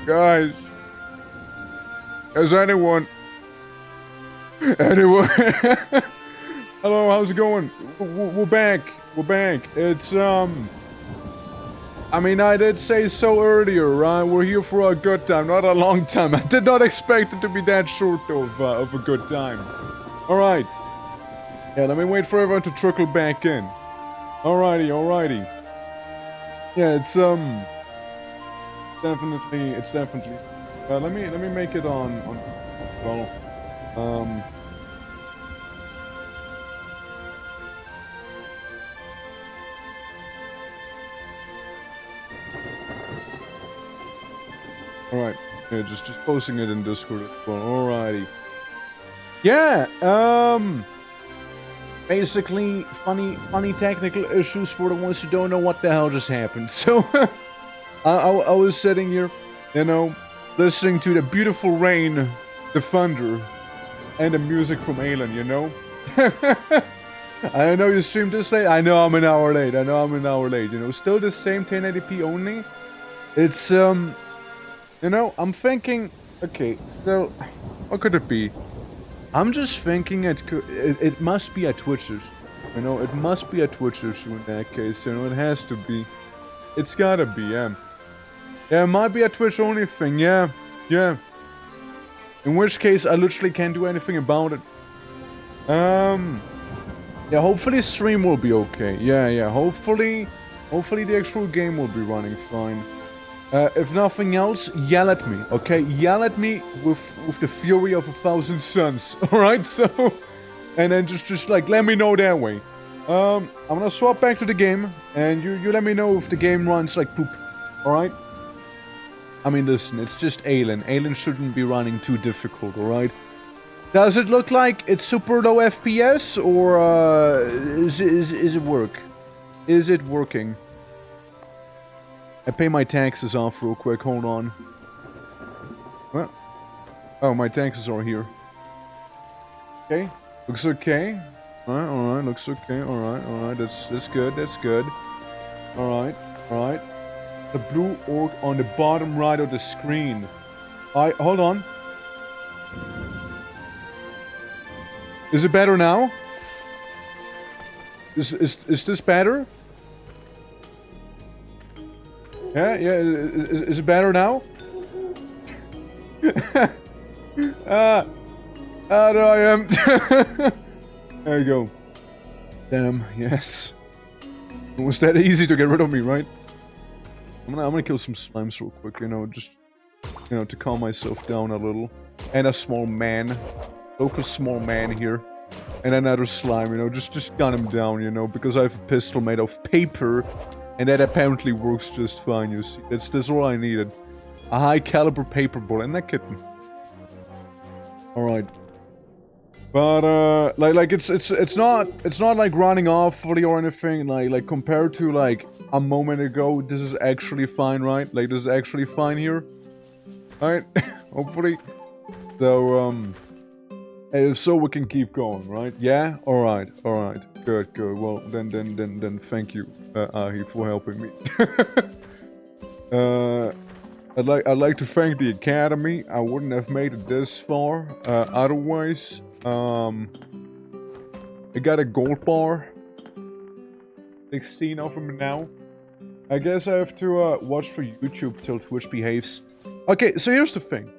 Guys, is anyone? Anyone? Hello, how's it going? We're back. We're back. It's, I mean, I did say so earlier, right? We're here for a good time, not a long time. I did not expect it to be that short of a good time. Alright. Yeah, let me wait for everyone to trickle back in. Alrighty, alrighty. Yeah, it's definitely. Let me make it on. Well, Alright. Yeah, just posting it in Discord as well. Alrighty. Yeah, basically, funny technical issues for the ones who don't know what the hell just happened. So, I was sitting here, you know, listening to the beautiful rain, the thunder, and the music from ELIN, you know? I know you streamed this late. I know I'm an hour late. You know, still the same 1080p only. It's, you know, I'm thinking, okay, so, what could it be? I'm just thinking it must be a Twitch issue. You know, it must be a Twitch issue in that case. You know, it has to be. It's gotta be, yeah. Yeah, it might be a Twitch only thing, yeah. Yeah. In which case, I literally can't do anything about it. Yeah, hopefully stream will be okay. Yeah, hopefully the actual game will be running fine. If nothing else, yell at me, okay? Yell at me with the fury of 1,000 suns, alright? So, and then just like, let me know that way. I'm gonna swap back to the game, and you let me know if the game runs like poop, alright? I mean, listen, it's just ELIN. ELIN shouldn't be running too difficult, alright? Does it look like it's super low FPS, or, is it work? Is it working? I pay my taxes off real quick, hold on. What? Oh, my taxes are here. Okay, looks okay. Alright, looks okay, alright, that's good. Alright. The blue orc on the bottom right of the screen. Hold on. Is it better now? Is this better? Yeah, is it better now? There I am. There you go. Damn, yes. It was that easy to get rid of me, right? I'm gonna kill some slimes real quick, you know, just, you know, to calm myself down a little. And a small man. Local small man here. And another slime, you know, just gun him down, you know, because I have a pistol made of paper. And that apparently works just fine, you see. That's all I needed. A high caliber paper bullet and that kitten. Alright. But like it's not like running awfully or anything, like compared to like a moment ago, this is actually fine, right? Like this is actually fine here. Alright? Hopefully. So so we can keep going, right? Yeah? Alright. Good. Well, then thank you, Ahi, for helping me. I'd like to thank the Academy. I wouldn't have made it this far, otherwise. I got a gold bar. 16 of them now. I guess I have to, watch for YouTube till Twitch behaves. Okay, so here's the thing.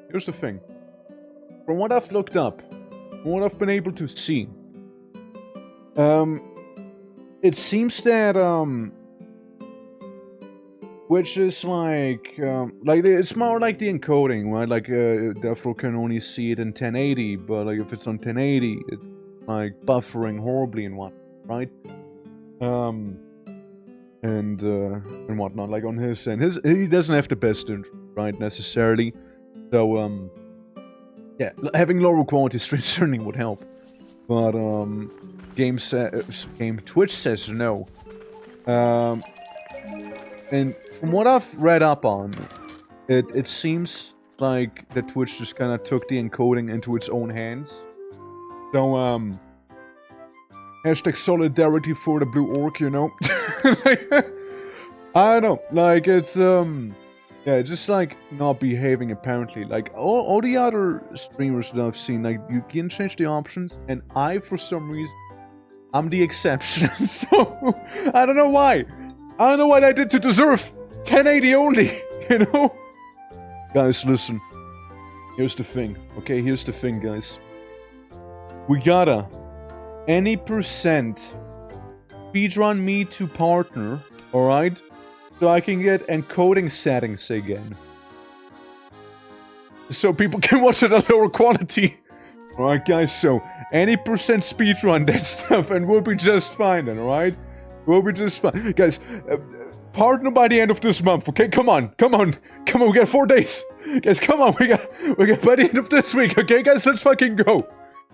From what I've looked up, from what I've been able to see, it seems that, which is like it's more like the encoding, right? Like, therefore can only see it in 1080, but like if it's on 1080, it's like buffering horribly and what, right? And whatnot, like on his end. He doesn't have the best internet, right, necessarily. So, yeah, having lower quality streams certainly would help. But, Twitch says no. And from what I've read up on, it seems like that Twitch just kind of took the encoding into its own hands. So, hashtag solidarity for the blue orc, you know? I don't know, like, it's, Yeah, just like not behaving apparently. Like all the other streamers that I've seen, like you can change the options, and for some reason, I'm the exception. So I don't know why. I don't know what I did to deserve 1080 only. You know, guys, listen. Here's the thing. Okay, here's the thing, guys. We gotta any percent speedrun me to partner. All right. So I can get encoding settings again. So people can watch it at lower quality. Alright guys, so any percent speedrun that stuff and we'll be just fine then, alright? We'll be just fine. Guys, partner by the end of this month, okay? Come on, we got 4 days. Guys, come on, we got by the end of this week, okay guys? Let's fucking go.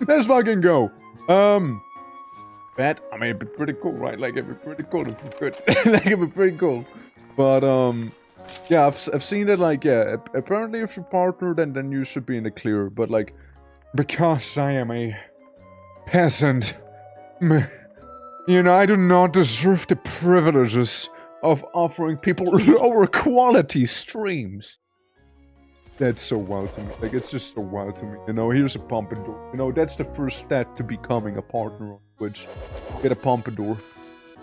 Let's fucking go. That, I mean, it'd be pretty cool, right? Like, it'd be pretty cool if we could. Like, it'd be pretty cool. But, yeah, I've seen that, like, yeah, apparently if you partner, then you should be in the clear. But, like, because I am a peasant, you know, I do not deserve the privileges of offering people lower quality streams. That's so wild to me. Like, it's just so wild to me. You know, here's a pompadour. You know, that's the first step to becoming a partner on Twitch. Get a pompadour.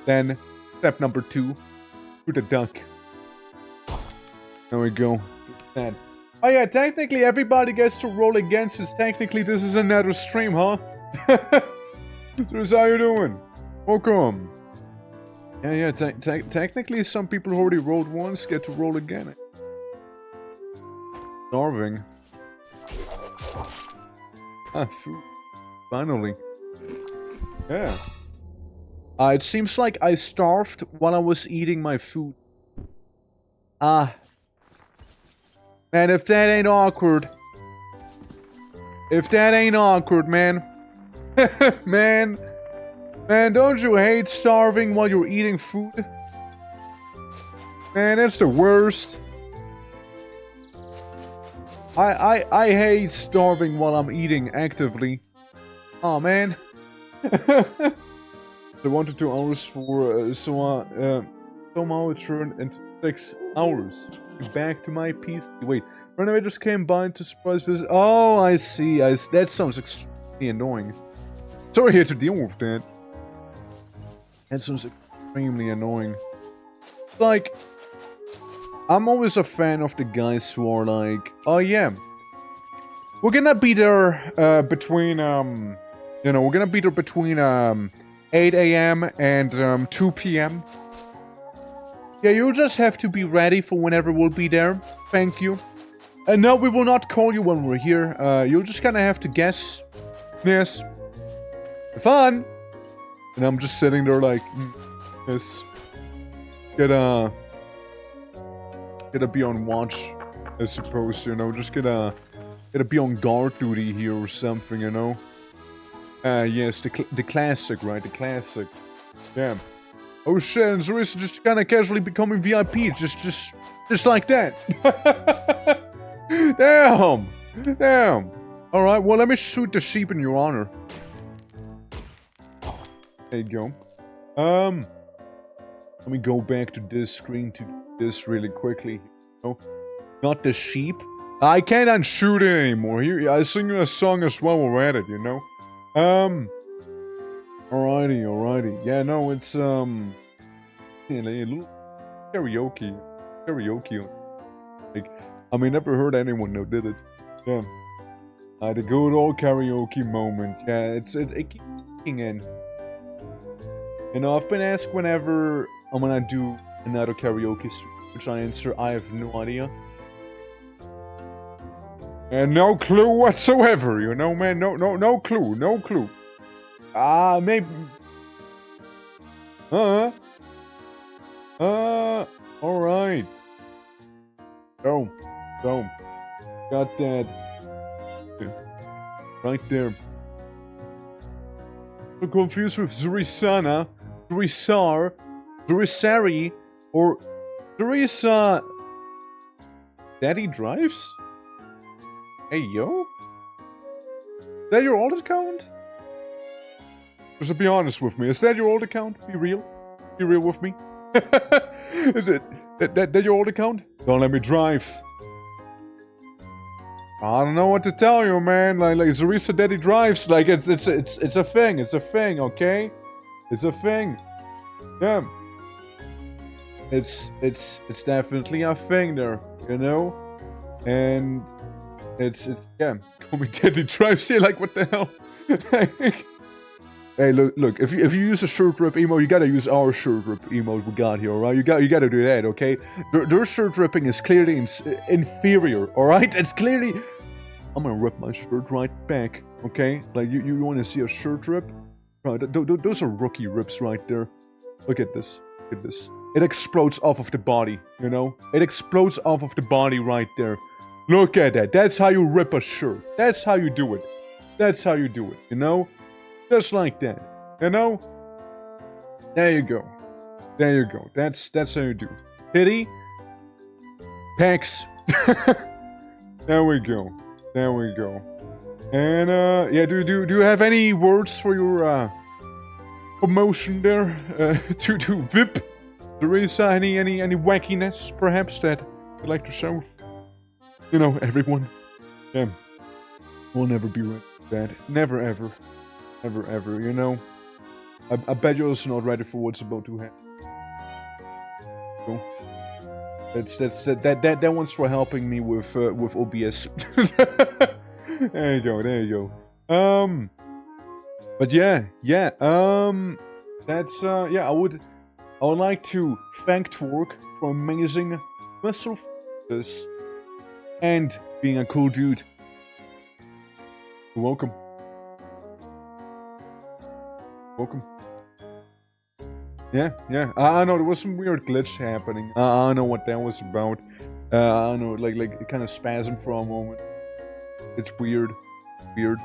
Then, step number 2. Shoot a duck. There we go. That. Oh yeah, technically everybody gets to roll again, since technically this is another stream, huh? So how you doing? Welcome. Yeah, technically some people who already rolled once get to roll again. Starving. Ah, food. Finally. Yeah. It seems like I starved while I was eating my food. Man, if that ain't awkward. If that ain't awkward, man. Man, don't you hate starving while you're eating food? Man, that's the worst. I hate starving while I'm eating actively. Oh man. I wanted 2 hours for somehow it turned into 6 hours. Back to my PC. Wait, renovators came by to surprise visit. Oh, I see. That sounds extremely annoying. Sorry here to deal with that. That sounds extremely annoying. Like, I'm always a fan of the guys who are like, oh yeah, we're gonna be there between we're gonna be there between 8 a.m. and 2 p.m. Yeah, you'll just have to be ready for whenever we'll be there. Thank you. And no, we will not call you when we're here. You'll just kind of have to guess. Yes. Fun. And I'm just sitting there like, yes. Gotta be on watch, I suppose, you know. Just gotta be on guard duty here or something, you know. Yes, the classic, right? The classic. Yeah. Oh shit, and Zarissa just kind of casually becoming VIP, just like that. Damn. All right, well let me shoot the sheep in your honor. There you go. Let me go back to this screen to do this really quickly. Oh, not the sheep. I can't unshoot it anymore. Here, I sing you a song as well. We're at it, you know. Alrighty. Yeah, no, it's a little karaoke. Like, I mean, never heard anyone who did it. Yeah. The good old karaoke moment. Yeah, it keeps kicking in. You know, I've been asked whenever I'm gonna do another karaoke stream, which I answer, I have no idea. And no clue whatsoever, you know, man. No clue. Maybe. Alright. Go. Got that. Right there. So confused with Zurisana, Zurisar, Zurisari, or Zurisa. Daddy Drives? Hey, yo? Is that your old account? Just be honest with me. Is that your old account? Be real. Be real with me. Is it that your old account? Don't let me drive. I don't know what to tell you, man. Like Zarisa Daddy drives. Like it's a thing. It's a thing, okay? It's a thing. Yeah. It's definitely a thing there, you know? And it's yeah. Call me Daddy drives here, like what the hell? Hey, look, if you use a shirt rip emote, you gotta use our shirt rip emote we got here, alright? You gotta do that, okay? Their shirt ripping is clearly inferior, alright? It's clearly... I'm gonna rip my shirt right back, okay? Like, you wanna see a shirt rip? Right, those are rookie rips right there. Look at this. Look at this. It explodes off of the body, you know? It explodes off of the body right there. Look at that. That's how you rip a shirt. That's how you do it. That's how you do it, you know? Just like that, you know? There you go. There you go. That's how you do. Titty. Pecs. There we go. There we go. And, yeah, do you have any words for your, promotion there? To VIP? There is, any wackiness, perhaps, that you'd like to show? You know, everyone. Yeah. We'll never be ready for that. Never, ever. Ever, ever, you know? I bet you're also not ready for what's about to happen. So, that one's for helping me with OBS. There you go, there you go. But yeah, that's, yeah, I would like to thank Twerk for amazing muscle fitness and being a cool dude. You're welcome. Welcome. Yeah. I know there was some weird glitch happening. I don't know what that was about. I don't know, like it kind of spasmed for a moment. It's weird. I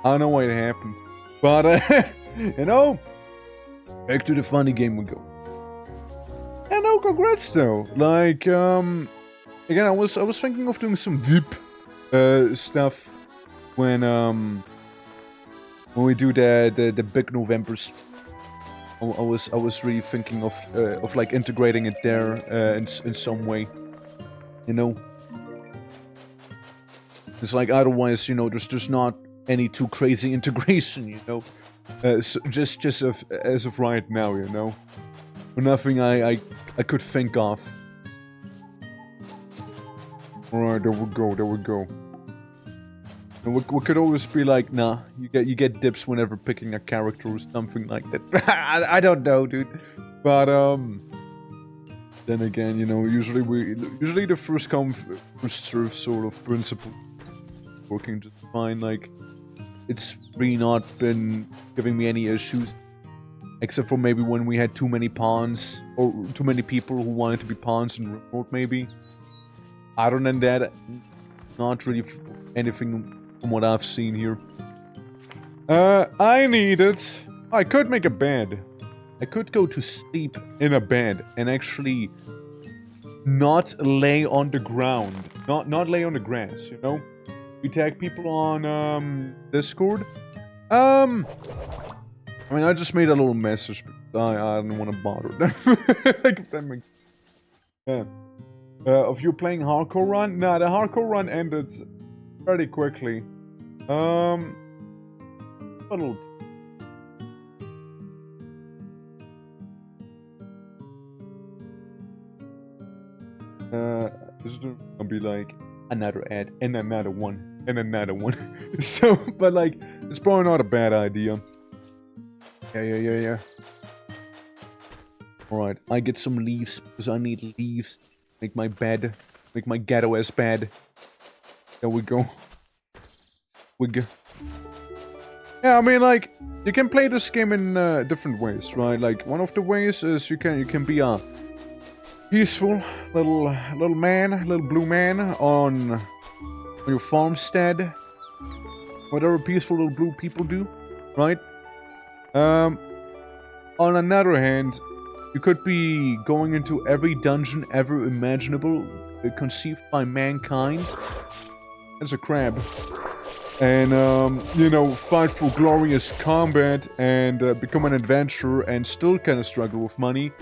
don't know why it happened. But, you know, back to the funny game we go. Yeah, no, congrats though. Like, again, I was thinking of doing some VIP stuff when we do the big Novembers. I was really thinking of like integrating it there in some way, you know. It's like otherwise, you know, there's not any too crazy integration, you know. So just as of right now, you know, nothing I could think of. All right, there we go. And we could always be like, nah, you get dips whenever picking a character or something like that. I don't know, dude. But then again, you know, usually the first come first serve sort of principle working just fine. Like, it's really not been giving me any issues, except for maybe when we had too many pawns or too many people who wanted to be pawns in remote, maybe. Other than that, not really anything from what I've seen here. I could make a bed. I could go to sleep in a bed and actually not lay on the ground. Not lay on the grass, you know? We tag people on Discord. I mean, I just made a little message, but I don't want to bother them. Like, if that makes... Yeah. Of you playing hardcore run? Nah, the hardcore run ended pretty quickly. Little. This is gonna be like another ad and another one and another one. So, but like, it's probably not a bad idea. Yeah. Alright, I get some leaves because I need leaves. Make my bed. Make my ghetto-ass bed. There we go. Yeah, I mean, like, you can play this game in different ways, right? Like, one of the ways is you can be a peaceful little man, little blue man on your farmstead. Whatever peaceful little blue people do, right? On another hand, you could be going into every dungeon ever imaginable, conceived by mankind. As a crab. And, you know, fight for glorious combat and become an adventurer and still kind of struggle with money.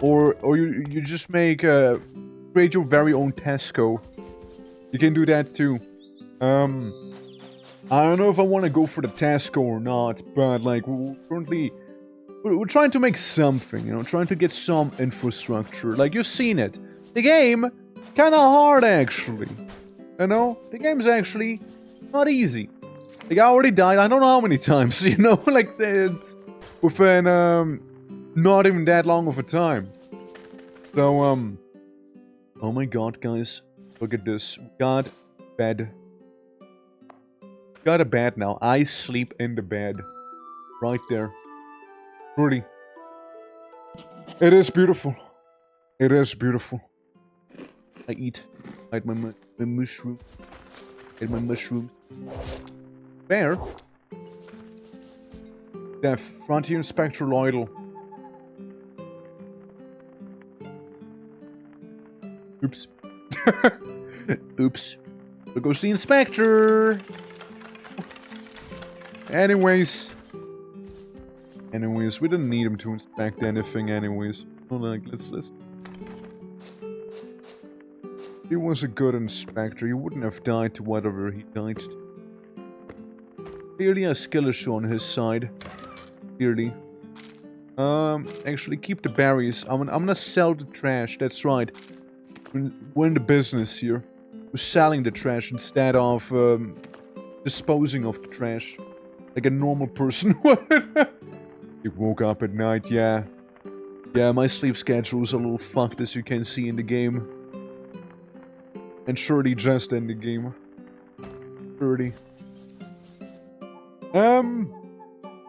Or you just make create your very own Tesco. You can do that too. I don't know if I want to go for the Tesco or not, but like we're trying to make something, you know, trying to get some infrastructure. Like you've seen it. The game kind of hard actually. You know, the game's actually not easy. Like I already died. I don't know how many times. You know, like it's within not even that long of a time. So oh my god, guys, look at this. Got bed. Got a bed now. I sleep in the bed. Right there. Pretty. It is beautiful. It is beautiful. I eat my mushroom. Eat my mushroom. Bear? Death. Frontier Inspector Lloydel. Oops. Oops. There goes the inspector. Anyways, we didn't need him to inspect anything anyways. Oh, like, let's... He was a good inspector. He wouldn't have died to whatever he died to. Clearly a skill issue on his side. Clearly. Actually, keep the berries. I'm gonna sell the trash. That's right. We're in the business here. We're selling the trash instead of disposing of the trash. Like a normal person would. You woke up at night, yeah. Yeah, my sleep schedule is a little fucked, as you can see in the game. And surely just in the game. Surely.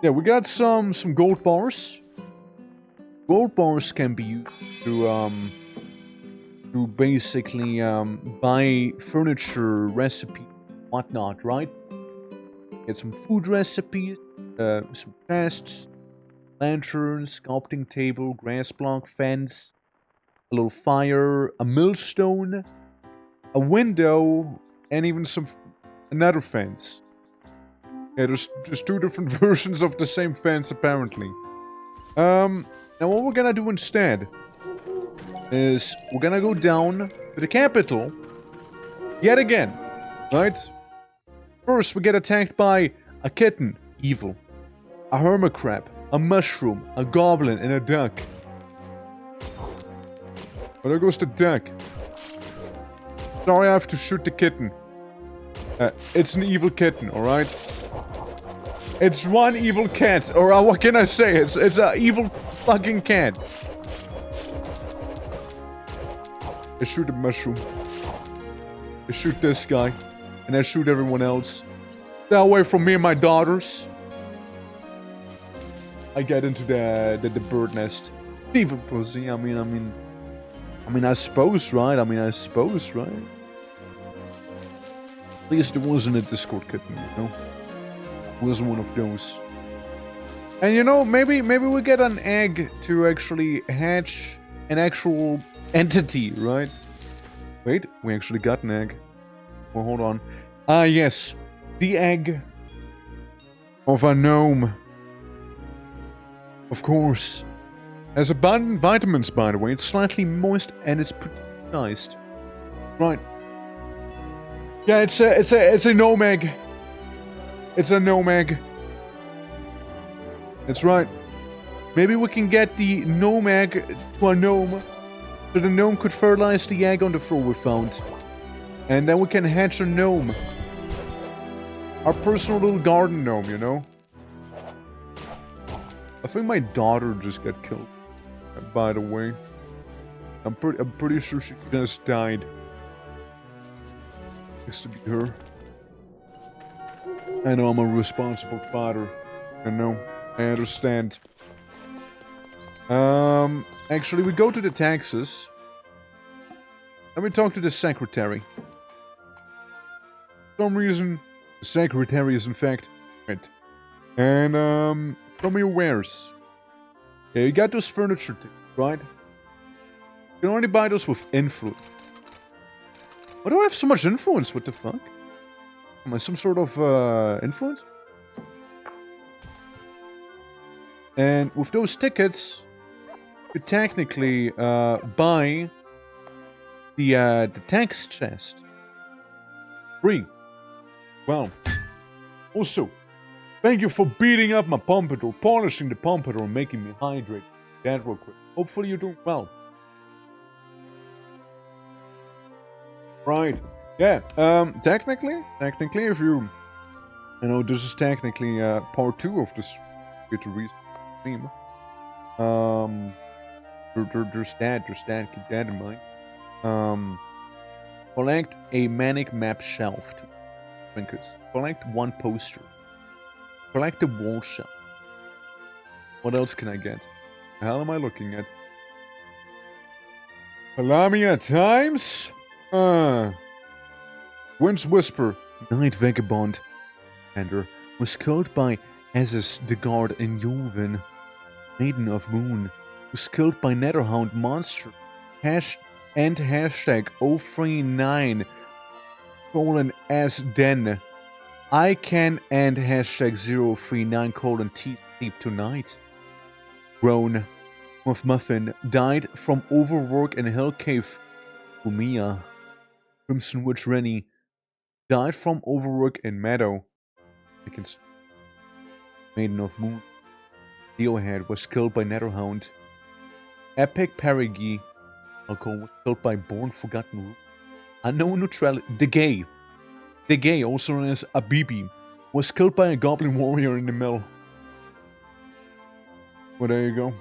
Yeah, we got some gold bars. Gold bars can be used to basically buy furniture, recipes, whatnot, right? Get some food recipes, some chests, lanterns, sculpting table, grass block, fence, a little fire, a millstone, a window, and even another fence. Yeah, there's just two different versions of the same fence apparently. Now what we're gonna do instead is we're gonna go down to the capital yet again, right? First, we get attacked by a kitten, evil, a hermit crab, a mushroom, a goblin, and a duck. Oh, there goes the duck. Sorry, I have to shoot the kitten. It's an evil kitten, alright? It's one evil cat, or what can I say? It's an evil fucking cat. I shoot the mushroom. I shoot this guy. And I shoot everyone else. Stay away from me and my daughters. I get into the bird nest. Evil pussy. I mean, I suppose, right? I suppose, right? At least it wasn't a Discord kitten, you know? It wasn't one of those. And you know, maybe we get an egg to actually hatch an actual entity, right? Wait, we actually got an egg. Well, hold on. Ah, yes. The egg of a gnome. Of course. Has abundant vitamins, by the way. It's slightly moist and it's pretty sized. Right. Yeah, it's a gnome egg. It's a gnome egg. That's right. Maybe we can get the gnome egg to a gnome. So the gnome could fertilize the egg on the floor we found. And then we can hatch a gnome. Our personal little garden gnome, you know? I think my daughter just got killed. By the way. I'm pretty sure she just died. Used to be her. I know I'm a responsible father. I know. I understand. Actually, we go to the taxes. Let me talk to the secretary. For some reason, the secretary is in fact right. And, show me your wares. Yeah, you got those furniture things, right? You can only buy those with influence. Why do I have so much influence? What the fuck? Am I some sort of, influence? And with those tickets, you technically, buy the text chest. 3. Well. Also, thank you for beating up my pompadour, polishing the pompadour, and making me hydrate. That real quick. Hopefully you're doing well. Right. Yeah. Technically, if you know, this is technically part 2 of this guitar theme. There's that. Keep that in mind. Collect a manic map shelf. 2 trinkets. Collect 1 poster. Collect a wall shelf. What else can I get? The hell am I looking at? Lamia Times? Wind's Whisper. Night Vagabond. Ender was killed by Aziz the guard in Yulvin. Maiden of Moon was killed by Netherhound Monster. Hashtag 039 /S-den. I can and hashtag 039 T sleep tonight. Groan of Muffin died from overwork in Hell Cave. Umia. Crimson Witch Rennie died from overwork in Meadow. Maiden of Moon. Theohead was killed by Netherhound. Epic Perigi Alcohol was killed by Born Forgotten Root. Unknown Neutrality. The Gay, also known as Abibi, was killed by a goblin warrior in the mill. Well, there you go.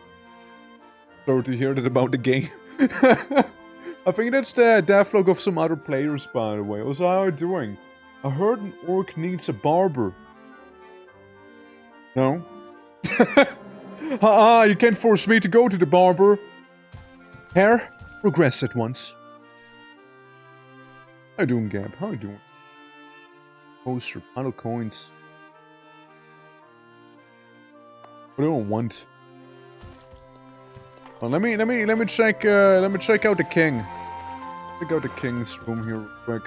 Sorry to hear that about the Gay. I think that's the deathlock of some other players, by the way. Also, how are you doing? I heard an orc needs a barber. No? You can't force me to go to the barber. Hair? Regress at once. How you doing, Gab? How you doing? Poster, pile of coins. What do I want? Well, let me check out the king. Check out the king's room here real quick.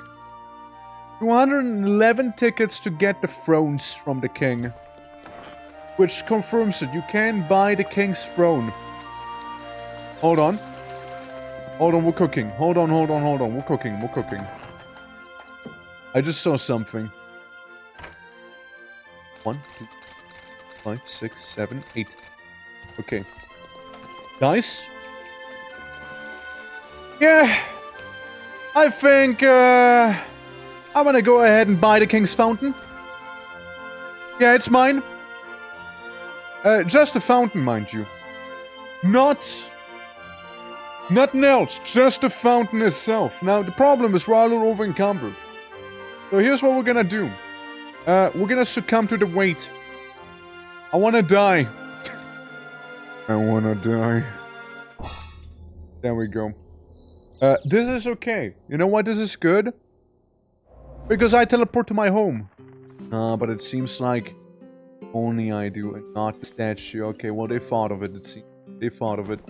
211 tickets to get the thrones from the king. Which confirms it. You can buy the king's throne. Hold on. Hold on, we're cooking. Hold on. We're cooking. I just saw something. 1, 2, 5, 6, 7, 8. Okay. Guys? Yeah. I think, I'm gonna go ahead and buy the King's Fountain. Yeah, it's mine. Just a fountain, mind you. Nothing else. Just the fountain itself. Now, the problem is we're a little over encumbered. So here's what we're gonna do. We're gonna succumb to the weight. I wanna die. I wanna die. There we go. This is okay. You know why this is good? Because I teleport to my home. But it seems like only I do and not the statue. Okay, well, they thought of it, it seems. They thought of it.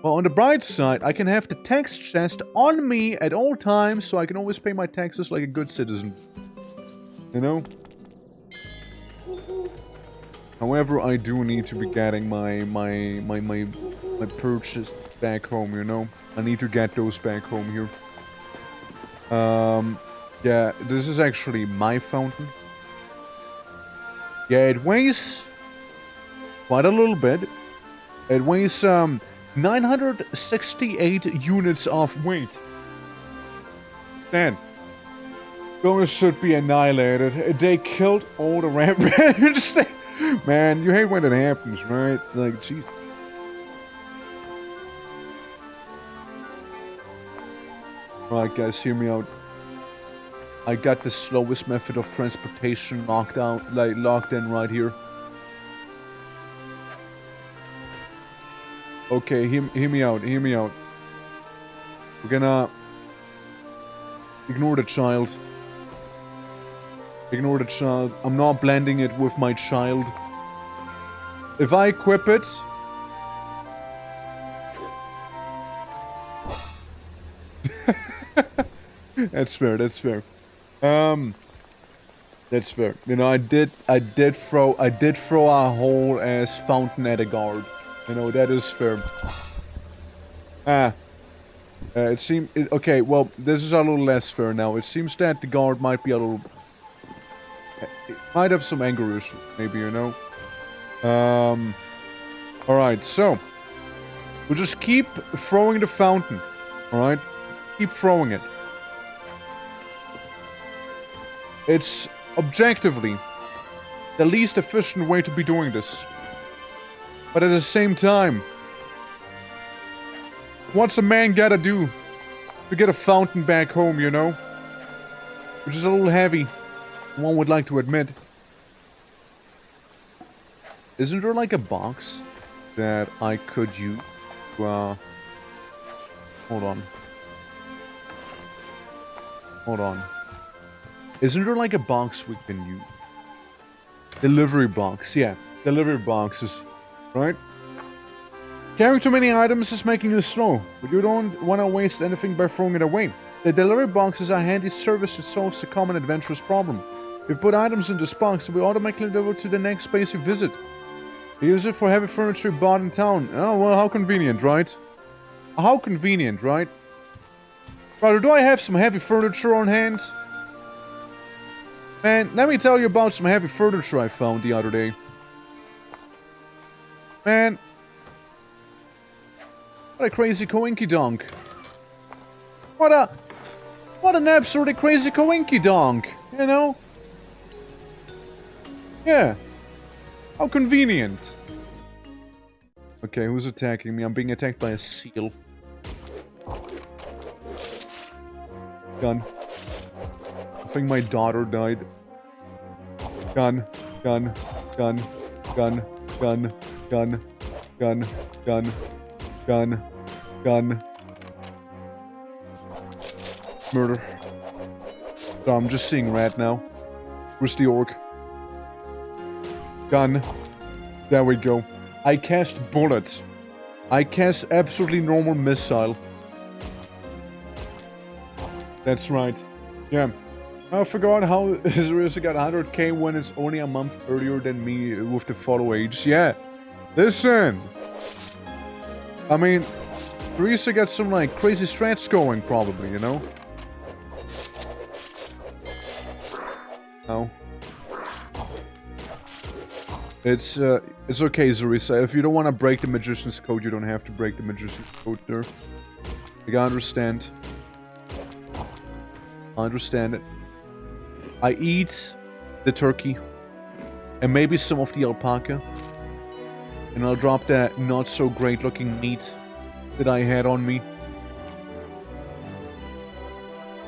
Well, on the bright side, I can have the tax chest on me at all times, so I can always pay my taxes like a good citizen. You know? However, I do need to be getting my purchase back home, you know? I need to get those back home here. Yeah, this is actually my fountain. Yeah, it weighs quite a little bit. It weighs 968 units of weight. Then, those should be annihilated. They killed all the rampants. Man, you hate when it happens, right? Like, jeez. Right, guys, hear me out. I got the slowest method of transportation locked in right here. Okay, hear me out, hear me out. We're gonna ignore the child. Ignore the child. I'm not blending it with my child. If I equip it... That's fair, that's fair. That's fair. You know, I did throw a whole ass fountain at a guard. You know, that is fair. It seems... Okay, well, this is a little less fair now. It seems that the guard might be a little... It might have some anger issues, maybe, you know? Alright, so... We'll just keep throwing the fountain. Alright? Keep throwing it. It's objectively the least efficient way to be doing this. But at the same time, what's a man gotta do to get a fountain back home, you know? Which is a little heavy, one would like to admit. Isn't there like a box that I could use? Hold on. Hold on. Isn't there like a box we can use? Delivery box, yeah. Delivery boxes, right? Carrying too many items is making you slow, but you don't want to waste anything by throwing it away. The delivery box is a handy service that solves the common adventurous problem. If you put items in this box, it will automatically deliver to the next place you visit. You use it for heavy furniture bought in town. Oh, well, how convenient, right? How convenient, right? Brother, do I have some heavy furniture on hand? Man, let me tell you about some heavy furniture I found the other day. Man. What a crazy coinky-donk. What an absolutely crazy coinky-donk, you know? Yeah. How convenient. Okay, who's attacking me? I'm being attacked by a seal. Gun. I think my daughter died. Gun. Gun. Gun. Gun. Gun. Gun. Gun. Gun. Gun. Gun. Murder. So I'm just seeing red now. Where's the orc? Gun. There we go. I cast bullet. I cast absolutely normal missile. That's right. Yeah. I forgot how Zarissa got 100k when it's only a month earlier than me with the follow age. Yeah. Listen. I mean, Zarissa got some like crazy strats going probably, you know? No. It's okay, Zarissa. If you don't want to break the Magician's Code, you don't have to break the Magician's Code there. I understand. I understand it. I eat the turkey. And maybe some of the alpaca. And I'll drop that not so great looking meat that I had on me.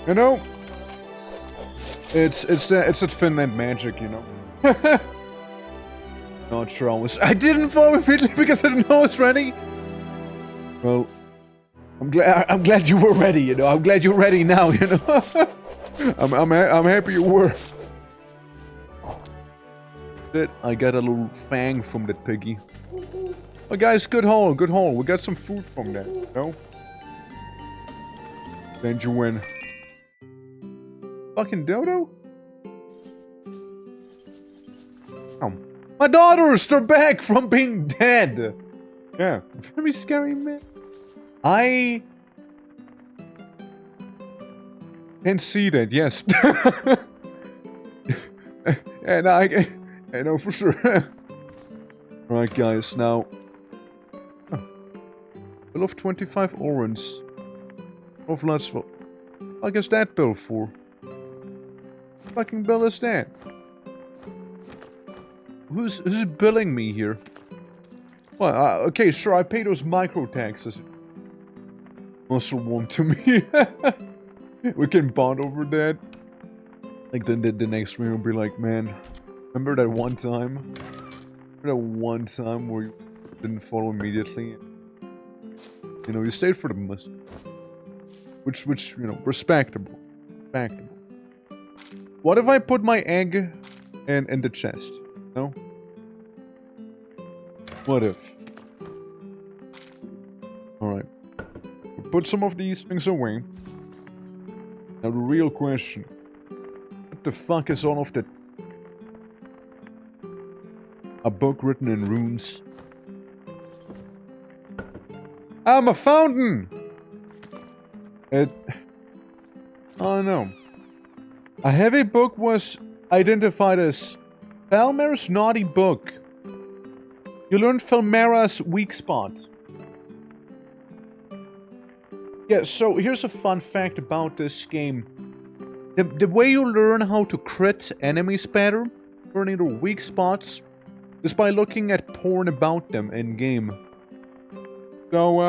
You know? It's that Finland magic, you know? Not sure I didn't follow immediately because I didn't know I was ready. Well, I'm glad you were ready, you know. I'm glad you're ready now, you know. I'm happy you were. I got a little fang from that piggy. Oh, guys, good haul, good haul. We got some food from that, you know. Then you win. Fucking dodo? My daughters, they're back from being dead. Yeah, very scary, man. I can see that, yes. And I know for sure. Alright, guys, now. Bill of 25 orange. Of lots for. I guess that bill for. What fucking bill is that? Who's billing me here? Well, okay, sure, I pay those micro taxes. Also one to me. We can bond over that. Like, then the next stream will be like, man, remember that one time? Remember that one time where you didn't follow immediately? You know, you stayed for the must. Which, you know, respectable. Respectable. What if I put my egg in the chest? No? What if? Alright. We'll put some of these things away. Now the real question. What the fuck is all of that? A book written in runes. I'm a fountain! I don't know. A heavy book was identified as Falmer's naughty book. You learned Falmera's weak spot. Yeah, so here's a fun fact about this game. The way you learn how to crit enemies better, learning their weak spots, is by looking at porn about them in-game. So,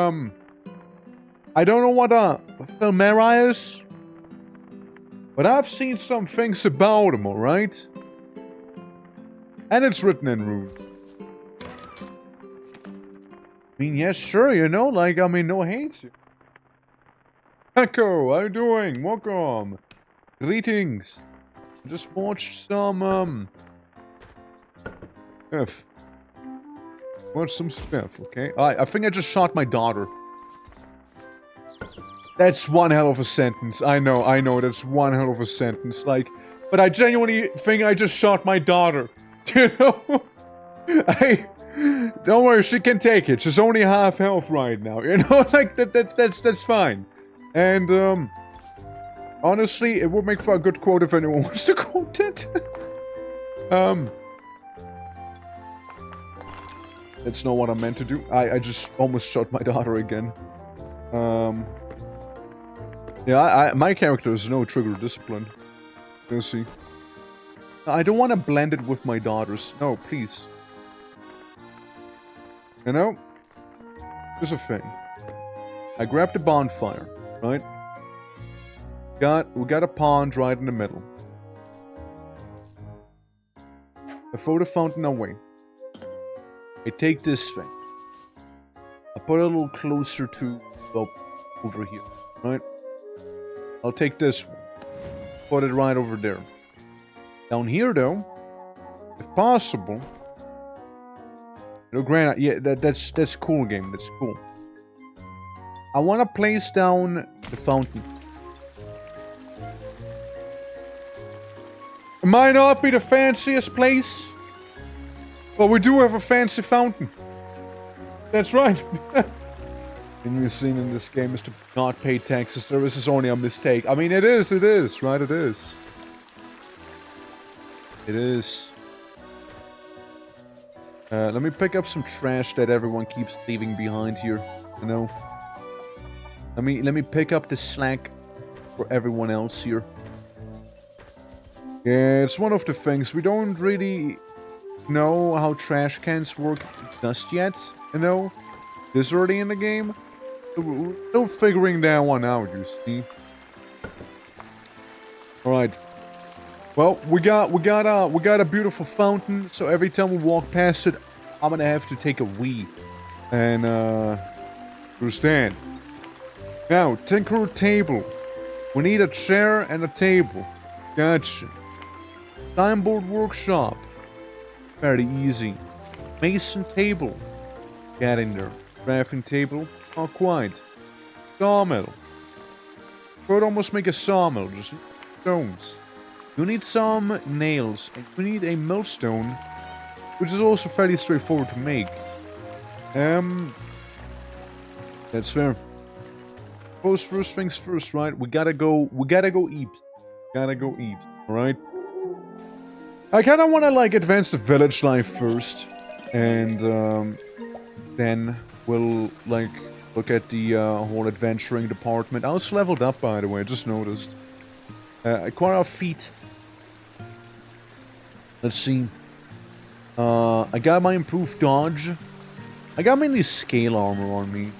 I don't know what a Falmera is, but I've seen some things about him, alright? And it's written in runes. I mean, yeah, sure, you know, like, I mean, no hate. Echo, how you doing? Welcome. Greetings. Just watched some, stuff. Watched some stuff, okay? I think I just shot my daughter. That's one hell of a sentence. I know, that's one hell of a sentence. Like, but I genuinely think I just shot my daughter. You know? Don't worry, she can take it. She's only half health right now. You know, like, that's fine. And, honestly, it would make for a good quote if anyone wants to quote it. That's not what I meant to do. I just almost shot my daughter again. Yeah, my character is no trigger discipline. You see. I don't want to blend it with my daughters. No, please. You know? Here's a thing. I grabbed a bonfire, right? We got a pond right in the middle. I throw the fountain away. I take this thing. I put it a little closer to, well, over here, right? I'll take this one. Put it right over there. Down here, though, if possible. You know, granted, yeah, that's cool, game. That's cool. I want to place down the fountain. It might not be the fanciest place, but we do have a fancy fountain. That's right. The scene in this game is to not pay taxes. This is only a mistake. I mean, it is, right? It is. It is. Let me pick up some trash that everyone keeps leaving behind here. You know? Let me pick up the slack for everyone else here. Yeah, it's one of the things. We don't really know how trash cans work just yet, you know? This early in the game. We're still figuring that one out, you see. Alright. Well, we got a beautiful fountain, so every time we walk past it, I'm gonna have to take a wee. And understand. Now, tinker table. We need a chair and a table. Gotcha. Timeboard workshop. Very easy. Mason table. Get in there. Crafting table. Not quite. Sawmill. Could almost make a sawmill. Just stones. You need some nails. And you need a millstone. Which is also fairly straightforward to make. That's fair. First things first, right? We gotta go eeps. Alright? I kinda wanna, like, advance the village life first. And, then we'll, like, look at the, whole adventuring department. I was leveled up, by the way, I just noticed. Acquire a feat. Let's see. I got my improved dodge. I got mainly scale armor on me.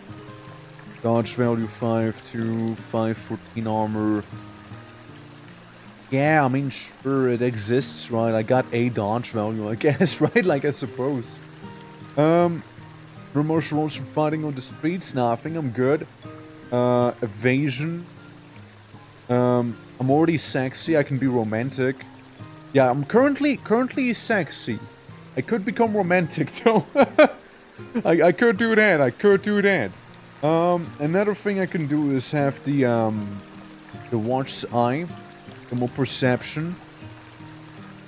Dodge value 5-2, 5-14 armor. Yeah, I mean, sure, it exists, right? I got a dodge value, I guess, right? Like, I suppose. Promotion rolls from fighting on the streets. Nah, I think I'm good. Evasion. I'm already sexy. I can be romantic. Yeah, I'm currently sexy. I could become romantic, though. I could do that. Another thing I can do is have the watch's eye. The more perception.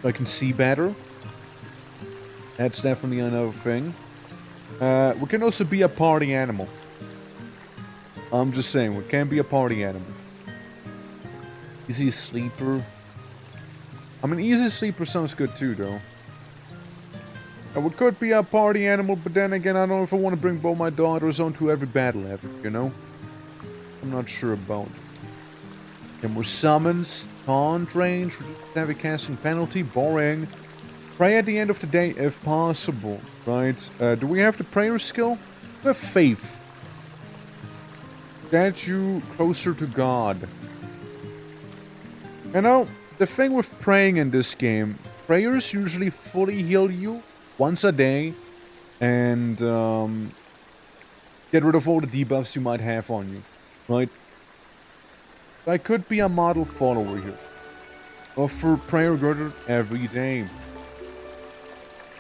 So I can see better. That's definitely another thing. We can also be a party animal. I'm just saying, we can't be a party animal. Easy sleeper. I mean, easy sleeper sounds good too, though. And we could be a party animal, but then again, I don't know if I want to bring both my daughters onto every battle ever, you know? I'm not sure about it. And more summons, taunt range, heavy casting penalty, boring. Pray at the end of the day if possible, right? Do we have the prayer skill? We have faith. Get you closer to God. You know, the thing with praying in this game, prayers usually fully heal you once a day and get rid of all the debuffs you might have on you, right? I could be a model follower here. Offer prayer girdle every day.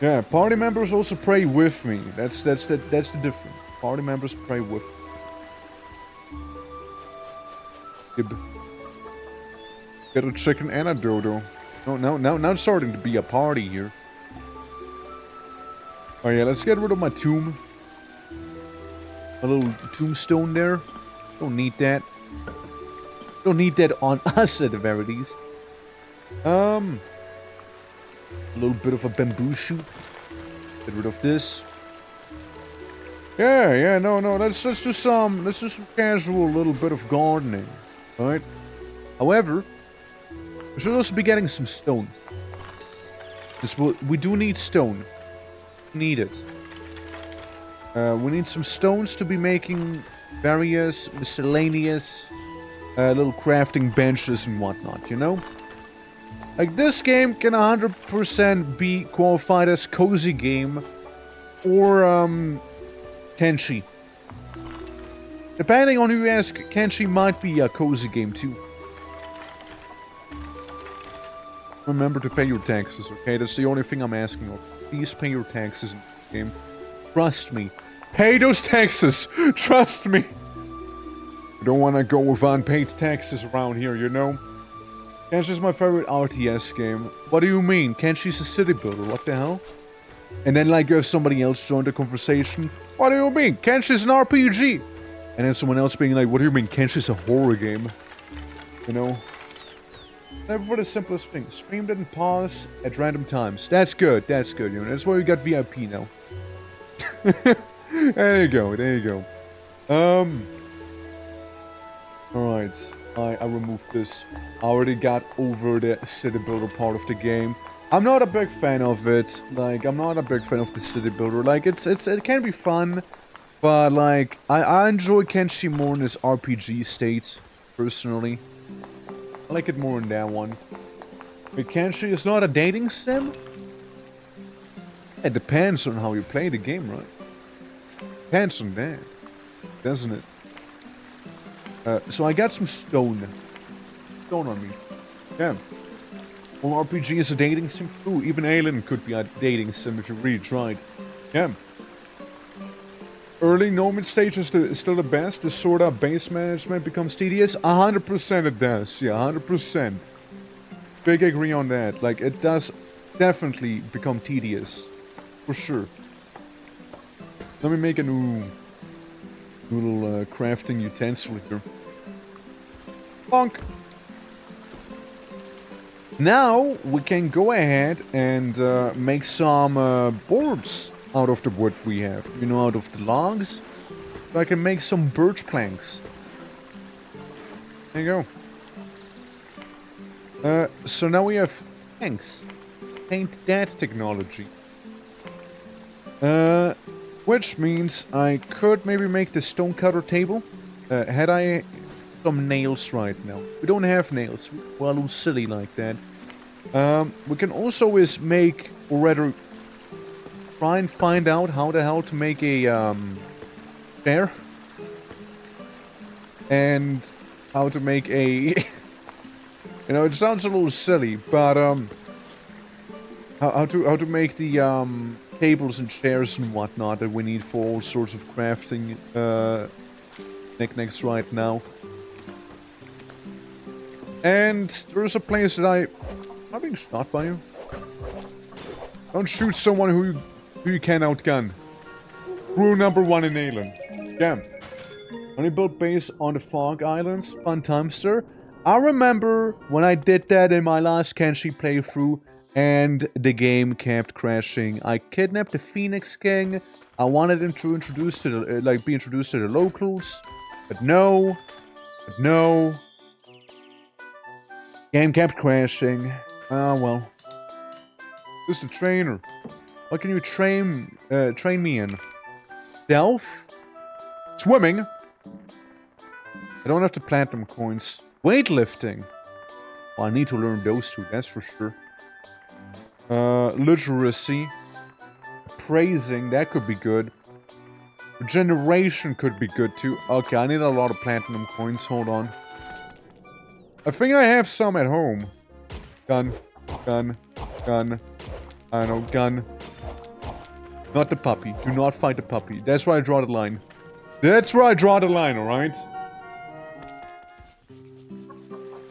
Yeah, party members also pray with me. That's the difference. Party members pray with me. Get a chicken and a dodo. Now it's starting to be a party here. Oh yeah, let's get rid of my tomb. A little tombstone there. Don't need that. Don't need that on us at the very least. A little bit of a bamboo shoot. Get rid of this. Yeah, no. Let's do some casual little bit of gardening, right? However, we should also be getting some stone. We do need stone. We need it. We need some stones to be making various miscellaneous little crafting benches and whatnot, you know? Like, this game can 100% be qualified as cozy game or Kenshi. Depending on who you ask, Kenshi might be a cozy game too. Remember to pay your taxes, okay? That's the only thing I'm asking of. Please pay your taxes in this game. Trust me. Pay those taxes! Trust me! I don't want to go with unpaid taxes around here, you know? Kenshi's my favorite RTS game. What do you mean? Kenshi's a city builder, what the hell? And then, like, you have somebody else join the conversation. What do you mean? Kenshi's an RPG! And then someone else being like, what do you mean? Kenshi's a horror game. You know? Never for the simplest thing. Stream didn't pause at random times. That's good, you know? That's why we got VIP now. There you go. Alright. I removed this. I already got over the city builder part of the game. I'm not a big fan of it. Like, I'm not a big fan of the city builder. Like, it can be fun, but like, I enjoy Kenshi more in its RPG state, personally. I like it more in that one. But Kenshi is not a dating sim? It depends on how you play the game, right? Depends on that, doesn't it? So I got some stone. Stone on me. Yeah. Well, RPG is a dating sim. Ooh, even ELIN could be a dating sim if you really tried. Yeah. Early Nomad stage is still the best. The sort of base management becomes tedious. 100% it does. Yeah, 100%. Big agree on that. Like, it does definitely become tedious. For sure. Let me make a new little crafting utensil here. Bonk! Now we can go ahead and make some boards out of the wood we have. You know, out of the logs. So I can make some birch planks. There you go. So now we have planks. Paint that technology. Which means I could maybe make the stonecutter table. Had I some nails right now? We don't have nails. We're a little silly like that. We can also make, or rather, try and find out how the hell to make a chair. And how to make a... you know, it sounds a little silly, but how to make the tables and chairs and whatnot that we need for all sorts of crafting knickknacks right now. And there's a place that I'm being shot by you. Don't shoot someone who you can outgun. Rule number 1 in ELIN. Yeah. Only built base on the Fog Islands. Fun timester. I remember when I did that in my last Kenshi playthrough and the game kept crashing. I kidnapped the Phoenix King. I wanted him to introduce to the, be introduced to the locals. But no. But no. Game kept crashing. Ah, well. Who's the trainer? What can you train me in? Stealth? Swimming? I don't have to platinum coins. Weightlifting? Well, I need to learn those two, that's for sure. Literacy. Praising, that could be good. Regeneration could be good too. Okay, I need a lot of platinum coins, hold on. I think I have some at home. Gun. Gun. Gun. I know, gun. Not the puppy. Do not fight the puppy. That's where I draw the line. That's where I draw the line, alright?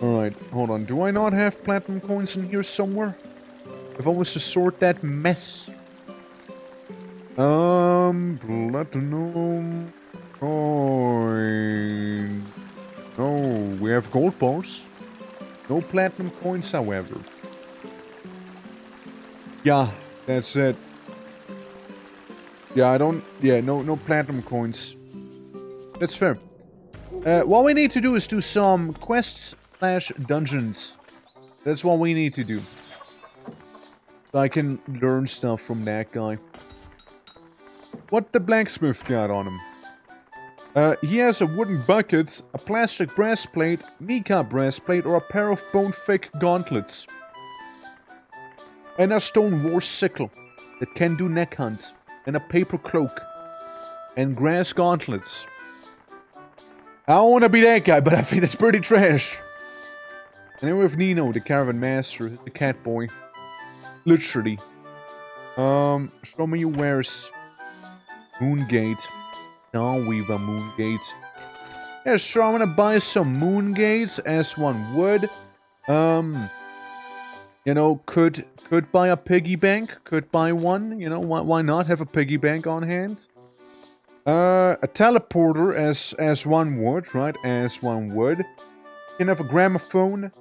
Alright, hold on. Do I not have platinum coins in here somewhere? If I was to sort that mess. Platinum coin. No, we have gold bars. No platinum coins, however. Yeah, that's it. Yeah, no platinum coins. That's fair. What we need to do is do some quests / dungeons. That's what we need to do. So I can learn stuff from that guy. What the blacksmith got on him? He has a wooden bucket, a plastic breastplate, mica breastplate, or a pair of bone-thick gauntlets. And a stone war sickle that can do neck hunt. And a paper cloak. And grass gauntlets. I don't want to be that guy, but I think that's pretty trash. And then we have Nino, the caravan master, the cat boy. Literally. Show me where's Moongate. Now we've a Moongate. Yeah, sure, I'm gonna buy some Moongates, as one would. You know, could buy a piggy bank, could buy one, you know, why not have a piggy bank on hand? A teleporter, as one would, right, as one would. You can have a gramophone,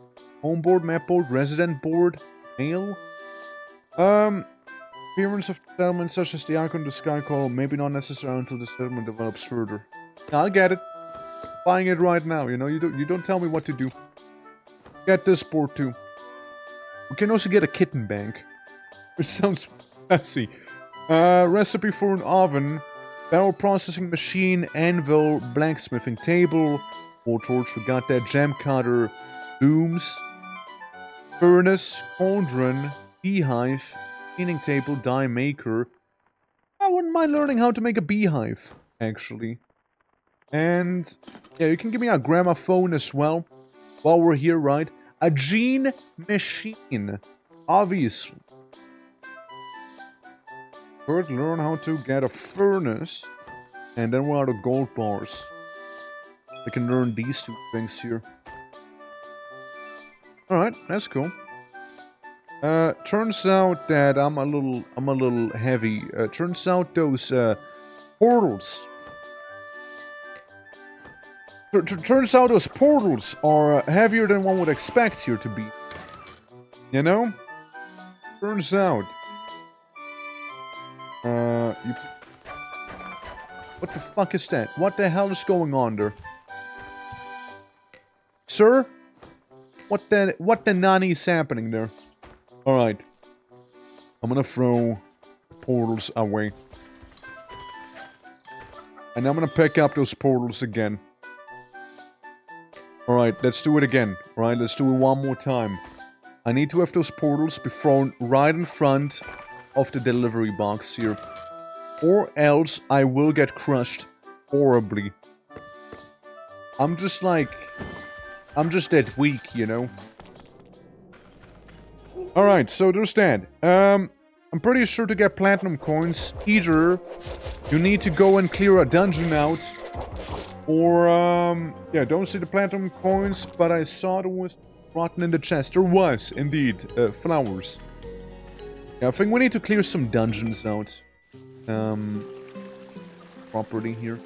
homeboard, mapboard, resident board, mail. Appearance of settlements such as the icon of the sky call, maybe not necessary until the settlement develops further. I'll get it. Buying it right now, you know, you don't tell me what to do. Get this board too. We can also get a kitten bank. Which sounds fancy. Recipe for an oven. Barrel processing machine. Anvil. Blacksmithing table. War torch. We got that. Jam cutter. Looms. Furnace. Cauldron. Beehive. Cleaning table. Die maker. I wouldn't mind learning how to make a beehive. Actually. And yeah, you can give me a gramophone as well. While we're here, right? A gene machine. Obviously. First, learn how to get a furnace. And then we're out of gold bars. I can learn these two things here. Alright, that's cool. Turns out that I'm a little heavy. Turns out those portals. Turns out those portals are heavier than one would expect here to be. You know? Turns out. What the fuck is that? What the hell is going on there? Sir? What the nani is happening there? Alright. I'm gonna throw the portals away. And I'm gonna pick up those portals again. Alright, let's do it again. Alright, let's do it one more time. I need to have those portals be thrown right in front of the delivery box here. Or else I will get crushed horribly. I'm just that weak, you know? Alright, so there's that. I'm pretty sure to get platinum coins, either you need to go and clear a dungeon out, or, yeah, don't see the platinum coins, but I saw there was rotten in the chest. There was, indeed, flowers. Yeah, I think we need to clear some dungeons out. Properly here.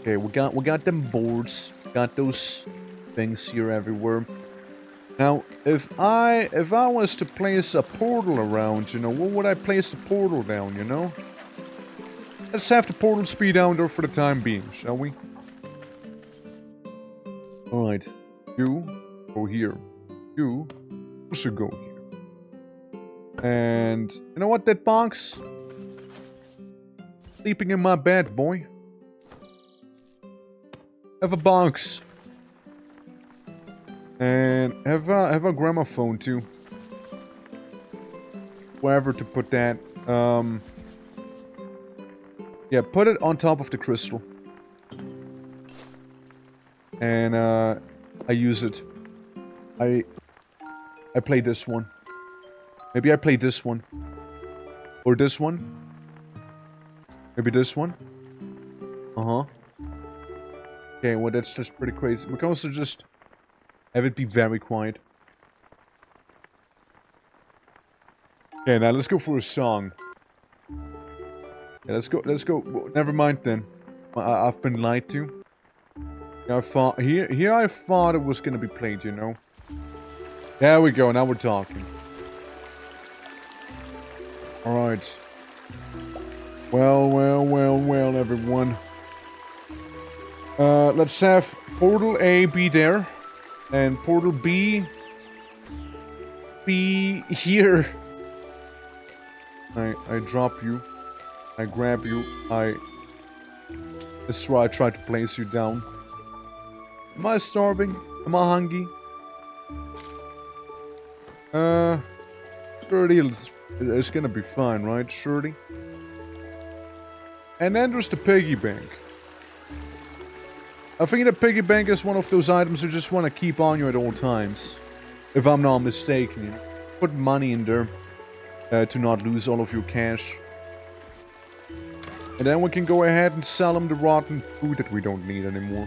Okay, we got them boards. Got those things here everywhere. Now, if I was to place a portal around, you know, where would I place the portal down, you know? Let's have the portal speed down there for the time being, shall we? Alright. You go here. You also go here. And you know what, that box? Sleeping in my bed, boy. Have a box. And have a gramophone too. Wherever to put that. Yeah, put it on top of the crystal. And I use it. I play this one. Maybe I play this one. Or this one. Maybe this one. Uh-huh. Okay, well that's just pretty crazy. We can also just have it be very quiet. Okay, now let's go for a song. Yeah, let's go. Never mind then. I've been lied to. I thought here I thought it was gonna be played, you know. There we go. Now we're talking. All right. Well, everyone. Let's have portal A be there, and portal B be here. I drop you. I grab you. This is why I try to place you down. Am I starving? Am I hungry? Surely it's gonna be fine, right? Surely. And then there's the piggy bank. I think the piggy bank is one of those items you just want to keep on you at all times. If I'm not mistaken, you know. Put money in there to not lose all of your cash. And then we can go ahead and sell them the rotten food that we don't need anymore.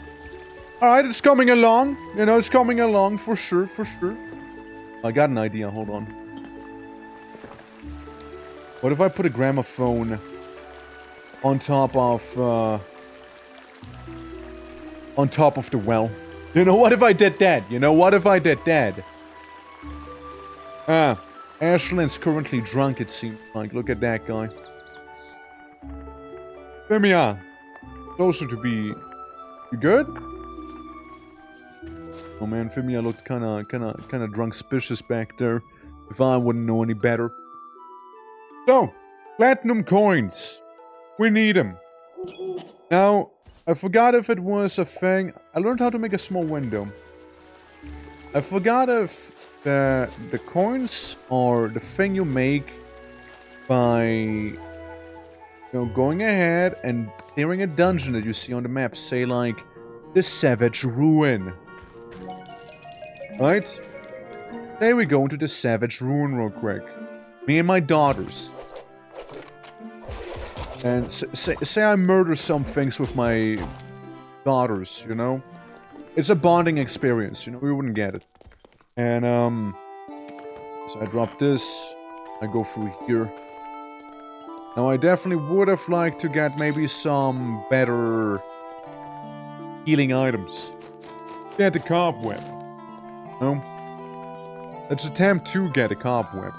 Alright, it's coming along. You know, it's coming along for sure, for sure. I got an idea, hold on. What if I put a gramophone on top of the well? You know, what if I did that? You know, what if I did that? Ashland's currently drunk, it seems like. Look at that guy. Femia, closer to be... You good? Oh man, Femia looked kinda drunk-spicious back there. If I wouldn't know any better. So, platinum coins. We need them. Now, I forgot if it was a thing. I learned how to make a small window. I forgot if the coins are the thing you make by... You know, going ahead and clearing a dungeon that you see on the map. Say, like, the Savage Ruin. Right? There we go into the Savage Ruin real quick. Me and my daughters. And say I murder some things with my daughters, you know? It's a bonding experience, you know? We wouldn't get it. And, so I drop this. I go through here. Now, I definitely would have liked to get maybe some better healing items. Get the cobweb. No? Let's attempt to get a cobweb.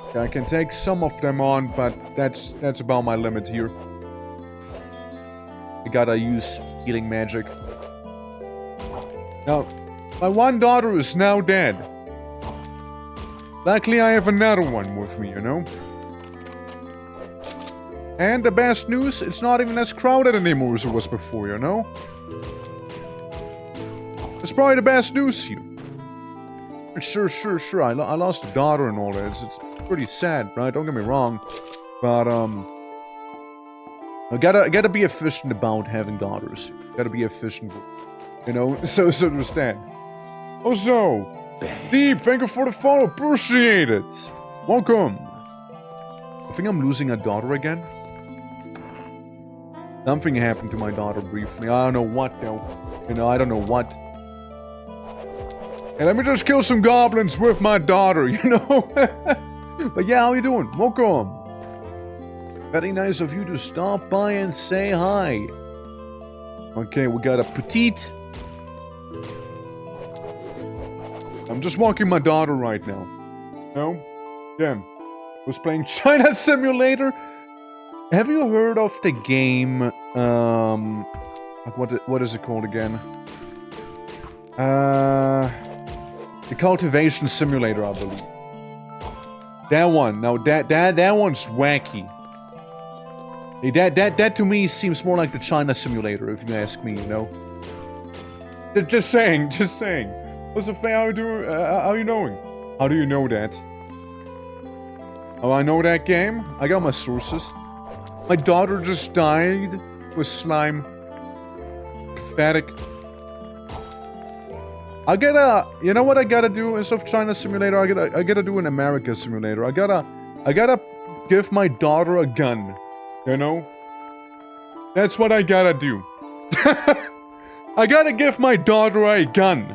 Okay, I can take some of them on, but that's about my limit here. I gotta use healing magic. Now, my one daughter is now dead. Luckily, I have another one with me, you know? And the best news, it's not even as crowded anymore as it was before, you know? It's probably the best news here. Sure. I lost a daughter and all that. It's pretty sad, right? Don't get me wrong. But, I gotta be efficient about having daughters. Gotta be efficient, you know? So there's that. Also... Deep, thank you for the follow. Appreciate it. Welcome. I think I'm losing a daughter again. Something happened to my daughter briefly. I don't know what though. You know, I don't know what. And let me just kill some goblins with my daughter, you know? But yeah, how you doing? Welcome. Very nice of you to stop by and say hi. Okay, we got a petite. I'm just walking my daughter right now. No? Yeah. Was playing China Simulator. Have you heard of the game? What is it called again? The Cultivation Simulator, I believe. That one. No, that one's wacky. Hey, that to me seems more like the China Simulator, if you ask me. You know. Just saying. What's the thing? How you knowing? How do you know that? Oh, I know that game. I got my sources. My daughter just died with slime. Pathetic. You know what I gotta do instead of China Simulator? I gotta do an America Simulator. I gotta give my daughter a gun. You know? That's what I gotta do. I gotta give my daughter a gun.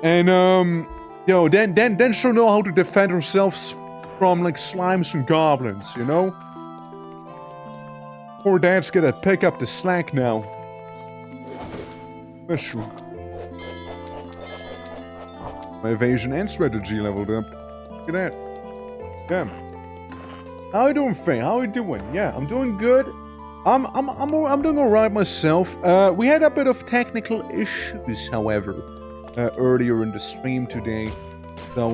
And, then she'll know how to defend herself from, like, slimes and goblins, you know? Poor dad's gonna pick up the slack now. That's true. My evasion and strategy leveled up. Look at that. Yeah. How you doing, Faye? How you doing? Yeah, I'm doing good. I'm doing alright myself. We had a bit of technical issues, however, earlier in the stream today. So,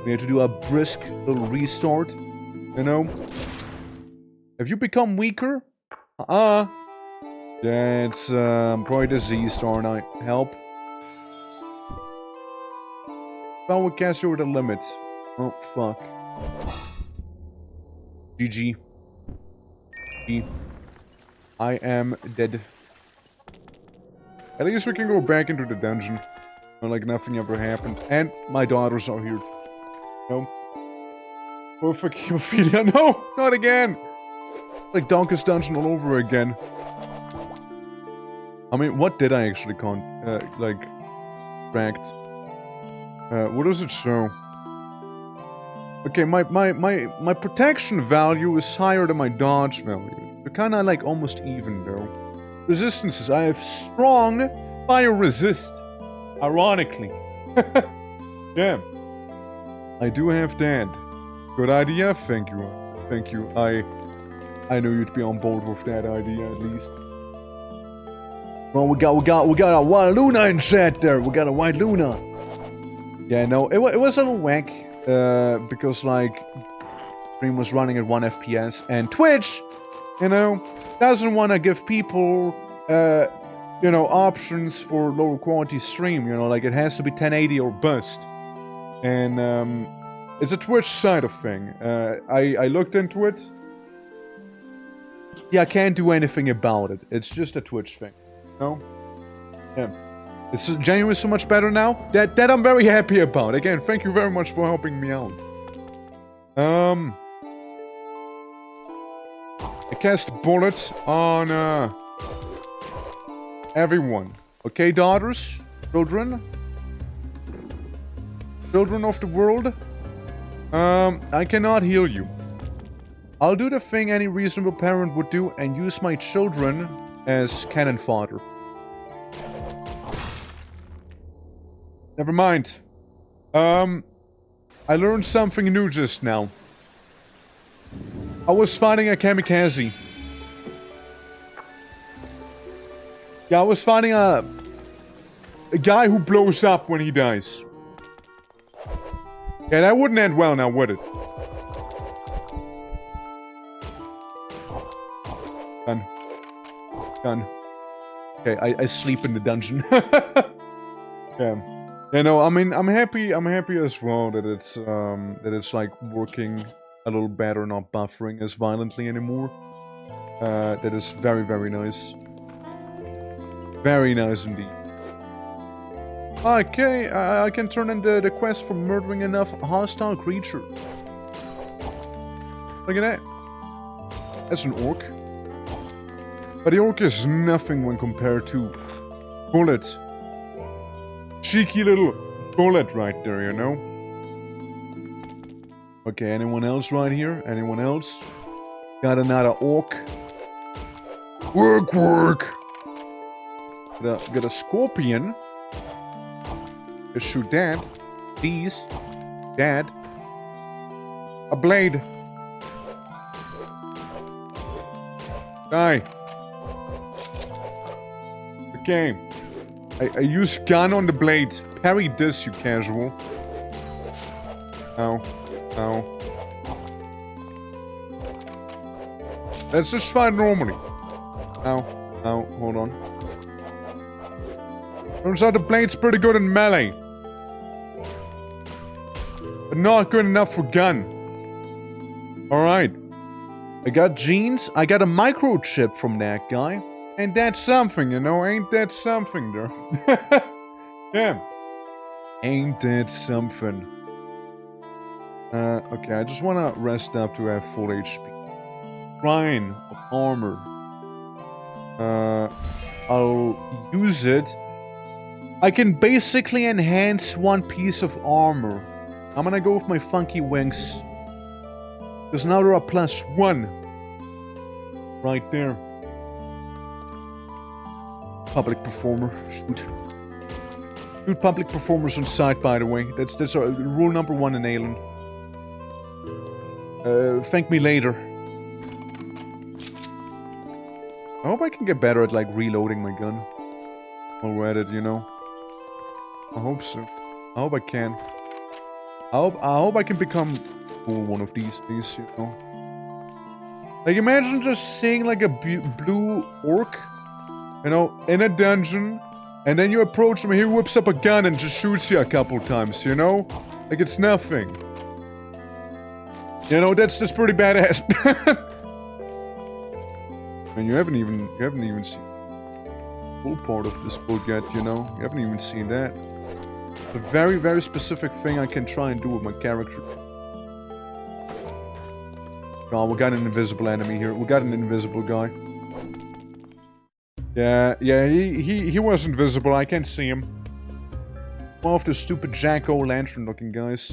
we had to do a brisk little restart, you know? Have you become weaker? Yeah, it's, probably diseased, aren't I? Help. Power cast over the limit. Oh, fuck. GG. I am dead. At least we can go back into the dungeon. Like nothing ever happened. And my daughters are here. No. Perfect hemophilia. No! Not again! It's like Donkey's Dungeon all over again. I mean, what did I actually tracked? What does it show? Okay, my protection value is higher than my dodge value. They're kinda like almost even though. Resistances, I have strong fire resist. Ironically. Damn. I do have that. Good idea, thank you. Thank you. I knew you'd be on board with that idea at least. Well, we got a white Luna in chat there. We got a white Luna. Yeah, no, it was a little whack. Because, like, stream was running at 1 FPS, and Twitch, you know, doesn't want to give people, you know, options for lower quality stream, you know, like, it has to be 1080 or bust. And, it's a Twitch side of thing. I looked into it. Yeah, I can't do anything about it. It's just a Twitch thing, you know? Yeah. It's genuinely so much better now. That I'm very happy about. Again, thank you very much for helping me out. I cast bullets on everyone. Okay, daughters, children of the world. I cannot heal you. I'll do the thing any reasonable parent would do and use my children as cannon fodder. Never mind. I learned something new just now. I was fighting a kamikaze. Yeah, I was fighting a guy who blows up when he dies. Yeah, that wouldn't end well now, would it? Done. Done. Okay, I sleep in the dungeon. Yeah. Yeah, no, I mean, I'm happy as well that it's like working a little better, not buffering as violently anymore. That is very, very nice. Very nice indeed. Okay, I can turn in the quest for murdering enough hostile creatures. Look at that. That's an orc. But the orc is nothing when compared to Bullet. Cheeky little bullet right there, you know? Okay, anyone else right here? Anyone else? Got another orc. Work, work. Got a scorpion. Just shoot that. These. That. A blade. Die. Okay. I use gun on the blade. Parry this, you casual. Ow. Ow. Let's just fight normally. Ow. Ow. Hold on. Turns out the blade's pretty good in melee. But not good enough for gun. Alright. I got genes. I got a microchip from that guy. And that's something, you know? Ain't that something, there? Yeah. Ain't that something? Okay, I just want to rest up to have full HP. Shrine of armor. I'll use it. I can basically enhance one piece of armor. I'm gonna go with my funky wings. Because now there are +1. Right there. Public performer. Shoot. Shoot public performers on sight, by the way. That's rule number 1 in ELIN. Thank me later. I hope I can get better at, like, reloading my gun. While we're at it, you know. I hope so. I hope I can. I hope I can become cool one of these days, you know. Like, imagine just seeing, like, a blue orc, you know, in a dungeon, and then you approach him, and he whips up a gun and just shoots you a couple times, you know? Like, it's nothing. You know, that's pretty badass. And you haven't even seen the full part of this book yet, you know? You haven't even seen that. It's a very, very specific thing I can try and do with my character. Oh, we got an invisible enemy here. We got an invisible guy. Yeah, he was invisible. I can't see him. One of the stupid jack-o'-lantern looking guys.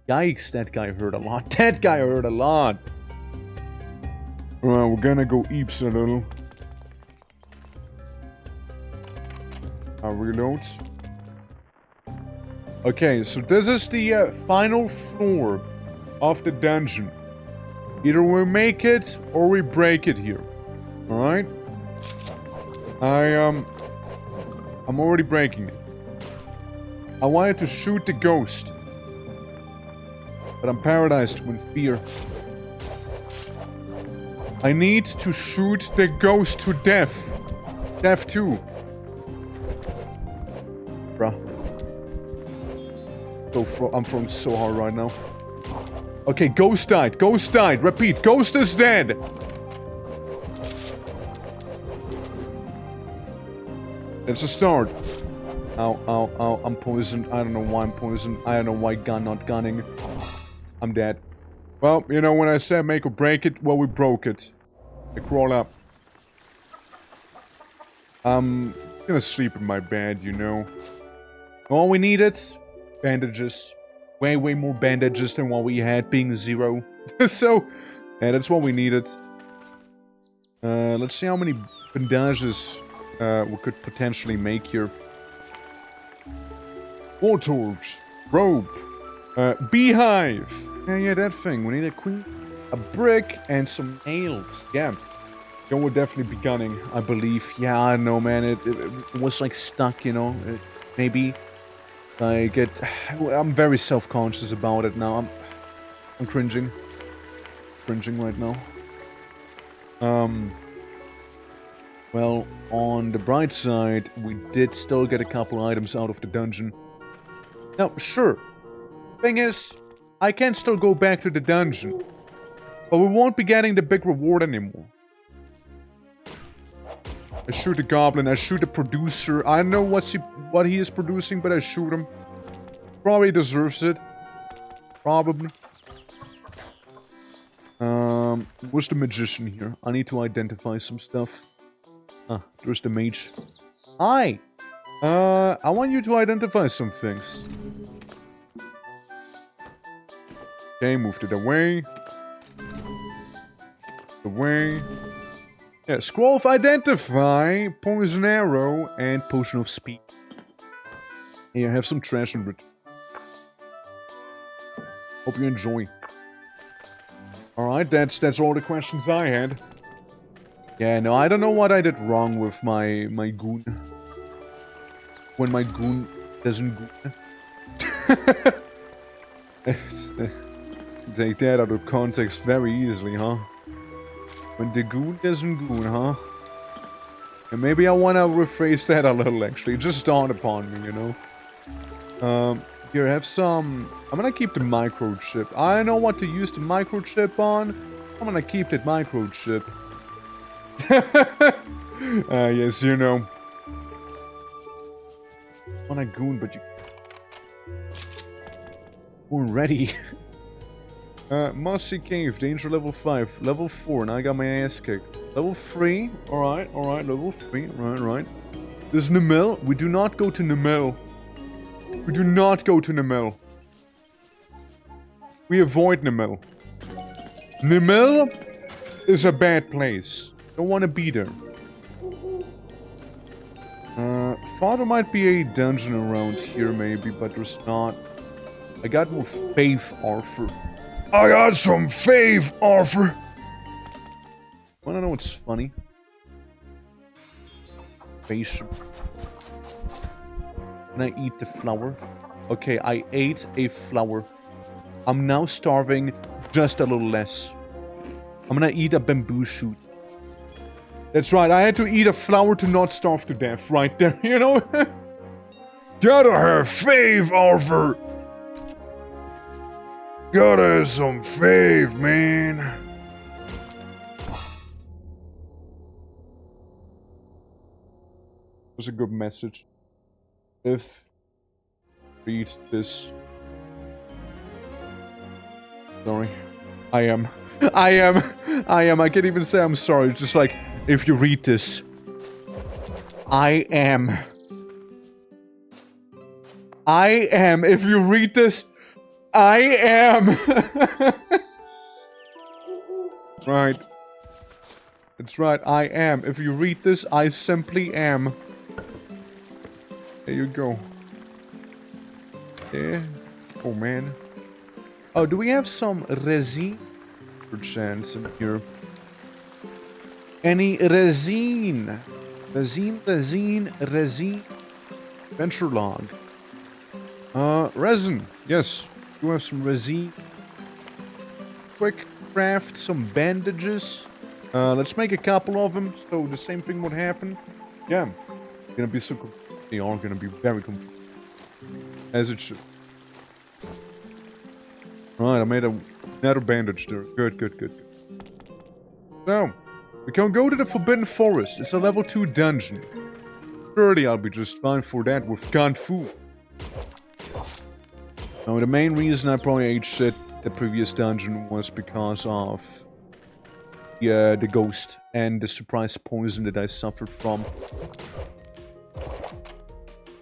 Yikes, that guy hurt a lot. That guy hurt a lot. Well, we're gonna go eeps a little. Reload. Okay, so this is the final floor of the dungeon. Either we make it or we break it here. Alright? I'm already breaking it. I wanted to shoot the ghost. But I'm paralyzed with fear. I need to shoot the ghost to death. Death too. Bruh. I'm throwing so hard right now. Okay, ghost died. Ghost died. Repeat, ghost is dead. It's a start. Ow, ow, ow. I'm poisoned. I don't know why I'm poisoned. I don't know why not gunning. I'm dead. Well, you know, when I said make or break it, well, we broke it. I crawl up. I'm gonna sleep in my bed, you know. All we needed? Bandages. Way, way more bandages than what we had, being 0. So, yeah, that's what we needed. Let's see how many bandages we could potentially make here. War torch. Rope. Beehive. Yeah, that thing. We need a queen, a brick, and some nails. Yeah. Then we'll definitely be gunning, I believe. Yeah, I don't know, man. It was, like, stuck, you know. Maybe... I'm very self-conscious about it now. I'm cringing. Cringing right now. Well, on the bright side, we did still get a couple items out of the dungeon. Now, sure. Thing is, I can still go back to the dungeon. But we won't be getting the big reward anymore. I shoot the goblin, I shoot the producer. I don't know what he is producing, but I shoot him. Probably deserves it. Probably. Where's the magician here? I need to identify some stuff. Ah, there's the mage. Hi! I want you to identify some things. Okay, moved it away. Away. Yeah, scroll of identify, poison arrow, and potion of speed. Here, have some trash and return. Hope you enjoy. Alright, that's all the questions I had. Yeah, no, I don't know what I did wrong with my goon. When my goon doesn't goon. Take that out of context very easily, huh? When the goon doesn't goon, huh? And maybe I want to rephrase that a little, actually. It just dawned upon me, you know? Here, have some... I'm gonna keep the microchip. I know what to use the microchip on. I'm gonna keep that microchip. Yes, you know. On a goon, but you... Already. Mossy Cave, danger level 5. Level 4, and I got my ass kicked. Level 3, alright, level 3, right. There's Namel. We do not go to Namel. We do not go to Namel. We avoid Namel. Namel is a bad place. Don't want to be there. Thought there might be a dungeon around here maybe, but there's not. I got more faith, Arthur. I got some faith, Arthur. Wanna know what's funny? Face. Can I eat the flower? Okay, I ate a flower. I'm now starving just a little less. I'm gonna eat a bamboo shoot. That's right, I had to eat a flower to not starve to death right there, you know? Gotta have faith, Arthur! Gotta have some faith, man. That's a good message. If... read this... Sorry. I am. I can't even say I'm sorry. It's just like, if you read this. I am. If you read this, I am. Right. It's right, I am. If you read this, I simply am. There you go. Yeah. Oh, man. Oh, do we have some resin? Perchance in here. Any resin? Resin. Venture log. Resin. Yes. Do have some resin. Quick craft some bandages. Let's make a couple of them, so the same thing would happen. Yeah. Gonna be so... They are gonna be very complete. As it should. Right, I made another bandage there. Good. So, we can go to the Forbidden Forest. It's a level 2 dungeon. Surely I'll be just fine for that with Kung Fu. Now, the main reason I probably ate shit the previous dungeon was because of the ghost and the surprise poison that I suffered from.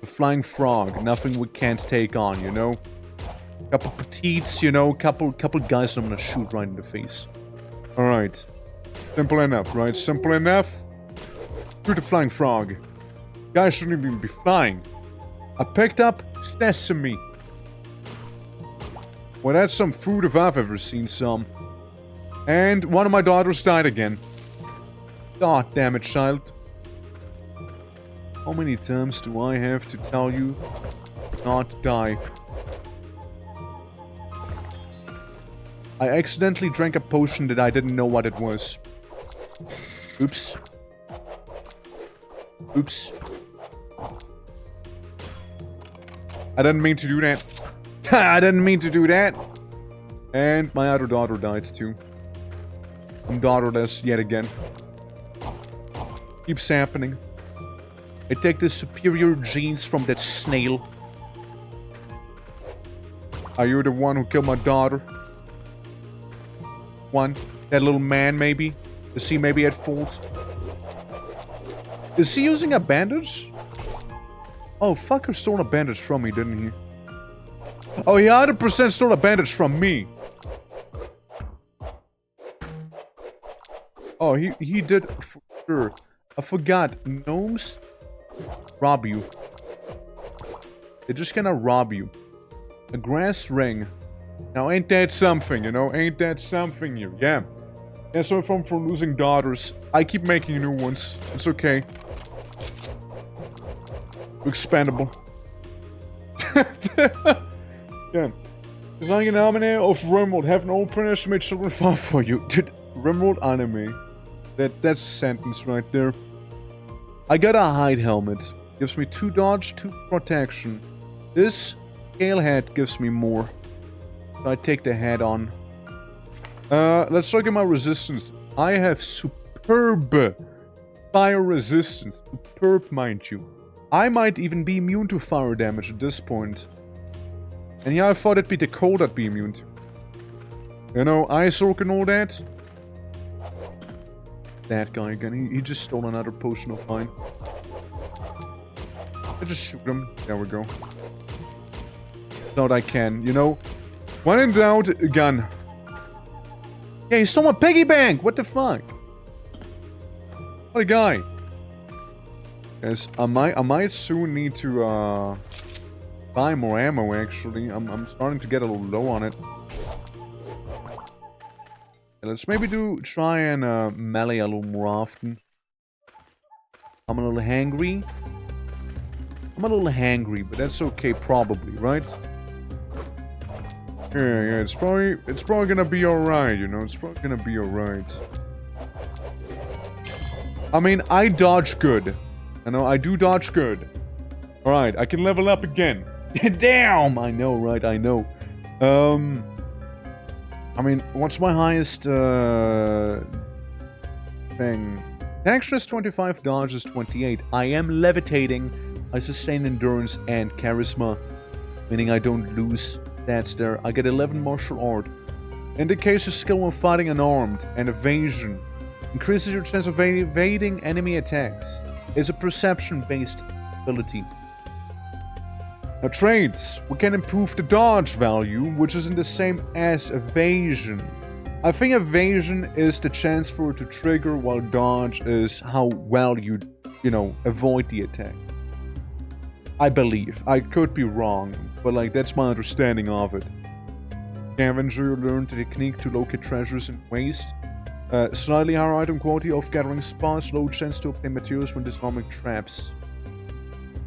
The flying frog, nothing we can't take on, you know? Couple petites, you know, couple guys I'm gonna shoot right in the face. Alright. Simple enough, right? Simple enough. Shoot the flying frog. Guy shouldn't even be flying. I picked up sesame. Well, that's some food if I've ever seen some. And one of my daughters died again. God damn it, child. How many times do I have to tell you not die? I accidentally drank a potion that I didn't know what it was. Oops. I didn't mean to do that. I didn't mean to do that. And my other daughter died too. I'm daughterless yet again. Keeps happening. I take the superior genes from that snail. Are you the one who killed my daughter? One? That little man, maybe? Is he maybe at fault? Is he using a bandage? Oh, fucker stole a bandage from me, didn't he? Oh, he 100% stole a bandage from me. Oh, he did for sure. I forgot. Gnomes rob you. They're just gonna rob you. A grass ring. Now, ain't that something, you know? Ain't that something, you? Yeah. Yeah, so from for losing daughters, I keep making new ones. It's okay. Expandable. Yeah. Designing an anime of Rimworld. Have no underestimate children far for you. Dude, Rimworld anime. That's a sentence right there. I got a hide helmet. Gives me 2 dodge, 2 protection. This scale hat gives me more. So I take the hat on. Let's look at my resistance. I have superb fire resistance. Superb, mind you. I might even be immune to fire damage at this point. And yeah, I thought it'd be the cold I'd be immune to. You know, Ice Orc and all that. That guy again, he just stole another potion of mine. I just shoot him. There we go. Thought I can, you know. When in doubt, gun. Yeah, he stole my piggy bank! What the fuck? What a guy. Yes, I might soon need to, buy more ammo, actually. I'm starting to get a little low on it. Yeah, let's maybe try and, melee a little more often. I'm a little hangry. But that's okay, probably, right? Yeah, it's probably gonna be alright, you know, it's probably gonna be alright. I mean, I dodge good. I know, I do dodge good. Alright, I can level up again. Damn! I know, right, I know. I mean, what's my highest, thing? Action is 25, dodge is 28. I am levitating. I sustain endurance and charisma, meaning I don't lose stats there. I get 11 martial art. Indicates your skill when fighting unarmed, and evasion. Increases your chance of evading enemy attacks. Is a perception-based ability. Now traits. We can improve the dodge value, which isn't the same as evasion. I think evasion is the chance for it to trigger, while dodge is how well you know, avoid the attack. I believe. I could be wrong, but like that's my understanding of it. Scavenger, learn the technique to locate treasures in waste. Slightly higher item quality of gathering spots, low chance to obtain materials when disarming traps.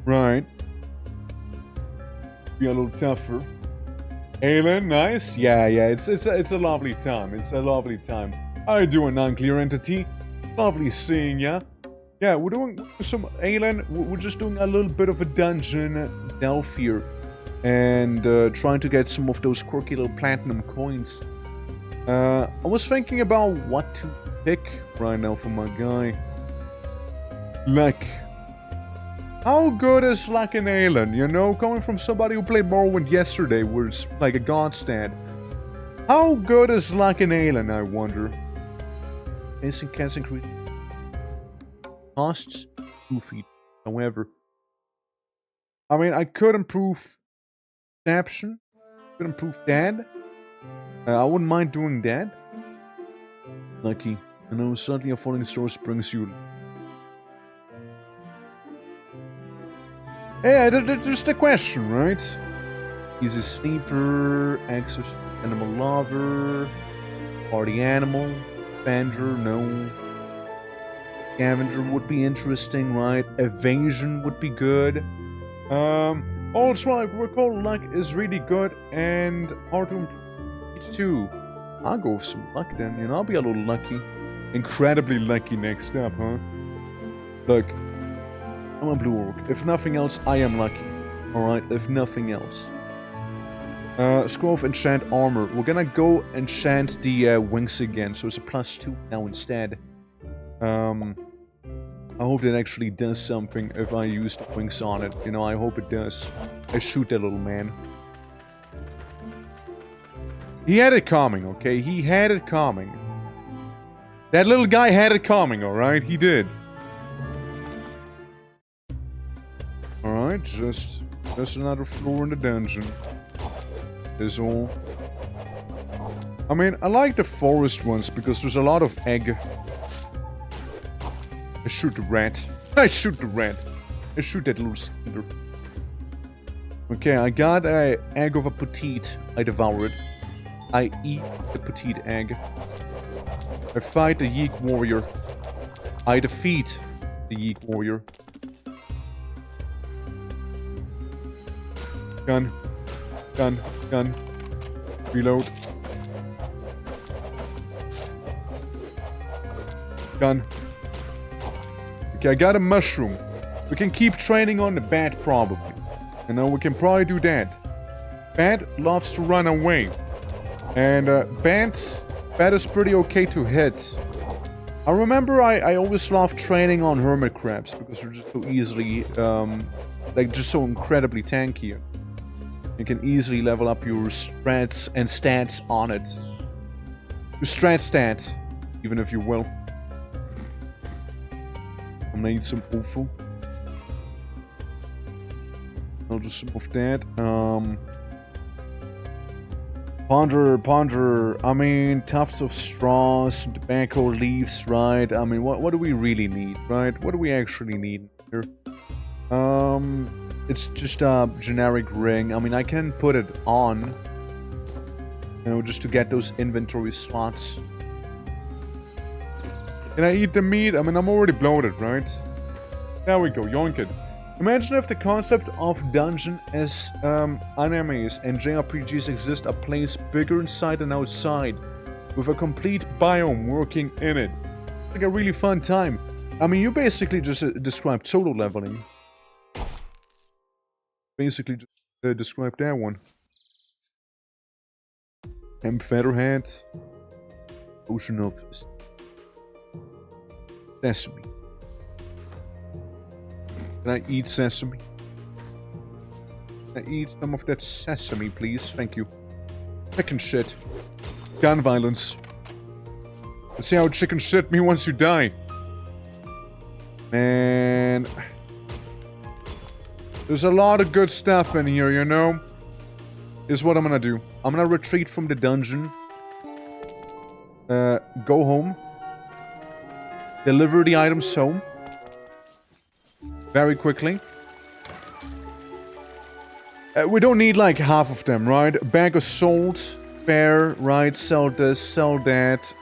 Right. Be a little tougher. ELIN, nice. Yeah, it's a lovely time. It's a lovely time. How you doing, non-clear entity? Lovely seeing ya. Yeah, we're doing some ELIN. We're just doing a little bit of a dungeon delve here, and trying to get some of those quirky little platinum coins. I was thinking about what to pick right now for my guy. Luck. How good is luck in ELIN? You know, coming from somebody who played Morrowind yesterday, was like a godsend. How good is luck in ELIN, I wonder? Instant cast increase. Costs 2 feet. However, I mean, I could improve perception. Could improve that. I wouldn't mind doing that. Lucky. I know suddenly a falling source brings you. Yeah, there's the question, right? He's a sleeper, exorcist, animal lover, party animal, Bender, no. Scavenger would be interesting, right? Evasion would be good. Also, I recall luck is really good and hard to improve too. I'll go with some luck then, you know, I'll be a little lucky. Incredibly lucky next up, huh? Look, I'm a blue orc. If nothing else, I am lucky. Alright, if nothing else. Scroll of enchant armor. We're gonna go enchant the wings again, so it's a +2 now instead. I hope that actually does something if I use the wings on it. You know, I hope it does. I shoot that little man. He had it coming, okay? He had it coming. That little guy had it coming, alright? He did. Alright, just another floor in the dungeon. Is all. I mean, I like the forest ones because there's a lot of egg. I shoot the rat. I shoot the rat. I shoot that little skeeter. Okay, I got a egg of a petite. I devour it. I eat the petite egg. I fight the Yeek warrior. I defeat the Yeek warrior. Gun. Gun. Gun. Reload. Gun. Okay, I got a mushroom. We can keep training on the bat, probably. You know, we can probably do that. Bat loves to run away. And bat is pretty okay to hit. I remember I always loved training on hermit crabs because they're just so easily, like just so incredibly tanky. You can easily level up your strats and stats on it. Your stats, even if you will. I'm gonna eat some tofu. I'll do some of that. Ponder, I mean, tufts of straw, some tobacco leaves, right? I mean, what do we really need, right? What do we actually need here? It's just a generic ring. I mean, I can put it on, you know, just to get those inventory slots. Can I eat the meat? I mean, I'm already bloated, right? There we go, yoink it. Imagine if the concept of dungeon as animes and JRPGs exist a place bigger inside than outside, with a complete biome working in it. Like a really fun time. I mean, you basically just described solo leveling. Basically just described that one. Hemp Featherhead. Ocean of Sesame. Can I eat sesame? Can I eat some of that sesame, please? Thank you. Chicken shit. Gun violence. Let's see how chicken shit me once you die. Man. There's a lot of good stuff in here, you know? Here's what I'm gonna do. I'm gonna retreat from the dungeon. Go home. Deliver the items home. Very quickly. We don't need like half of them, right? A bag of salt, fair, right? Sell this, sell that.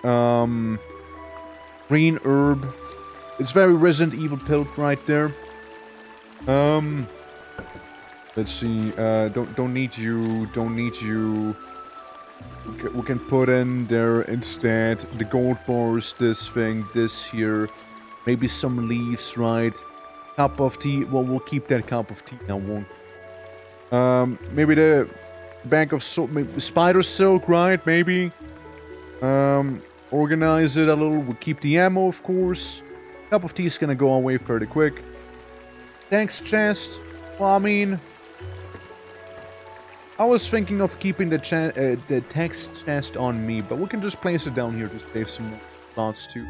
Green herb. It's very Resident Evil pilled right there. Let's see. Don't need you. Don't need you. We can put in there instead the gold bars, this thing, this here. Maybe some leaves, right? Cup of tea. Well, we'll keep that cup of tea now, won't we? Maybe the bag of salt, maybe spider silk, right? Maybe. Organize it a little. We'll keep the ammo, of course. Cup of tea is gonna go away pretty quick. Text chest. Well, I mean, I was thinking of keeping the text chest on me, but we can just place it down here to save some more slots too.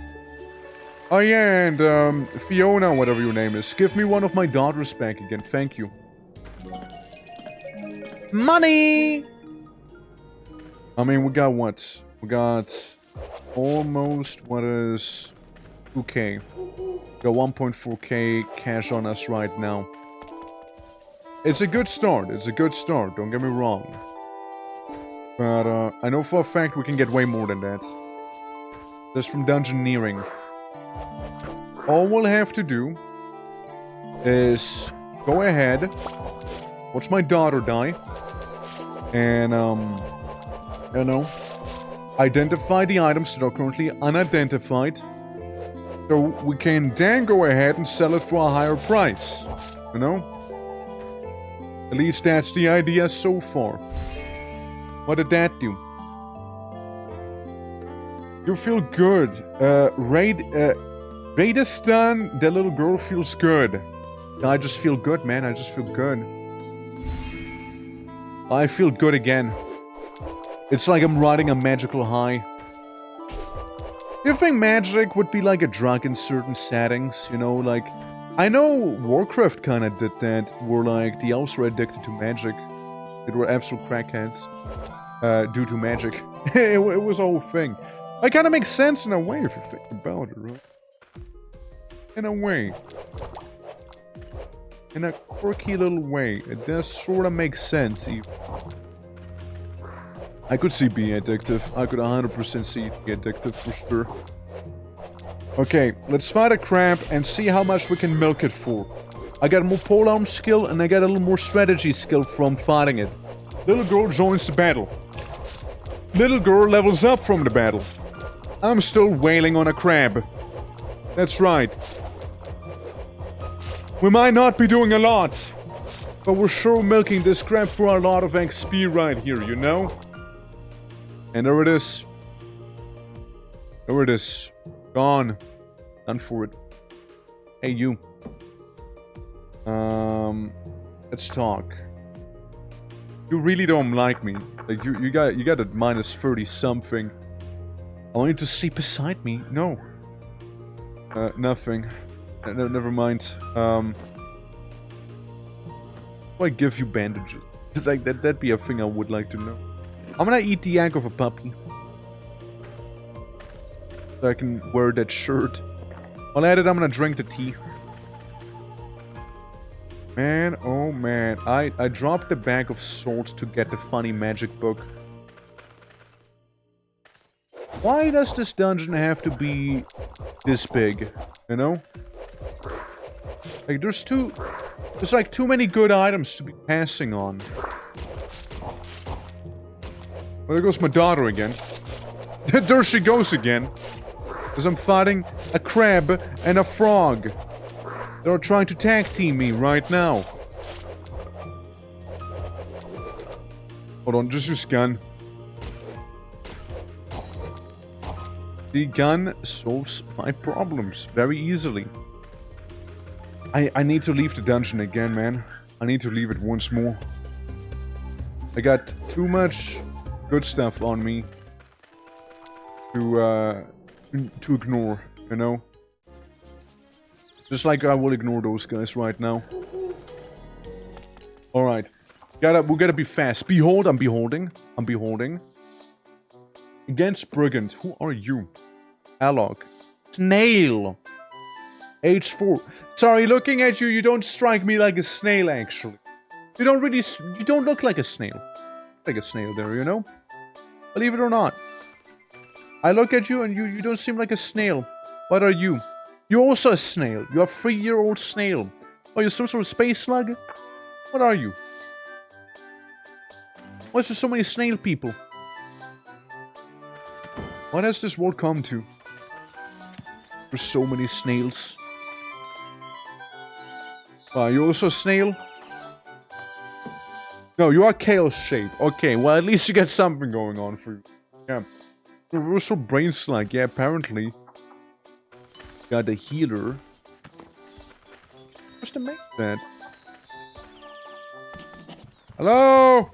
Oh yeah, and Fiona, whatever your name is, give me one of my daughters back again. Thank you. Money! I mean, we got what? We got almost, what is 2k. We got 1.4k cash on us right now. It's a good start. It's a good start. Don't get me wrong. But I know for a fact we can get way more than that. Just from dungeoneering. All we'll have to do is go ahead, watch my daughter die, and you know, identify the items that are currently unidentified, so we can then go ahead and sell it for a higher price. You know. At least that's the idea so far. What did that do? You feel good. Radistan, the little girl feels good. I just feel good, man. I just feel good. I feel good again. It's like I'm riding a magical high. You think magic would be like a drug in certain settings? You know, like... I know Warcraft kind of did that, where like the elves were addicted to magic. They were absolute crackheads due to magic. it was a whole thing. It kind of makes sense in a way if you think about it, right? In a way. In a quirky little way. It does sort of make sense. I could see being addictive. I could 100% see it be addictive for sure. Okay, let's fight a crab and see how much we can milk it for. I got more polearm skill and I got a little more strategy skill from fighting it. Little girl joins the battle. Little girl levels up from the battle. I'm still wailing on a crab. That's right. We might not be doing a lot, but we're sure milking this crab for a lot of XP right here, you know? And there it is. There it is. Gone. Done for it. Hey, you. Let's talk. You really don't like me. Like, you got a minus 30 something. I want you to sleep beside me. No. Nothing. No, never mind. Do I give you bandages? Like, that'd be a thing I would like to know. I'm gonna eat the egg of a puppy. So I can wear that shirt. While at it, I'm gonna drink the tea. Man, oh man. I dropped the bag of swords to get the funny magic book. Why does this dungeon have to be this big? You know? Like, there's like too many good items to be passing on. Well, there goes my daughter again. There she goes again. Because I'm fighting a crab and a frog. They're trying to tag team me right now. Hold on, just use gun. The gun solves my problems very easily. I need to leave the dungeon again, man. I need to leave it once more. I got too much good stuff on me to ignore, you know? Just like I will ignore those guys right now. Alright. We gotta be fast. Behold, I'm beholding. I'm beholding. Against Brigand. Who are you? Alog. Snail. Age 4. Sorry, looking at you, you don't strike me like a snail, actually. You don't look like a snail. Like a snail there, you know? Believe it or not. I look at you and you don't seem like a snail. What are you? You're also a snail. You're a 3-year-old snail. Oh, you're some sort of space slug? What are you? Why is there so many snail people? What has this world come to? There's so many snails. Wow, you're also a snail? No, you are chaos shape. Okay, well at least you get something going on for you. Yeah. Reversal brain slug. Yeah, apparently. Got a healer. What's the make that? Hello?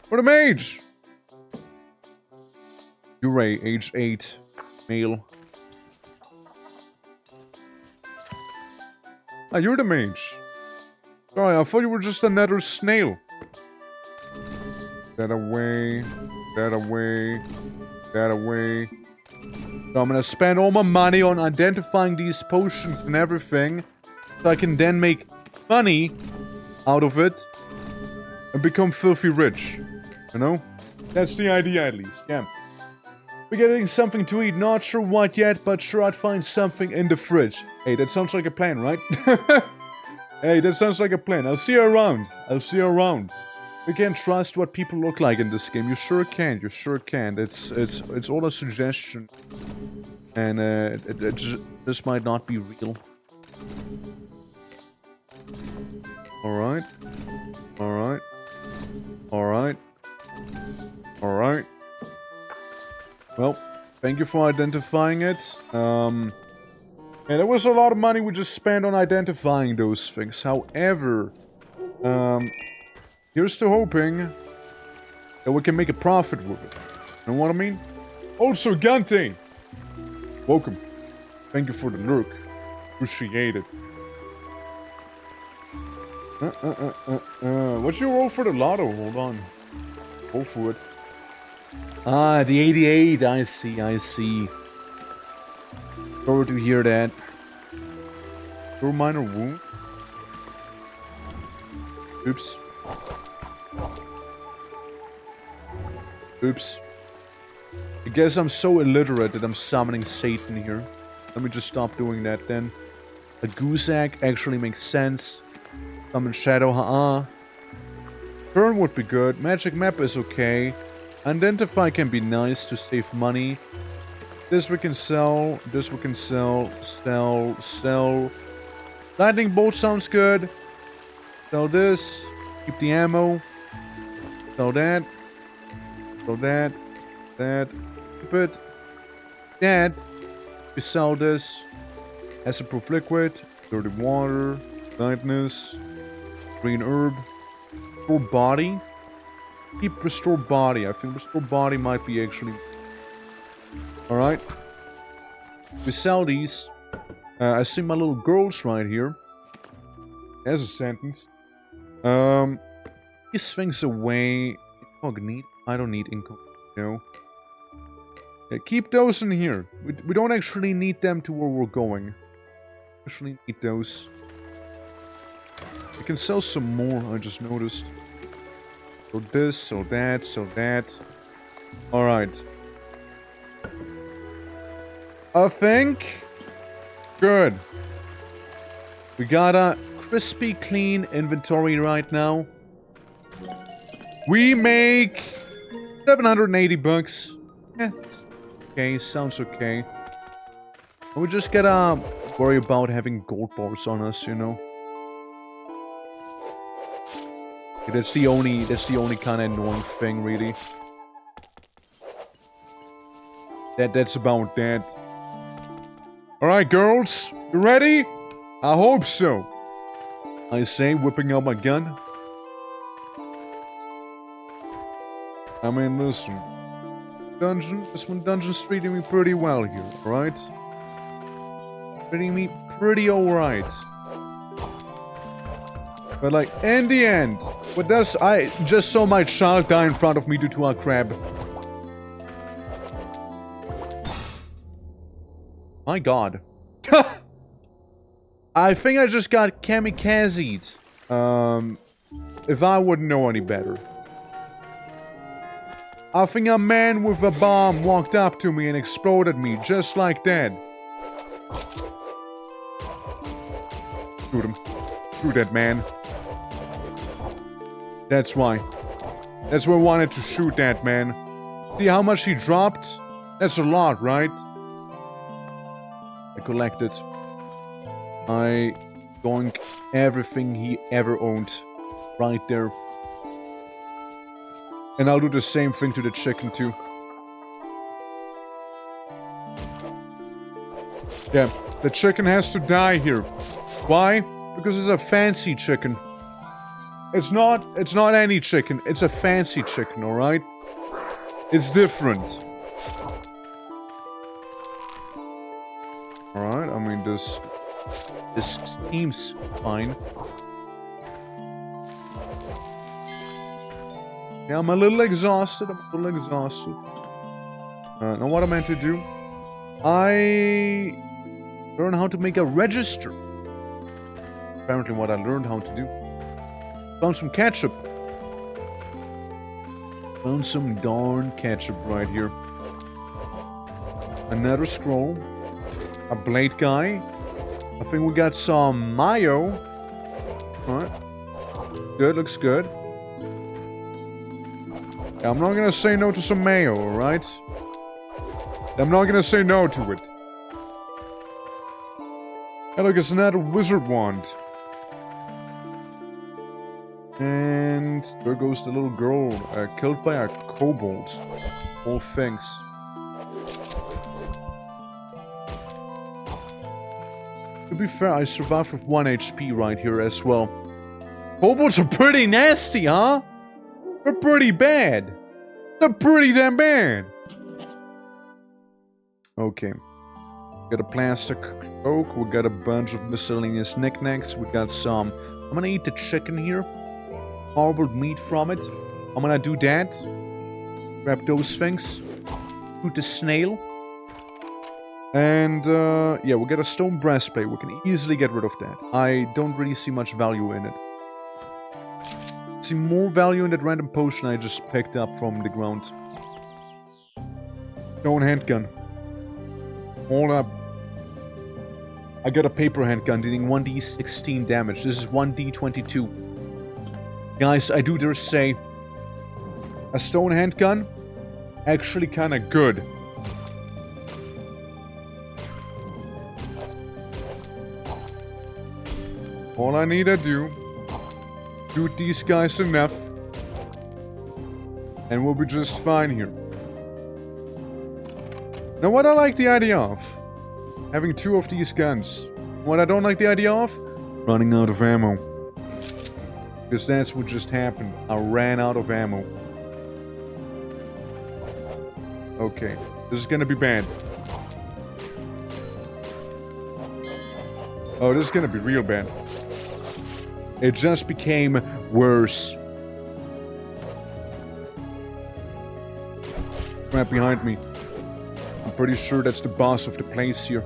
For the mage! Uray, age 8. Male. Ah, you're the mage. Sorry, I thought you were just another snail. That away. That away. That away. So I'm gonna spend all my money on identifying these potions and everything. So I can then make money out of it. And become filthy rich. You know? That's the idea at least, yeah. We're getting something to eat, not sure what yet, but sure I'd find something in the fridge. Hey, that sounds like a plan, right? Hey, that sounds like a plan. I'll see you around. I'll see you around. We can't trust what people look like in this game. You sure can. You sure can. It's all a suggestion. And this might not be real. Alright. Alright. Alright. Alright. Well, thank you for identifying it. Yeah, there was a lot of money we just spent on identifying those things. However, here's to hoping that we can make a profit with it. You know what I mean? Also, Gante! Welcome. Thank you for the lurk. Appreciate it. What's your roll for the lotto? Hold on. Go for it. Ah, the 88. I see, I see. Sorry to hear that. Your minor wound. Oops. Oops. I guess I'm so illiterate that I'm summoning Satan here. Let me just stop doing that then. A goose egg actually makes sense. Summon Shadow, Turn would be good. Magic map is okay. Identify can be nice to save money. This we can sell. This we can sell. Sell. Lightning bolt sounds good. Sell this. Keep the ammo. Sell that. Sell that. That. Keep it. That. We sell this. Acid-proof liquid. Dirty water. Lightness. Green herb. Restore body. Keep restore body. I think restore body might be actually... Alright. We sell these. I see my little girls right here. There's a sentence. These things away. Incognito. I don't need incognito. Yeah, keep those in here. We don't actually need them to where we're going. Actually need those. We can sell some more, I just noticed. So this, so that, so that. Alright. I think... Good. We got a crispy clean inventory right now. We make 780 bucks. Yeah, okay, sounds okay. We just gotta worry about having gold bars on us, you know. That's the only kind of annoying thing, really. That's about that. Alright, girls. You ready? I hope so. I say, whipping out my gun. I mean, listen. This one dungeon's treating me pretty well here, alright? Treating me pretty alright. But like, in the end, what does I just saw my child die in front of me due to a crab. My god. I think I just got kamikazed. If I wouldn't know any better. I think a man with a bomb walked up to me and exploded me just like that. Shoot him. Shoot that man. That's why. That's why I wanted to shoot that man. See how much he dropped? That's a lot, right? I collected. I doink everything he ever owned. Right there. And I'll do the same thing to the chicken too. Yeah, the chicken has to die here. Why? Because it's a fancy chicken. It's not any chicken. It's a fancy chicken, alright? It's different. Alright, I mean this seems fine. Yeah, I'm a little exhausted. Now what I meant to do? I learned how to make a register. Apparently what I learned how to do. Found some ketchup. Found some darn ketchup right here. Another scroll. A blade guy. I think we got some mayo. Alright. Good, looks good. Yeah, I'm not gonna say no to some mayo, alright? I'm not gonna say no to it. Hey, look, it's another wizard wand. And there goes the little girl, killed by a kobold. All things. To be fair, I survived with 1 HP right here as well. Kobolds are pretty nasty, huh? They're pretty bad. They're pretty damn bad. Okay. Got a plastic cloak. We got a bunch of miscellaneous knickknacks. We got some... I'm gonna eat the chicken here. Marbled meat from it. I'm gonna do that. Grab those things. Shoot the snail. And, yeah, we'll get a stone breastplate. We can easily get rid of that. I don't really see much value in it. I see more value in that random potion I just picked up from the ground. Stone handgun. Hold up. I got a paper handgun dealing 1d16 damage. This is 1d22. Guys, I do dare say, a stone handgun, actually kinda good. All I need to do, shoot these guys enough, and we'll be just fine here. Now what I like the idea of, having 2 of these guns. What I don't like the idea of, running out of ammo. Because that's what just happened. I ran out of ammo. Okay, this is gonna be bad. Oh, this is gonna be real bad. It just became worse. Right behind me. I'm pretty sure that's the boss of the place here.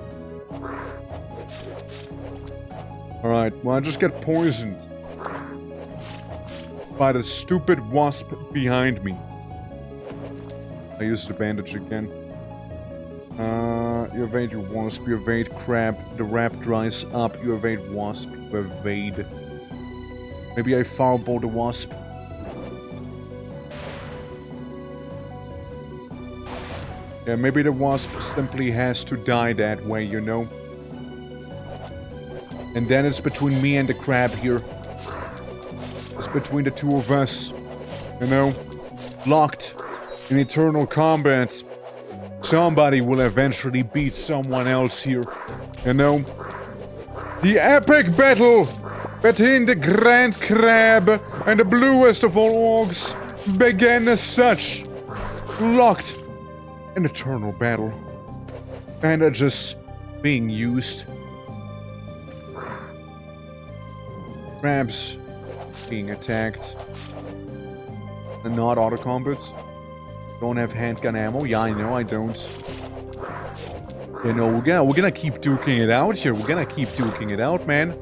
Alright, well I just got poisoned by the stupid wasp behind me. I used the bandage again. You evade your wasp, you evade crab, the wrap dries up, you evade wasp, you evade. Maybe I fireball the wasp. Yeah, maybe the wasp simply has to die that way, you know? And then it's between me and the crab here. It's between the 2 of us. You know? Locked in eternal combat. Somebody will eventually beat someone else here. You know? The epic battle between the Grand Crab and the bluest of all orcs began as such. Locked in eternal battle. Bandages being used. Crabs being attacked. And not auto combat. Don't have handgun ammo. Yeah, I know I don't. You know, we're gonna keep duking it out here. We're gonna keep duking it out, man.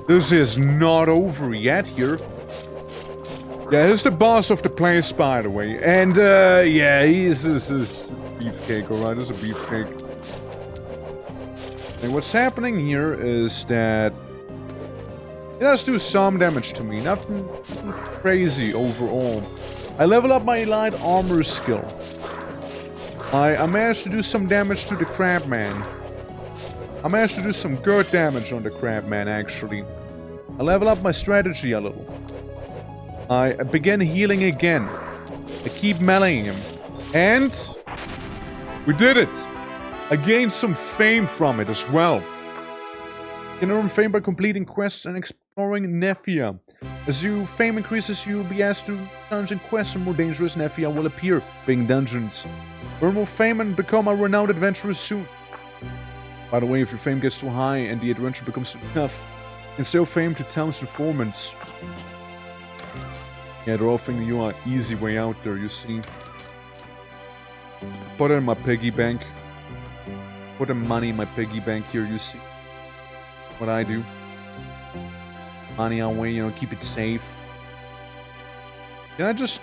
This is not over yet here. Yeah, he's the boss of the place, by the way. And, yeah, this is beefcake, alright? This is a beefcake. And what's happening here is that it does do some damage to me. Nothing crazy overall. I level up my elite armor skill. I managed to do some damage to the crabman. I managed to do some good damage on the crabman, actually. I level up my strategy a little. I begin healing again. I keep meleeing him. And we did it! I gained some fame from it as well. You can earn fame by completing quests and exploring Nephia. As your fame increases, you will be asked to dungeon quests, and more dangerous Nephia will appear, being dungeons. Earn more fame and become a renowned adventurer soon. By the way, if your fame gets too high and the adventure becomes too tough, you can still fame to town's informants. Yeah, they're offering you an easy way out there, you see. Put it in my piggy bank. Put the money in my piggy bank here, you see. What I do. Money away, you know, keep it safe. Can I just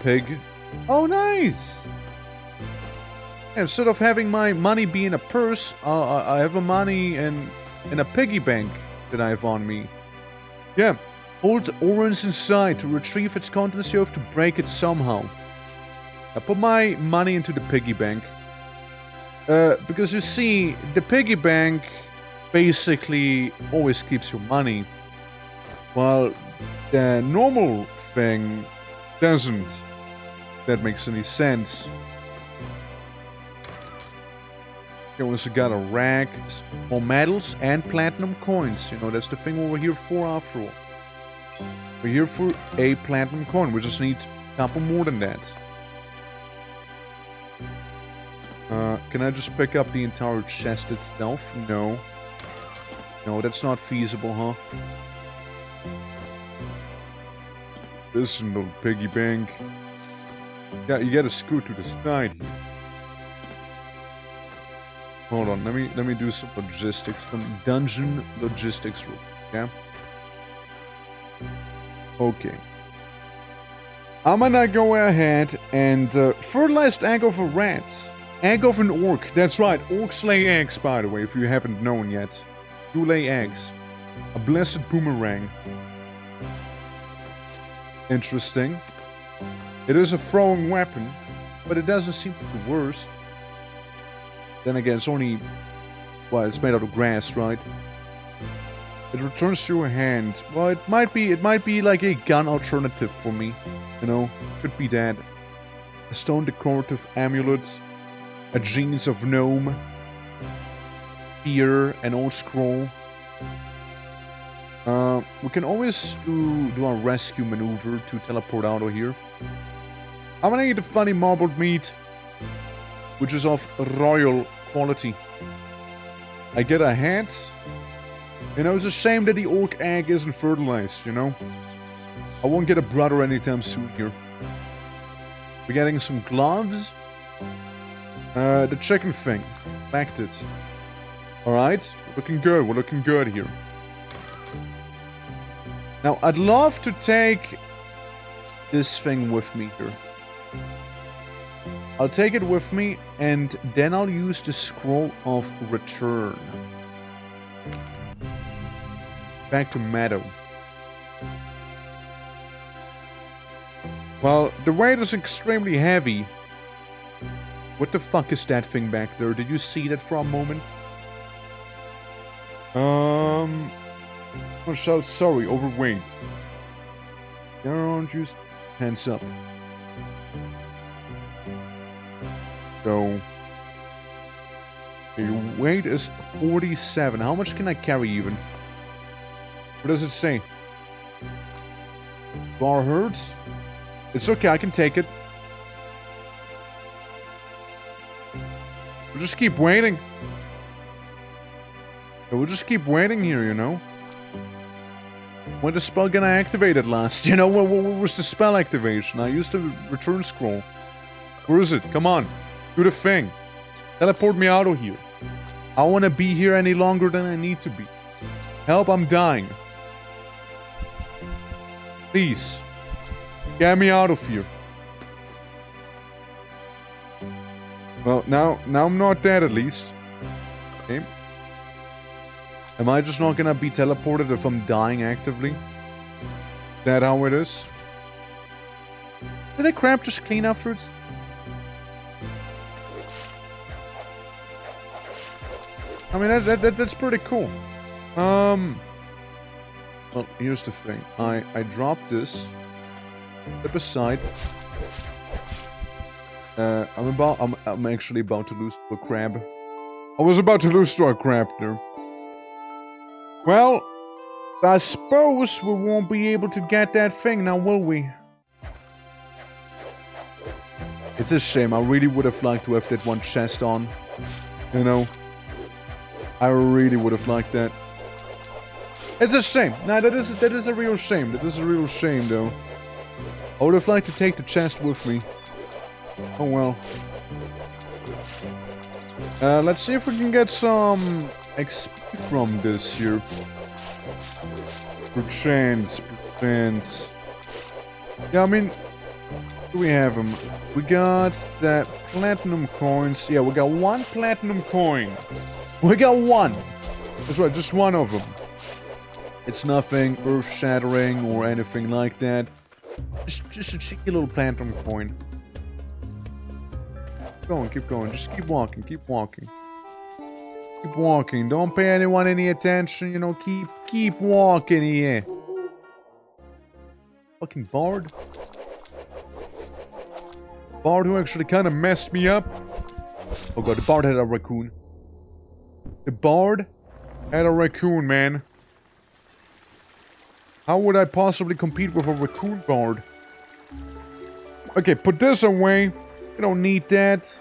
pig? Oh, nice! Instead of having my money be in a purse, I have a money in a piggy bank that I have on me. Yeah. Hold orange inside. To retrieve its contents, you have to break it somehow. I put my money into the piggy bank. Because you see, the piggy bank basically always keeps your money. While the normal thing doesn't. If that makes any sense. Okay, we also got a rack, more medals, and platinum coins. You know, that's the thing we're here for after all. We're here for a platinum coin. We just need a couple more than that. Can I just pick up the entire chest itself? No. No, that's not feasible, huh? Listen, little piggy bank. Yeah, you gotta scoot to the side here. Hold on, let me do some logistics, some dungeon logistics rule, yeah? Okay. I'm gonna go ahead and fertilized egg of a rat. Egg of an orc. That's right, orcs lay eggs, by the way, if you haven't known yet. You lay eggs. A blessed boomerang. Interesting. It is a throwing weapon, but it doesn't seem to be the worst. Then again, it's only... well, it's made out of grass, right? It returns to your hand. Well, it might be like a gun alternative for me. You know, could be that. A stone decorative amulet. A Genes of Gnome. Spear, an old scroll. We can always do our rescue maneuver to teleport out of here. I'm gonna eat the funny marbled meat, which is of royal quality. I get a hat. You know, it's a shame that the orc egg isn't fertilized, you know? I won't get a brother anytime soon here. We're getting some gloves. The chicken thing. Backed it. Alright, we're looking good here. Now, I'd love to take this thing with me here. I'll take it with me, and then I'll use the scroll of return. Back to Meadow. Well, the weight is extremely heavy. What the fuck is that thing back there? Did you see that for a moment? I'll shout sorry, overweight. Don't just hands up. So, your weight is 47. How much can I carry even? What does it say? Bar hurts? It's okay, I can take it. We'll just keep waiting. We'll just keep waiting here, you know? When the spell gonna activate at last? You know, what was the spell activation? I used the return scroll. Where is it? Come on. Do the thing. Teleport me out of here. I don't want to be here any longer than I need to be. Help, I'm dying. Please. Get me out of here. Well, now I'm not dead at least. Okay. Am I just not gonna be teleported if I'm dying actively? Is that how it is? Did the crab just clean afterwards? I mean, that's pretty cool. Well, here's the thing. I dropped this. Step aside. I'm actually about to lose to a crab. I was about to lose to a crab there. Well, I suppose we won't be able to get that thing now, will we? It's a shame. I really would have liked to have that one chest on. You know? I really would have liked that. It's a shame. Nah, that is a real shame. That is a real shame, though. I would have liked to take the chest with me. Oh well. Let's see if we can get some XP from this here. Perchance. Yeah, I mean, do we have them? We got that platinum coins. Yeah, we got one platinum coin. We got one. That's right, just one of them. It's nothing earth-shattering or anything like that. Just a cheeky little platinum coin. Keep going. Just keep walking. Keep walking. Don't pay anyone any attention. You know, keep walking here. Fucking bard. Bard who actually kind of messed me up. Oh god, the bard had a raccoon. The bard had a raccoon, man. How would I possibly compete with a raccoon bard? Okay, put this away. We don't need that.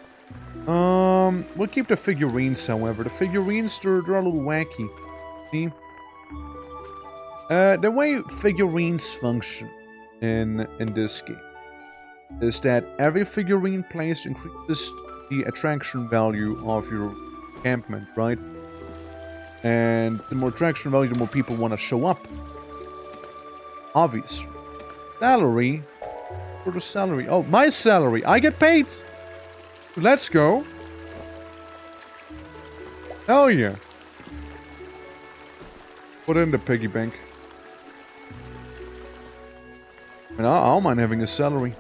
We'll keep the figurines, however. The figurines, they're a little wacky. See? The way figurines function in this game is that every figurine placed increases the attraction value of your encampment, right? And the more traction value, the more people want to show up. Obvious. Salary? For the salary. Oh, my salary. I get paid. Let's go. Hell yeah. Put it in the piggy bank. And I don't mind having a salary.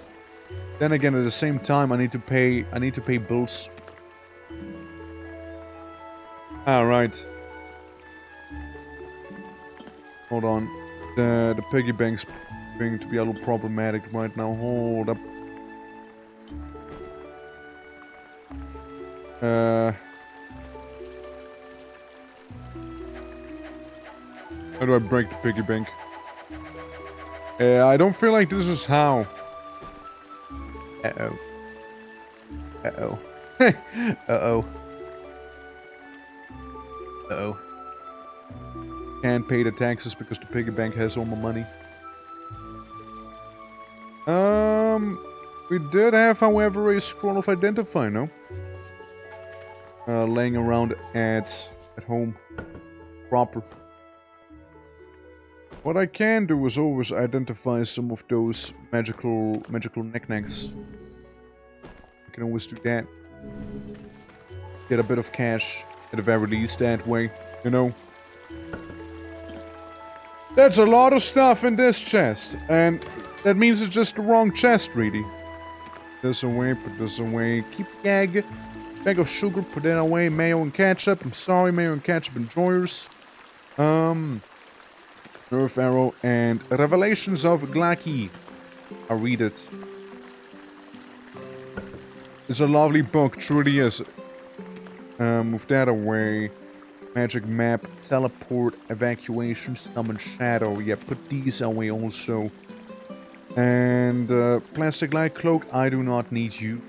Then again, at the same time, I need to pay bills. Alright. Hold on. The piggy bank's going to be a little problematic right now. Hold up. How do I break the piggy bank? I don't feel like this is how. Uh-oh. Uh-oh. Uh-oh. Uh-oh. Can't pay the taxes because the piggy bank has all my money. We did have, however, a scroll of identify, no? Laying around at home. Proper. What I can do is always identify some of those magical knickknacks. I can always do that. Get a bit of cash at the very least that way, you know. That's a lot of stuff in this chest, and that means it's just the wrong chest, really. This away, put this away. Keep gag. Bag of sugar, put that away. Mayo and ketchup. I'm sorry, mayo and ketchup enjoyers. Nerve Arrow and Revelations of Glaaki. I'll read it. It's a lovely book, truly is. Move that away. Magic map, teleport, evacuation, summon shadow. Yeah, put these away also. And plastic light cloak, I do not need you.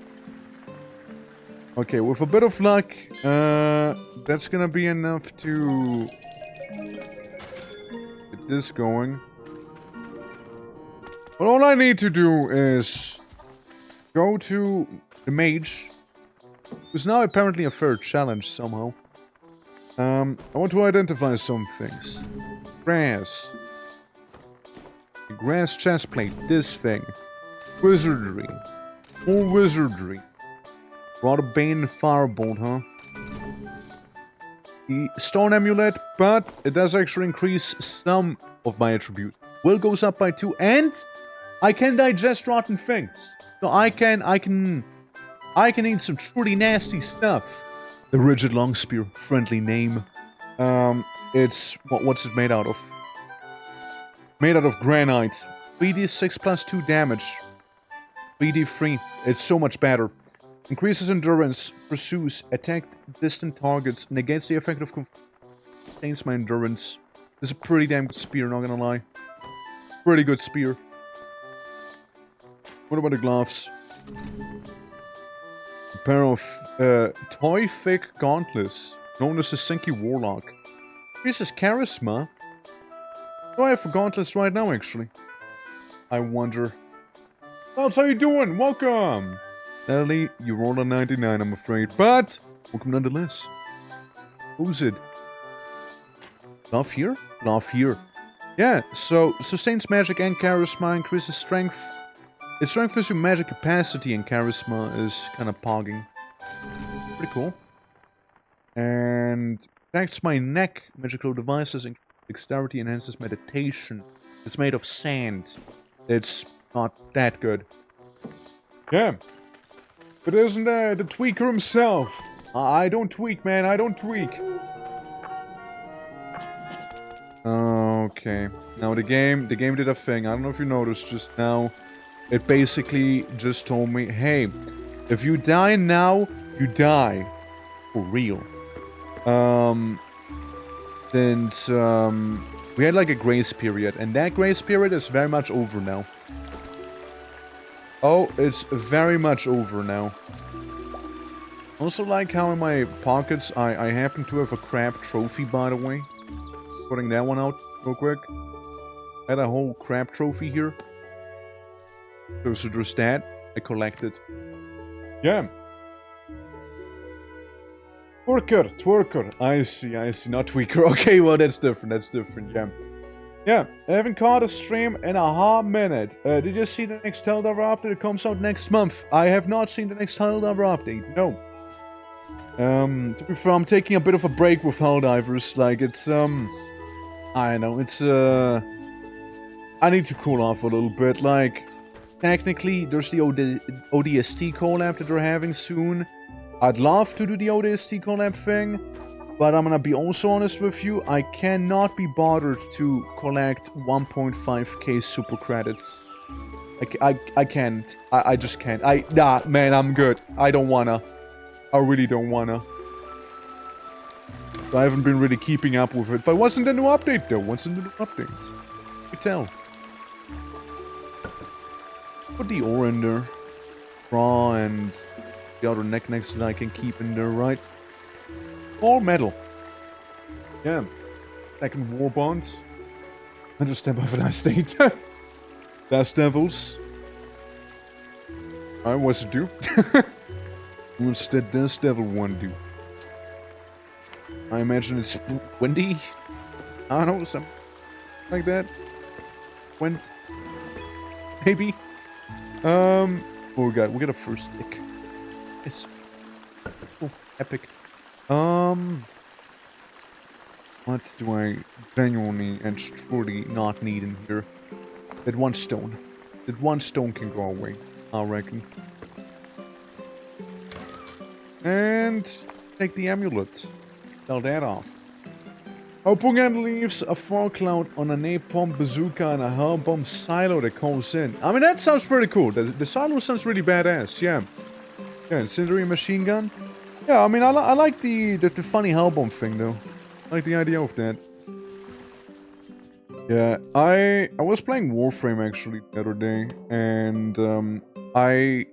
Okay, with a bit of luck, that's gonna be enough to get this going. But all I need to do is go to the mage, who's now apparently a third challenge somehow. I want to identify some things. Grass. Grass chestplate, this thing. Wizardry. More wizardry. Brought a Bane and Firebolt, huh? The Stone Amulet, but it does actually increase some of my attributes. Will goes up by 2, and I can digest rotten things. So I can eat some truly nasty stuff. The Rigid Long Spear, friendly name. It's what's it made out of? Made out of granite. 3d6 plus 2 damage. 3d3. It's so much better. Increases endurance, pursues, attack distant targets, negates the effect of contains my endurance. This is a pretty damn good spear, not gonna lie. Pretty good spear. What about the gloves? A pair of toy thick gauntlets, known as the Sinky Warlock. Increases charisma. Do I have gauntlets right now, actually? I wonder. Well, how you doing? Welcome! Natalie, you rolled a 99, I'm afraid. But, welcome nonetheless. Who's it? Love here? Love here. Yeah, so sustains magic and charisma, increases strength. It strengthens your magic capacity, and charisma is kind of pogging. Pretty cool. And protects my neck. Magical devices and dexterity, enhances meditation. It's made of sand. It's not that good. Yeah. But isn't the tweaker himself? I don't tweak, man. I don't tweak. Okay. Now the game did a thing. I don't know if you noticed just now. It basically just told me, hey, if you die now, you die. For real. Since we had like a grace period, and that grace period is very much over now. Oh, it's very much over now. Also like how in my pockets I happen to have a crab trophy, by the way. Putting that one out real quick. I had a whole crab trophy here. So there's that. I collected. Yeah. Twerker. I see, not tweaker. Okay, well, that's different, yeah. Yeah, I haven't caught a stream in a hot minute. Did you see the next Helldiver update? It comes out next month. I have not seen the next Helldiver update, no. To be fair, I'm taking a bit of a break with Helldivers. Like, it's, I don't know, it's, I need to cool off a little bit. Like, technically, there's the ODST collab that they're having soon. I'd love to do the ODST collab thing, but I'm gonna be also honest with you, I cannot be bothered to collect 1.5k super credits. I can't. I just can't. Nah, man, I'm good. I don't wanna. I really don't wanna. I haven't been really keeping up with it. But what's in the new update, though? What's in the new update? You tell. Put the ore in there. Raw and the other knickknacks that I can keep in there, right? All metal. Yeah. Second war bond. I just step over that state. That's devils. Alright, what's it do? What's that this devil one do? I imagine it's windy. I don't know, something like that. Wind. Maybe. What we got? We got a first stick. It's epic. What do I genuinely and truly not need in here? That one stone. That one stone can go away, I reckon. And take the amulet. Sell that off. Opungen leaves a fog cloud on a napalm bazooka and a hellbomb silo that calls in. I mean, that sounds pretty cool. The silo sounds really badass, yeah. Yeah, incendiary machine gun. Yeah, I mean, I like the funny hellbomb thing, though. I like the idea of that. Yeah, I was playing Warframe, actually, the other day. And, I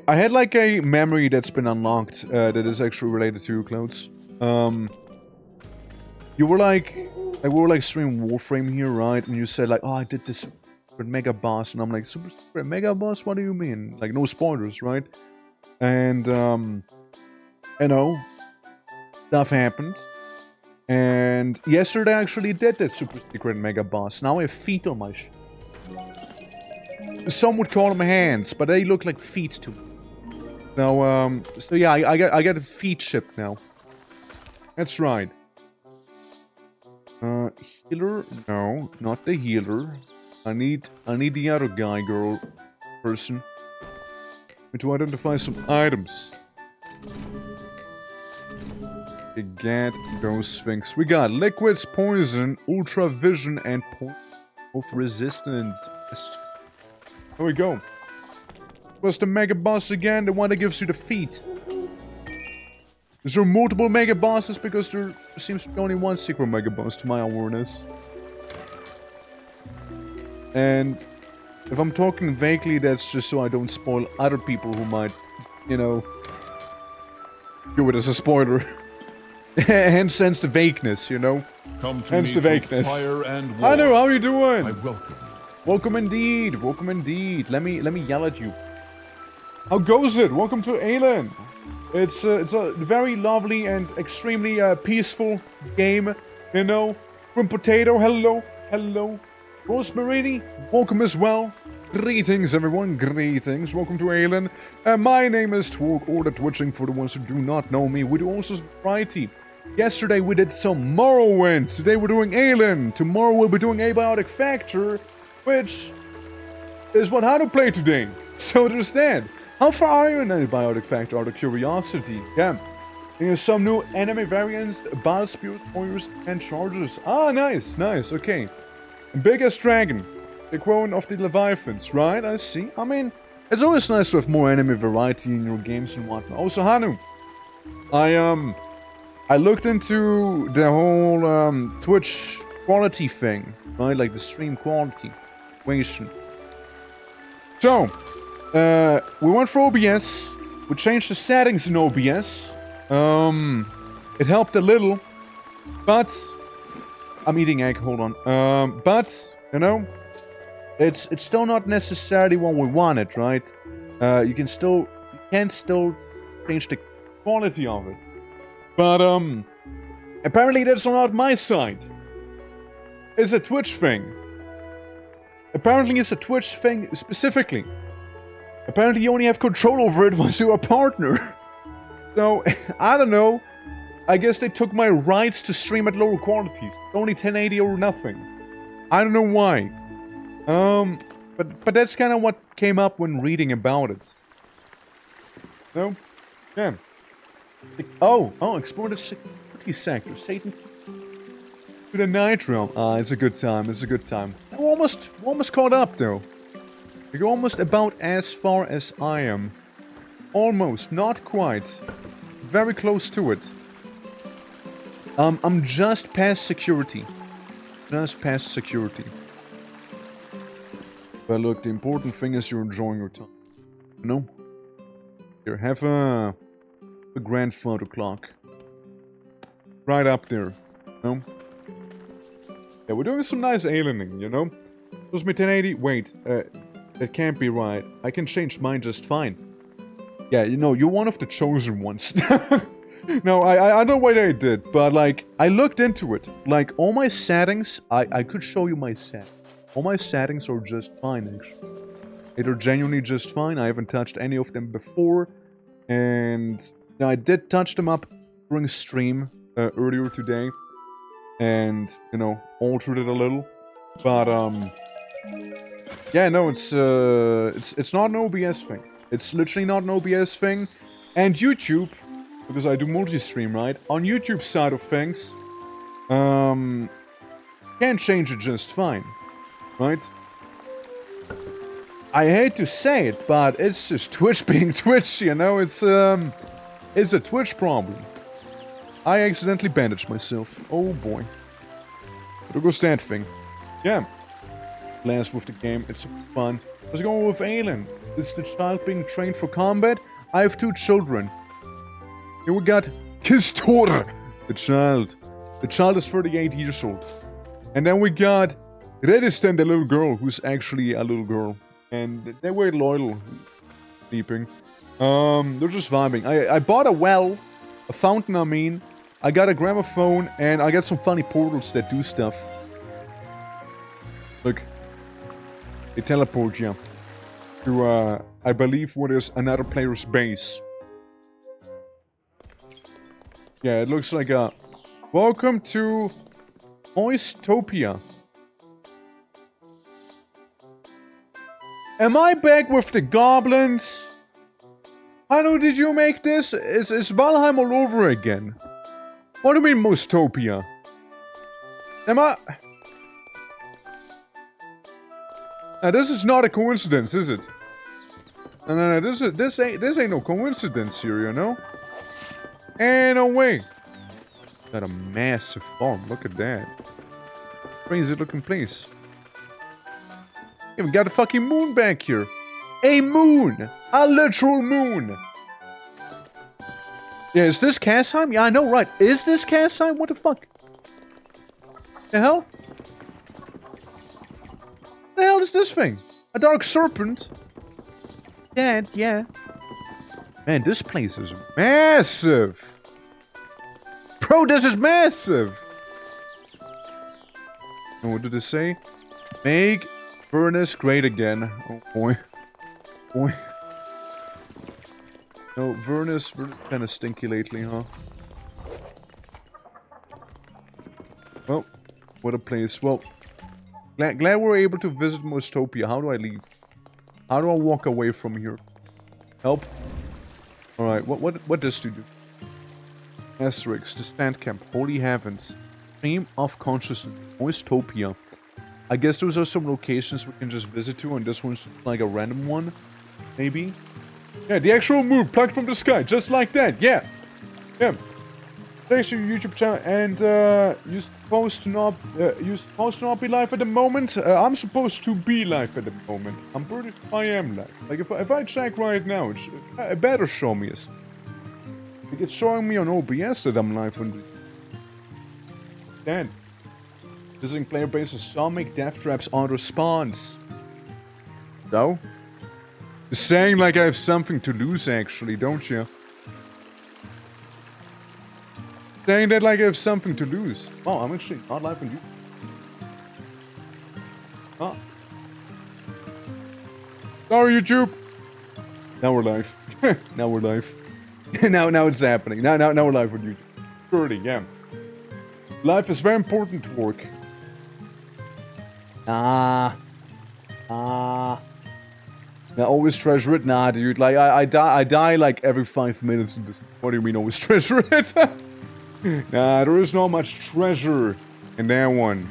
had, like, a memory that's been unlocked that is actually related to you, Clouds. You were like, we were like streaming Warframe here, right? And you said like, oh, I did this super mega boss, and I'm like, super mega boss? What do you mean? Like, no spoilers, right? And you know, stuff happened. And yesterday I actually did that super secret mega boss. Now I have feet on my some would call them hands, but they look like feet to me. Now, so yeah, I got a feet shipped now. That's right. Healer? No, not the healer. I need the other guy, girl, person. Need to identify some items. Okay, get those things. We got liquids, poison, ultra vision, and point of resistance. There we go. What's the mega boss again? The one that gives you the feet. Is there multiple mega bosses? Because there seems to be only one secret mega boss to my awareness. And if I'm talking vaguely, that's just so I don't spoil other people who might, you know, do it as a spoiler. hence the vagueness, you know? Hence the vagueness. Fire and war. I know, how are you doing? I welcome. Welcome indeed, welcome indeed. Let me yell at you. How goes it? Welcome to ELIN. It's a very lovely and extremely peaceful game, you know. Grim Potato, hello, hello. Rosemary, welcome as well. Greetings, everyone, greetings. Welcome to ELIN. My name is Twog, or the Twitching for the ones who do not know me. We do also variety. Yesterday we did some Morrowind. Today we're doing ELIN. Tomorrow we'll be doing Abiotic Factor, which is what how to play today. So understand. How far are you in Abiotic Factor out of curiosity? Yeah. There's some new enemy variants, battle spirits, warriors, and chargers. Ah, nice, nice, okay. Biggest dragon. The equivalent of the Leviathans, right? I see. I mean, it's always nice to have more enemy variety in your games and whatnot. Also, Hanu. I looked into the whole Twitch quality thing, right? Like the stream quality equation. So, we went for OBS. We changed the settings in OBS. It helped a little, but I'm eating egg. Hold on. But you know, it's still not necessarily what we wanted, right? You can still change the quality of it. But, apparently that's not my side. It's a Twitch thing. Apparently it's a Twitch thing specifically. Apparently you only have control over it once you're a partner. So, I don't know. I guess they took my rights to stream at lower qualities. Only 1080 or nothing. I don't know why. But that's kind of what came up when reading about it. So, yeah. Oh, explore the security sector. Satan to the night realm. It's a good time. It's a good time. We're almost caught up though. We're almost about as far as I am. Almost, not quite. Very close to it. I'm just past security. Just past security. But look, the important thing is you're enjoying your time. You know? Here, have a grandfather clock. Right up there. You know? Yeah, we're doing some nice aliening, you know? Supposed to be 1080? Wait, that can't be right. I can change mine just fine. Yeah, you know, you're one of the chosen ones. No, I don't know what I did, but like, I looked into it. Like, all my settings, I could show you my settings. All my settings are just fine, actually. They're genuinely just fine. I haven't touched any of them before. And now I did touch them up during stream earlier today. And, you know, altered it a little. But, yeah, no, it's not an OBS thing. It's literally not an OBS thing. And YouTube, because I do multi-stream, right? On YouTube side of things, can change it just fine, right? I hate to say it, but it's just Twitch being Twitch, you know? It's a Twitch problem. I accidentally bandaged myself. Oh boy. There goes that thing. Yeah. Last with the game, it's fun. Let's go with ELIN. Is the child being trained for combat? I have 2 children. Here we got Kistor, the child. The child is 38 years old. And then we got Redistan, the little girl, who's actually a little girl. And they were loyal, sleeping. They're just vibing. I bought a fountain, I mean. I got a gramophone, and I got some funny portals that do stuff. Look. They teleport you to, I believe, what is another player's base. Yeah, it looks like a... Welcome to Moistopia. Am I back with the goblins? How did you make this? It's Valheim all over again. What do you mean, Moistopia? Am I... Now, this is not a coincidence, is it? No, this ain't no coincidence here, you know? Ain't no way. Got a massive farm, look at that. Crazy looking place. Even got a fucking moon back here. A moon! A literal moon! Yeah, is this Kasheim? Yeah, I know, right. Is this Kasheim? What the fuck? The hell? What the hell is this thing? A dark serpent? Dad, yeah. Man, this place is massive! Bro, this is massive! And what did it say? Make furnace great again. Oh boy. Boy. No, Vernus kind of stinky lately, huh? Well, what a place. Well, glad we're able to visit Mostopia. How do I leave? How do I walk away from here? Help. Alright, what does to do? Asterisk, the stand camp, Holy Heavens, Stream of Consciousness, Mostopia. I guess those are some locations we can just visit to, and this one's like a random one, maybe? Yeah, the actual moon plucked from the sky, just like that, yeah! Yeah. Thanks to your YouTube channel, and you're supposed to not be live at the moment? I'm supposed to be live at the moment. I'm pretty sure I am live. Like, if I check right now, it better show me as... Like, it's showing me on OBS that I'm live on the... Then, visiting player bases, Sonic death traps on response. So? You're saying like I have something to lose, actually, don't you? Saying that like I have something to lose. Oh, I'm actually not live on YouTube. Huh? Sorry, YouTube. Now we're live. Now we're live. now it's happening. Now we're live on YouTube. Surely, yeah. Life is very important to work. I always treasure it. Nah, dude. Like I die like every 5 minutes in this. What do you mean always treasure it? Nah, there is not much treasure in that one.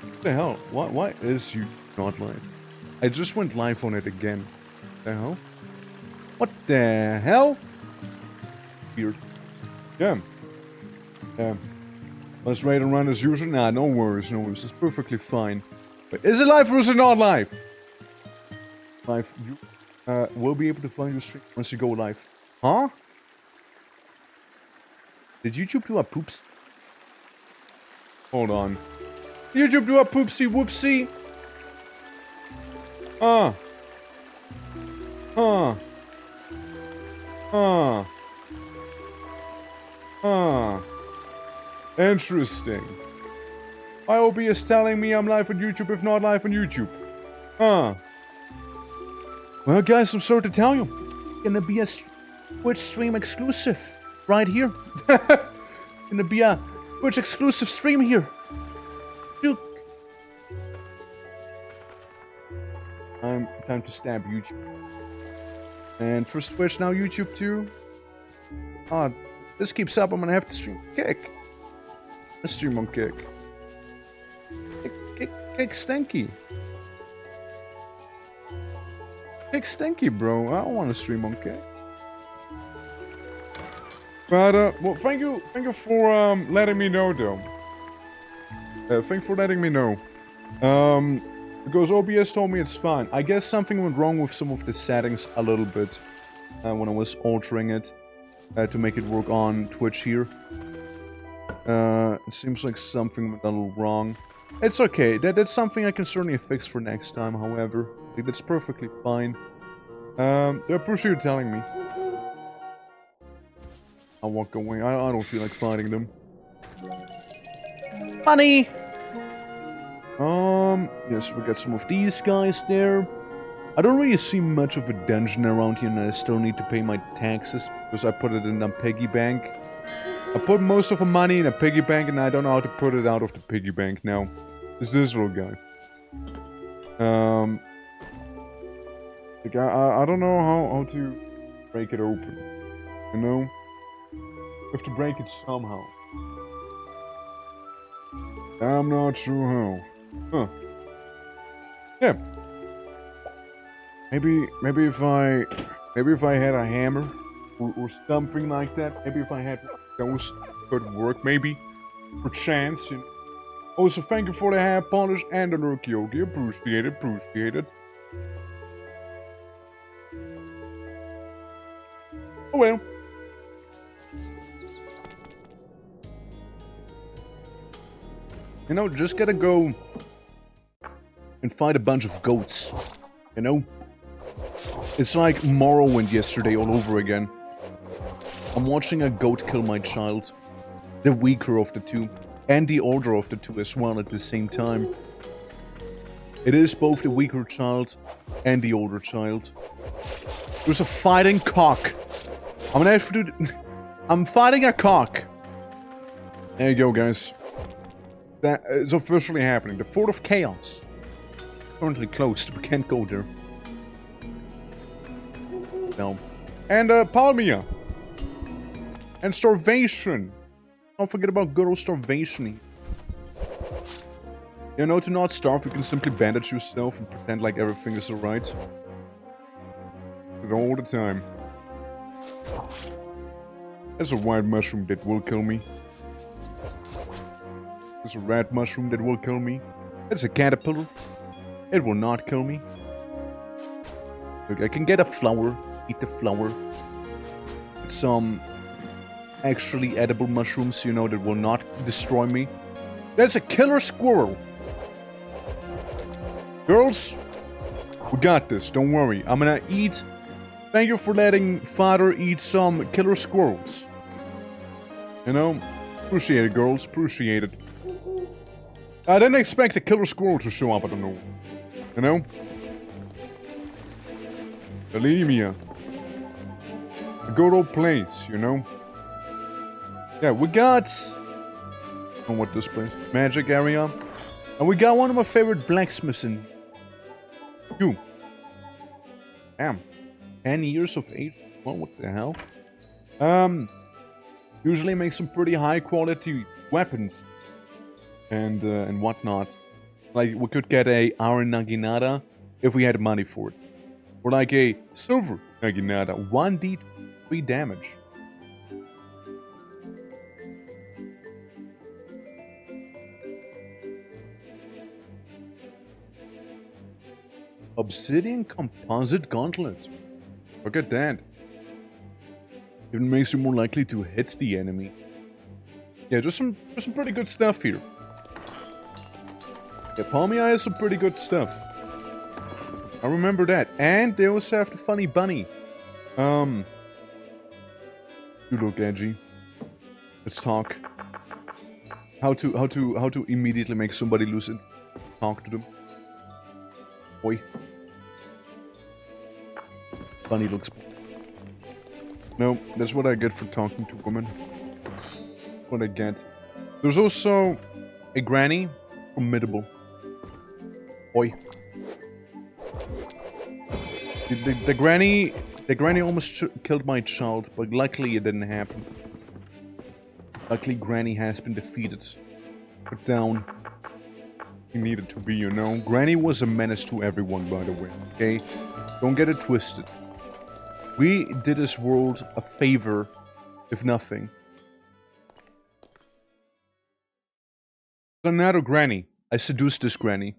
What the hell? Why is you not live? I just went live on it again. What the hell? What the hell? Weird. Yeah. Yeah. Let's raid and run as usual. Nah, no worries, no worries. It's perfectly fine. But is it live or is it not live? Live. You will be able to find your stream once you go live. Huh? Did YouTube do a poops? Hold on. Did YouTube do a poopsie whoopsie? Interesting. IOB is telling me I'm live on YouTube if not live on YouTube. Well, guys, I'm sorry to tell you. It's gonna be a Twitch stream exclusive right here. It's gonna be a Twitch exclusive stream here. Time to stab YouTube. And first Twitch, now YouTube too. This keeps up, I'm gonna have to stream Kick. Let's stream on Kick. Kick Stinky. Kick Stinky, bro. I don't want to stream on Kick. But, well, thank you for, letting me know, though. Thanks for letting me know. Because OBS told me it's fine. I guess something went wrong with some of the settings a little bit when I was altering it to make it work on Twitch here. It seems like something went a little wrong. It's okay. That's something I can certainly fix for next time, however. I think that's perfectly fine. I appreciate you telling me. I'll walk away. I don't feel like fighting them. Money! Yes, we got some of these guys there. I don't really see much of a dungeon around here, and I still need to pay my taxes, because I put it in a piggy bank. I put most of the money in a piggy bank, and I don't know how to put it out of the piggy bank now. It's this little guy. Like, I don't know how to break it open. You know? I have to break it somehow. I'm not sure how. Huh. Yeah. Maybe if I had a hammer or something like that. Maybe if I had those could work. Maybe for chance. You know. Also, thank you for the hair polish and the lurky yogi. Appreciate it. Oh well. You know, just gotta go and fight a bunch of goats. You know? It's like Morrowind yesterday all over again. I'm watching a goat kill my child. The weaker of the two. And the older of the two as well at the same time. It is both the weaker child and the older child. There's a fighting cock. I'm gonna have to do... I'm fighting a cock. There you go, guys. That is officially happening. The Fort of Chaos. Currently closed. We can't go there. No. And Palmia. And starvation. Don't forget about good old starvation. You know, to not starve, you can simply bandage yourself and pretend like everything is alright. All the time. There's a white mushroom that will kill me. There's a red mushroom that will kill me. It's a caterpillar. It will not kill me. Look, I can get a flower. Eat the flower. Some actually edible mushrooms, you know, that will not destroy me. That's a killer squirrel. Girls, we got this. Don't worry. I'm gonna eat. Thank you for letting father eat some killer squirrels. You know? Appreciate it, girls. Appreciate it. I didn't expect a killer squirrel to show up, I don't know. You know? Believe me. A good old place, you know? Yeah, we got... I don't know what this place... Magic area. And we got one of my favorite blacksmiths in... You. Damn. 10 years of age? Well, what the hell? Usually make some pretty high quality weapons. And whatnot. Like, we could get a iron naginata if we had money for it. Or like a silver naginata. 1d 3 damage. Obsidian composite gauntlet. Look at that. Even makes you more likely to hit the enemy. Yeah, there's some pretty good stuff here. Yeah, Palmia has some pretty good stuff. I remember that. And they also have the funny bunny. You look edgy. Let's talk. How to immediately make somebody lose it. Talk to them. Oi. Bunny looks... No, that's what I get for talking to women. What I get. There's also a granny. Formidable. Oi. The granny almost killed my child, but luckily it didn't happen. Luckily Granny has been defeated. Put down. He needed to be, you know. Granny was a menace to everyone, by the way, okay? Don't get it twisted. We did this world a favor, if nothing. So now to Granny. I seduced this Granny.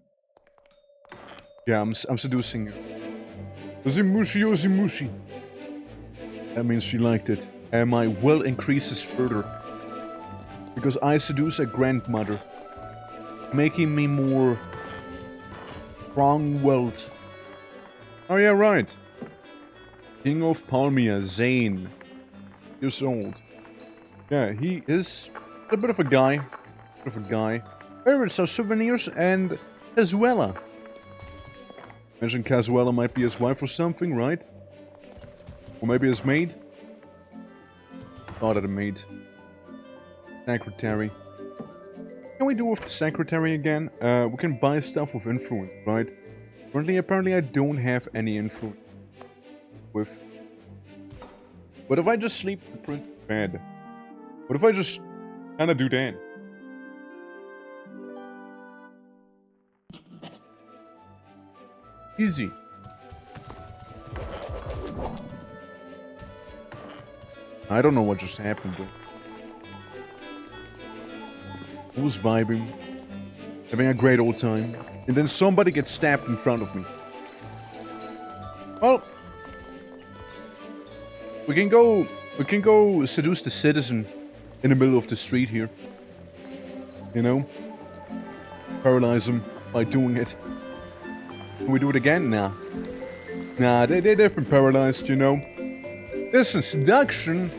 Yeah, I'm seducing her. Zimushi oh Zimushi. That means she liked it. And my will increases further. Because I seduce a grandmother. Making me more strong-willed. Oh yeah, right. King of Palmia, Zane. Years old. Yeah, he is a bit of a guy. Favorites are souvenirs and Cazuela. Imagine Cazuela might be his wife or something, right? Or maybe his maid. Thought of a maid. Secretary. What can we do with the secretary again? We can buy stuff with influence, right? Apparently I don't have any influence with. What if I just sleep in the prince's bed? What if I just kinda do that? Easy. I don't know what just happened though. I was vibing, having a great old time, and then somebody gets stabbed in front of me. Well, we can go seduce the citizen in the middle of the street here. You know? Paralyze him by doing it. Can we do it again? Nah. Nah, they've been paralyzed, you know? Listen, seduction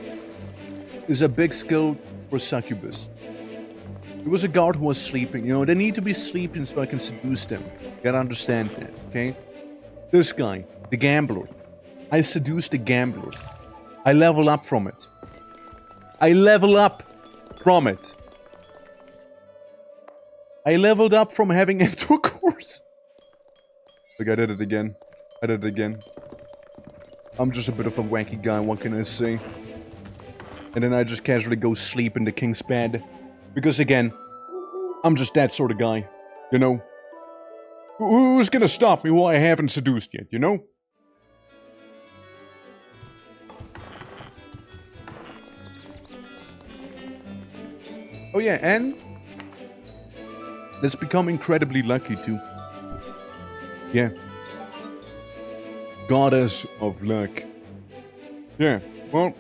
is a big skill for succubus. There was a guard who was sleeping, you know, they need to be sleeping so I can seduce them. You gotta understand that, okay? This guy, the gambler. I seduced the gambler. I level up from it. I leveled up from it. I leveled up from having intercourse. Look, I did it again. I'm just a bit of a wacky guy, what can I say? And then I just casually go sleep in the king's bed. Because again, I'm just that sort of guy, you know? Who's gonna stop me who I haven't seduced yet, you know? Oh yeah, and let's become incredibly lucky too. Yeah. Goddess of luck. Yeah, well,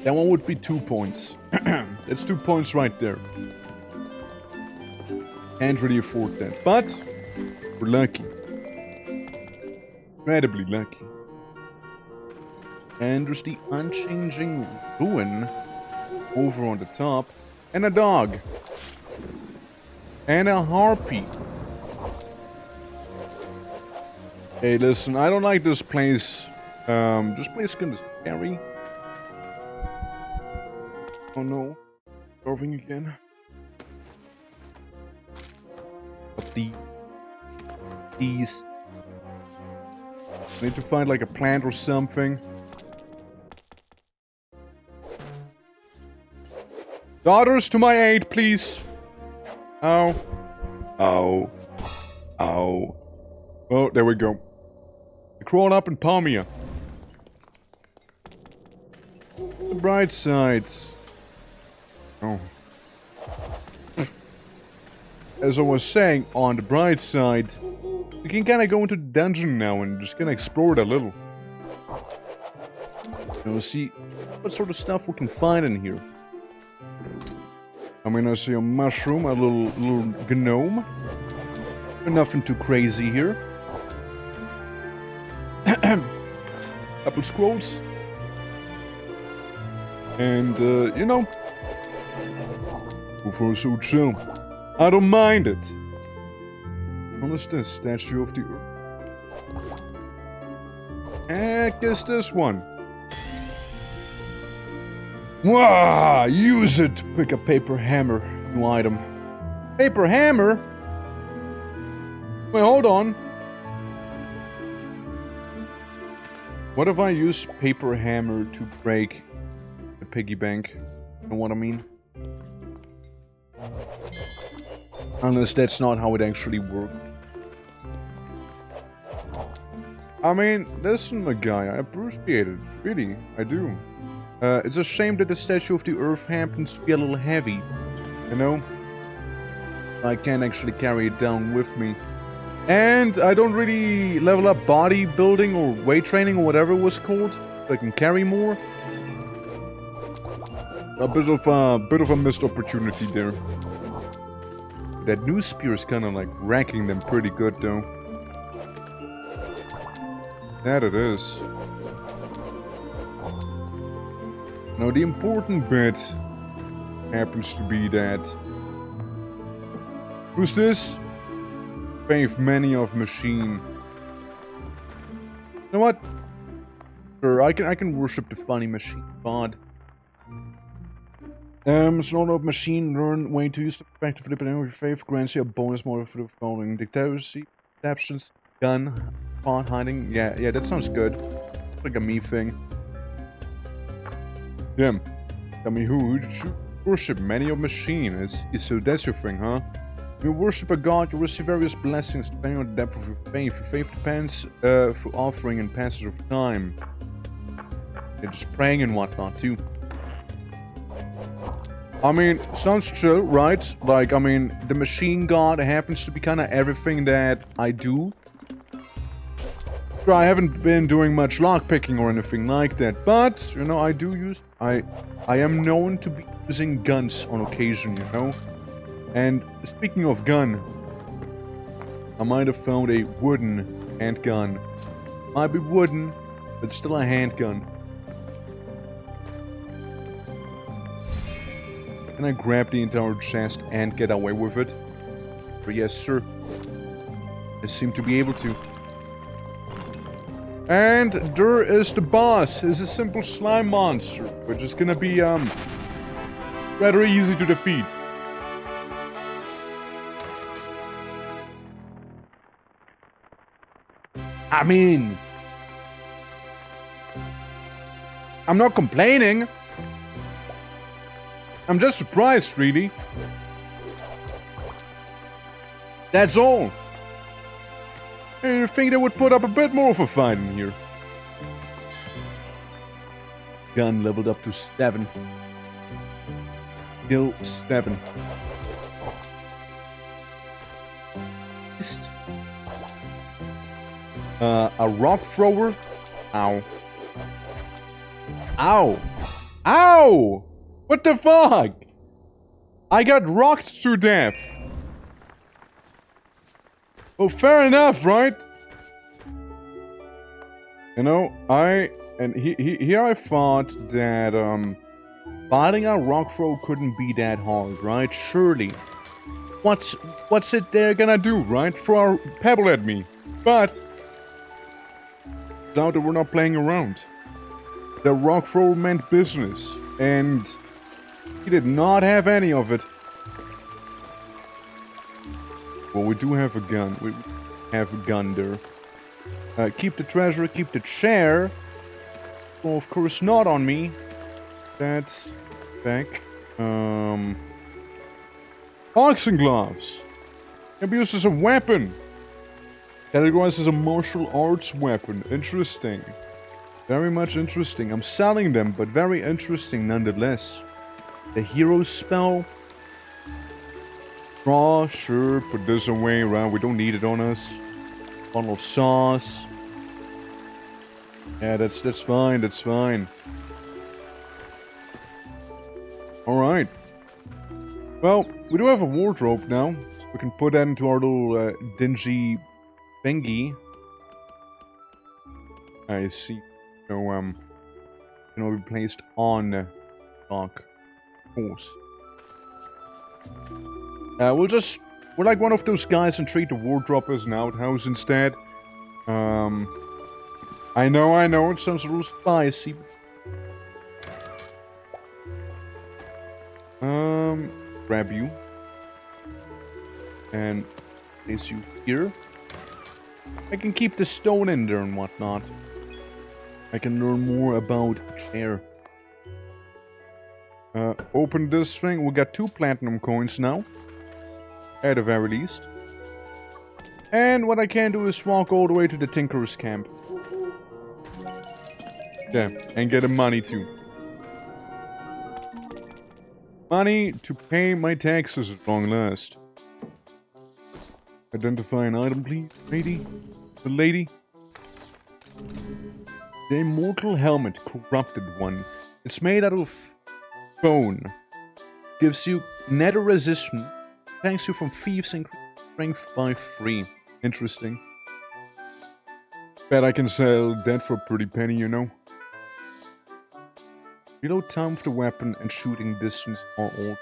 that one would be 2 points. That's 2 points right there. Can't really afford that, but we're lucky. Incredibly lucky. And there's the unchanging ruin. over on the top. And a dog. And a harpy. Hey, listen, I don't like this place. This place is kinda scary. Oh no. Starving again. But these. I need to find like a plant or something. Daughters to my aid, please. Ow. Ow. Ow. Oh, there we go. Crawl up and palm you. The bright side. Oh. As I was saying, on the bright side, we can kinda go into the dungeon now and just kinda explore it a little. And we'll see what sort of stuff we can find in here. I mean, I see a mushroom, a little gnome. Nothing too crazy here. Couple scrolls. And, you know, for so chill. I don't mind it. What is this? Statue of the Earth. Heck is this one? Wah! Use it to pick a paper hammer. New item. Paper hammer? Wait, hold on. What if I use paper hammer to break the piggy bank? You know what I mean? Unless that's not how it actually works. I mean, listen, my guy, I appreciate it. Really, I do. It's a shame that the Statue of the Earth happens to be a little heavy. You know? I can't actually carry it down with me. And I don't really level up bodybuilding or weight training or whatever it was called. So I can carry more. A bit of a missed opportunity there. That new spear is kind of like ranking them pretty good though. That it is. Now the important bit happens to be that... Who's this? Fave many of machine. You know what? Sure, I can worship the funny machine god. Sort of machine learn way to use the effective flip and every faith grants you a bonus more for the following dictatorship, deceptions, gun, spot hiding. Yeah, that sounds good. It's like a me thing. Damn. Tell me who should worship many of machine. So that's your thing, huh? You worship a god, you receive various blessings depending on the depth of your faith. Your faith depends for offering and passage of time. You're just praying and whatnot too. I mean, sounds chill, right? Like, I mean, the machine god happens to be kind of everything that I do. So I haven't been doing much lockpicking or anything like that, but, you know, I do use... I am known to be using guns on occasion, you know? And speaking of gun, I might have found a wooden handgun. Might be wooden, but still a handgun. Can I grab the entire chest and get away with it? But yes, sir. I seem to be able to. And there is the boss. It's a simple slime monster, which is gonna be, rather easy to defeat. I mean... I'm not complaining. I'm just surprised, really. That's all. I think they would put up a bit more of a fight in here. Gun leveled up to 7. Kill 7. A rock thrower? Ow. Ow! Ow! What the fuck? I got rocked to death. Well, fair enough, right? You know, here I thought that, Fighting a rock throw couldn't be that hard, right? Surely. What's it they're gonna do, right? Throw a pebble at me. But now that we're not playing around. The rock thrower meant business. And he did not have any of it. Well, we do have a gun. We have a gun there. Keep the treasure, keep the chair. Well, of course not on me. That's back. Boxing gloves. Can be used as a weapon. Categorized as a martial arts weapon. Interesting. Very much interesting. I'm selling them, but very interesting nonetheless. The hero spell. Draw, sure, put this away, right? We don't need it on us. Bottle of sauce. Yeah, that's fine, that's fine. Alright. Well, we do have a wardrobe now. So we can put that into our little dingy thingy. I see. So, can be placed on lock. Of course. We're like one of those guys and treat the wardrobe as an outhouse instead. I know, it sounds a little spicy. Grab you. And place you here. I can keep the stone in there and whatnot. I can learn more about chair. Open this thing. We got 2 platinum coins now. At the very least. And what I can do is walk all the way to the Tinker's camp. Yeah, and get the money too. Money to pay my taxes at long last. Identify an item, please, lady. The lady. The immortal helmet, corrupted one. It's made out of bone. Gives you nether resistance. Thanks you from thieves and strength by 3. Interesting. Bet I can sell that for a pretty penny, you know. Reload time with the weapon and shooting distance are all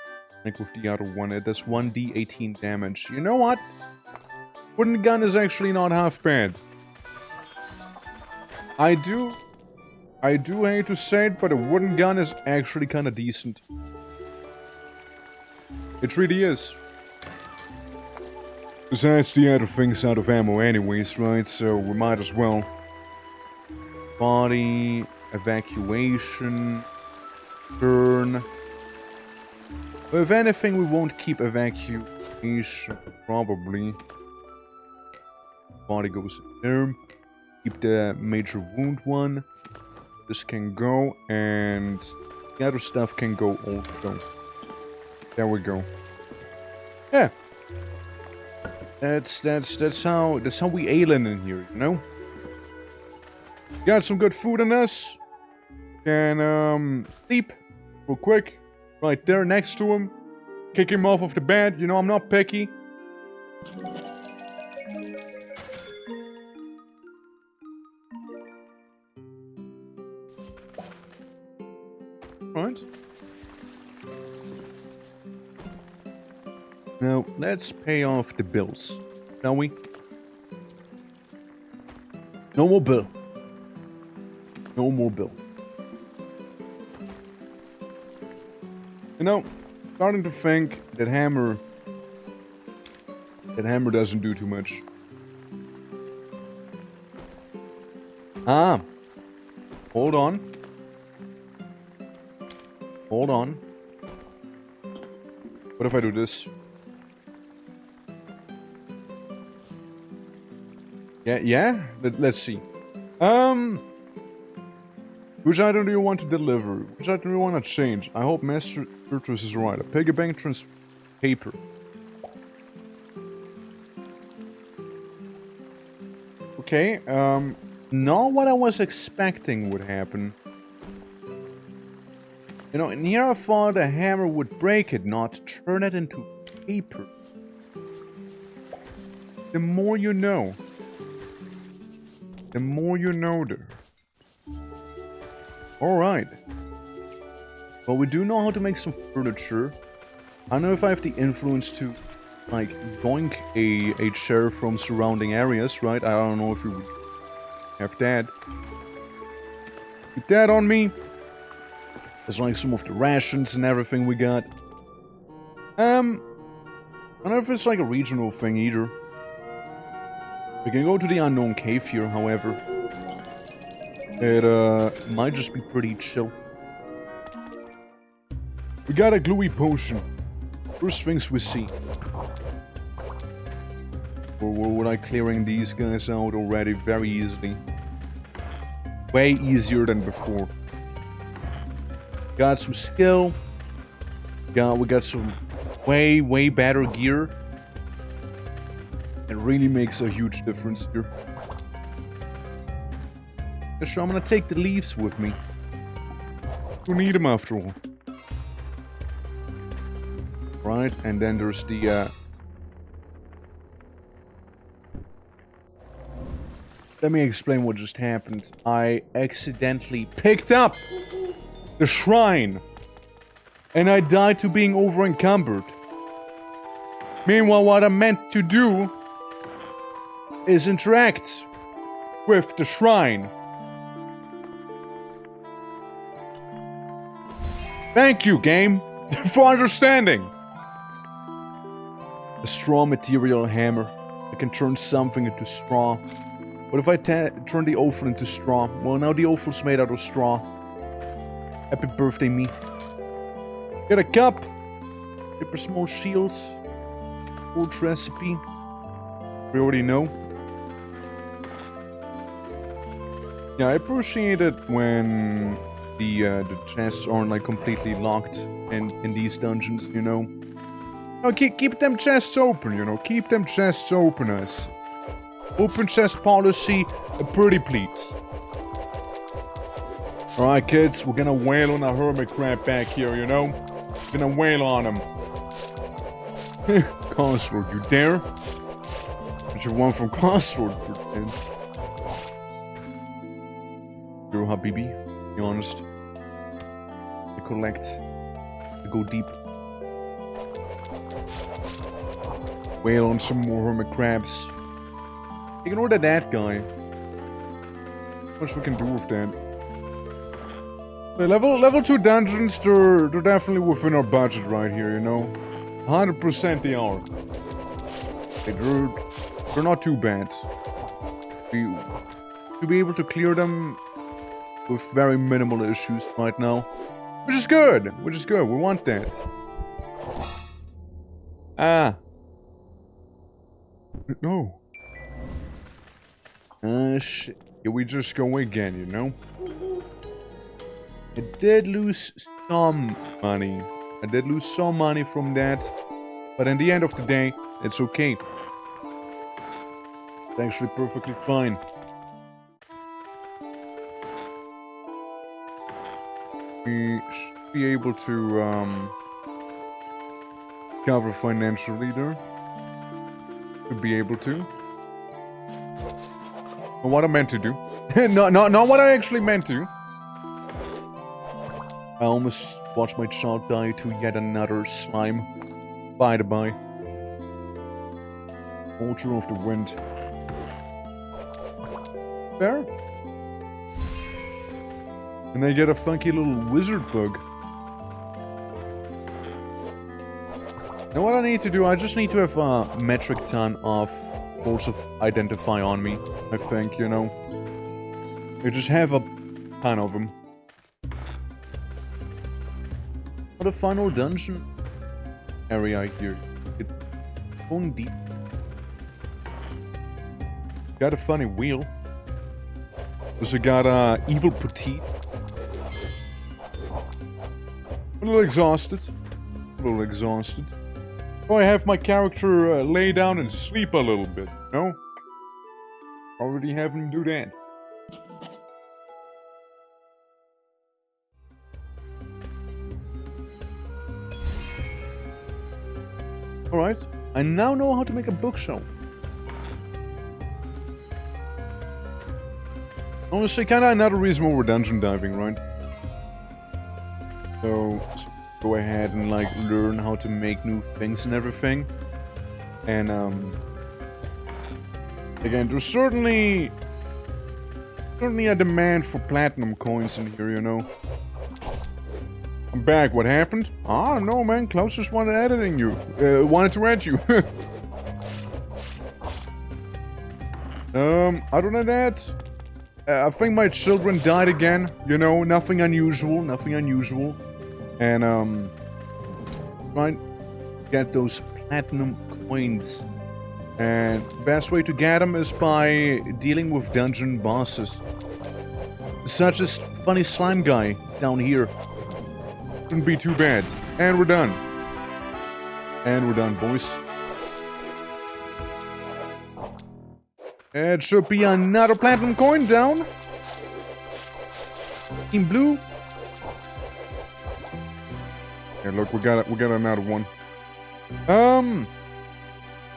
like with the other one. It does 1d18 damage. You know what? Wooden gun is actually not half bad. I do hate to say it, but a wooden gun is actually kind of decent. It really is. Besides, the other thing's out of ammo anyways, right? So we might as well. Body, evacuation, turn. But if anything, we won't keep evacuation, probably. Body goes there. Keep the major wound one. This can go, and the other stuff can go also. There we go. Yeah. That's how we ELIN in here, you know? Got some good food in us. Can sleep real quick. Right there next to him. Kick him off of the bed. You know, I'm not picky. Right. Now, let's pay off the bills, shall we? No more bill. No more bill. You know, starting to think that hammer doesn't do too much. Ah. Hold on. Hold on. What if I do this? Yeah? Let's see. Which item do you want to deliver? Which item do you want to change? I hope Master Turtus is right. A piggy bank paper. Okay, not what I was expecting would happen. You know, and here I thought a hammer would break it, not turn it into paper. The more you know. The more you know there. Alright. Well, we do know how to make some furniture. I don't know if I have the influence to, like, yoink a chair from surrounding areas, right? I don't know if we have that. Keep that on me. There's like some of the rations and everything we got. I don't know if it's like a regional thing either. We can go to the unknown cave here, however. It might just be pretty chill. We got a gluey potion. First things we see. Or we're like clearing these guys out already very easily. Way easier than before. Got some skill. We got some way better gear. It really makes a huge difference here. So I'm gonna take the leaves with me. We need them after all. Right, and then there's the let me explain what just happened. I accidentally picked up the shrine, and I died to being over-encumbered. Meanwhile, what I meant to do is interact with the shrine. Thank you, game, for understanding. A straw material hammer. I can turn something into straw. What if I turn the offal into straw? Well, now the offal's made out of straw. Happy birthday, me. Get a cup. Paper small shields. Old recipe. We already know. Yeah, I appreciate it when the chests aren't like completely locked in these dungeons, you know. No, keep them chests open, you know. Keep them chests open, us. Open chest policy, pretty please. Alright, kids, we're gonna wail on a hermit crab back here, you know. We're gonna wail on him. Consort, you dare? What you want from Consort, pretend? Yo, Habibi, be honest. I collect. I go deep. Wail on some more hermit crabs. Ignore that guy. Not much we can do with that. Level 2 dungeons, they're definitely within our budget right here, you know. 100% they are. They're not too bad. To be able to clear them with very minimal issues right now. Which is good. We want that. Ah. No. Shit. Here we just go again, you know? I did lose some money. From that. But in the end of the day, it's okay. It's actually perfectly fine. We should be able to cover financially there. Should be able to. What I meant to do. Not what I actually meant to. I almost watched my child die to yet another slime. By the by. Vulture of the Wind. There. And I get a funky little wizard bug. Now what I need to do, I just need to have a metric ton of Force of Identify on me, I think, you know. I just have a ton of them. What a final dungeon area here. It's going deep. Got a funny wheel. Also got evil petite. A little exhausted. Oh, I have my character lay down and sleep a little bit, no? Already have him do that. Alright, I now know how to make a bookshelf. Honestly, kinda another reason why we're dungeon diving, right? So go ahead and like learn how to make new things and everything. And again, there's certainly a demand for platinum coins in here, you know. I'm back. What happened? I don't know, man. Klaus just wanted editing you. Wanted to add you. Other than that, I think my children died again. You know, nothing unusual. Nothing unusual. And trying to get those platinum coins. And the best way to get them is by dealing with dungeon bosses. Such as funny slime guy down here. Shouldn't be too bad. And we're done. And we're done, boys. It should be another platinum coin down. Team blue. Yeah, look, we got another one.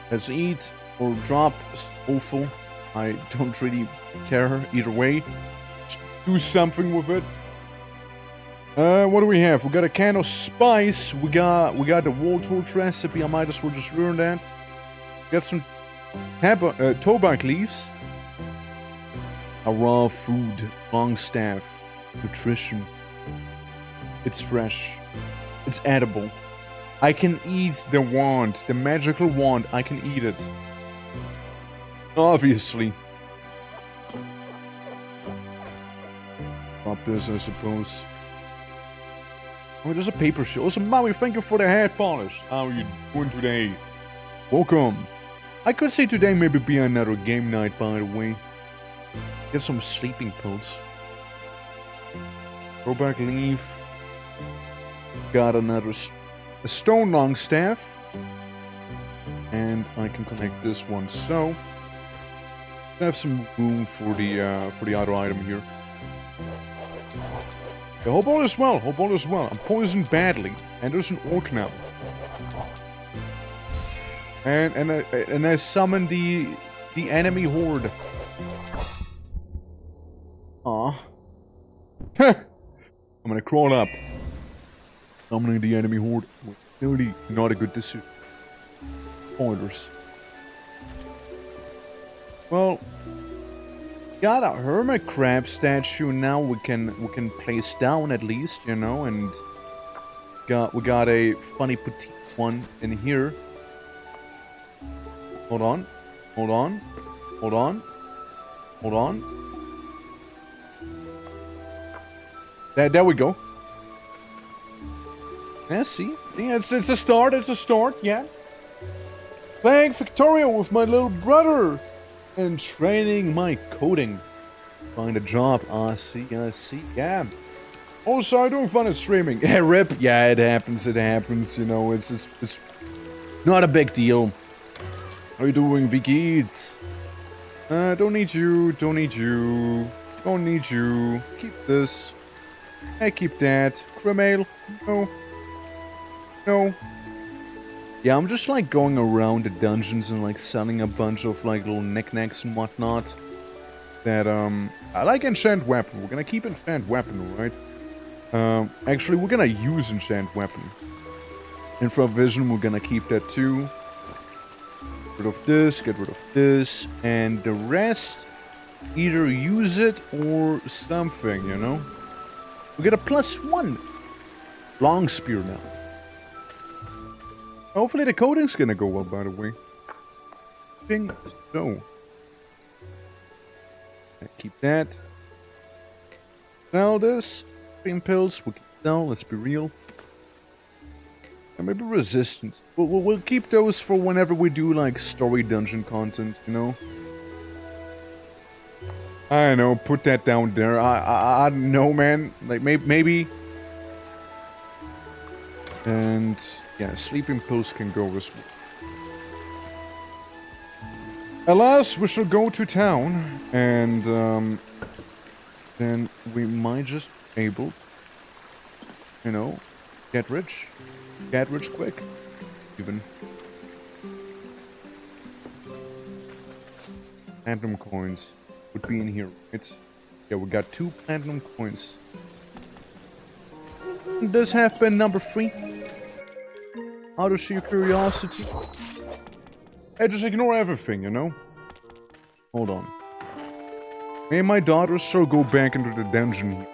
Let's eat or drop. It's awful. I don't really care either way. Just do something with it. What do we have? We got a can of spice. We got the wall torch recipe. I might as well just learn that. Got some tobacco leaves. A raw food, long staff, nutrition. It's fresh. It's edible. I can eat the wand, the magical wand. I can eat it. Obviously. Drop this, I suppose. Oh, there's a paper shield. Also, Maui, thank you for the hair polish. How are you doing today? Welcome. I could say today maybe be another game night, by the way. Get some sleeping pills. Go back, leave. Got another a stone long staff. And I can connect this one. So, I have some room for the other item here. Yeah, hope all is well. Hope all is well. I'm poisoned badly, and there's an orc now. And I summon the enemy horde. Aw. I'm gonna crawl up. Summoning the enemy horde. Really not a good decision. Pointers. Well, got a hermit crab statue now. We can place down at least, you know, and we got a funny petite one in here. Hold on, hold on, hold on, hold on. There we go. Yeah, see? Yeah, it's a start, yeah. Playing Victoria with my little brother. And training my coding. Find a job. I see, yeah. Also, I'm doing fun at streaming. Yeah, rip. Yeah, it happens, you know, it's not a big deal. How are you doing, Vicky? Don't need you. Keep this. I keep that. Cremail. No. Yeah, I'm just like going around the dungeons and like selling a bunch of like little knickknacks and whatnot. That I like enchant weapon. We're gonna keep enchant weapon, right? Actually, we're gonna use enchant weapon. Infravision, we're gonna keep that too. Get rid of this, get rid of this, and the rest, either use it or something, you know? We get a +1 long spear now. Hopefully the coding's gonna go well, by the way. Think so. Keep that. Sell this. Green pills, we can sell, let's be real. And maybe resistance. We'll keep those for whenever we do like story dungeon content, you know? I know, put that down there. I don't know, man. Like, maybe. And, yeah, sleeping pills can go as well. Alas, we shall go to town, and, then we might just be able, you know, get rich. Get rich quick, even. Platinum coins would be in here, right? Yeah, we got 2 platinum coins. This have been number 3. Out of sheer curiosity. Hey, just ignore everything, you know? Hold on. Me and my daughter shall go back into the dungeon here.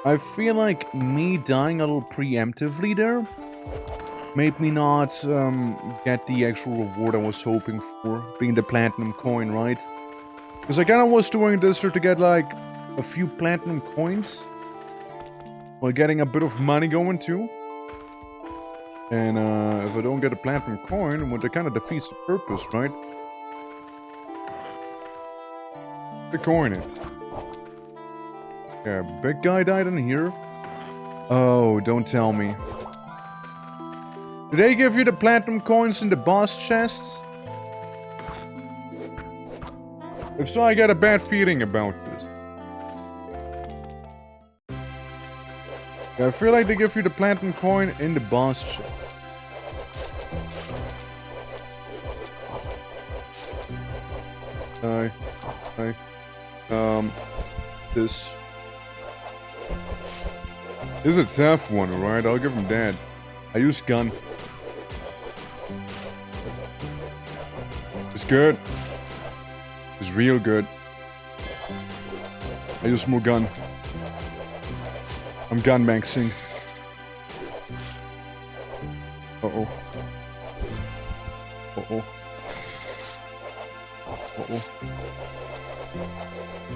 I feel like me dying a little preemptively there made me not get the actual reward I was hoping for, being the platinum coin, right? Because I kinda was doing this to get like a few platinum coins while getting a bit of money going too. And if I don't get a platinum coin, well, that kinda defeats the purpose, right? The coin it. Yeah, big guy died in here. Oh, don't tell me. Did they give you the platinum coins in the boss chests? If so, I got a bad feeling about this. Yeah, I feel like they give you the platinum coin in the boss chest. This is a tough one, alright? I'll give him that. I use gun. It's good. It's real good. I use more gun. I'm gun maxing. Uh-oh. Uh-oh. Uh-oh.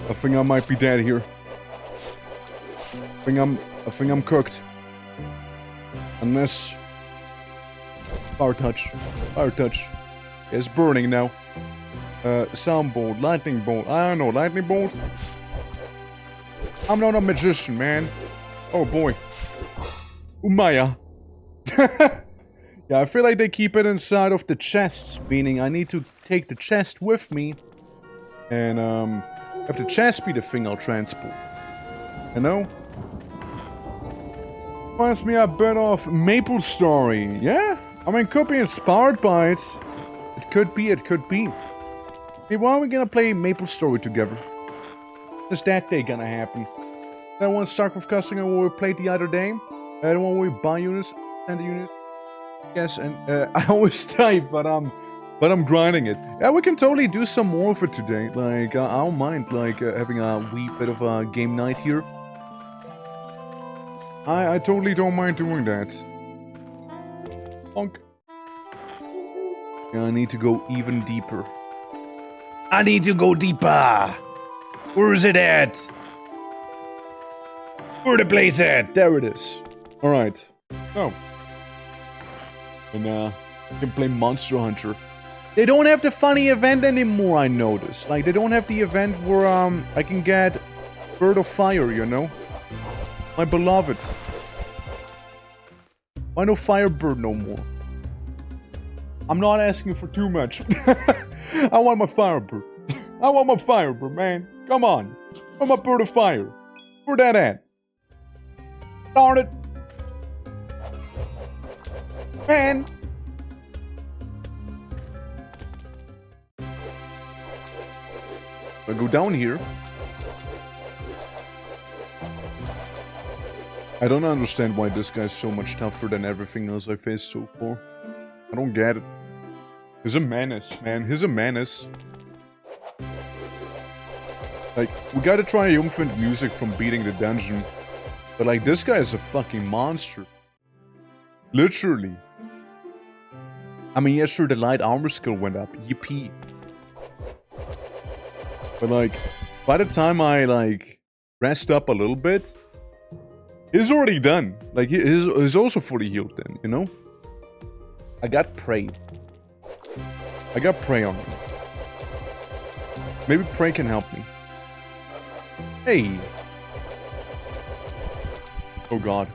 I think I might be dead here. I think I'm cooked. Unless... Fire touch. Fire touch. It's burning now. Sound bolt. Lightning bolt. I don't know. Lightning bolt? I'm not a magician, man. Oh boy. Umaya. Yeah, I feel like they keep it inside of the chests, meaning I need to take the chest with me. And, have the chest be the thing I'll transport. You know? Reminds me a bit of Maple Story. Yeah? I mean, could be inspired by it. It could be, it could be. Hey, why are we gonna play Maple Story together? Is that day gonna happen? That one start with cussing and we played the other day. The one where we buy units, send the units. Yes, and I always type, but I'm grinding it. Yeah, we can totally do some more of it today. Like, I don't mind, like, having a wee bit of a game night here. I totally don't mind doing that. Bonk. Yeah, I need to go even deeper. I need to go deeper! Where is it at? Where the place at? There it is. Alright. Oh. And, I can play Monster Hunter. They don't have the funny event anymore, I noticed. Like, they don't have the event where, I can get Bird of Fire, you know? My beloved. Why no Firebird no more? I'm not asking for too much. I want my Firebird. I want my Firebird, man. Come on. Where's my Bird of Fire? Where that at? Darn it. Man. I go down here. I don't understand why this guy's so much tougher than everything else I faced so far. I don't get it. He's a menace, man. He's a menace. Like, we gotta try triumphant music from beating the dungeon. But like, this guy is a fucking monster. Literally. I mean, yeah, sure, the light armor skill went up. Yippee. But like, by the time I, like, rest up a little bit, he's already done. Like, he's also fully healed then, you know? I got prey. I got prey on me. Maybe prey can help me. Hey! Oh god.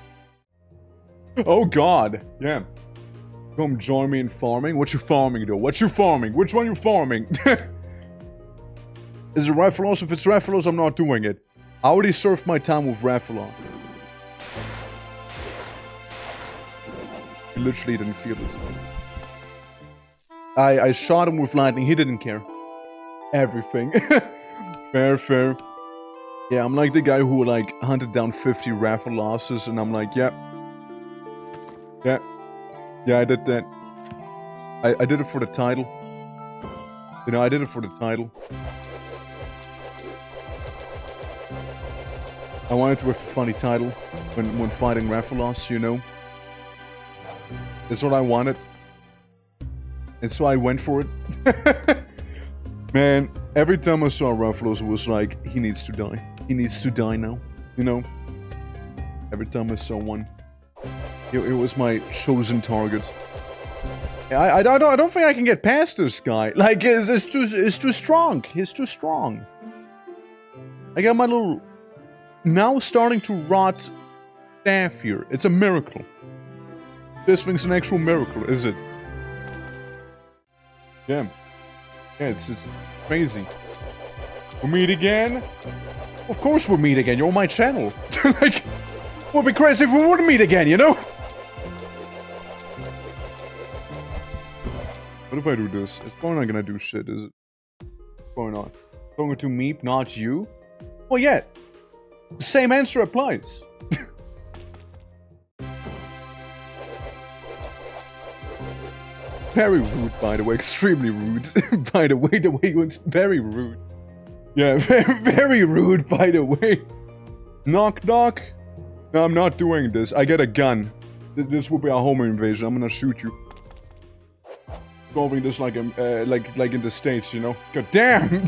Oh god! Yeah. Come join me in farming? What you farming though? What you farming? Which one you farming? Is it Rathalos? If it's Rathalos, I'm not doing it. I already served my time with Rathalos. I literally didn't feel it. I shot him with lightning, he didn't care. Everything. Fair, fair. Yeah, I'm like the guy who like hunted down 50 raffle losses, and I'm like, yeah, I did that. I did it for the title. You know, I did it for the title. I wanted to have the funny title when fighting raffle loss, you know. That's what I wanted. And so I went for it. Man, every time I saw Ruffalo's, it was like, he needs to die. He needs to die now, you know? Every time I saw one, it was my chosen target. I don't think I can get past this guy. Like, it's too strong. He's too strong. I got my little... Now starting to rot staff here. It's a miracle. This thing's an actual miracle, is it? Yeah. Yeah, it's crazy. We'll meet again? Of course we'll meet again. You're on my channel. Like, it would be crazy if we wouldn't meet again, you know? What if I do this? It's probably not gonna do shit, is it? What's going on? Going to Meep, not you? Well, yeah. The same answer applies. Very rude, by the way. Extremely rude. By the way it was very rude. Yeah, very rude, by the way. Knock, knock. No, I'm not doing this. I get a gun. This will be a home invasion. I'm gonna shoot you. Solving this like in the States, you know. God damn.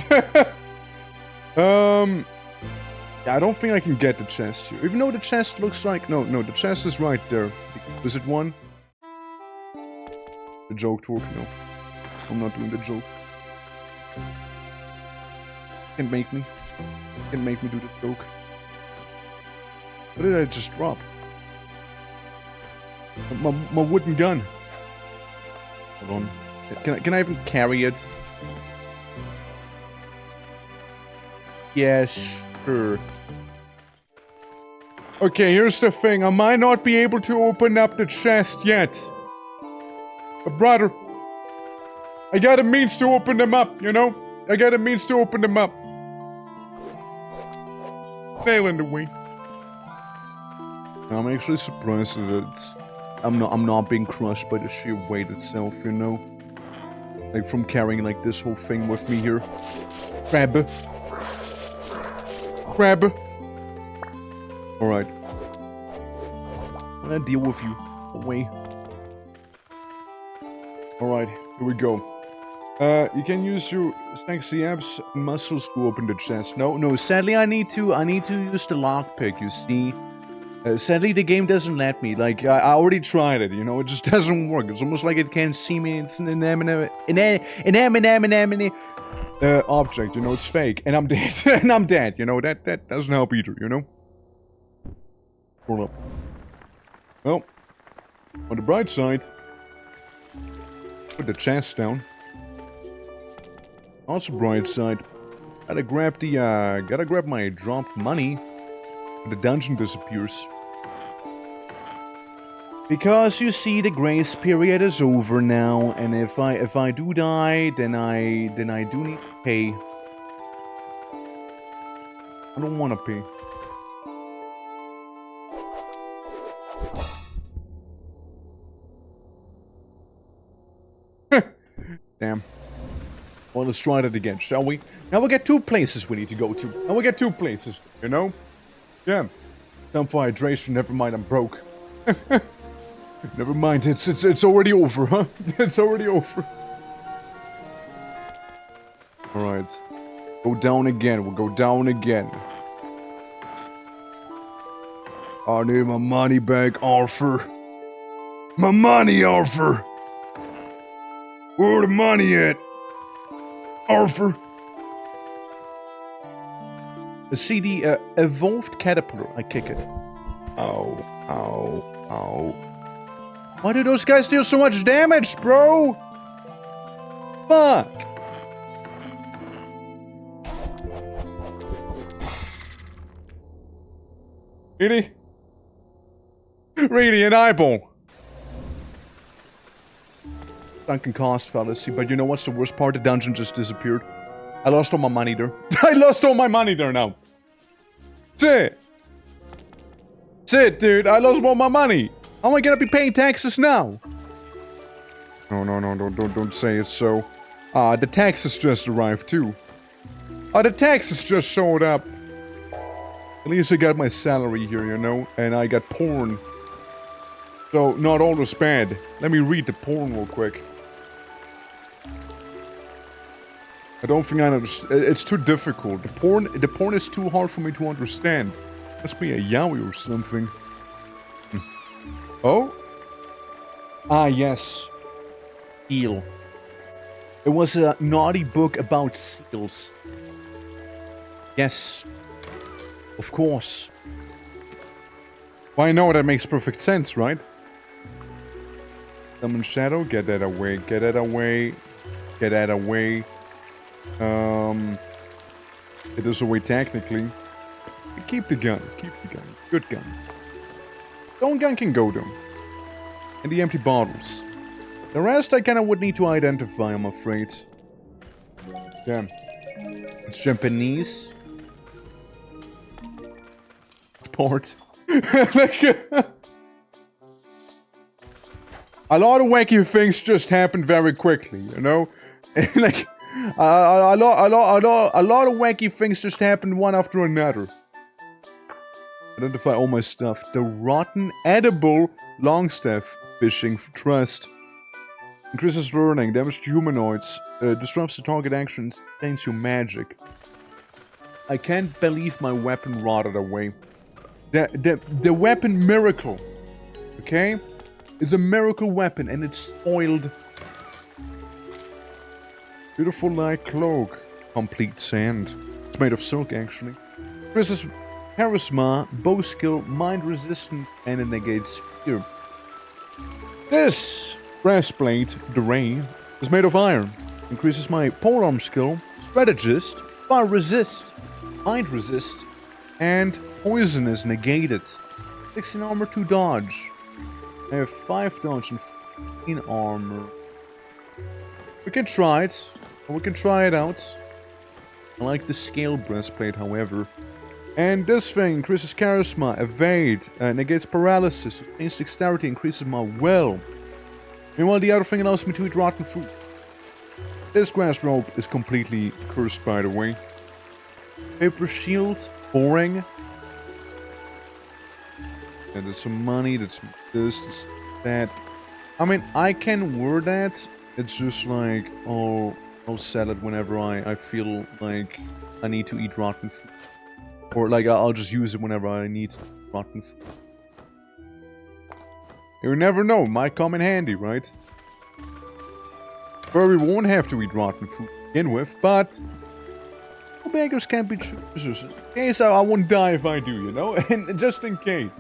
Yeah, I don't think I can get the chest here. Even though the chest looks like... No, the chest is right there. Is it one? The joke talk? No. I'm not doing the joke. Can't make me. Can't make me do the joke. What did I just drop? My wooden gun. Hold on. Can I even carry it? Yes, sure. Okay, here's the thing. I might not be able to open up the chest yet. But brother, I got a means to open them up, you know? I got a means to open them up. Sail in the way. I'm actually surprised that I'm not being crushed by the sheer weight itself, you know? Like from carrying like this whole thing with me here. Crab. Crab. Alright. I'm gonna deal with you. Away. Alright, here we go. You can use your sexy abs muscles to open the chest. No, sadly I need to use the lockpick, you see. Sadly the game doesn't let me. Like, I already tried it, you know, it just doesn't work. It's almost like it can't see me. It's an object, you know, it's fake. And I'm dead. And I'm dead, you know, that doesn't help either, you know? Hold up. Well, on the bright side, put the chest down. Also bright side, gotta grab my dropped money. The dungeon disappears. Because you see, the grace period is over now, and if I do die, then I do need to pay. I don't want to pay. Damn. Well, let's try that again, shall we? Now we get 2 places we need to go to. Now we get 2 places, you know? Yeah. Time for hydration, never mind, I'm broke. Never mind, it's already over, huh? It's already over. Alright. Go down again, we'll go down again. I need my money back, Arthur. My money, Arthur! Where the money at? Arthur? See the evolved caterpillar. I kick it. Ow, ow, ow. Why do those guys deal so much damage, bro? Fuck. Really? Really, an eyeball. Sunken cost fallacy, but you know what's the worst part? The dungeon just disappeared. I lost all my money there. I lost all my money there now. Shit! Shit, dude, I lost all my money! How am I gonna be paying taxes now? No, don't say it so. The taxes just arrived too. The taxes just showed up. At least I got my salary here, you know, and I got porn. So, not all is bad. Let me read the porn real quick. I don't think I understand. It's too difficult. The porn is too hard for me to understand. Must be a yaoi or something. Oh? Ah, yes. Seal. It was a naughty book about seals. Yes. Of course. Why, no, that makes perfect sense, right? Summon Shadow, get that away, get that away, get that away. It is away technically. Keep the gun, good gun. Stone gun can go though. And the empty bottles. The rest I kinda would need to identify, I'm afraid. Yeah. It's Japanese. Port. Like, a lot of wacky things just happened very quickly, you know? Like, a lot of wacky things just happened one after another. Identify all my stuff. The rotten, edible longstaff fishing trust. Increases learning, damage to humanoids, disrupts the target actions, stains your magic. I can't believe my weapon rotted away. The weapon miracle, okay? It's a miracle weapon and it's spoiled. Beautiful light cloak. Complete sand. It's made of silk, actually. Increases charisma, bow skill, mind resistant, and it negates fear. This breastplate, the ray, is made of iron. Increases my polearm skill, strategist, fire resist, mind resist, and poison is negated. 16 armor, 2 dodge. I have 5 dodge and 15 armor. We can try it. We can try it out. I like the scale breastplate, however. And this thing increases charisma, evade, negates paralysis, sustains dexterity, increases my will. Meanwhile, the other thing allows me to eat rotten food. This grass robe is completely cursed, by the way. Paper shield, boring. And there's some money, that's this, that. I mean, I can wear that. It's just like, oh, I'll sell it whenever I feel like I need to eat rotten food. Or like, I'll just use it whenever I need rotten food. You never know, might come in handy, right? Where we won't have to eat rotten food to begin with, but beggars can't be choosers. In case I won't die if I do, you know? And just in case.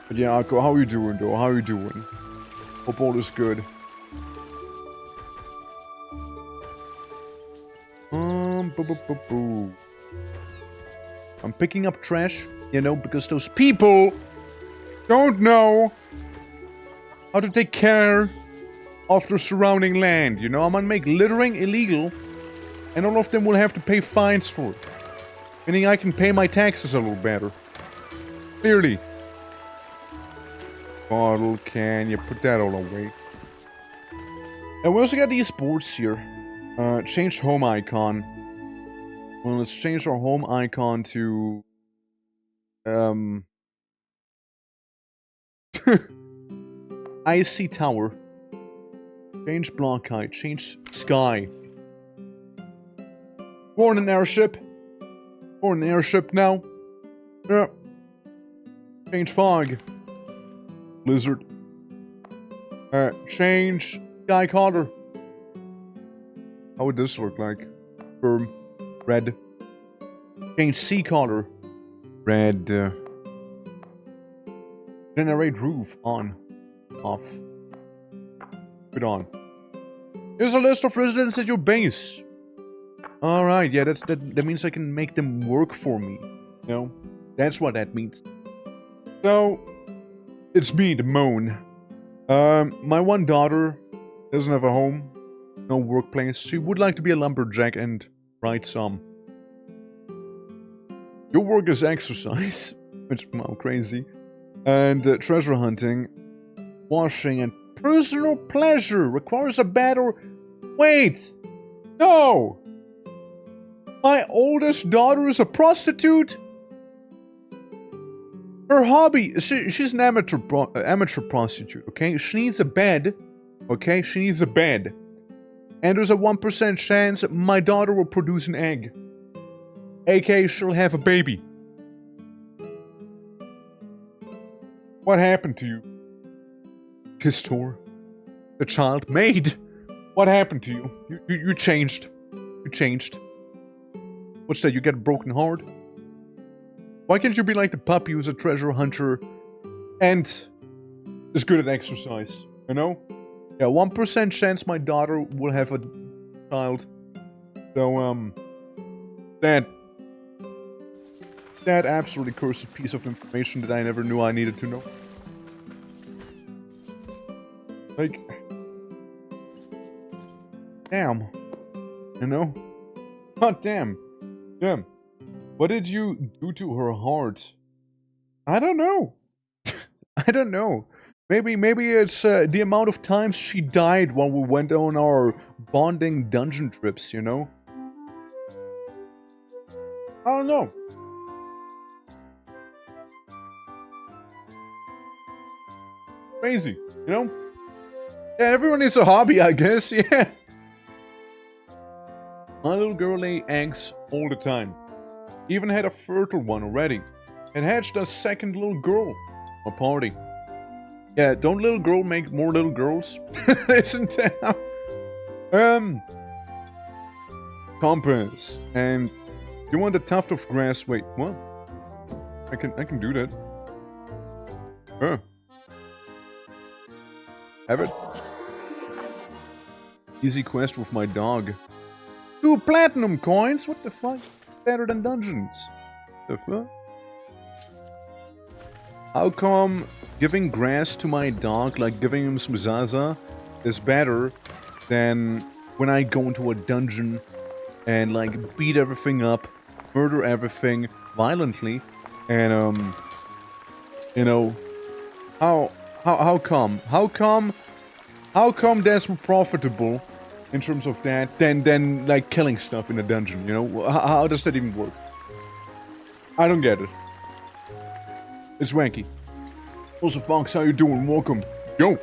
But yeah, Akko, how you doing, though? How you doing? Hope all is good. I'm picking up trash, you know, because those people don't know how to take care of the surrounding land, you know? I'm gonna make littering illegal, and all of them will have to pay fines for it. Meaning I can pay my taxes a little better. Clearly. Bottle, can you put that all away? And we also got these boards here. Change home icon. Well, let's change our home icon to... Icy Tower. Change block height. Change sky. We're in an airship. We're in an airship now. Yeah. Change fog. Blizzard. Change sky color. How would this look like? Firm. Red. Change sea color. Red. Generate roof. On. Off. Put on. Here's a list of residents at your base. Alright, yeah, that means I can make them work for me. You know? That's what that means. So, it's me, the Moan. My one daughter doesn't have a home. No workplace. She would like to be a lumberjack and write some Your work is exercise, which, wow, crazy. And treasure hunting, washing, and personal pleasure requires a better... Wait! No! My oldest daughter is a prostitute? Her hobby, she's an amateur prostitute, okay? She needs a bed, okay? She needs a bed. And there's a 1% chance my daughter will produce an egg. AKA, she'll have a baby. What happened to you? Pistor. The child maid. What happened to you? You changed. You changed. What's that? You get a broken heart? Why can't you be like the puppy who's a treasure hunter and is good at exercise? You know? Yeah, 1% chance my daughter will have a child. So, that absolutely cursed piece of information that I never knew I needed to know. Like, damn. You know? God damn. Damn. What did you do to her heart? I don't know. I don't know. Maybe it's the amount of times she died while we went on our bonding dungeon trips, you know? I don't know. Crazy, you know? Yeah, everyone needs a hobby, I guess, yeah. My little girl lay eggs all the time. Even had a fertile one already. And hatched a second little girl. A party. Yeah, don't little girl make more little girls? Isn't that how? Compass. And you want a tuft of grass? Wait, what? I can do that. Huh. Have it. Easy quest with my dog. 2 platinum coins? What the fuck? Better than dungeons. The fuck? How come giving grass to my dog, like giving him some Zaza, is better than when I go into a dungeon and like beat everything up, murder everything violently, and you know, how come? How come that's more profitable in terms of that than like killing stuff in a dungeon, you know? How does that even work? I don't get it. It's wanky. Also, Fox, how you doing? Welcome. Yo.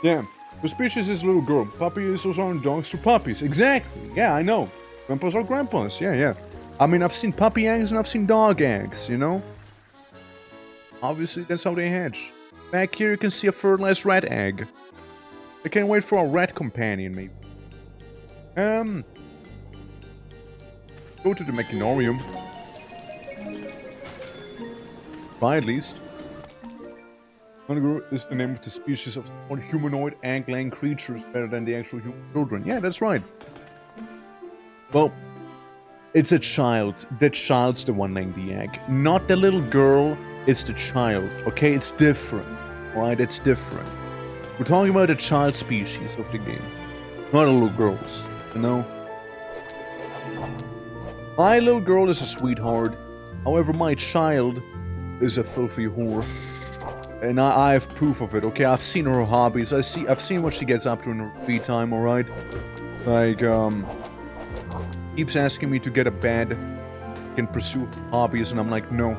Damn. The species is little girl. Puppies also aren't dogs to puppies. Exactly. Yeah, I know. Grandpas are grandpas. Yeah. I mean, I've seen puppy eggs and I've seen dog eggs, you know? Obviously, that's how they hatch. Back here, you can see a fertilized rat egg. I can't wait for a rat companion, maybe. Go to the Machinarium. Try at least. Hunter is the name of the species of humanoid egg-laying creatures better than the actual human children. Yeah, that's right. Well, it's a child. The child's the one laying the egg. Not the little girl, it's the child. Okay, it's different. Alright, it's different. We're talking about the child species of the game. Not the little girls, you know? My little girl is a sweetheart. However, my child is a filthy whore. And I have proof of it, okay? I've seen her hobbies. I've seen what she gets up to in her free time, alright? Like, keeps asking me to get a bed, can pursue hobbies, and I'm like, no.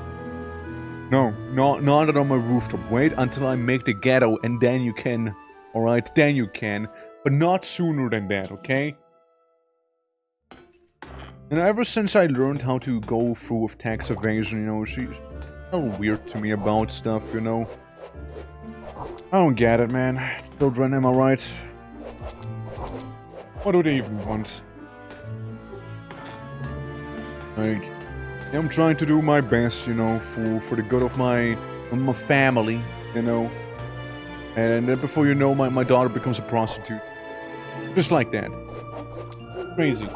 No, not on my rooftop. Wait until I make the ghetto, and then you can, alright? Then you can. But not sooner than that, okay? And ever since I learned how to go through with tax evasion, you know, she's a little weird to me about stuff, you know? I don't get it, man. Children, am I right? What do they even want? Like, I'm trying to do my best, you know, for the good of my family, you know? And then before you know, my daughter becomes a prostitute. Just like that. Crazy.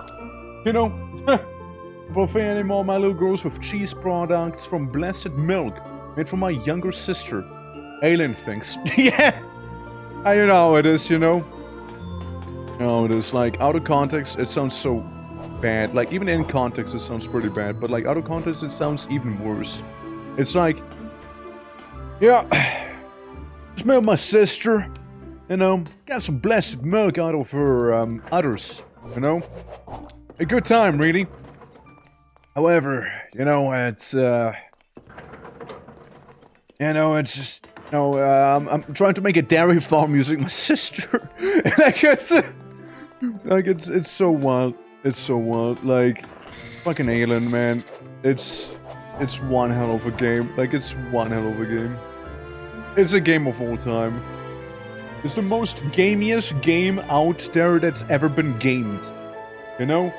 You know? Buffet anymore, my little girls with cheese products from blessed milk made for my younger sister. ELIN thinks. Yeah! You know how it is, you know? You know, it is like, out of context, it sounds so bad. Like, even in context, it sounds pretty bad. But, like, out of context, it sounds even worse. It's like, yeah, just met with my sister. You know, got some blessed milk out of her udders. You know, a good time, really. However, you know, it's just, you know, I'm trying to make a dairy farm using my sister. Like, it's so wild. It's so wild. Like, fucking ELIN, man. It's one hell of a game. Like, it's one hell of a game. It's a game of all time. It's the most gamiest game out there that's ever been gamed. You know?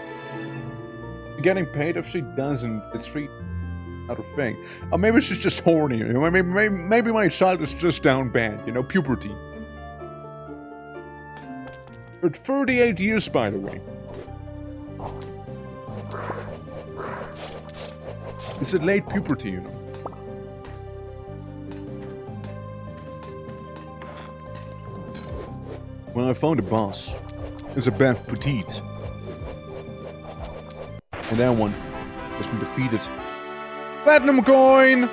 Getting paid if she doesn't, it's free. Not a thing. Or maybe she's just horny. You know? Maybe my child is just down bad. You know, puberty. But 38 years, by the way. It's a late puberty, you know. Well, I found a boss. It's a Beth Petite. And that one has been defeated. Platinum coin!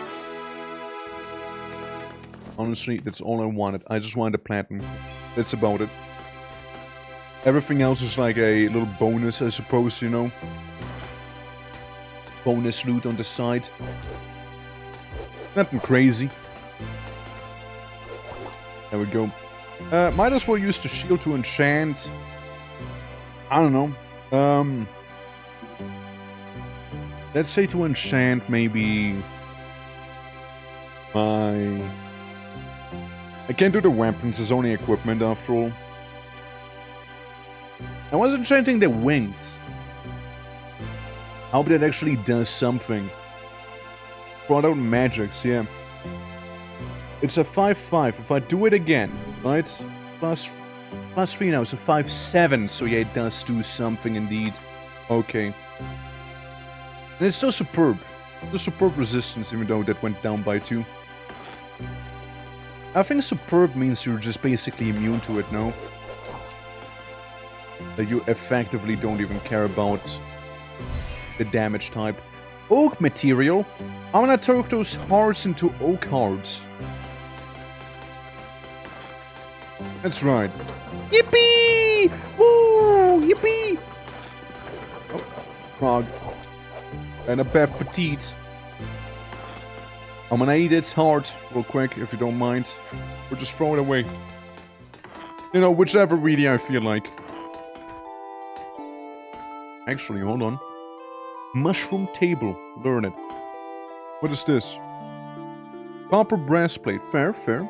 Honestly, that's all I wanted. I just wanted a platinum. That's about it. Everything else is like a little bonus, I suppose, you know. Bonus loot on the side. Nothing crazy. There we go. Might as well use the shield to enchant. I don't know. Let's say to enchant maybe my... I can't do the weapons, it's only equipment after all. I was enchanting the wings. I hope that actually does something. Brought out magics, yeah. It's a 5-5. If I do it again, right? Plus 3 now, so 5-7. So yeah, it does do something indeed. Okay. And it's still superb. The superb resistance, even though that went down by 2. I think superb means you're just basically immune to it, no? That you effectively don't even care about the damage type. Oak material? I'm gonna turn those hearts into oak hearts. That's right. Yippee! Woo! Yippee! Oh, frog. And a Beth Petite. I'm gonna eat its heart real quick, if you don't mind. Or just throw it away. You know, whichever really I feel like. Actually, hold on. Mushroom table. Learn it. What is this? Copper breastplate. Fair, fair.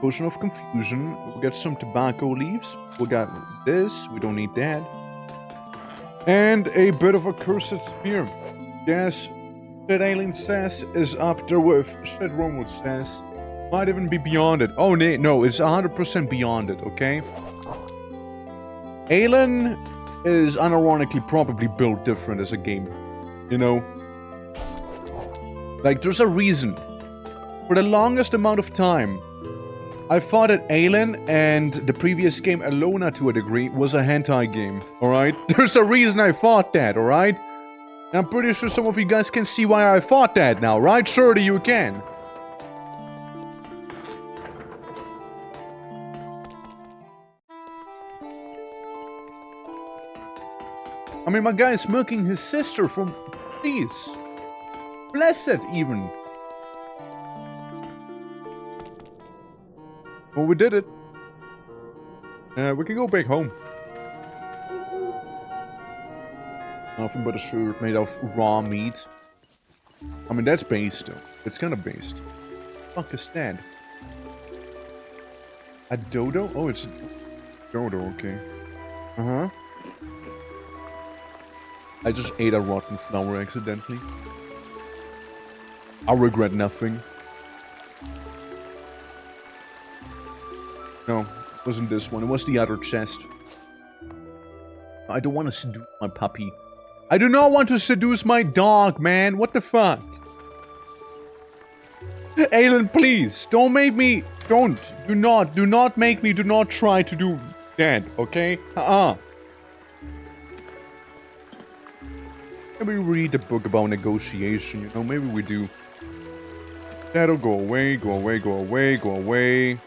Potion of confusion. We'll get some tobacco leaves. We got this. We don't need that. And a bit of a cursed spear. Yes, shit ELIN says is up there with shit Romuald says. Might even be beyond it. Oh, no, it's 100% beyond it, okay? ELIN is unironically probably built different as a game. You know? Like, there's a reason. For the longest amount of time, I thought that ELIN and the previous game, Alona to a degree, was a hentai game, alright? There's a reason I thought that, alright? And I'm pretty sure some of you guys can see why I thought that now, right? Surely you can. I mean, my guy is milking his sister from... Please. Bless it, even. Well, we did it. We can go back home. Nothing but a shirt made of raw meat. I mean, that's based, though. It's kind of based. Fuck is that? A dodo? Oh, it's a dodo, okay. Uh-huh. I just ate a rotten flower accidentally. I regret nothing. No, it wasn't this one. It was the other chest. I don't want to seduce my puppy. I do not want to seduce my dog, man. What the fuck? ELIN, please. Don't make me... Don't. Do not make me... Do not try to do that, okay? Maybe we read the book about negotiation, you know, maybe we do. That'll go away, go away, go away, go away.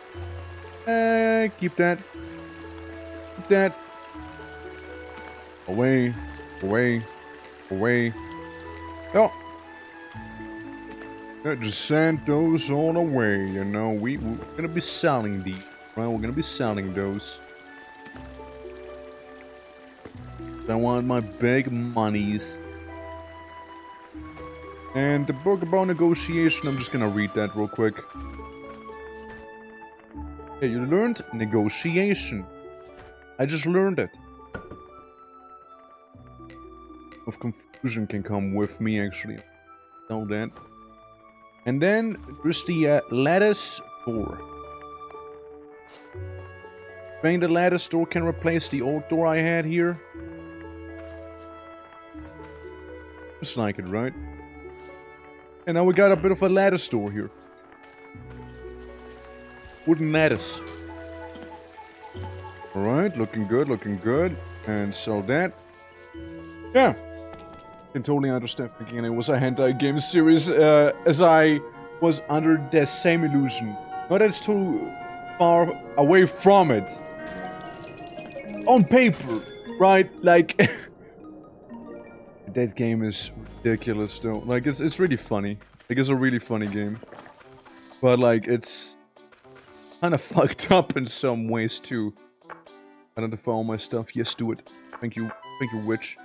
Keep that. Keep that. Away, away, away. Oh. Just send those all away, you know. We're gonna be selling these, right? We're gonna be selling those. I want my big monies. And the book about negotiation, I'm just gonna read that real quick. Okay, you learned negotiation. I just learned it. Of confusion can come with me, actually. Know that. And then there's the lattice door. Saying the lattice door can replace the old door I had here. Looks like it, right? And now we got a bit of a lattice door here. Wooden lattice. Alright, looking good, looking good. And sell that. Yeah. Can totally understand thinking it was a hentai game series, as I was under the same illusion. Not that it's too far away from it. On paper, right? Like... That game is ridiculous, though. Like, it's really funny. Like, it's a really funny game. But, like, it's kind of fucked up in some ways, too. Identify all my stuff. Yes, do it. Thank you. Thank you, witch.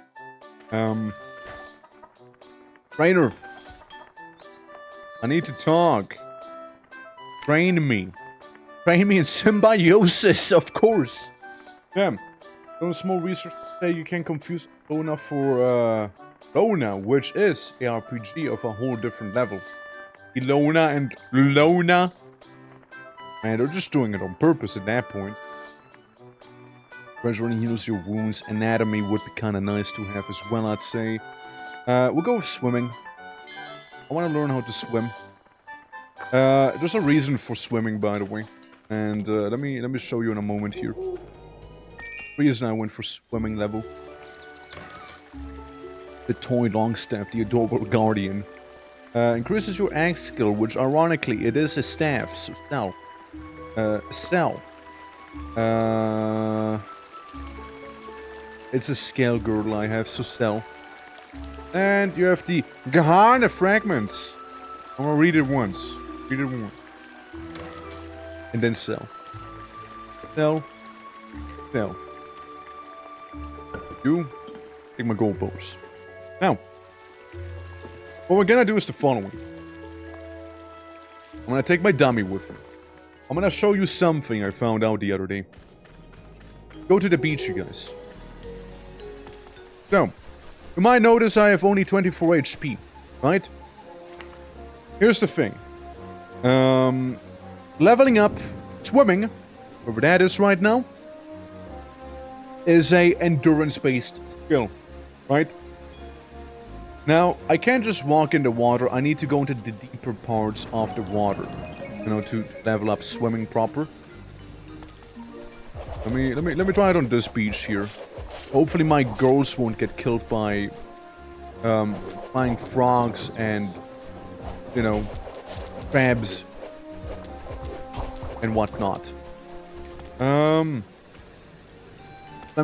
Trainer. I need to talk. Train me. Train me in symbiosis, of course. Yeah. Some small research say you can confuse Lona for Lona, which is a RPG of a whole different level. Ilona and Lona. Man, they're just doing it on purpose at that point. Gradually heals your wounds. Anatomy would be kind of nice to have as well, I'd say. We'll go with swimming. I want to learn how to swim. There's a reason for swimming, by the way. And let me show you in a moment here. Reason I went for swimming level. The toy longstaff, the adorable guardian. Increases your axe skill, which ironically it is a staff, so sell. Sell. It's a scale girdle I have, so sell. And you have the Gahana fragments. I'm gonna read it once. Read it once. And then sell. Sell. Sell. Take my gold bars. Now, what we're gonna do is the following. I'm gonna take my dummy with me. I'm gonna show you something I found out the other day. Go to the beach, you guys. So, you might notice I have only 24 HP, right? Here's the thing. Leveling up, swimming, wherever that is right now, is a endurance-based skill, right? Now, I can't just walk in the water. I need to go into the deeper parts of the water, you know, to level up swimming proper. Let me try it on this beach here. Hopefully, my girls won't get killed by flying frogs and, you know, crabs and whatnot. Let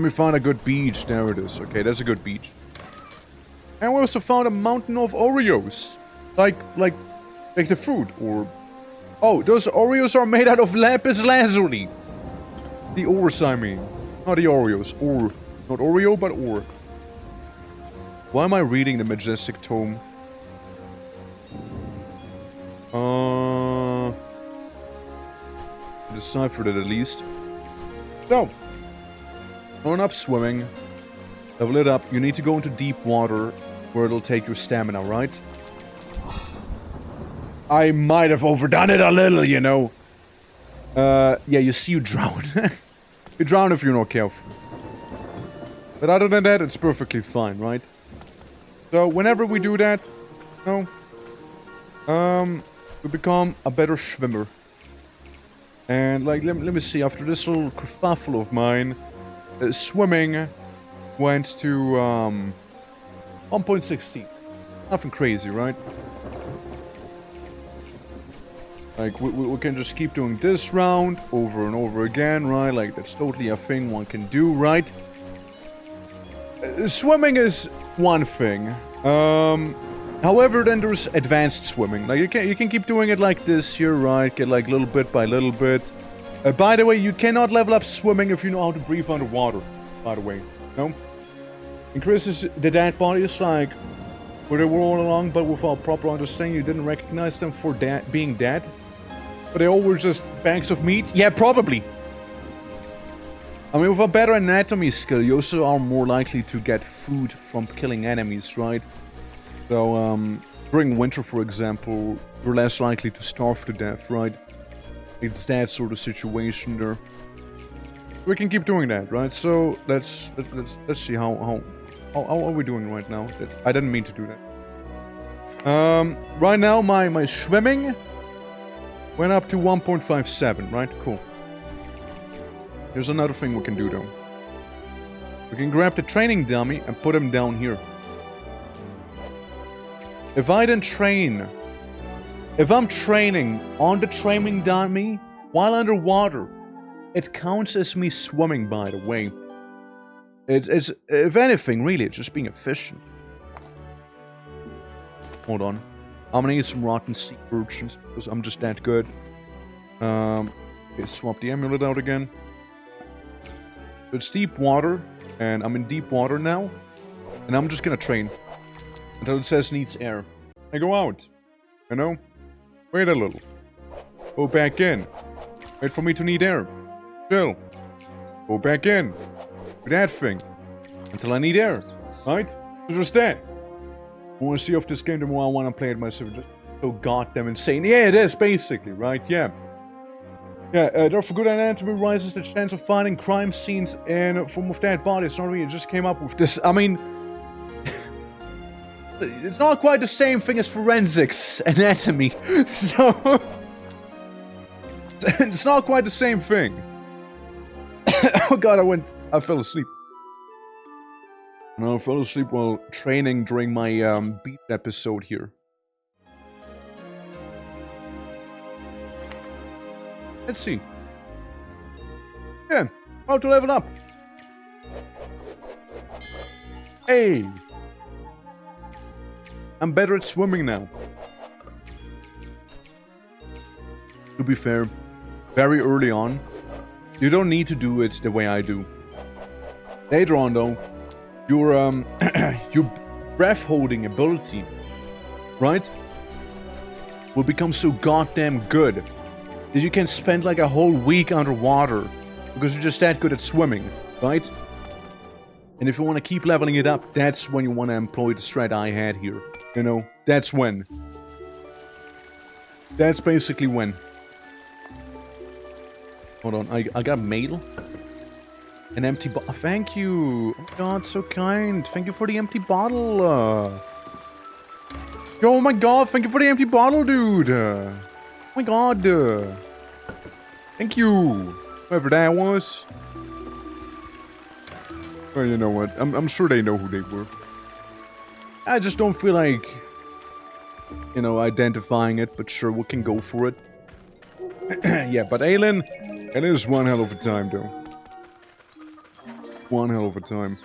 me find a good beach. There it is. Okay, that's a good beach. And we also found a mountain of Oreos. Like the fruit, or... Oh, those Oreos are made out of lapis lazuli. The ores, I mean. Not the Oreos. Ore. Not Oreo, but ore. Why am I reading the Majestic Tome? Deciphered it at least. So, going up swimming, level it up. You need to go into deep water where it'll take your stamina, right? I might have overdone it a little, you know. Yeah, you see, you drown. You drown if you're not careful. But other than that, it's perfectly fine, right? So, whenever we do that, you know, we become a better swimmer. And, like, let me see, after this little kerfuffle of mine, swimming went to, 1.16. Nothing crazy, right? Like, we can just keep doing this round over and over again, right? Like, that's totally a thing one can do, right? Swimming is one thing. However, then there's advanced swimming. Like, you can keep doing it like this here, right? Get, like, little bit by little bit. By the way, you cannot level up swimming if you know how to breathe underwater, by the way. No? Increases the dead bodies, like, where they were all along, but without proper understanding, you didn't recognize them for being dead. But they all were just bags of meat? Yeah, probably. I mean, with a better anatomy skill, you also are more likely to get food from killing enemies, right? So, during winter, for example, you're less likely to starve to death, right? It's that sort of situation there. We can keep doing that, right? So, let's see how are we doing right now? I didn't mean to do that. Right now, my swimming went up to 1.57, right? Cool. Here's another thing we can do, though. We can grab the training dummy and put him down here. If I then train... If I'm training on the training dummy while underwater, it counts as me swimming, by the way. It's if anything, really, it's just being efficient. Hold on. I'm gonna eat some rotten sea urchins because I'm just that good. Okay, swap the amulet out again. It's deep water, and I'm in deep water now. And I'm just gonna train until it says needs air. I go out. You know? Wait a little. Go back in. Wait for me to need air. Chill. Go back in. Do that thing. Until I need air. Right? So just that. I want to see if this game the more I want to play it myself. Just so goddamn insane. Yeah, it is, basically, right? Yeah. Yeah, therefore good anatomy rises the chance of finding crime scenes in a form of dead bodies. Not really, it just came up with this. I mean... it's not quite the same thing as forensics anatomy. So... it's not quite the same thing. Oh god, I fell asleep. No, I fell asleep while training during my beat episode here. Let's see. Yeah, how to level up. Hey! I'm better at swimming now. To be fair, very early on, you don't need to do it the way I do. Later on though, your breath holding ability, right, will become so goddamn good that you can spend like a whole week underwater because you're just that good at swimming, right? And if you want to keep leveling it up, that's when you want to employ the strat I had here. You know, that's when. That's basically when. Hold on, I got mail. An empty bottle. Thank you. Oh god, so kind. Thank you for the empty bottle. Oh my god, thank you for the empty bottle, dude. Oh my god. Thank you. Whoever that was. Well, you know what? I'm sure they know who they were. I just don't feel like, you know, identifying it, but sure, we can go for it. Yeah, but ELIN, it is one hell of a time, though. One hell of a time.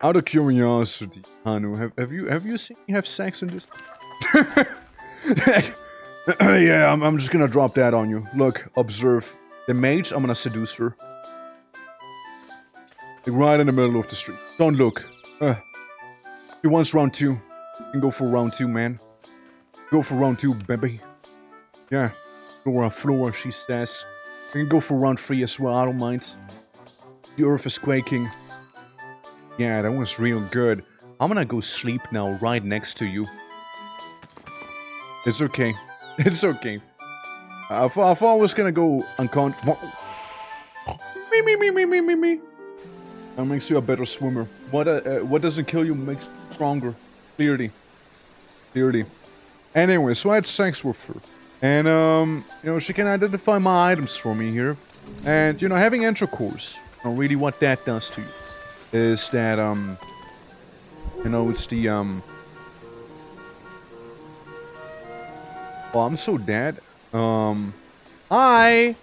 Out of curiosity, Hanu, have you seen me have sex in this? Yeah, I'm just gonna drop that on you. Look, observe. The mage, I'm gonna seduce her. Like right in the middle of the street. Don't look. She wants round 2. You can go for round 2, man. Go for round 2, baby. Yeah. Floor on floor, she says. We can go for round 3 as well, I don't mind. The earth is quaking. Yeah, that was real good. I'm gonna go sleep now, right next to you. It's okay. It's okay. I thought I was gonna go unconscious. Me. That makes you a better swimmer. What doesn't kill you makes you stronger. Clearly. Anyway, so I had sex with her. And, you know, she can identify my items for me here. And, you know, having intercourse, I don't really what that does to you. is that, you know, it's the, oh, I'm so dead. Hi!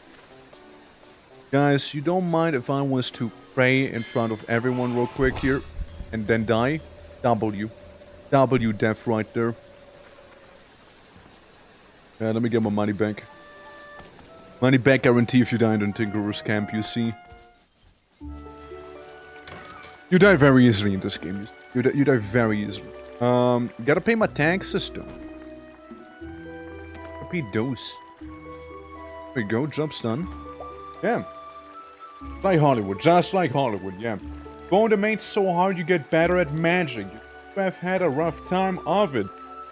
Guys, you don't mind if I was to pray in front of everyone real quick here? And then die? W. W death right there. Yeah, let me get my money back. Money back guarantee if you die in the Tinkerer's camp, you see. You die very easily in this game. You die very easily. Gotta pay my taxes though. Gotta pay those. There we go, job's done. Yeah. Like Hollywood, just like Hollywood, yeah. Going to mate so hard you get better at magic. You have had a rough time of it.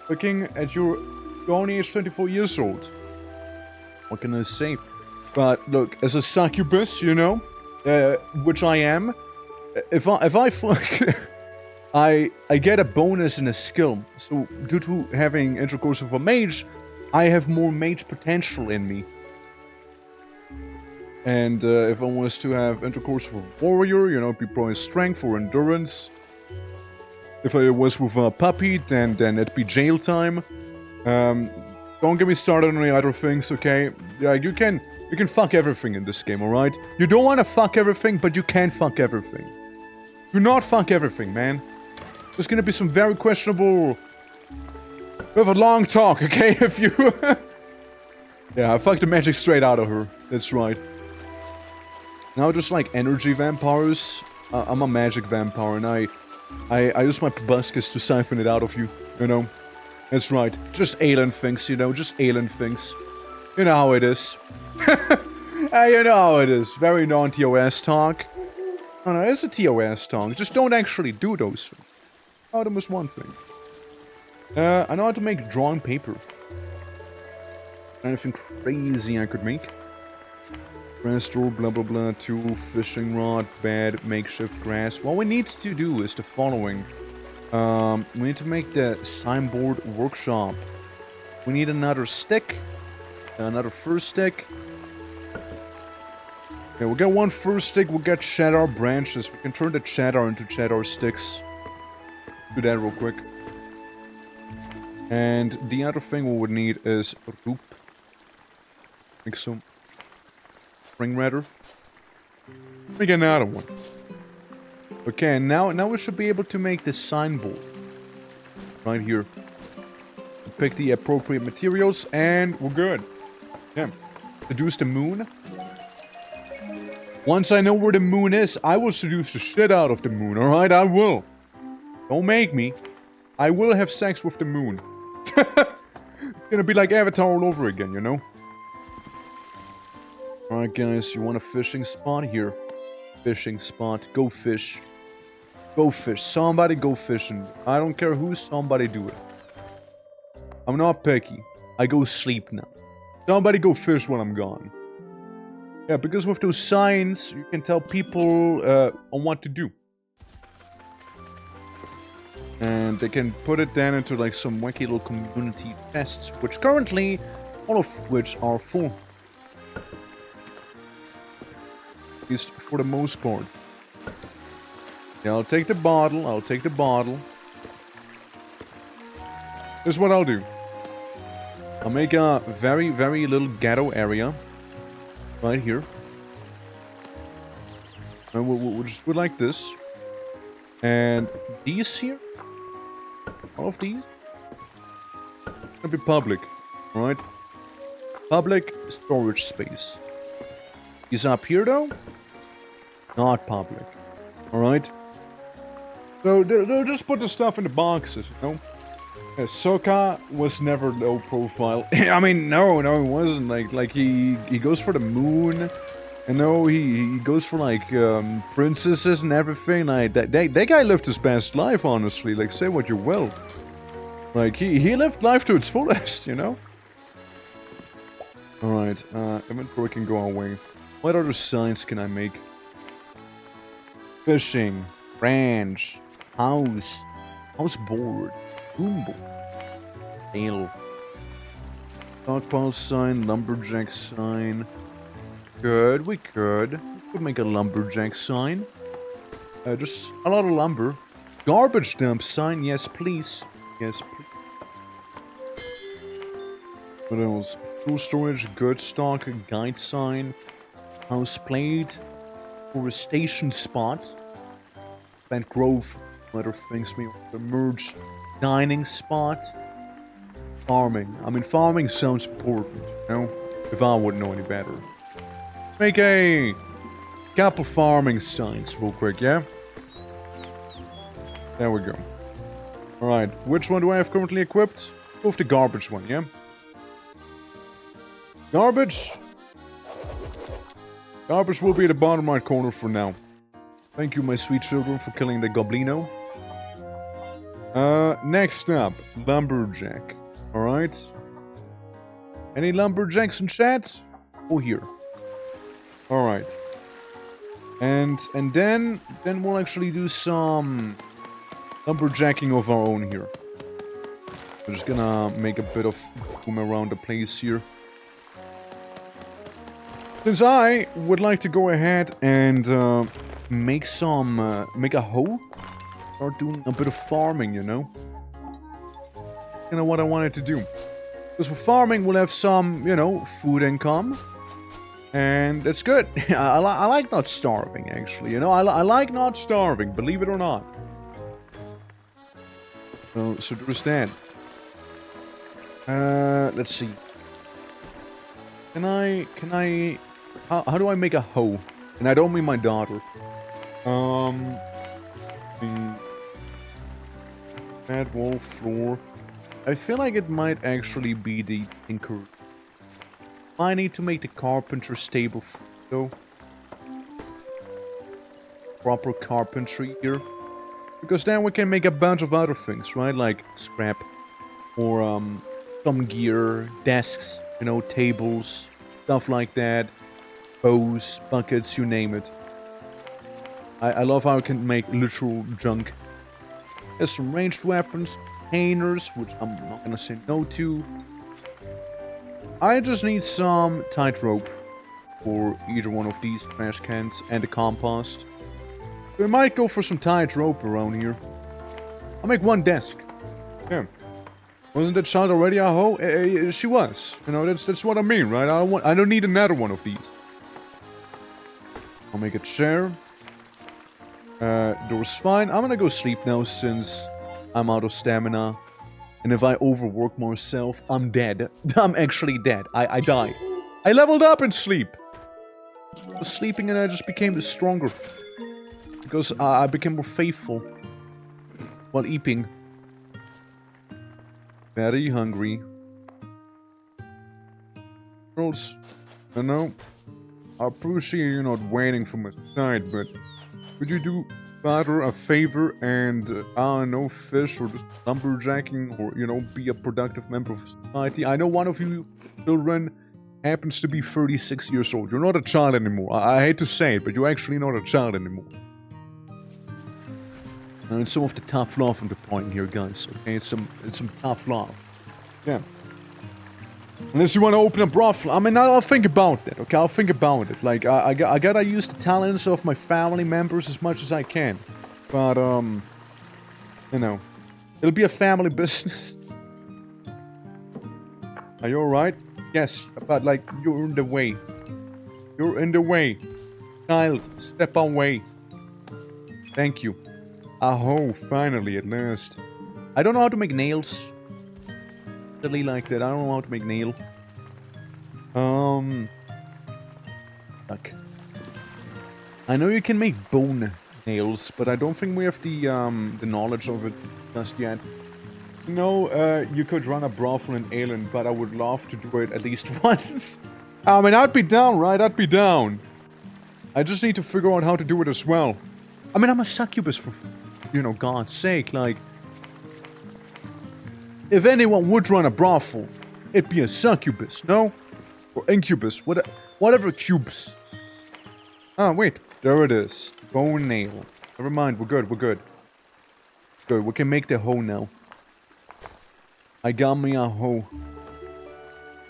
Looking at your only age 24 years old. What can I say? But look, as a succubus, you know, which I am, if I fuck, I get a bonus in a skill. So due to having intercourse with a mage, I have more mage potential in me. And if I was to have intercourse with a warrior, you know, be pro in strength or endurance. If I was with a puppy, then it'd be jail time. Don't get me started on any other things, okay? Yeah, you can fuck everything in this game, alright? You don't want to fuck everything, but you can fuck everything. Do not fuck everything, man. There's gonna be some very questionable... We have a long talk, okay? If you... Yeah, I fucked the magic straight out of her. That's right. Now just like energy vampires. I'm a magic vampire, and I use my proboscis to siphon it out of you, you know? That's right. Just alien things, you know? Just alien things. You know how it is. You know how it is. Very non-TOS talk. No, no, it's a TOS talk. Just don't actually do those things. Oh, that was one thing. I know how to make drawing paper. Anything crazy I could make. Grass door, blah blah blah, tool, fishing rod, bed, makeshift grass. What we need to do is the following. We need to make the signboard workshop. We need another stick. Another fir stick. Okay, we'll get one fir stick, we'll get cheddar branches. We can turn the cheddar into cheddar sticks. Do that real quick. And the other thing we would need is rope. Make some spring rather. Let me get another one. Okay, now we should be able to make this signboard. Right here. Pick the appropriate materials and we're good. Yeah. Seduce the moon. Once I know where the moon is, I will seduce the shit out of the moon, alright? I will. Don't make me. I will have sex with the moon. It's gonna be like Avatar all over again, you know? Alright guys, you want a fishing spot? Here. Fishing spot. Go fish. Go fish. Somebody go fishing. I don't care who, somebody do it. I'm not picky. I go sleep now. Somebody go fish when I'm gone. Yeah, because with those signs, you can tell people on what to do. And they can put it then into like some wacky little community chests, which currently, all of which are full. At least for the most part. Yeah, I'll take the bottle, I'll take the bottle. Here's what I'll do. I'll make a very, very little ghetto area. Right here. And we'll just do it like this. And these here. All of these. Gonna be public. Alright? Public storage space. These up here though. Not public. Alright? So they'll just put the stuff in the boxes, you know? Sokka was never low profile. I mean, no, it wasn't. Like he goes for the moon. You know, he goes for like princesses and everything. Like that guy lived his best life, honestly. Like, say what you will. Like he lived life to its fullest, you know. All right, inventory can go away. What other signs can I make? Fishing, ranch, house board. Boombo. Ale. Stockpile sign, lumberjack sign. Good, we could. We could make a lumberjack sign. Just a lot of lumber. Garbage dump sign, yes please. Yes please. What else? Fuel storage, good stock, guide sign, house plate, forestation spot, plant grove, other things we want to merge, dining spot, farming. I mean, farming sounds important, you know? If I wouldn't know any better. Make a couple farming signs real quick, yeah? There we go. Alright, which one do I have currently equipped? Go with the garbage one, yeah? Garbage! Garbage will be at the bottom right corner for now. Thank you, my sweet children, for killing the goblino. Next up, lumberjack. Alright. Any lumberjacks in chat? Oh, here. Alright. And then we'll actually do some lumberjacking of our own here. I'm just gonna make a bit of room around the place here. Since I would like to go ahead and make a hoe, start doing a bit of farming, you know? You know what I wanted to do. Because with farming, we'll have some, you know, food income. And that's good. I like not starving, actually, you know? I like not starving, believe it or not. So there's that. Let's see. Can I... How do I make a hoe? And I don't mean my daughter. Bed, wall, floor. I feel like it might actually be the tinker. I need to make the carpenter stable, though. Proper carpentry here. Because then we can make a bunch of other things, right? Like scrap. Or, some gear, desks, you know, tables, stuff like that. Bows, buckets, you name it. I love how I can make literal junk. There's some ranged weapons, containers, which I'm not gonna say no to. I just need some tight rope for either one of these trash cans and the compost. We might go for some tight rope around here. I'll make one desk. Yeah. Wasn't that child already a hoe? She was. You know, that's what I mean, right? I don't need another one of these. I'll make a chair. Door's fine. I'm gonna go sleep now since I'm out of stamina. And if I overwork myself, I'm dead. I'm actually dead. I die. I leveled up in sleep. I was sleeping and I just became stronger. Because I became more faithful. While eating. Very hungry. Girls, I know. I appreciate you not waiting for my side, but could you do Father a favor and, I don't know, fish or just lumberjacking or, you know, be a productive member of society? I know one of you children happens to be 36 years old. You're not a child anymore. I hate to say it, but you're actually not a child anymore. And it's some of the tough love I'm deploying here, guys. Okay, it's some tough love. Yeah. Unless you want to open a brothel. I mean, I'll think about that, okay? I'll think about it. Like, I gotta use the talents of my family members as much as I can. But, you know, it'll be a family business. Are you alright? Yes, but, like, you're in the way. You're in the way. Child, step away. Thank you. Oh, finally, at last. I don't know how to make nails. Silly like that. I don't know how to make nail. Fuck. I know you can make bone nails, but I don't think we have the knowledge of it just yet. You know, you could run a brothel in ELIN, but I would love to do it at least once. I mean, I'd be down, right? I'd be down. I just need to figure out how to do it as well. I mean, I'm a succubus for, you know, God's sake, like... If anyone would run a brothel, it'd be a succubus, no? Or incubus, whatever cubes. Ah, wait, there it is. Bone nail. Never mind, we're good, we're good. Good, we can make the hoe now. I got me a hoe.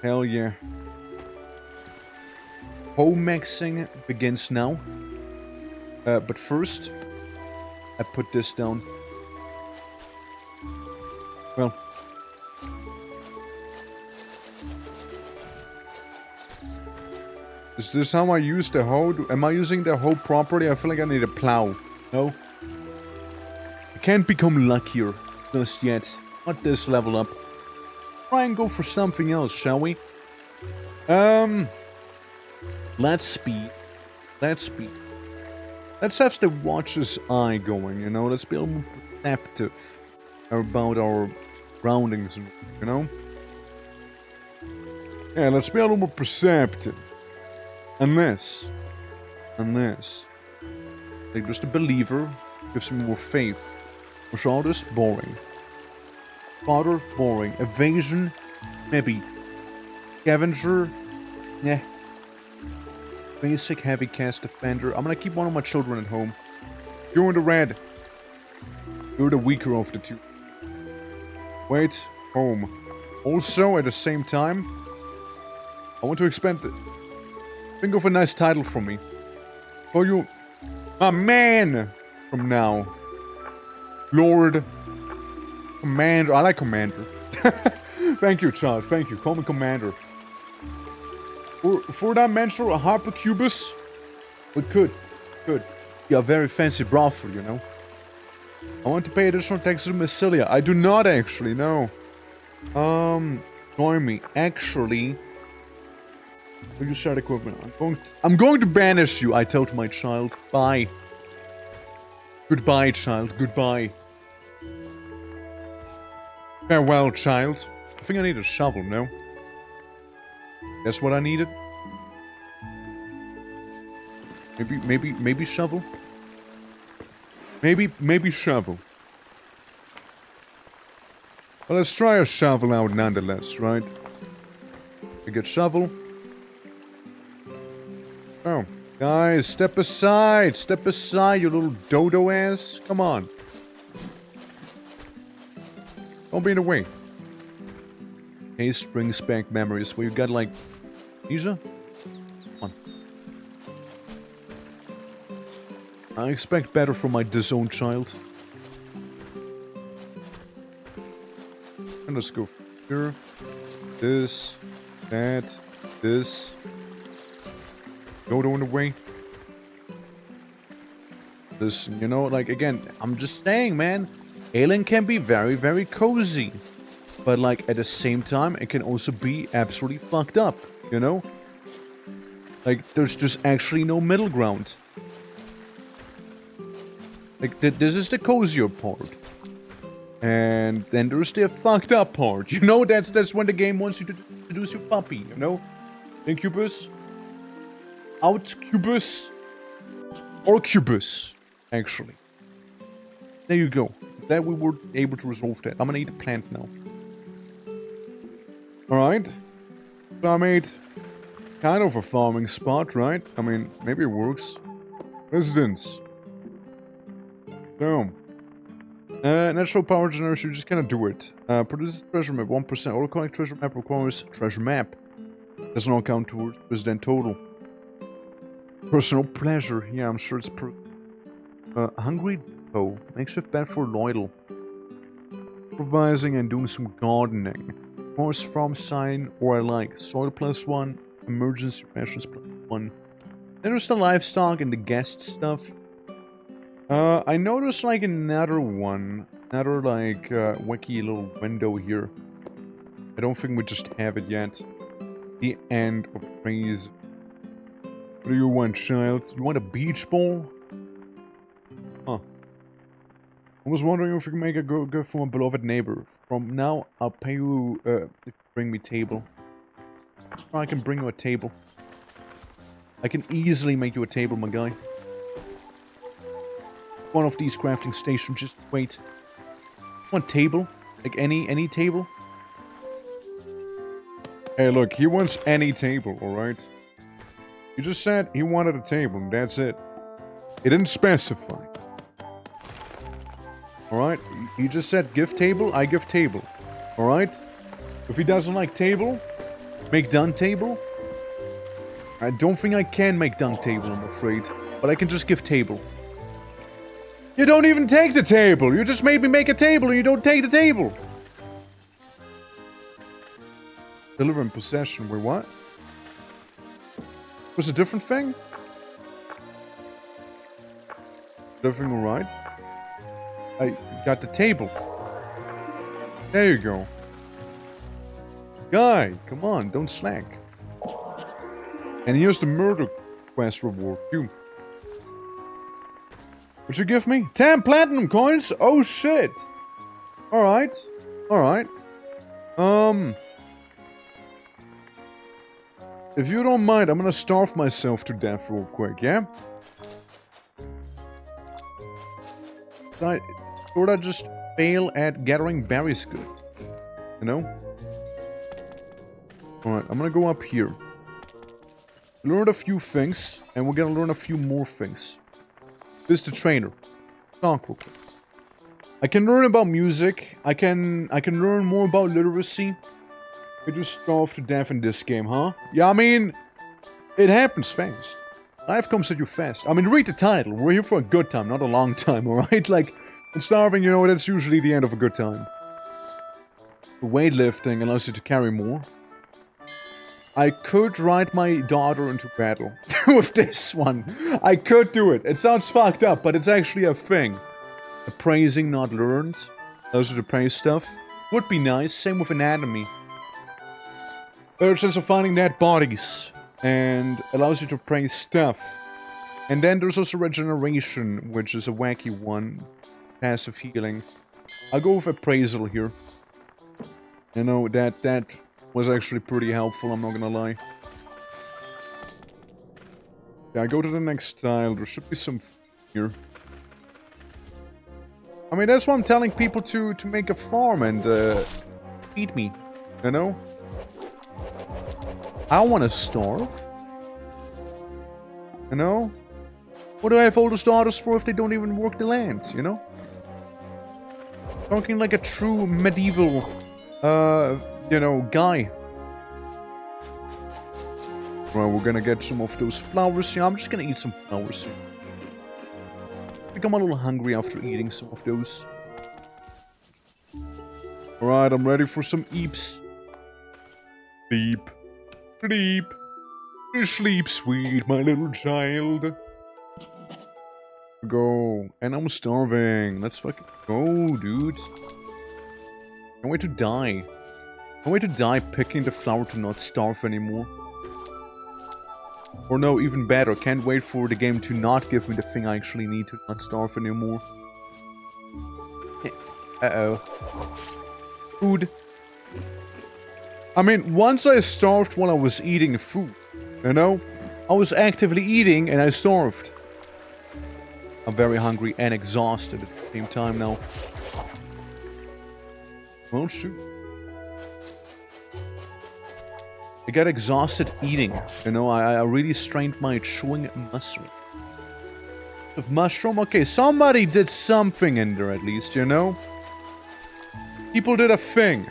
Hell yeah. Hoe maxing begins now. But first, I put this down. Well. Is this how I use the hoe? Am I using the hoe properly? I feel like I need a plow. No? I can't become luckier just yet. Not this level up. Try and go for something else, shall we? Let's speed. Let's speed. Let's have the watcher's eye going, you know? Let's be a little more perceptive about our surroundings, you know? Yeah, let's be a little more perceptive. And this. Like, just a believer gives me more faith. Which all this boring. Fodder, boring. Evasion, maybe. Scavenger, yeah. Basic, heavy cast defender. I'm gonna keep one of my children at home. You're in the red. You're the weaker of the two. Wait, home. Also, at the same time, I want to expand it. Think of a nice title for me. For you, a man from now. Lord. Commander. I like Commander. Thank you, child. Thank you. Call me Commander. Four-dimensional, a hypercubus? But good. Yeah, very fancy brothel, you know. I want to pay additional taxes to Massilia. I do not actually, no. Join me. Actually, will you start equipment? I'm going to banish you, I told my child. Bye. Goodbye, child. Goodbye. Farewell, child. I think I need a shovel, no? That's what I needed? Maybe shovel? Maybe shovel. Well, let's try a shovel out nonetheless, right? We get shovel. Oh, guys, step aside, you little dodo ass. Come on. Don't be in the way. Haste brings back memories. Well, you got like amnesia? Come on. I expect better from my disowned child. And let's go here. This, that, this. Dodo in the way. Listen, you know, like, again, I'm just saying, man. ELIN can be very, very cozy. But, like, at the same time, it can also be absolutely fucked up, you know? Like, there's just actually no middle ground. Like, this is the cozier part. And then there's the fucked up part. You know, that's when the game wants you to introduce your puppy, you know? Incubus. Outcubus. Or cubus, actually. There you go. That we were able to resolve that. I'm gonna eat a plant now. Alright. So I made kind of a farming spot, right? I mean, maybe it works. Residence. Boom. Natural power generation, you just kind of do it. Produces treasure map, 1%. Auto-collect treasure map requires treasure map. Does not count towards resident total. Personal pleasure. Yeah, I'm sure it's hungry depot. Makeshift bed for loyal. Improvising and doing some gardening. Horse farm sign or I like. Soil +1. Emergency rations +1. Then there's the livestock and the guest stuff. I noticed like another one. Another like wacky little window here. I don't think we just have it yet. The end of phase. What do you want, child? You want a beach ball? Huh. I was wondering if we can make a gift from a beloved neighbor. From now, I'll pay you if you bring me table. I can bring you a table. I can easily make you a table, my guy. One of these crafting stations, just wait. Want table? Like any table? Hey, look, he wants any table, alright? He just said he wanted a table, and that's it. He didn't specify. Alright? He just said give table, I give table. Alright? If he doesn't like table, make done table. I don't think I can make done table, I'm afraid. But I can just give table. You don't even take the table. You just made me make a table and you don't take the table. Deliver in possession. Wait, what? Was a different thing? Everything alright? I got the table. There you go. Guy, come on, don't slack. And here's the murder quest reward, too. What'd you give me? 10 platinum coins? Oh shit! Alright. Alright. If you don't mind, I'm gonna starve myself to death real quick, yeah? Or I just fail at gathering berries good. You know? Alright, I'm gonna go up here. Learn a few things, and we're gonna learn a few more things. This is the trainer. Talk real quick. I can learn about music. I can learn more about literacy. I just starve to death in this game, huh? Yeah, I mean, it happens fast. Life comes at you fast. I mean, read the title. We're here for a good time, not a long time, alright? Like, in starving, you know, that's usually the end of a good time. Weightlifting allows you to carry more. I could ride my daughter into battle with this one. I could do it. It sounds fucked up, but it's actually a thing. Appraising not learned. Those are the praise stuff. Would be nice. Same with anatomy. Better chance of finding dead bodies. And allows you to praise stuff. And then there's also regeneration, which is a wacky one. Passive healing. I'll go with appraisal here. You know, that was actually pretty helpful, I'm not gonna lie. Yeah, I go to the next tile. There should be some here. I mean, that's why I'm telling people to make a farm and feed me. You know? I want to starve. You know? What do I have oldest daughters for if they don't even work the land, you know? Talking like a true medieval, you know, guy. Well, we're gonna get some of those flowers here. I'm just gonna eat some flowers here. I think I'm a little hungry after eating some of those. Alright, I'm ready for some eeps. Sleep. Sleep. Sleep, sweet, my little child. Go. And I'm starving. Let's fucking go, dude. Can't wait to die. Can't wait to die picking the flower to not starve anymore. Or no, even better, can't wait for the game to not give me the thing I actually need to not starve anymore. Uh-oh. Food. I mean, once I starved while I was eating food, you know? I was actively eating and I starved. I'm very hungry and exhausted at the same time now. Well, shoot. I got exhausted eating, you know, I really strained my chewing muscle. With mushroom? Okay, somebody did something in there at least, you know? People did a thing.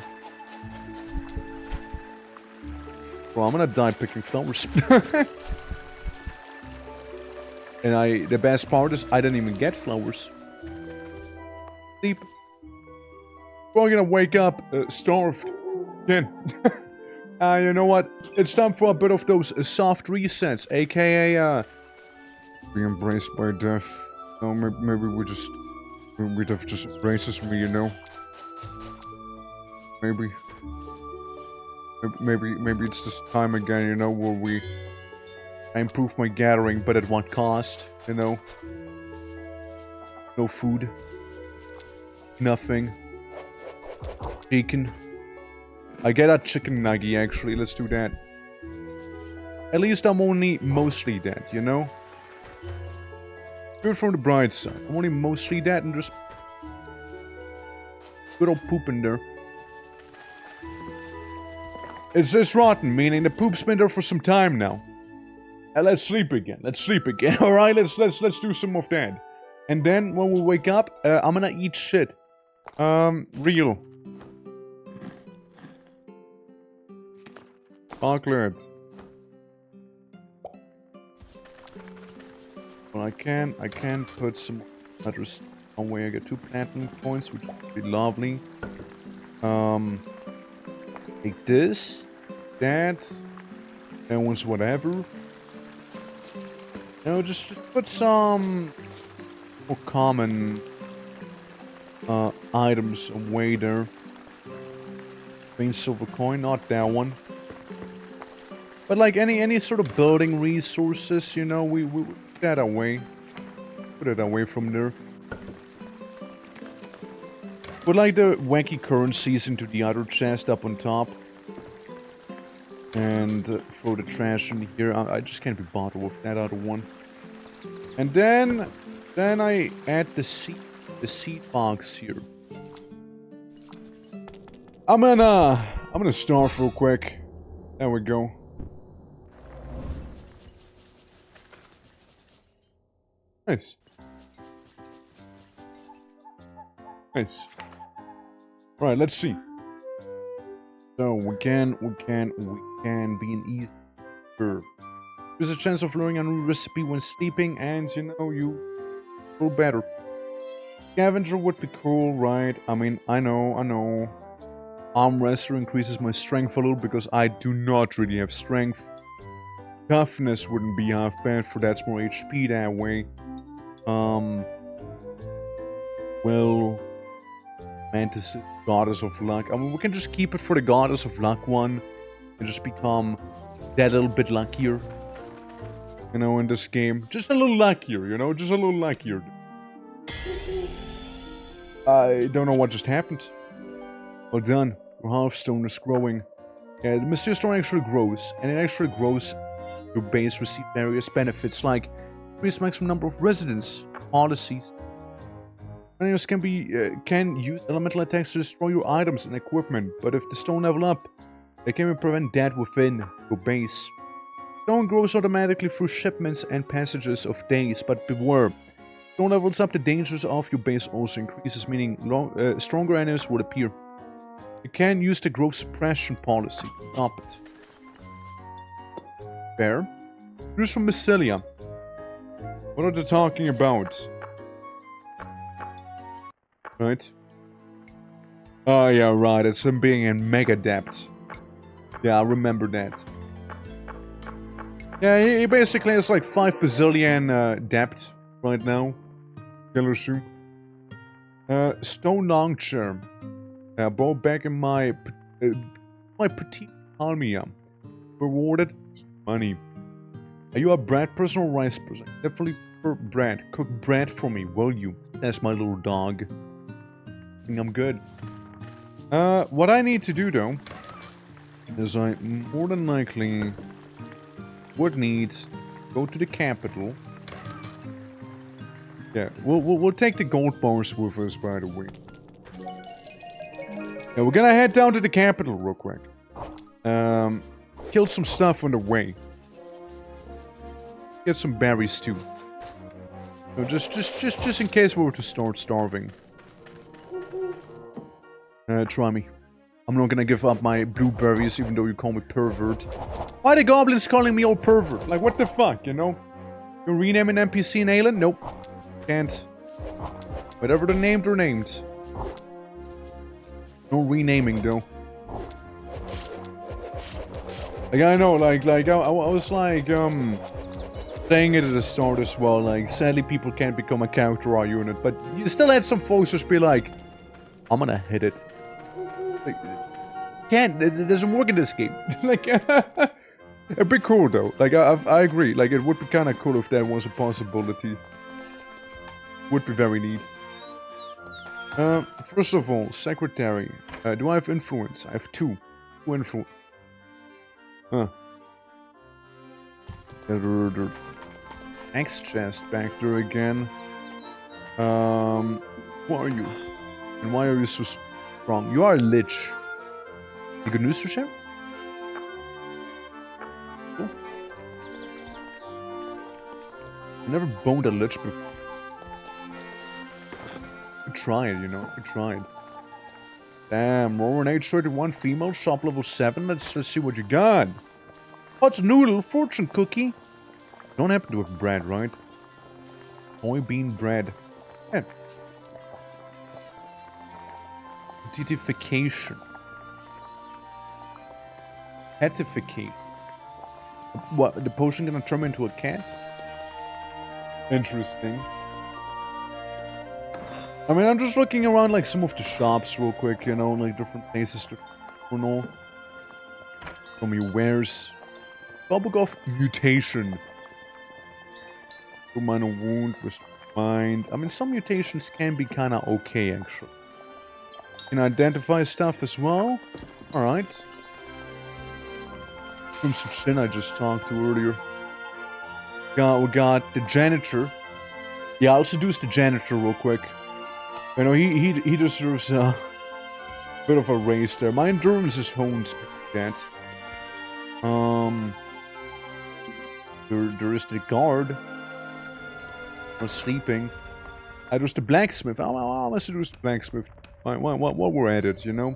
Well, I'm gonna die picking flowers. And the best part is I didn't even get flowers. Sleep. We're gonna wake up starved again. You know what? It's time for a bit of those soft resets, aka be embraced by death. No, maybe death just embraces me, you know. Maybe it's this time again, you know, where I improve my gathering, but at what cost? You know, no food, nothing. Chicken. I get a chicken nugget, actually. Let's do that. At least I'm only mostly dead, you know? Good from the bright side. I'm only mostly dead and just... good old poop in there. It's rotten, meaning the poop's been there for some time now. And let's sleep again. Let's sleep again. Alright, let's do some of that. And then, when we wake up, I'm gonna eat shit. Real. Chocolate. Well, I can put some others One way I get 2 platinum points, which would be lovely. Take this, that one's whatever. Just put some more common items away there. Green silver coin, not that one. But like any sort of building resources, you know, we put that away. Put it away from there. Put like the wacky currencies into the other chest up on top. And throw the trash in here. I just can't be bothered with that other one. And then I add the seed box here. I'm gonna starve real quick. There we go. Nice. Nice. Alright, let's see. So we can be an easy bird. There's a chance of learning a new recipe when sleeping, and you know, you feel better. Scavenger would be cool, right? I mean, I know. Arm wrestler increases my strength a little because I do not really have strength. Toughness wouldn't be half bad, for that's more HP that way. Well, Mantis, Goddess of Luck. I mean, we can just keep it for the Goddess of Luck one and just become that little bit luckier. You know, in this game. Just a little luckier, you know? Just a little luckier. I don't know what just happened. Well done. Your hearthstone is growing. The mysterious stone actually grows. And it actually grows. Your base receives various benefits like increased maximum number of residents, policies. Enemies can use elemental attacks to destroy your items and equipment, but if the stone level up, they can prevent that within your base. Stone grows automatically through shipments and passages of days, but beware. Stone levels up, the dangers of your base also increases, meaning stronger enemies will appear. You can use the growth suppression policy to stop it. Fair. News from Mycelia. What are they talking about? Right? Oh yeah, right, it's him being in mega debt. Yeah, I remember that. Yeah, he basically has like 5 bazillion debt right now. Killer shoe. Stone Longchair. Brought back in my petite Almia. Rewarded money. Are you a bread person or rice person? Definitely for bread. Cook bread for me, will you? That's my little dog. I think I'm good. What I need to do though is I more than likely would need to go to the capital. Yeah, we'll take the gold bars with us, by the way. Yeah, we're gonna head down to the capital real quick. Kill some stuff on the way. Get some berries too. So just in case we were to start starving. Try me. I'm not gonna give up my blueberries, even though you call me pervert. Why the goblins calling me old pervert? Like, what the fuck, you know? You rename an NPC in ELIN? Nope. Can't. Whatever they're named, they're named. No renaming, though. Like, I know, like, I was like, saying it at the start as well, like, sadly people can't become a character R unit, but you still had some folks just be like, I'm gonna hit it. Like, can't, it doesn't work in this game. Like, it'd be cool though, like, I agree, like, it would be kinda cool if that was a possibility. Would be very neat. First of all, secretary. Do I have influence? I have 2 influence. Huh. X chest back there again. What are you? And why are you so strong? You are a lich. You good news to share? Cool. I never boned a lich before. We tried, you know, we tried. Damn, Rowan age 31, female, shop level 7. Let's see what you got. Hot noodle, fortune cookie. Don't happen to have bread, right? Soybean bread. Yeah. Petification. Petification. What? The potion gonna turn me into a cat? Interesting. I mean, I'm just looking around like some of the shops real quick, you know, like different places to, you know. Show me wares. Bubblegum mutation. Minor wound was mind. I mean, some mutations can be kind of okay, actually. Can identify stuff as well. All right. Crimson Chin I just talked to earlier. We got the janitor. Yeah, I'll seduce the janitor real quick. You know, he deserves a bit of a raise there. My endurance is honed that. There is the guard. I'm sleeping. There's the blacksmith. I'll seduce the blacksmith. While we're at it, you know.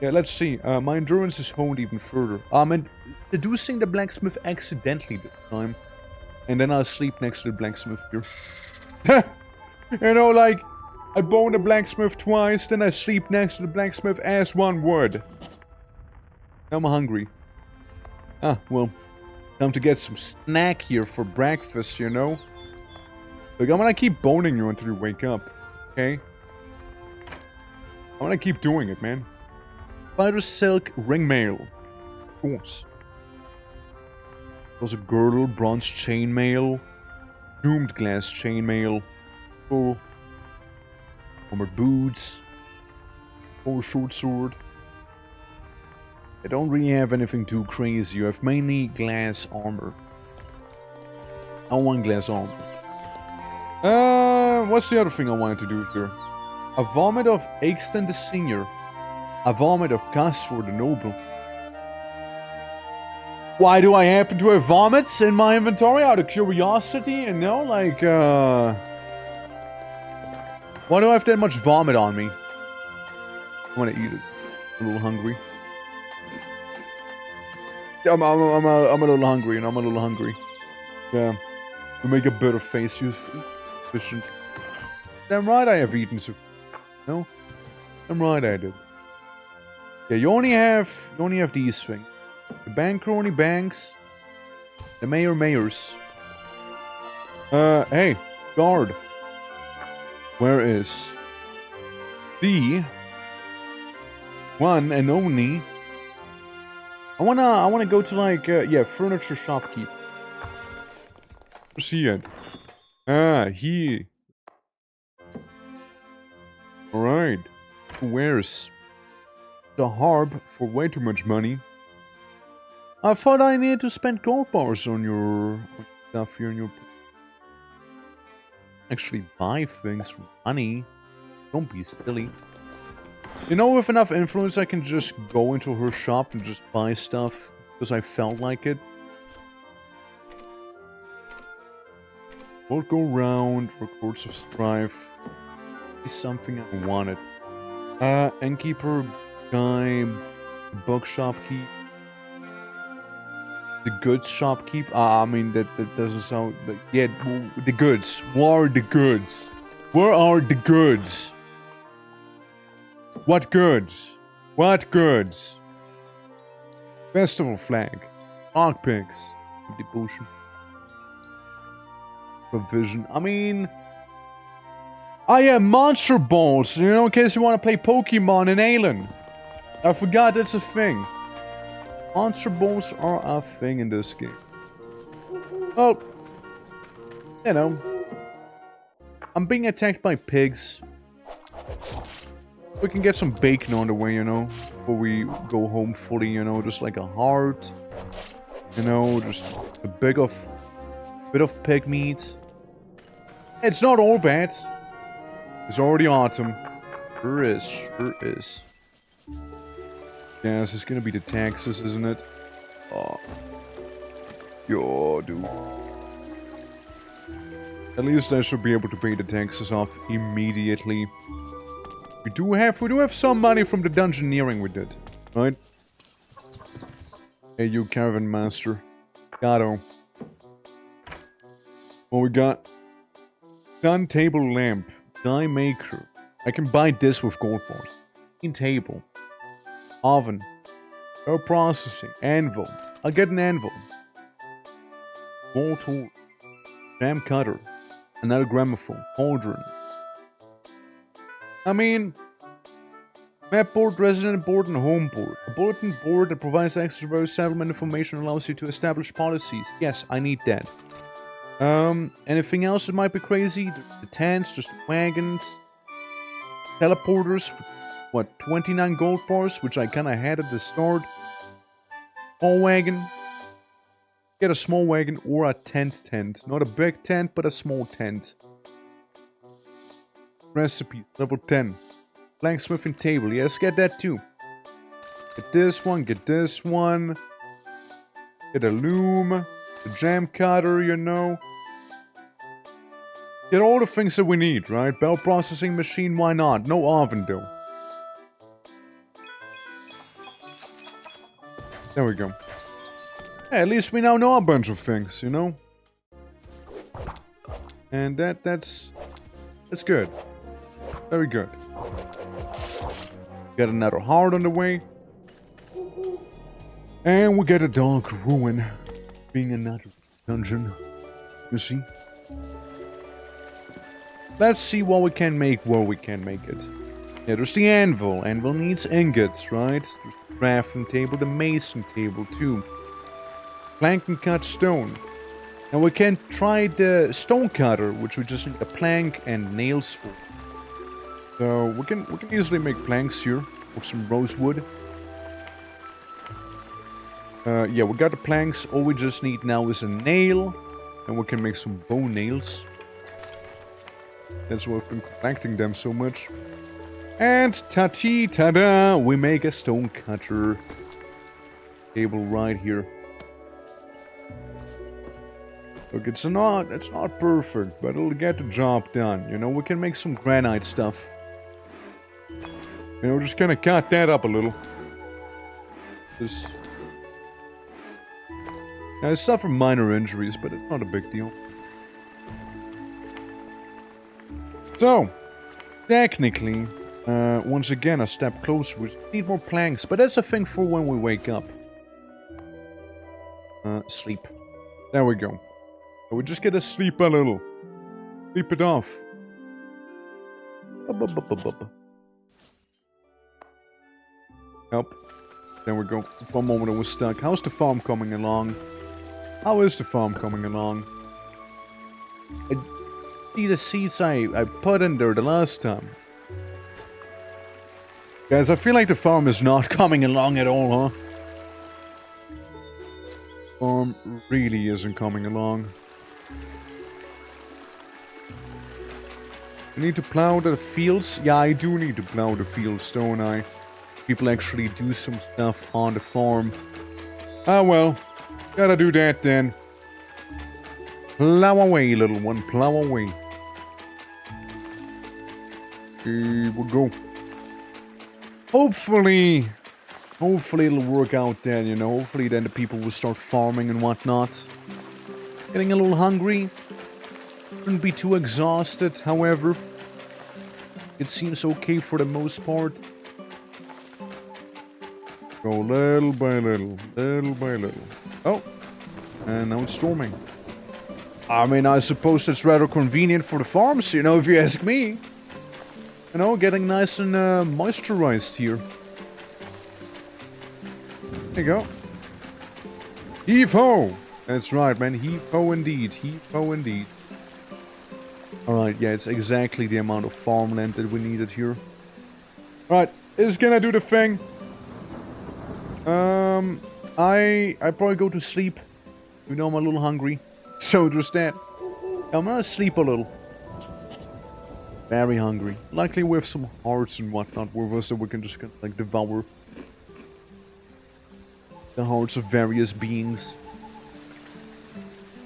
Yeah, let's see. My endurance is honed even further. I'm seducing the blacksmith accidentally this time. And then I'll sleep next to the blacksmith here. You know, like, I bone the blacksmith twice, then I sleep next to the blacksmith as one would. Now I'm hungry. Well, time to get some snack here for breakfast, you know. Look, I'm gonna keep boning you until you wake up, okay? I'm gonna keep doing it, man. Spider silk ring mail. Of course. There's a girdle, bronze chainmail, doomed glass chainmail, armored boots, short sword. I don't really have anything too crazy. I have mainly glass armor. I want glass armor. What's the other thing I wanted to do here? A vomit of Exton the Senior. A vomit of Castor the Noble. Why do I happen to have vomits in my inventory out of curiosity? You know, like, why do I have that much vomit on me? I want to eat it. I'm a little hungry. Yeah, I'm a little hungry, and I'm a little hungry. Yeah. To make a better face, use efficient. Damn right I have eaten so. No? Damn right I did. Yeah, you only have these things. The bank crony banks. The mayors. Hey, guard. Where is the one and only? I wanna go to like yeah, furniture shopkeep. Where's he at? He. Alright. Where's the harp for way too much money? I thought I needed to spend gold bars on your stuff here in your... Actually buy things for money. Don't be silly. You know, with enough influence I can just go into her shop and just buy stuff because I felt like it. Won't go round, records of strife. Is something I wanted. Innkeeper guy, bookshop keep. The goods shopkeep? I mean, that doesn't sound... Yeah, the goods. Where are the goods? Where are the goods? What goods? What goods? Festival flag. Lockpicks. Devotion. Provision. I mean... yeah, monster balls. You know, in case you want to play Pokemon in ELIN. I forgot that's a thing. Monster balls are a thing in this game. Well, you know, I'm being attacked by pigs. We can get some bacon on the way, you know, before we go home fully, you know, just like a heart. You know, just a bit of pig meat. It's not all bad. It's already autumn. Sure is. Yes, it's gonna be the taxes, isn't it? Oh. Yo, dude. At least I should be able to pay the taxes off immediately. We do have some money from the dungeoneering we did, right? Hey, you caravan master. Gato. What we got? Sun table lamp. Die maker. I can buy this with gold bars. machine table, oven, no processing, anvil. I'll get an anvil. Small tool, jam cutter, another gramophone, cauldron. I mean, map board, resident board, and home board. A bulletin board that provides extra road settlement information and allows you to establish policies. Yes, I need that. Anything else that might be crazy? The tents, just the wagons, teleporters for, what, 29 gold bars, which I kinda had at the start. Small wagon. Get a small wagon or a tent. Not a big tent, but a small tent. Recipe, level 10. Blacksmithing table, yes, get that too. Get this one, get this one. Get a loom, a jam cutter, you know. Get all the things that we need, right? Bell processing machine, why not? No oven though. There we go. Yeah, at least we now know a bunch of things, you know? And that's good. Very good. Got another heart on the way. And we get a dark ruin. Being another dungeon. You see? Let's see what we can make where we can make it. Yeah, there's the anvil. Anvil needs ingots, right? There's the crafting table, the mason table too. Plank and cut stone. And we can try the stone cutter, which we just need a plank and nails for. So we can easily make planks here with some rosewood. Yeah, we got the planks. All we just need now is a nail, and we can make some bone nails. That's why I've been collecting them so much. And ta-da! We make a stone cutter table right here. Look, it's not perfect, but it'll get the job done. You know, we can make some granite stuff. You know, just kind of cut that up a little. Just... I suffer minor injuries, but it's not a big deal. So, technically, once again, a step closer. We need more planks, but that's a thing for when we wake up. Sleep. There we go. We just gotta sleep a little. Sleep it off. Help. There we go. For a moment I was stuck. How's the farm coming along? How is the farm coming along? I see the seeds I put in there the last time. Guys, I feel like the farm is not coming along at all, huh? Farm really isn't coming along. I need to plow the fields? Yeah, I do need to plow the fields, don't I? People actually do some stuff on the farm. Ah well, gotta do that then. Plow away, little one, plow away. Here we go. Hopefully it'll work out then, you know. Hopefully then the people will start farming and whatnot. Getting a little hungry. Shouldn't be too exhausted, however. It seems okay for the most part. Go little by little, little by little. Oh, and now it's storming. I mean, I suppose that's rather convenient for the farms, you know, if you ask me. You know, getting nice and moisturized here. There you go. Heave-ho! That's right, man. Heave-ho indeed. Heave-ho indeed. Alright, yeah, it's exactly the amount of farmland that we needed here. Alright, it's gonna do the thing. I probably go to sleep. You know I'm a little hungry. So just that. I'm gonna sleep a little. Very hungry. Likely we have some hearts and whatnot with us that we can just like devour. The hearts of various beings.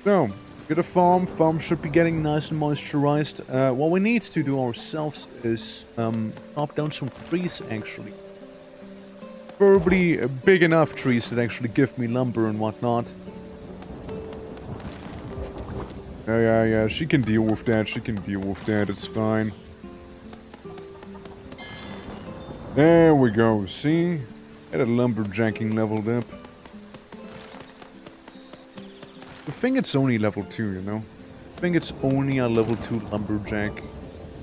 So, get a farm. Farm should be getting nice and moisturized. What we need to do ourselves is chop down some trees actually. Preferably big enough trees that actually give me lumber and whatnot. Yeah, she can deal with that, it's fine. There we go, see? At a lumberjacking leveled up. I think it's only level 2, you know? I think it's only a level 2 lumberjack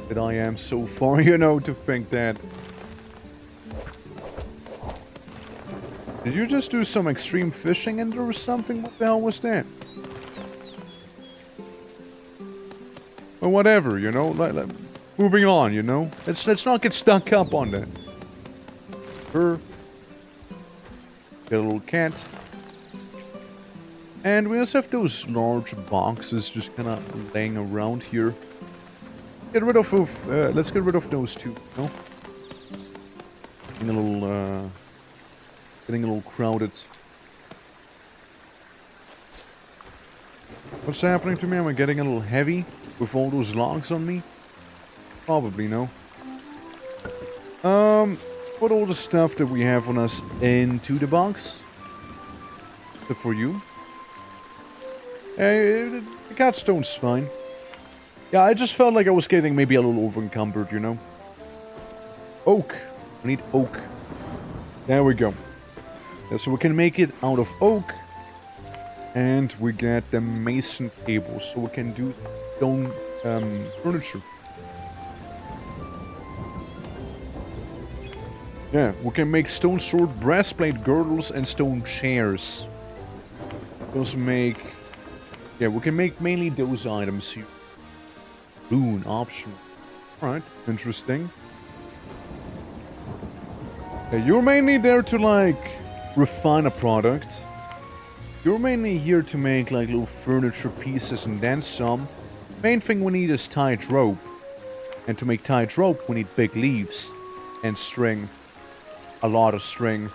that I am so far, you know, to think that. Did you just do some extreme fishing in there or something? What the hell was that? Well, whatever, you know? Moving on, you know? Let's not get stuck up on that. Her. Get a little cat. And we also have those large boxes just kind of laying around here. Get rid of, let's get rid of those two, you know? Getting a little crowded. What's happening to me? Am I getting a little heavy with all those logs on me? Probably, no. Put all the stuff that we have on us into the box. Except for you. The catstone's fine. Yeah, I just felt like I was getting maybe a little over-encumbered, you know? Oak. We need oak. There we go. Yeah, so we can make it out of oak. And we get the mason cables, so we can do stone furniture. Yeah, we can make stone sword, breastplate, girdles, and stone chairs. We also make... Yeah, we can make mainly those items here. Boon option. Alright, interesting. Yeah, you're mainly there to, like, refine a product. You're mainly here to make, like, little furniture pieces and then some. Main thing we need is tied rope. And to make tied rope, we need big leaves. And string. A lot of string.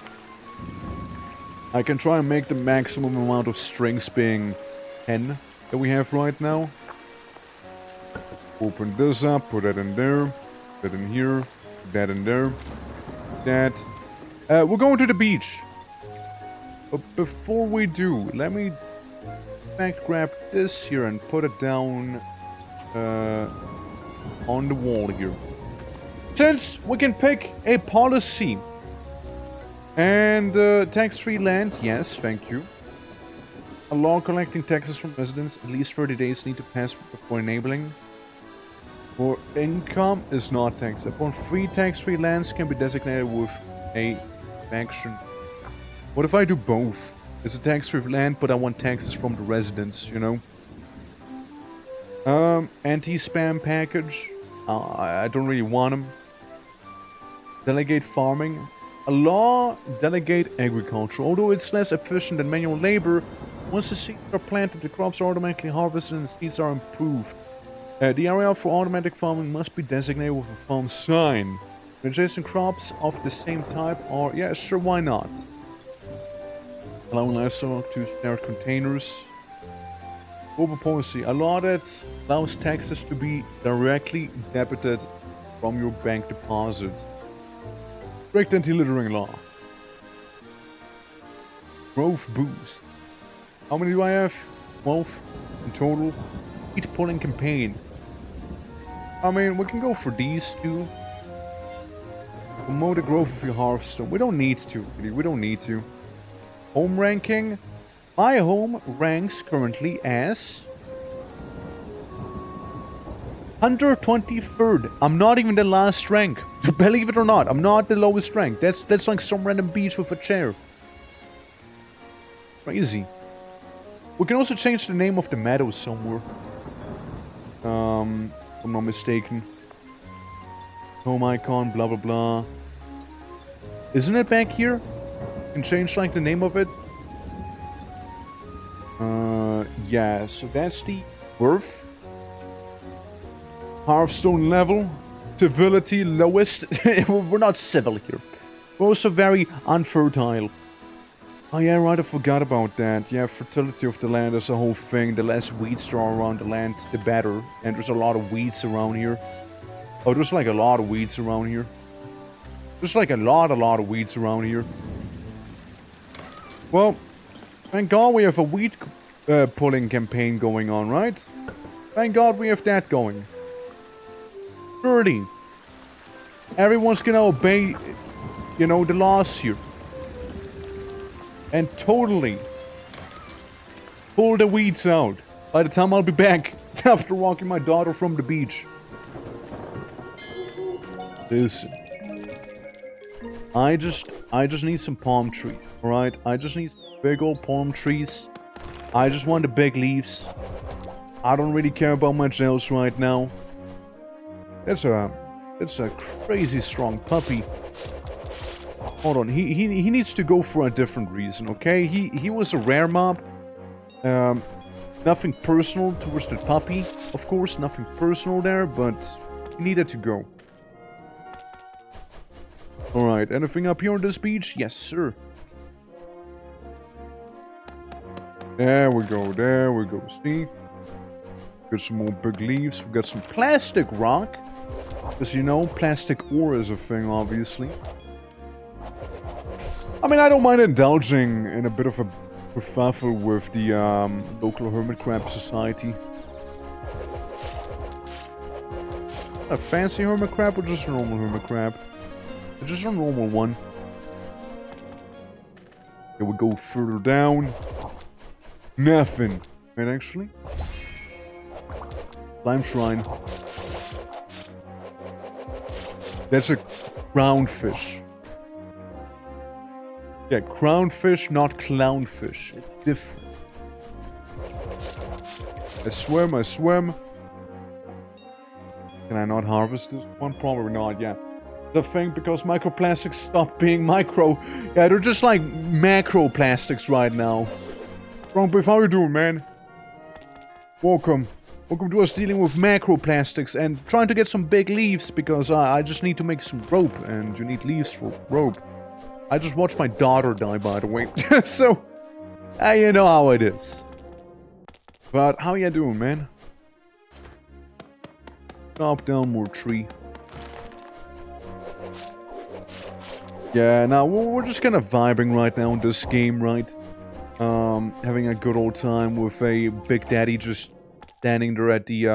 I can try and make the maximum amount of strings being 10 that we have right now. Open this up, put that in there, put that in here, put that in there, that. We're going to the beach. But before we do, let me grab this here and put it down on the wall here. Since we can pick a policy. And tax-free land, yes, thank you. A law collecting taxes from residents, at least 30 days need to pass before enabling. For income is not taxed. Upon free tax-free lands can be designated with a faction. What if I do both? It's a tax-free land, but I want taxes from the residents, you know? Anti-spam package. I don't really want them. Delegate farming. A law delegate agriculture. Although it's less efficient than manual labor, once the seeds are planted, the crops are automatically harvested and the seeds are improved. The area for automatic farming must be designated with a farm sign. Adjacent crops of the same type are... Yeah, sure, why not? Allowing livestock to share containers. Over policy. A law that allows taxes to be directly debited from your bank deposit. Strict anti-littering law. Growth boost. How many do I have? 12 in total. Wheat pulling campaign. I mean, we can go for these two. Promote the growth of your harvester. We don't need to, really. We don't need to. Home ranking. My home ranks currently as 123rd. I'm not even the last rank. Believe it or not, I'm not the lowest rank. That's like some random beach with a chair. Crazy. We can also change the name of the meadow somewhere. If I'm not mistaken. Home icon, blah blah blah. Isn't it back here? You can change like the name of it. Yeah, so that's the worth. Hearthstone level. Civility lowest. We're not civil here. We're also very unfertile. Oh yeah, right, I forgot about that. Yeah, fertility of the land is a whole thing. The less weeds there are around the land, the better. And there's a lot of weeds around here. Oh, there's like a lot of weeds around here. There's like a lot of weeds around here. Well, thank God we have a weed pulling campaign going on, right? Thank God we have that going. 30. Everyone's gonna obey you know, the laws here. And totally pull the weeds out by the time I'll be back after walking my daughter from the beach. Listen. I just need some palm trees, alright? I just need big old palm trees. I just want the big leaves. I don't really care about much else right now. That's a crazy strong puppy. Hold on, he needs to go for a different reason, okay? He was a rare mob. Nothing personal towards the puppy, of course, nothing personal there, but he needed to go. Alright, anything up here on this beach? Yes, sir. There we go, see? Got some more big leaves, we got some plastic rock. Because, you know, plastic ore is a thing, obviously. I mean, I don't mind indulging in a bit of a kerfuffle with the local hermit crab society. A fancy hermit crab or just a normal hermit crab? Just a normal one. Here we go further down. Nothing. And actually, slime shrine. That's a crownfish. Yeah, crownfish, not clownfish. It's different. I swim. Can I not harvest this one? Probably not, yeah. The thing, because microplastics stop being micro. Yeah, they're just like macroplastics right now. Grumpy, how you doing, man? Welcome. Welcome to us dealing with macroplastics and trying to get some big leaves, because I just need to make some rope, and you need leaves for rope. I just watched my daughter die, by the way. So, you know how it is. But, how you doing, man? Chop down more tree. Yeah, now we're just kind of vibing right now in this game, right? Having a good old time with a Big Daddy just standing there at the,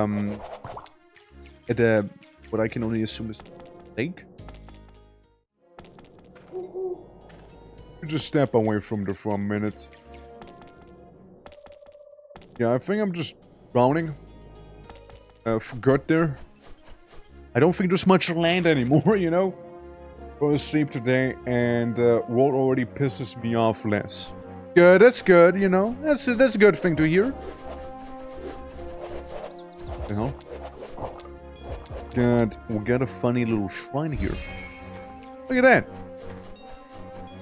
what I can only assume is lake? Just step away from there for a minute. Yeah, I think I'm just drowning. Forgot there. I don't think there's much land anymore, you know? Go to sleep today, and what already pisses me off less. Good, that's good, you know? That's a good thing to hear. You know? God, we got a funny little shrine here. Look at that.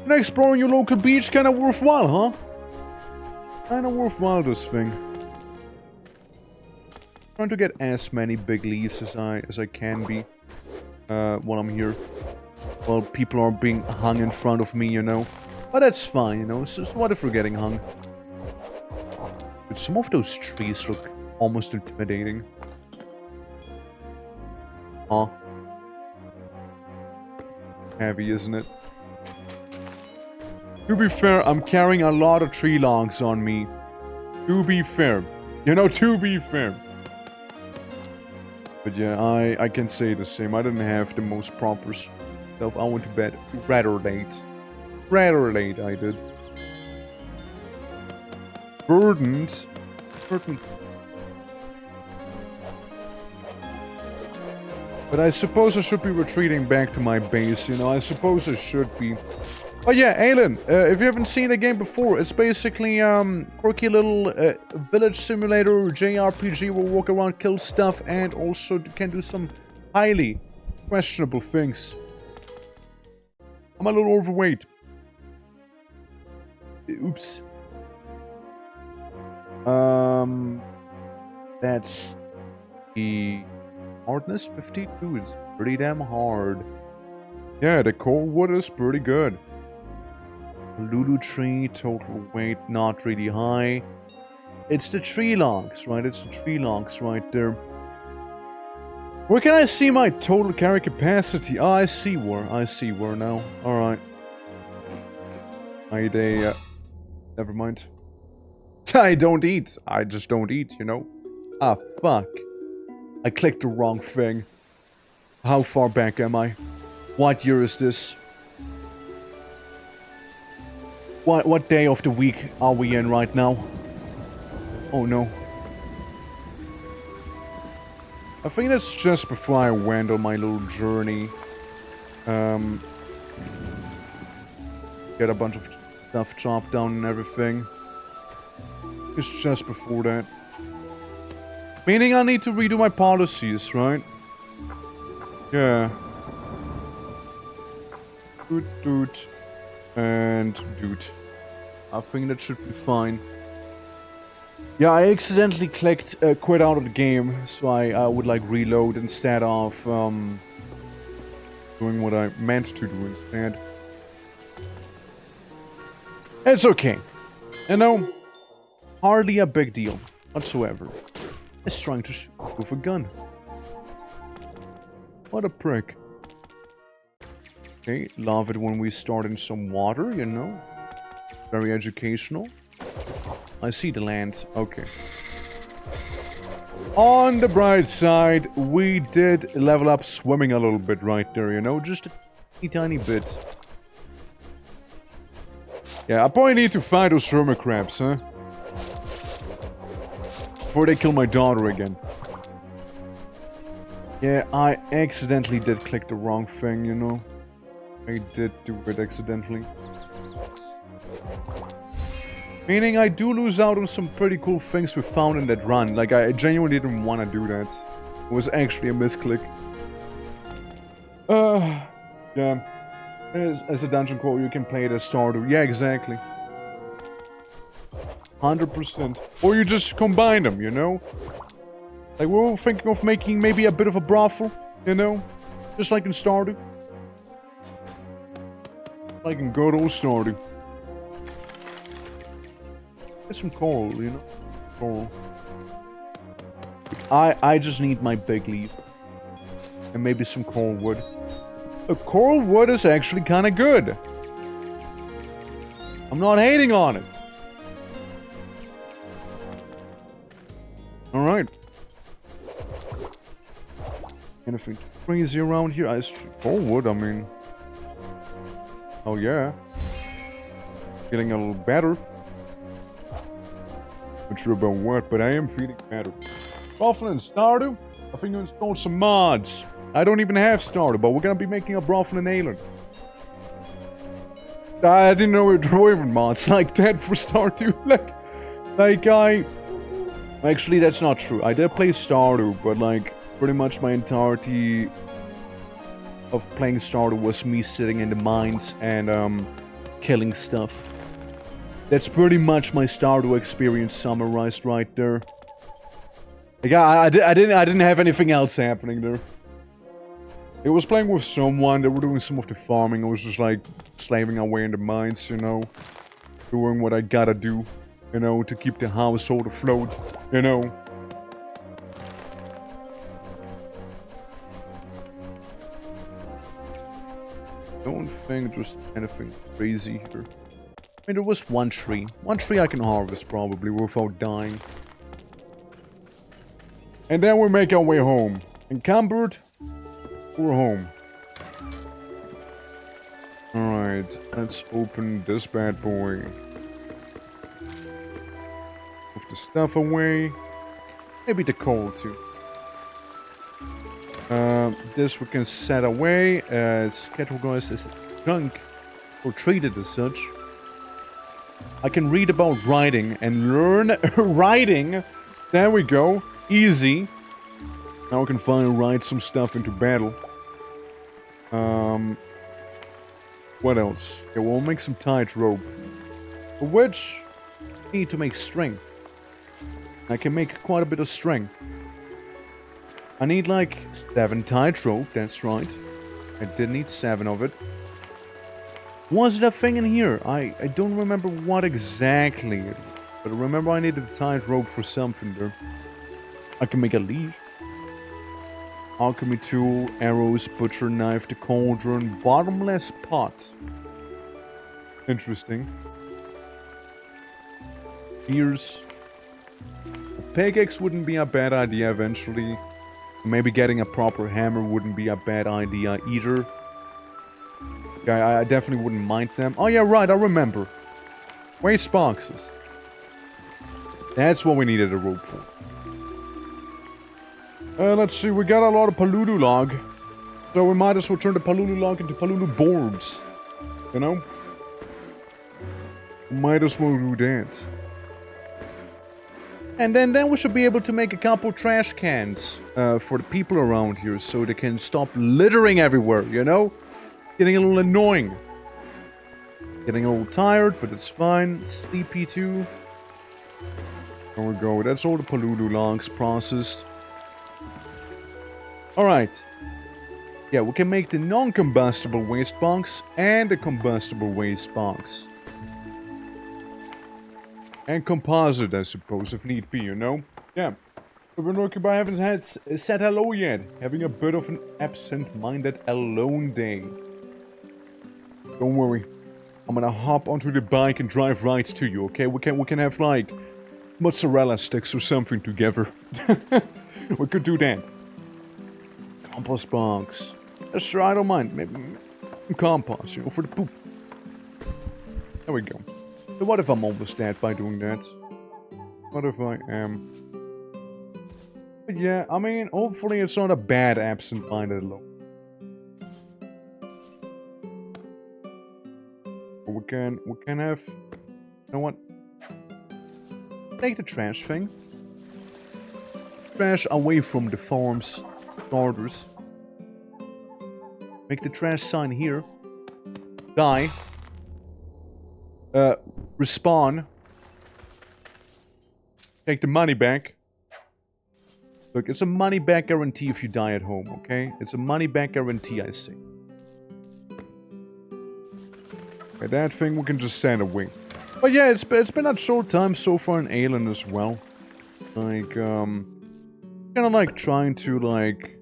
And exploring your local beach, kind of worthwhile, huh? Kind of worthwhile, this thing. Trying to get as many big leaves as I can be while I'm here. While people are being hung in front of me, you know. But that's fine, you know. So what if we're getting hung? But some of those trees look almost intimidating. Huh? Heavy, isn't it? To be fair, I'm carrying a lot of tree logs on me. To be fair. You know, to be fair. But yeah, I can say the same. I didn't have the most proper stuff. I went to bed rather late. Rather late, I did. Burdened. But I suppose I should be retreating back to my base, you know. I suppose I should be. Oh yeah, ELIN, if you haven't seen the game before, it's basically quirky little village simulator JRPG where we walk around, kill stuff, and also can do some highly questionable things. I'm a little overweight. Oops. That's the hardness 52 is pretty damn hard. Yeah, the core wood is pretty good. Lulu tree, total weight not really high. It's the tree logs, right? It's the tree logs right there. Where can I see my total carry capacity? Oh, I see where now. Alright. Never mind. I don't eat. I just don't eat, you know? Ah, fuck. I clicked the wrong thing. How far back am I? What year is this? What day of the week are we in right now? Oh no. I think that's just before I went on my little journey. Get a bunch of stuff chopped down and everything. It's just before that. Meaning I need to redo my policies, right? Yeah. Dude. And dude. I think that should be fine. Yeah, I accidentally clicked quit out of the game, so I would like reload instead of doing what I meant to do instead. It's okay. You know, hardly a big deal whatsoever. It's trying to shoot with a gun. What a prick. Okay, love it when we start in some water, you know. Very educational. I see the land. Okay. On the bright side, we did level up swimming a little bit right there, you know. Just a tiny bit. Yeah, I probably need to fight those hermit crabs, huh? Before they kill my daughter again. Yeah, I accidentally did click the wrong thing, you know. I did do it accidentally. Meaning I do lose out on some pretty cool things we found in that run. Like, I genuinely didn't want to do that. It was actually a misclick. Yeah. As a dungeon crawl, you can play it as Stardew. Yeah, exactly. 100%. Or you just combine them, you know? Like, we were thinking of making maybe a bit of a brothel, you know? Just like in Stardew. Like in good old Stardew. Get some coral, you know? Coral. I just need my big leaf. And maybe some coral wood. Coral wood is actually kind of good. I'm not hating on it. Alright. Anything crazy around here? Coral wood, I mean. Oh yeah. Feeling a little better. Not sure about what, but I am feeling better. Brothel and Stardew? I think I installed some mods. I don't even have Stardew, but we're gonna be making a brothel in ELIN. I didn't know it were even mods like that for Stardew. Actually, that's not true. I did play Stardew, but like, pretty much my entirety of playing Stardew was me sitting in the mines and killing stuff. That's pretty much my Stardew experience summarized right there. Like, I didn't have anything else happening there. It was playing with someone, they were doing some of the farming, I was just like slaving away in the mines, you know. Doing what I gotta do, you know, to keep the household afloat, you know. Don't think there's anything crazy here. I mean, there was one tree. One tree I can harvest probably without dying. And then we make our way home. Encumbered, we're home. Alright, let's open this bad boy. Move the stuff away. Maybe the coal too. This we can set away as categorized as junk or treated as such. I can read about writing and learn writing. There we go. Easy. Now I can finally write some stuff into battle. What else? Okay, we'll make some tight rope. For which, I need to make string. I can make quite a bit of string. I need like 7 tight rope, that's right. I did need 7 of it. Was that thing in here? I don't remember what exactly it was. But I remember I needed a tight rope for something there. I can make a leaf. Alchemy tool, arrows, butcher knife, the cauldron, bottomless pot. Interesting. Spears. A pickaxe wouldn't be a bad idea eventually. Maybe getting a proper hammer wouldn't be a bad idea either. Okay, I definitely wouldn't mind them. Oh yeah, right, I remember. Waste boxes. That's what we needed a rope for. Let's see, we got a lot of Palulu log. So we might as well turn the Palulu log into Palulu boards. You know? Might as well do that. And then we should be able to make a couple trash cans for the people around here so they can stop littering everywhere, you know? Getting a little annoying. Getting a little tired, but it's fine. Sleepy too. There we go. That's all the Palulu logs processed. Alright. Yeah, we can make the non-combustible waste box and the combustible waste box. And composite, I suppose, if need be, you know? Yeah. But we're looking, but I haven't said hello yet. Having a bit of an absent-minded alone day. Don't worry. I'm gonna hop onto the bike and drive right to you, okay? We can have, like, mozzarella sticks or something together. We could do that. Compost box. That's sure, I don't mind. Maybe compost, you know, for the poop. There we go. So what if I'm almost dead by doing that? What if I am? But yeah, I mean, hopefully it's not a bad absent-minded alone. We can have, you know what? Take the trash thing. Trash away from the farm's starters. Make the trash sign here. Die. Respawn. Take the money back. Look, it's a money back guarantee if you die at home, okay? It's a money back guarantee, I say. Okay, that thing we can just send away. But yeah, it's been a short time so far in ELIN as well. Like, kind of like trying to, like,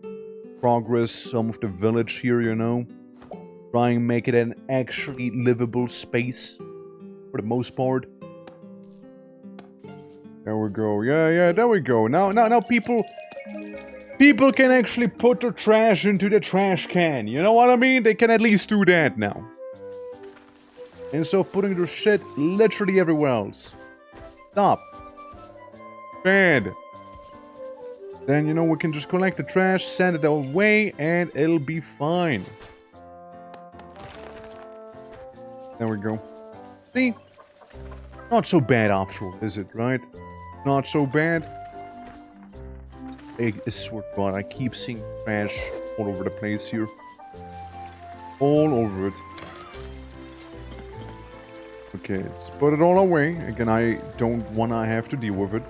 progress some of the village here, you know? Try and make it an actually livable space. For the most part. There we go. Yeah, there we go. Now people can actually put their trash into the trash can. You know what I mean? They can at least do that now. Instead of putting their shit literally everywhere else. Stop. Bad. Then, you know, we can just collect the trash, send it away, and it'll be fine. There we go. See? Not so bad after all, is it, right? Not so bad. I swear to God, I keep seeing trash all over the place here. All over it. Okay, let's put it all away. Again, I don't want to have to deal with it.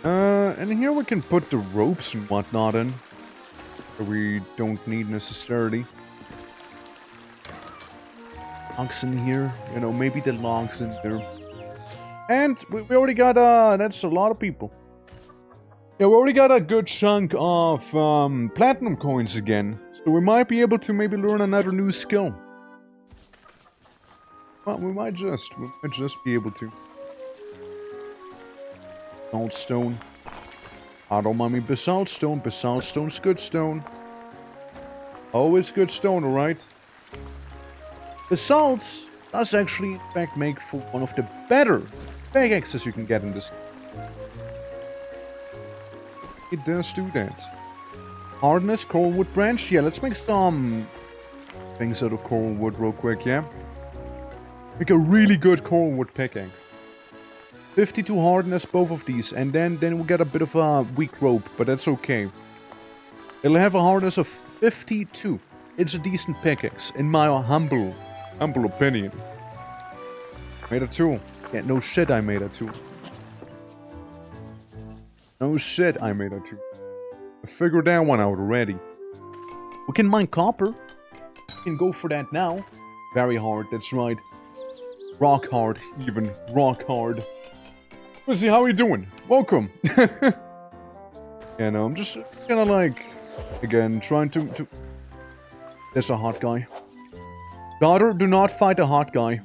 And here we can put the ropes and whatnot in. That we don't need necessarily. Logs in here, you know, maybe the logs in there. And we already got, that's a lot of people. Yeah, we already got a good chunk of platinum coins again. So we might be able to maybe learn another new skill. Well, we might just be able to. Basalt stone. I don't mind me basalt stone. Basalt stone's good stone. Always good stone, alright? Basalt does actually, in fact, make for one of the better pickaxes you can get in this. It does do that. Hardness, coral wood branch. Yeah, let's make some things out of coral wood real quick, yeah? Make a really good coral wood pickaxe. 52 hardness, both of these. And then we'll get a bit of a weak rope, but that's okay. It'll have a hardness of 52. It's a decent pickaxe, in my humble opinion. Made a tool. Yeah, no shit, I made a tool. No shit, I made a tool. I figured that one out already. We can mine copper. We can go for that now. Very hard, that's right. Rock hard, even. Rock hard. Lizzie, how are you doing? Welcome. Yeah, no, I'm just kind of like, again, trying to... There's a hot guy. Daughter, do not fight a hot guy.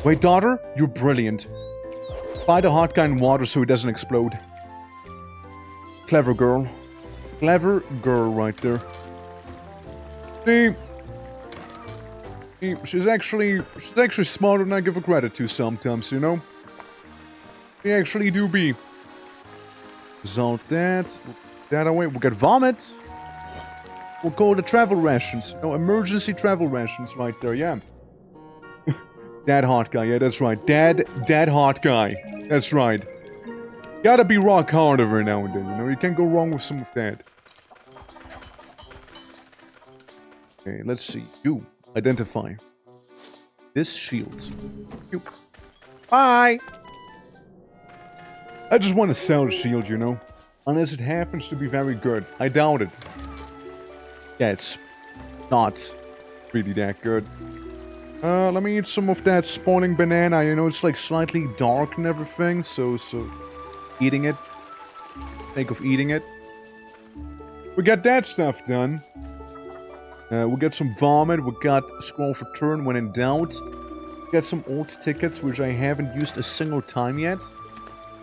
Wait, daughter, you're brilliant. Fight a hot guy in water so he doesn't explode. Clever girl. Clever girl right there. See? She's actually smarter than I give her credit to sometimes, you know? We actually do be. Result that. That away. We'll get vomit. We'll call the travel rations. No, emergency travel rations right there, yeah. That hot guy, yeah, that's right. That hot guy. That's right. Gotta be rock hard every now and then, you know? You can't go wrong with some of that. Okay, let's see. You. Identify. This shield. You. Bye! I just want to sell the shield, you know? Unless it happens to be very good. I doubt it. Yeah, it's not really that good. Let me eat some of that spawning banana. You know, it's like slightly dark and everything, so eating it. Think of eating it. We got that stuff done. We got some vomit. We got scroll of return when in doubt. We got some old tickets, which I haven't used a single time yet.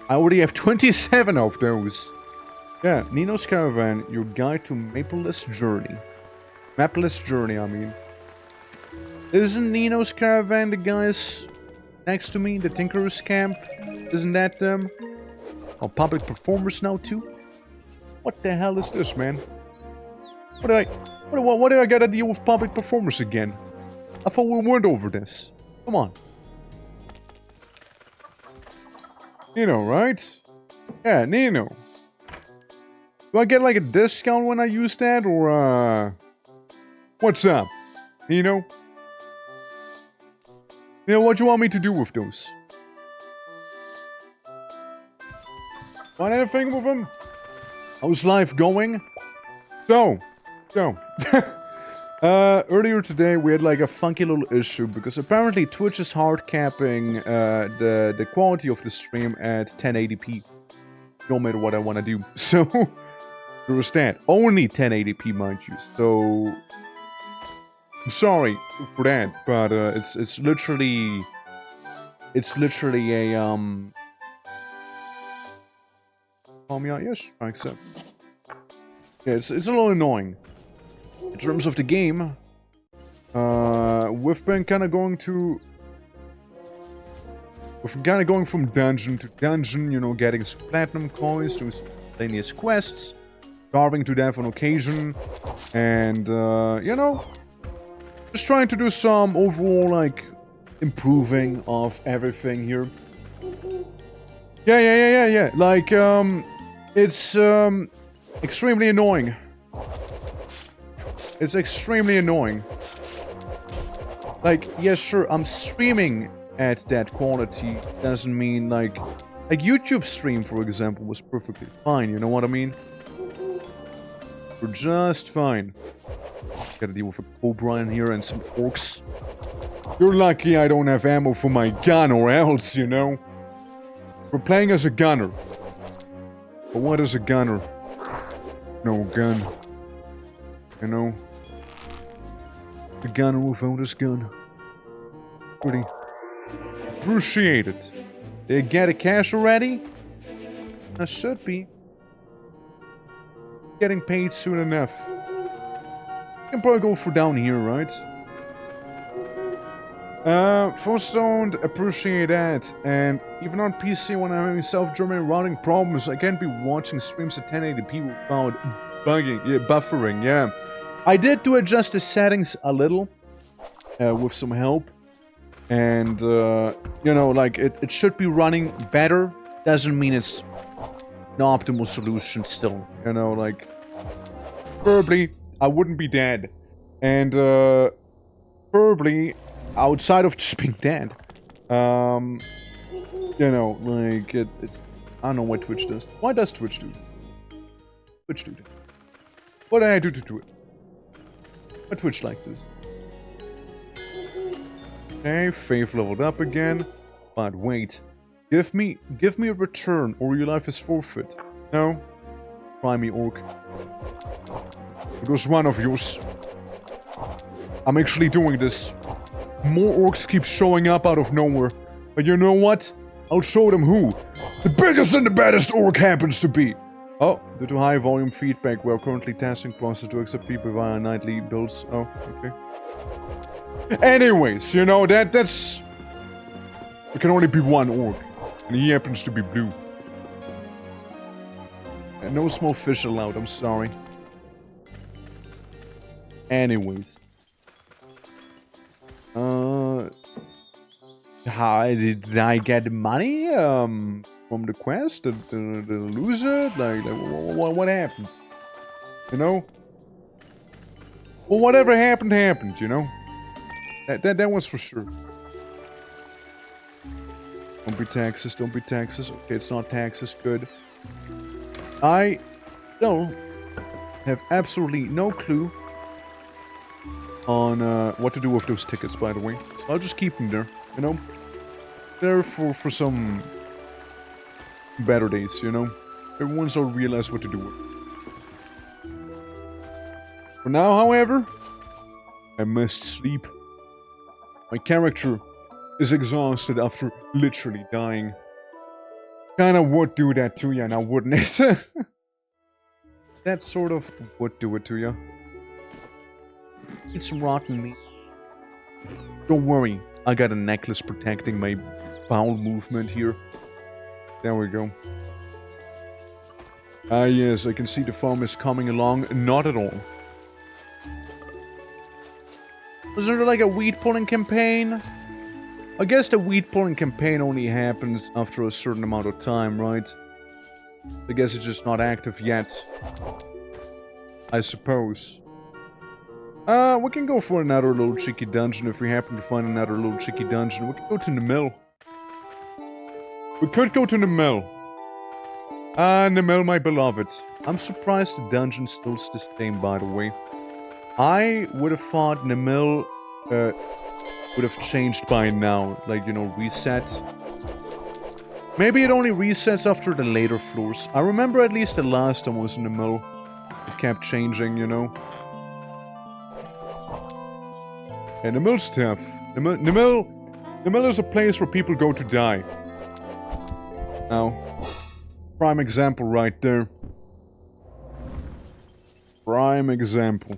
I already have 27 of those. Yeah, Nino's Caravan, your guide to Mapleless Journey. Mapleless Journey, I mean. Isn't Nino's Caravan the guys next to me? The Tinkerer's Camp? Isn't that them? Oh, public performers now too? What the hell is this, man? What do I gotta deal with public performers again? I thought we weren't over this. Come on. Nino, right? Yeah, Nino. Do I get like a discount when I use that, or what's up, Nino? Nino, what do you want me to do with those? Want anything with them? How's life going? So. Earlier today we had like a funky little issue because apparently Twitch is hard capping the quality of the stream at 1080p. No matter what I want to do. So there was that. Only 1080p, mind you. So I'm sorry for that, but it's literally a call me out, yes, I accept. Yeah, it's a little annoying. In terms of the game, we've been kind of going from dungeon to dungeon, you know, getting some platinum coins, doing some miscellaneous quests, starving to death on occasion, and, you know, just trying to do some overall, like, improving of everything here. Yeah. Like, it's, extremely annoying. It's extremely annoying. Like, yes, sure, I'm streaming at that quality. Doesn't mean, like YouTube stream, for example, was perfectly fine, you know what I mean? We're just fine. Gotta deal with a cobra in here and some orcs. You're lucky I don't have ammo for my gun, or else, you know? We're playing as a gunner. But what is a gunner? No gun. You know? The gunner without his gun. Pretty appreciate it. Did you get a cash already? I should be. Getting paid soon enough. Can probably go for down here, right? First don't appreciate that. And even on PC when I'm having self-germinating routing problems, I can't be watching streams at 1080p without buffering, yeah. I did to adjust the settings a little, with some help. And, you know, like, it should be running better. Doesn't mean it's an optimal solution still, you know, like, preferably, I wouldn't be dead. And, preferably, outside of just being dead, you know, like, it's, I don't know what Twitch does. Why does Twitch do? Twitch do that? What did I do to it? Why Twitch like this? Okay, Faith leveled up again. But wait. Give me a return or your life is forfeit. No? Try me, orc. It was one of yours. I'm actually doing this. More orcs keep showing up out of nowhere. But you know what? I'll show them who the biggest and the baddest orc happens to be. Oh, due to high volume feedback, we are currently testing process to accept feedback via nightly builds. Oh, okay. Anyways, you know, that's... There can only be one orc, and he happens to be blue. And no small fish allowed, I'm sorry. Anyways. How did I get money, from the quest? Did the loser? Like what happened? You know? Well, whatever happened, happened, you know? That was for sure. Don't be taxes, don't be taxes. Okay, it's not taxes, good. I still have absolutely no clue on what to do with those tickets, by the way. So I'll just keep them there, you know? There for some better days, you know? Everyone's all realize what to do with. For now, however, I must sleep. My character is exhausted after literally dying. Kinda would do that to you now, wouldn't it? That sort of would do it to you. It's rotten meat. Don't worry, I got a necklace protecting my bowel movement here. There we go. Ah yes, I can see the farm is coming along. Not at all. Was there like a wheat pulling campaign? I guess the wheat pulling campaign only happens after a certain amount of time, right? I guess it's just not active yet. I suppose. We can go for another little cheeky dungeon if we happen to find another little cheeky dungeon. We can go to the mill. We could go to the mill. The mill, my beloved. I'm surprised the dungeon still stays the same, by the way. I would have thought the mill would have changed by now. Like, you know, reset. Maybe it only resets after the later floors. I remember at least the last time I was in the mill. It kept changing, you know. And the mill's tough. The mill is a place where people go to die. Now, prime example right there. Prime example.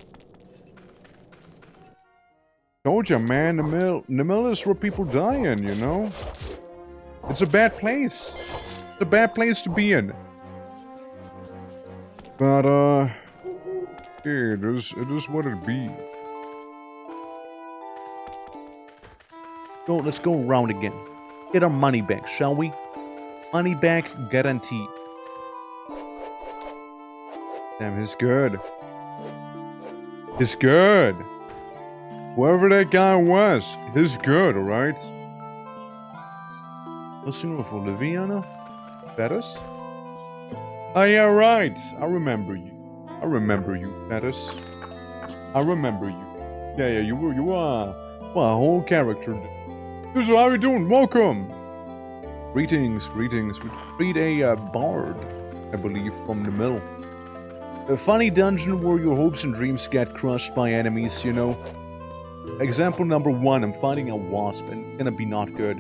Told ya, man, the mill is where people die in, you know? It's a bad place. It's a bad place to be in. But, yeah, it is what it be. Let's go around again. Get our money back, shall we? Money back guaranteed. Damn, he's good. He's good. Whoever that guy was, he's good, alright? Listen with Oliviana? Pettis? Oh yeah, right. I remember you. I remember you, Pettis. I remember you. Yeah, you were a whole character. So how are you doing? Welcome! Greetings. We read a bard, I believe, from the mill. A funny dungeon where your hopes and dreams get crushed by enemies, you know. Example number 1, I'm fighting a wasp, and it's gonna be not good.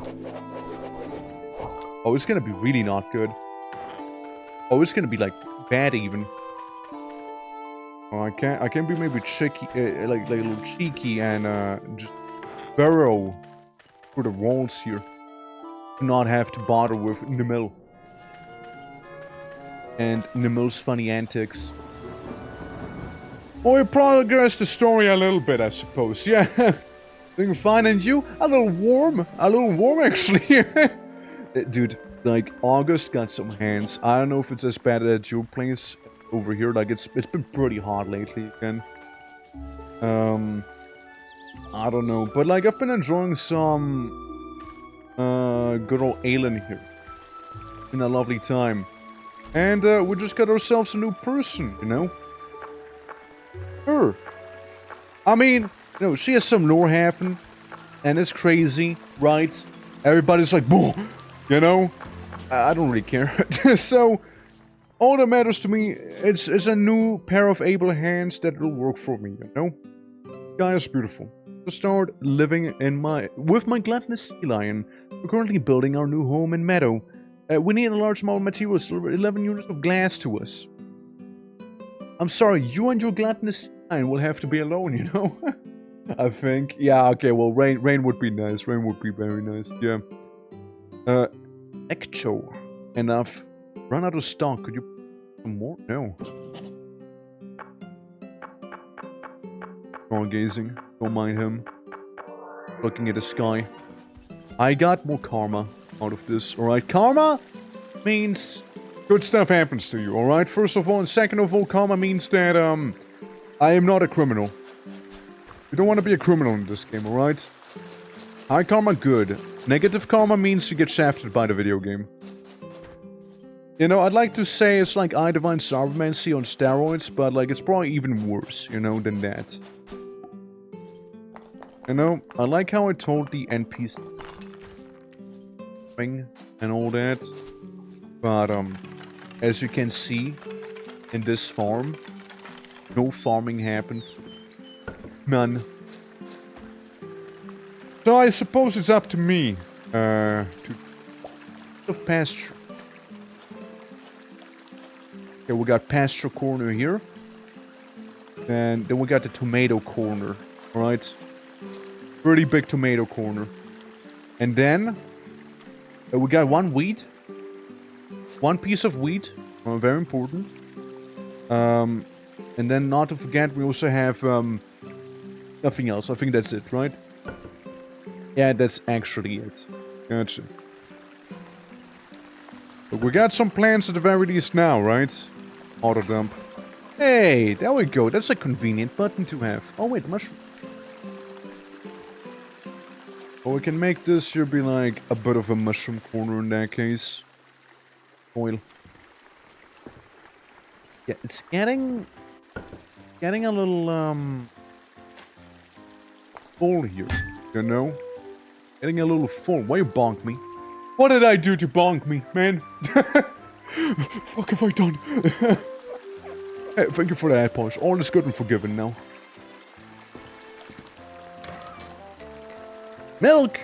Oh, it's gonna be really not good. Oh, it's gonna be, like, bad even. Oh, I can't be maybe cheeky, like a little cheeky and, just burrow through the walls here. Not have to bother with Nimil. And Nimil's funny antics. Oh, you progressed the story a little bit, I suppose. Yeah. Doing fine, and you? A little warm actually. Dude, like, August got some hands. I don't know if it's as bad at your place over here. Like, it's been pretty hot lately again. I don't know. But, like, I've been enjoying some good old ELIN here. It's been a lovely time. And we just got ourselves a new person, you know? Her. I mean, you know, she has some lore happen. And it's crazy, right? Everybody's like, boom, you know? I don't really care. So, all that matters to me, it's a new pair of able hands that will work for me, you know? Guy is beautiful. To start living with my gluttonous sea lion, we're currently building our new home in Meadow. We need a large amount of materials, 11 units of glass to us. I'm sorry, you and your gluttonous mind will have to be alone, you know? I think. Yeah, okay, well, rain would be nice. Rain would be very nice, yeah. Echo. Enough. Run out of stock. Could you put some more? No. Stargazing. Don't mind him. Looking at the sky. I got more karma out of this. Alright, karma means good stuff happens to you, alright? First of all, and second of all, karma means that, I am not a criminal. You don't want to be a criminal in this game, alright? High karma, good. Negative karma means you get shafted by the video game. You know, I'd like to say it's like I Divine Cybermancy on steroids, but like it's probably even worse, you know, than that. You know, I like how I told the NPC thing and all that, but as you can see in this farm, no farming happened. None. So I suppose it's up to me to pasture. Okay, we got pasture corner here. And then we got the tomato corner. Alright? Pretty big tomato corner. And then we got one wheat. One piece of wheat. Very important. And then not to forget, we also have nothing else. I think that's it, right? Yeah, that's actually it. Gotcha. But we got some plants at the very least now, right? Auto dump. Hey, there we go. That's a convenient button to have. Oh wait, mushroom. Oh, we can make this here be like a bit of a mushroom corner in that case. Oil. Yeah, it's getting a little full here, you know? Getting a little full. Why you bonk me? What did I do to bonk me, man? Fuck have I done? Hey, thank you for that, Punch. All is good and forgiven now. Milk!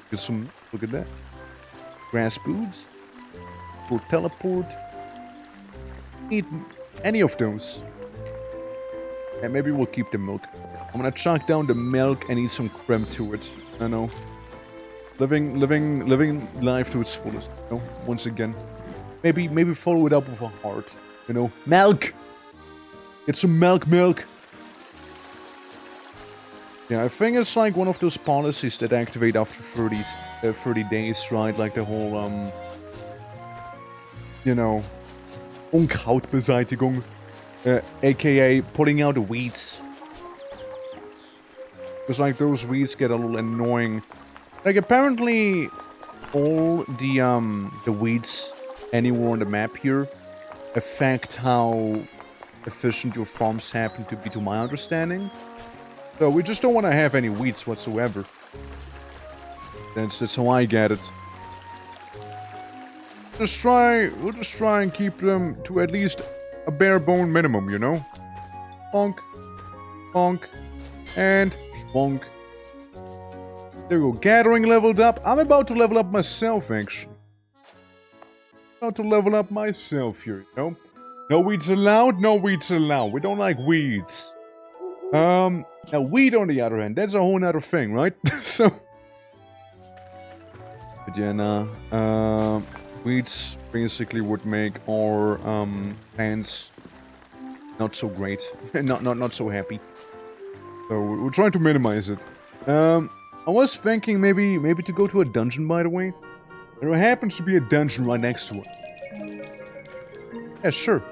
Get some, look at that. Grass foods. For teleport. Eat any of those. And maybe we'll keep the milk. I'm gonna chunk down the milk and eat some cream to it. I know. Living life to its fullest, you know, once again. Maybe follow it up with a heart, you know. Milk! Get some milk. Yeah, I think it's like one of those policies that activate after 30 days, right? Like the whole, you know, Unkrautbeseitigung, aka putting out the weeds. Because like those weeds get a little annoying. Like apparently all the weeds anywhere on the map here affect how efficient your farms happen to be, to my understanding. So we just don't want to have any weeds whatsoever. That's how I get it. We'll just try and keep them to at least a bare bone minimum, you know? Bonk, bonk, and bonk. There we go. Gathering leveled up. I'm about to level up myself, actually. About to level up myself here, you know? No weeds allowed, no weeds allowed. We don't like weeds. Now weed on the other hand, that's a whole nother thing, right? So... But yeah, nah. Weeds basically would make our plants not so great. not so happy. So we're trying to minimize it. I was thinking maybe to go to a dungeon, by the way. There happens to be a dungeon right next to it. Yeah, sure.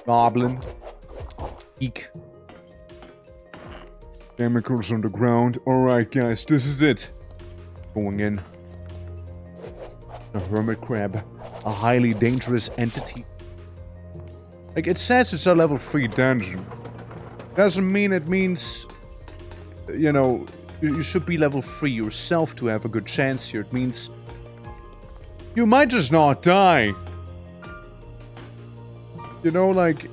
Goblin. Eek. Chemicals on the ground. Alright, guys, this is it. Going in. A hermit crab. A highly dangerous entity. Like, it says it's a level 3 dungeon. Doesn't mean it means... You know, you should be level 3 yourself to have a good chance here. It means... You might just not die. You know, like...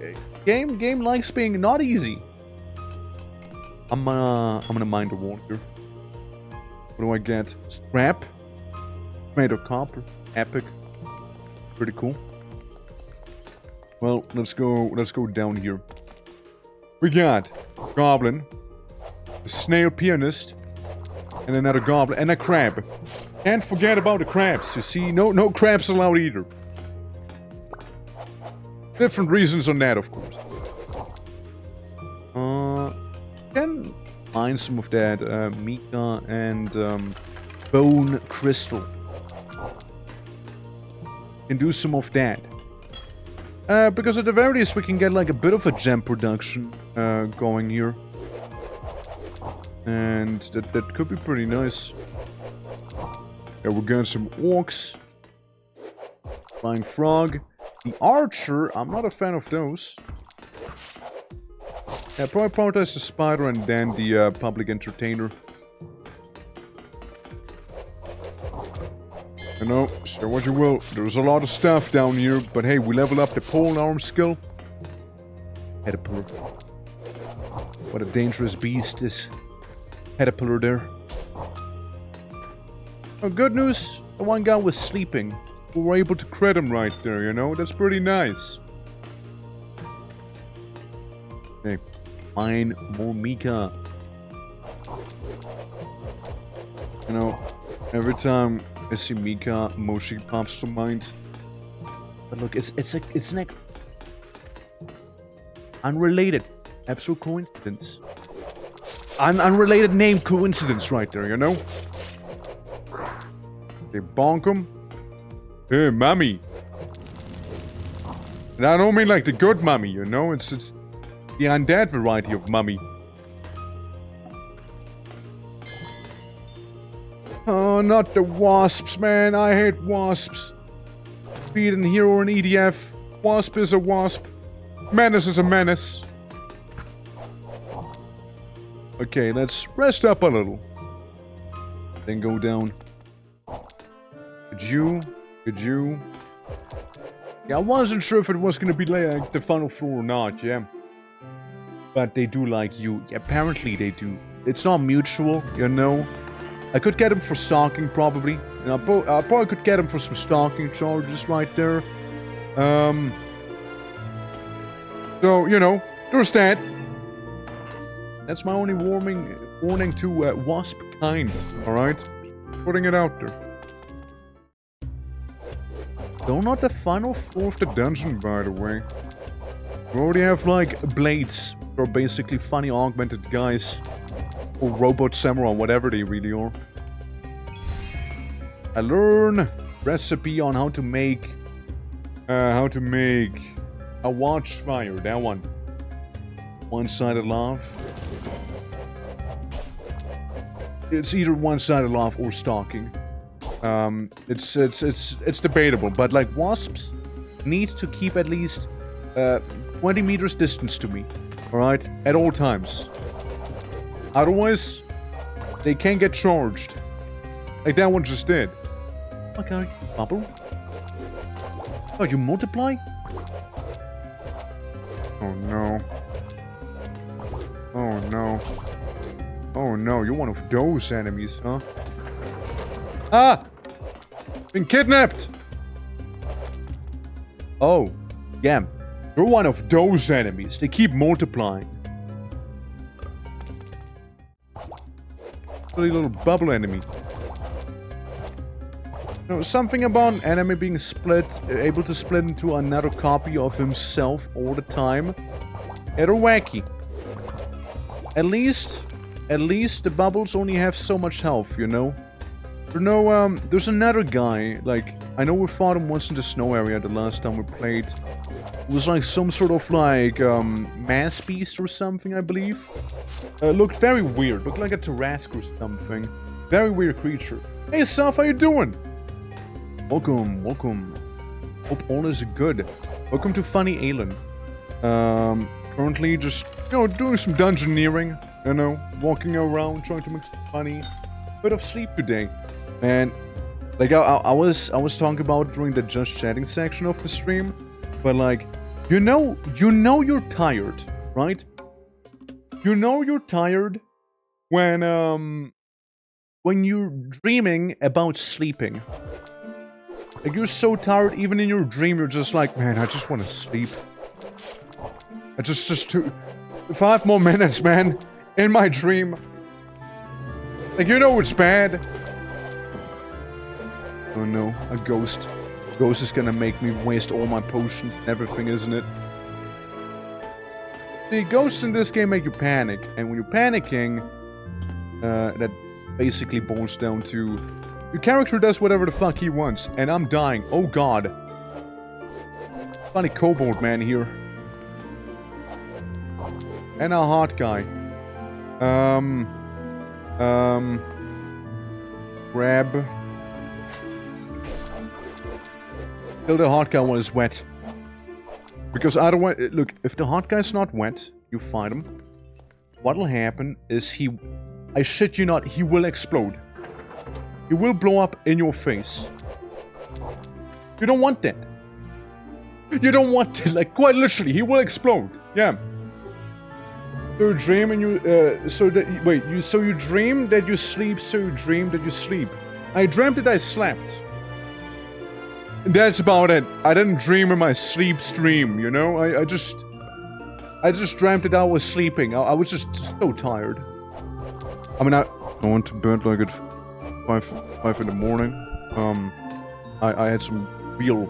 Game likes being not easy. I'm gonna mine the water. What do I get? Scrap? Made of copper. Epic. Pretty cool. Well, let's go down here. We got goblin, a snail pianist, and another goblin, and a crab. Can't forget about the crabs, you see? No crabs allowed either. Different reasons on that, of course. Can mine some of that mica and bone crystal. Can do some of that. Because at the very least we can get like a bit of a gem production going here. And that could be pretty nice. Yeah, we got some orcs. Flying frog. The archer, I'm not a fan of those. Yeah, probably prioritize the spider and then the public entertainer. You know, say what you will. There's a lot of stuff down here, but hey, we level up the pole arm skill. Caterpillar. What a dangerous beast is caterpillar there. Oh, good news, the one guy was sleeping. We were able to crit him right there, you know? That's pretty nice. Okay, mine more mica. You know, every time I see mica, Moshi pops to mind. But look, it's like unrelated, absolute coincidence. Unrelated name coincidence right there, you know? They bonk him. Hey, mommy. And I don't mean like the good mummy, you know? It's the undead variety of mummy. Oh, not the wasps, man. I hate wasps. Be it in Hero or in EDF. Wasp is a wasp. Menace is a menace. Okay, let's rest up a little. Then go down. Could you? Yeah, I wasn't sure if it was gonna be like the final floor or not, yeah. But they do like you. Yeah, apparently they do. It's not mutual, you know. I could get him for stalking, probably. And I probably could get him for some stalking charges right there. So, you know, there's that. That's my only warning to wasp kind, alright? Putting it out there. Though not the final floor of the dungeon, by the way. We already have, like, blades. They're basically funny augmented guys. Or robot samurai, whatever they really are. I learn recipe on how to make a watchfire, that one. One-sided love. It's either one-sided love or stalking. It's debatable, but like wasps need to keep at least 20 meters distance to me, all right, at all times. Otherwise, they can't get charged, like that one just did. Okay, bubble. Oh, you multiply? Oh no! Oh no! Oh no! You're one of those enemies, huh? Ah! Been kidnapped! Oh, yeah. You're one of those enemies. They keep multiplying. Silly little bubble enemy. You know, something about an enemy being split, able to split into another copy of himself all the time. They're wacky. At least the bubbles only have so much health, you know? There's another guy, like, I know we fought him once in the snow area the last time we played. It was like some sort of, like, mass beast or something, I believe. Looked very weird, looked like a Tarrasque or something. Very weird creature. Hey, Saf, how you doing? Welcome. Hope all is good. Welcome to Funny ELIN. Currently just, you know, doing some dungeoneering, you know, walking around, trying to make some funny bit of sleep today. And like I was talking about during the just chatting section of the stream, but like you know you're tired, right? You know you're tired when when you're dreaming about sleeping. Like, you're so tired, even in your dream, you're just like, man, I just want to sleep. I just 5 more minutes, man, in my dream. Like, you know it's bad. Oh no, a ghost. Ghost is gonna make me waste all my potions and everything, isn't it? See, ghosts in this game make you panic, and when you're panicking, that basically boils down to your character does whatever the fuck he wants, and I'm dying. Oh god. Funny kobold man here. And a hot guy. Grab. Kill the hot guy when it's wet. Because otherwise, look, if the hot guy's not wet, you fight him. What'll happen is I shit you not, he will explode. He will blow up in your face. You don't want that. You don't want it, like, quite literally, he will explode. Yeah. So you dream and you, so you dream that you sleep, so you dream that you sleep. I dreamt that I slept. That's about it. I didn't dream in my sleep stream, you know? I just dreamt that I was sleeping. I was just so tired. I mean, I went to bed like at 5 in the morning. I had some real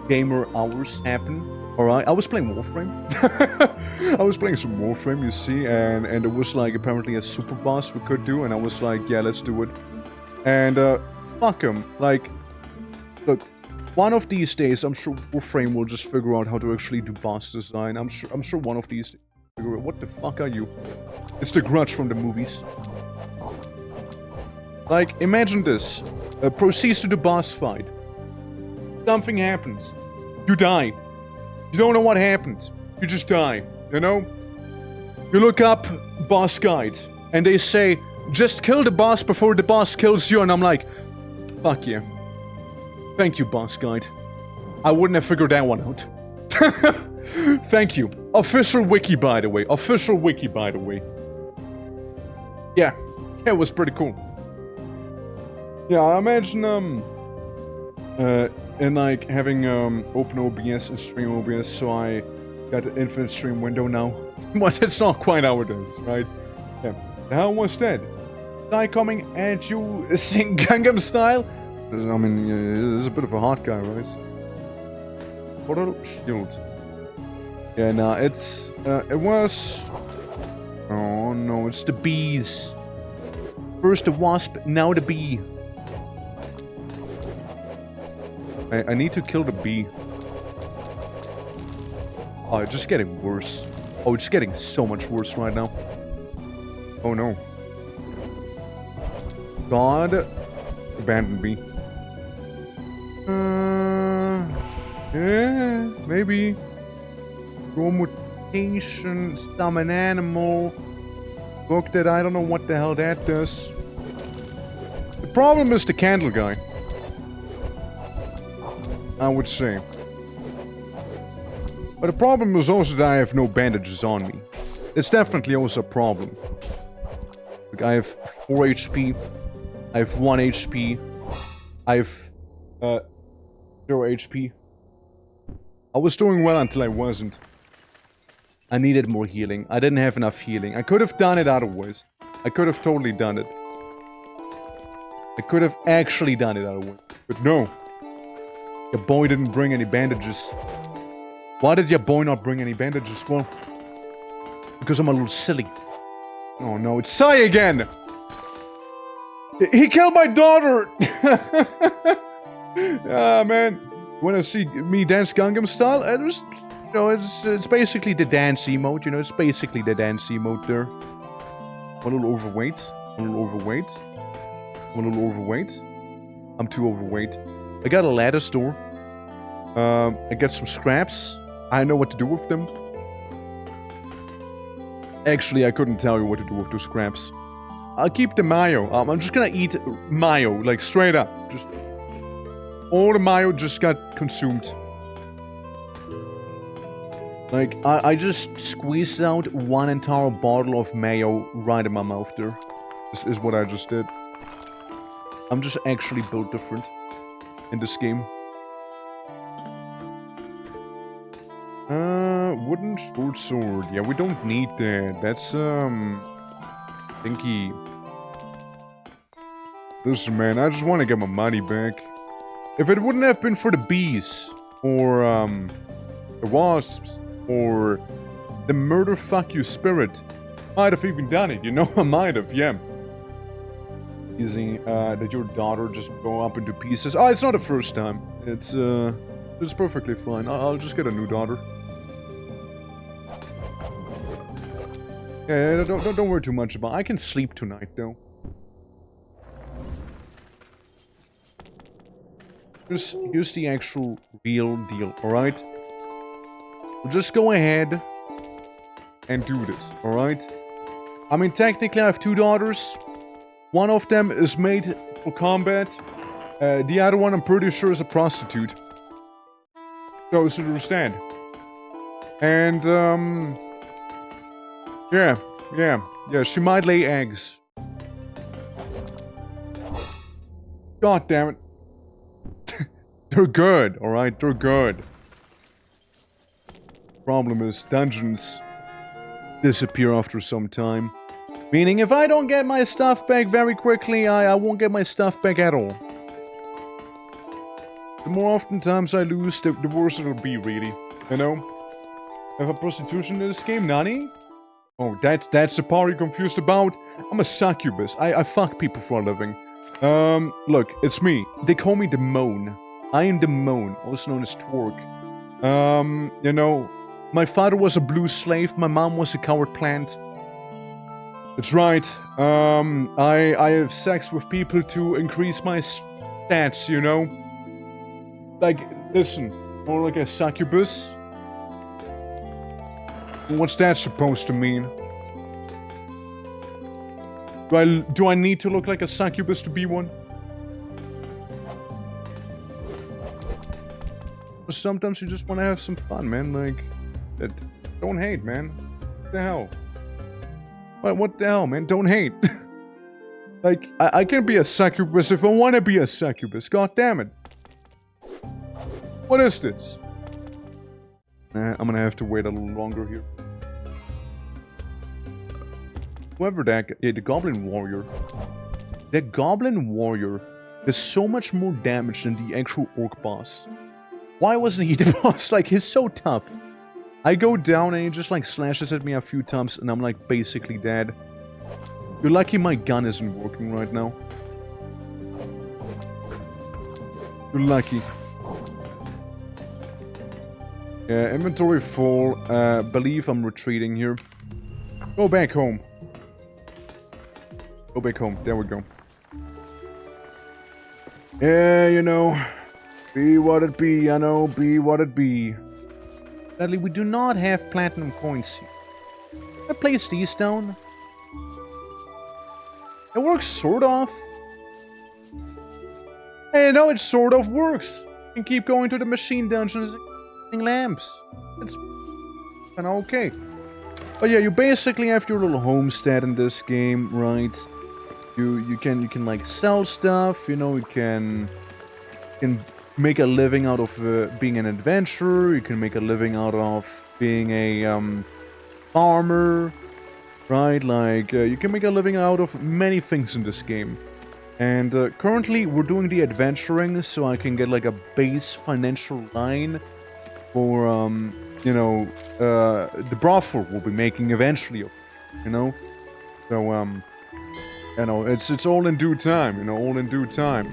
gamer hours happen. Alright, I was playing Warframe. I was playing some Warframe, you see, and there was like apparently a super boss we could do, and I was like, yeah, let's do it. And fuck him. Like, look, one of these days, I'm sure Warframe will just figure out how to actually do boss design. I'm sure one of these days, figure out, what the fuck are you? It's the Grudge from the movies. Like, imagine this. Proceeds to the boss fight. Something happens. You die. You don't know what happened. You just die, you know? You look up boss guide, and they say, just kill the boss before the boss kills you, and I'm like, fuck yeah. Thank you, boss guide. I wouldn't have figured that one out. Thank you. Official wiki, by the way. Official wiki, by the way. Yeah, it was pretty cool. Yeah, I imagine, and like having open OBS and stream OBS, so I got an infinite stream window now. Well, that's not quite how it is, right? Yeah. The hell was that? Guy coming at you, sing Gangnam Style? I mean, he's a bit of a hot guy, right? Portal shield. Yeah, nah, it was. Oh no, it's the bees. First the wasp, now the bee. I need to kill the bee. Oh, it's just getting worse. Oh, it's getting so much worse right now. Oh no. God. Abandon bee. Yeah, maybe. Grow mutation, summon animal. Book that, I don't know what the hell that does. The problem is the candle guy. I would say. But the problem is also that I have no bandages on me. It's definitely also a problem. Like, I have 4 HP. I have 1 HP. I have 0 HP. I was doing well until I wasn't. I needed more healing. I didn't have enough healing. I could have done it otherwise. I could have totally done it. I could have actually done it otherwise. But no. Your boy didn't bring any bandages. Why did your boy not bring any bandages? Well, because I'm a little silly. Oh no, it's Sai again! He killed my daughter! Ah, man. Wanna see me dance Gangnam Style? You know, it's basically the dance emote, you know, it's basically the dance emote there. I'm a little overweight. I'm a little overweight. I'm a little overweight. I'm too overweight. I got a ladder store. I got some scraps. I know what to do with them. Actually, I couldn't tell you what to do with those scraps. I'll keep the mayo. I'm just gonna eat mayo, like straight up. Just all the mayo just got consumed. Like, I just squeezed out 1 entire bottle of mayo right in my mouth there. This is what I just did. I'm just actually built different in this game. Wooden short sword. Yeah, we don't need that. That's, thinky. Listen, man, I just want to get my money back. If it wouldn't have been for the bees, or, the wasps, or the murder fuck you spirit, might have even done it, you know? I might have, yeah. Easy, did your daughter just go up into pieces? Oh, it's not the first time. It's perfectly fine. I'll just get a new daughter. Yeah, don't worry too much about it. I can sleep tonight, though. Here's the actual real deal, alright? We'll just go ahead and do this, alright? I mean, technically I have 2 daughters. One of them is made for combat. The other one I'm pretty sure is a prostitute. So understand. And, yeah, she might lay eggs. God damn it. They're good, alright? They're good. Problem is, dungeons disappear after some time. Meaning, if I don't get my stuff back very quickly, I won't get my stuff back at all. The more often times I lose, the worse it'll be, really. You know? Have a prostitution in this game, Nani? Oh, that's the part you're confused about? I'm a succubus. I fuck people for a living. Look, it's me. They call me the Moan. I am the Moan, also known as Twerk. You know, my father was a blue slave, my mom was a coward plant. That's right. I have sex with people to increase my stats, you know? Like, listen, more like a succubus. What's that supposed to mean? Do I need to look like a succubus to be one? But sometimes you just want to have some fun, man. Like, don't hate, man. What the hell? What the hell, man? Don't hate. Like, I can be a succubus if I want to be a succubus. God damn it. What is this? I'm gonna have to wait a little longer here. Whoever that... Yeah, the Goblin Warrior. The Goblin Warrior does so much more damage than the actual Orc boss. Why wasn't he the boss? Like, he's so tough. I go down and he just, like, slashes at me a few times and I'm, like, basically dead. You're lucky my gun isn't working right now. You're lucky. Yeah, inventory full. Believe I'm retreating here. Go back home. Go back home. There we go. Yeah, you know. Be what it be, I know. Be what it be. Sadly, we do not have platinum coins here. Can I place these down? It works sort of. Hey, no, it sort of works. You can keep going to the machine dungeons and lamps. It's kinda okay. But yeah, you basically have your little homestead in this game, right? You can like sell stuff, you know, you can make a living out of being an adventurer, you can make a living out of being a farmer, right? Like, you can make a living out of many things in this game. And currently we're doing the adventuring so I can get like a base financial line for, you know, the brothel we'll be making eventually, you know? So, you know, it's all in due time, you know, all in due time.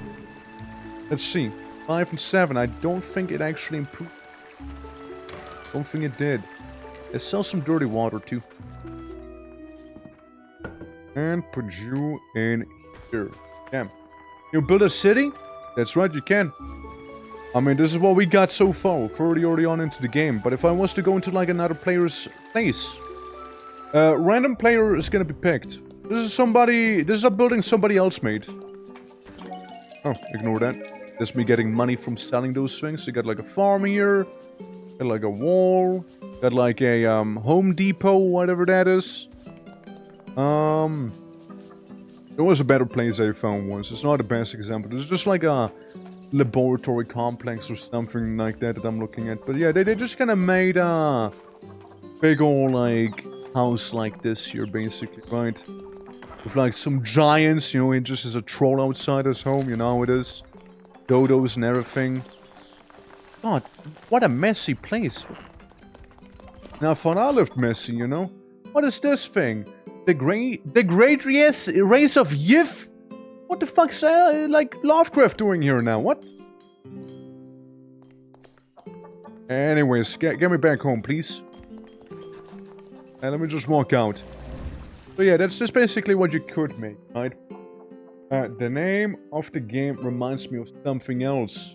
Let's see. 5 and 7, I don't think it actually improved. Don't think it did. Let's sell some dirty water too. And put you in here. Yeah. You build a city? That's right, you can. I mean, this is what we got so far. We're already on into the game. But if I was to go into like another player's place, random player is gonna be picked. This is a building somebody else made. Oh, ignore that. That's me getting money from selling those things. You got like a farm here, got like a wall, got like a Home Depot, whatever that is. There was a better place I found once. It's not the best example. It's just like a laboratory complex or something like that I'm looking at. But yeah, they just kind of made a big old, like, house like this here, basically, right? With, like, some giants, you know, it just is a troll outside his home, you know how it is. Dodos and everything. God, what a messy place. Now, I thought I lived messy, you know? What is this thing? The great race of Yif? What the fuck's, like, Lovecraft doing here now? What? Anyways, get me back home, please. And let me just walk out. So yeah, that's just basically what you could make, right? The name of the game reminds me of something else.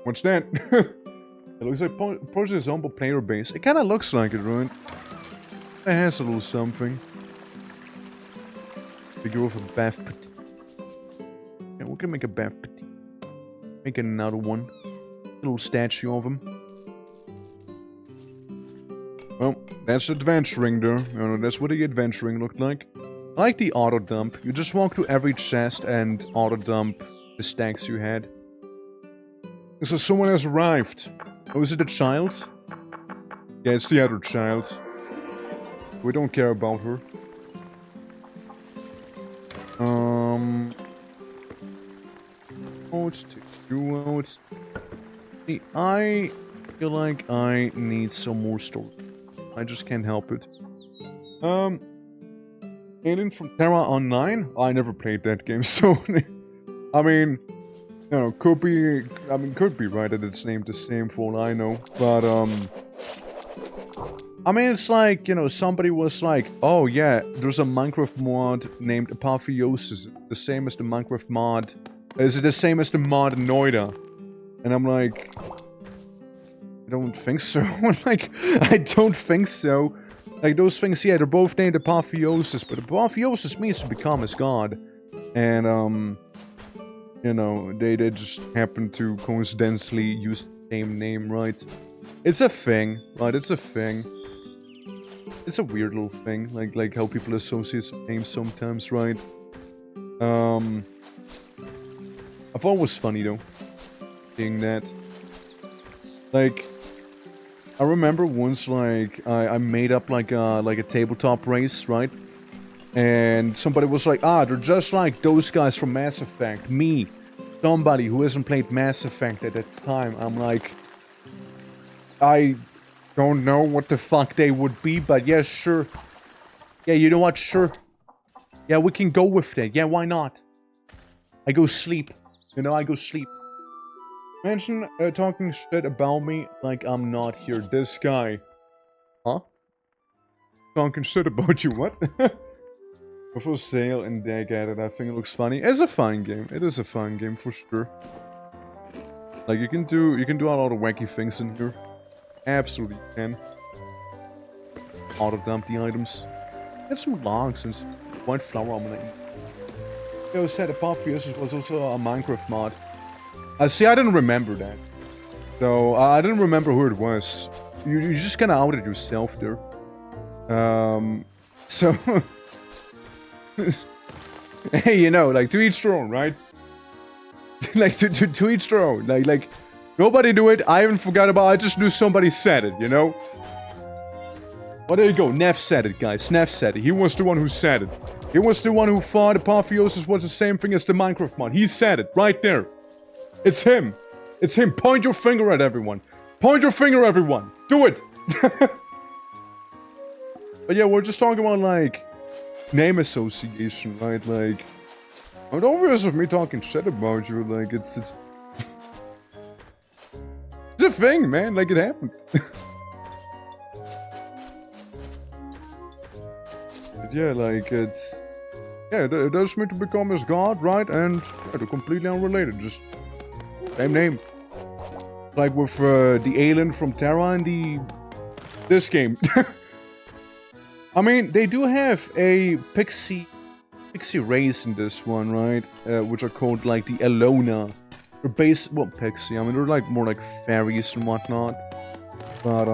What's that? It looks like Project's humble player base. It kind of looks like it, right? It has a little something. Figure of a Bath Petite. Yeah, we can make a Bath Petite. Make another one. A little statue of him. Well, that's adventuring there. You know, that's what the adventuring looked like. I like the auto dump. You just walk to every chest and auto dump the stacks you had. So someone has arrived. Oh, is it a child? Yeah, it's the other child. We don't care about her. Out, take you out. See, I feel like I need some more storage. I just can't help it. ELIN from Terra Online? I never played that game, so... I mean... You know, could be right that it's named the same for all I know. But, I mean, it's like, you know, somebody was like, oh yeah, there's a Minecraft mod named Apotheosis. The same as the Minecraft mod. Is it the same as the mod Noida? And I'm like... I don't think so. Like, I don't think so. Like, those things, yeah, they're both named Apotheosis, but Apotheosis means to become as God. And, you know, they just happen to coincidentally use the same name, right? It's a thing, right? It's a thing. It's a weird little thing, like how people associate names sometimes, right? I thought it was funny, though, seeing that. Like... I remember once, like, I made up, like a tabletop race, right? And somebody was like, ah, they're just like those guys from Mass Effect. Me, somebody who hasn't played Mass Effect at that time. I'm like, I don't know what the fuck they would be, but yeah, sure. Yeah, you know what, sure. Yeah, we can go with that. Yeah, why not? I go sleep. You know, I go sleep. Imagine talking shit about me like I'm not here. This guy. Huh? Talking shit about you, what? For sale and dig at it, I think it looks funny. It's a fun game. It is a fun game for sure. Like you can do a lot of wacky things in here. Absolutely can. Auto dump the items. Get some logs and some white flour I'm gonna eat. Yo, said Apotheosis was also a Minecraft mod. See, I didn't remember that. So, I didn't remember who it was. You just kinda outed yourself there. So... hey, you know, like, to each their own, right? Like, to each their own. Like, nobody knew it, I even forgot about it, I just knew somebody said it, you know? Well, there you go, Neff said it, guys, Neff said it. He was the one who said it. He was the one who thought Apotheosis was the same thing as the Minecraft mod. He said it, right there. It's him. It's him. Point your finger at everyone. Point your finger, everyone. Do it. But yeah, we're just talking about, like, name association, right? Like, I'm obvious of me talking shit about you. Like, it's a thing, man. Like, it happened. But yeah, like, it's... Yeah, it does me to become as God, right? And yeah, they're completely unrelated. Just... same name. Like with the ELIN from Terra and this game. I mean, they do have a pixie race in this one, right? Which are called like the Elona. They're well, pixie. I mean, they're like more like fairies and whatnot. But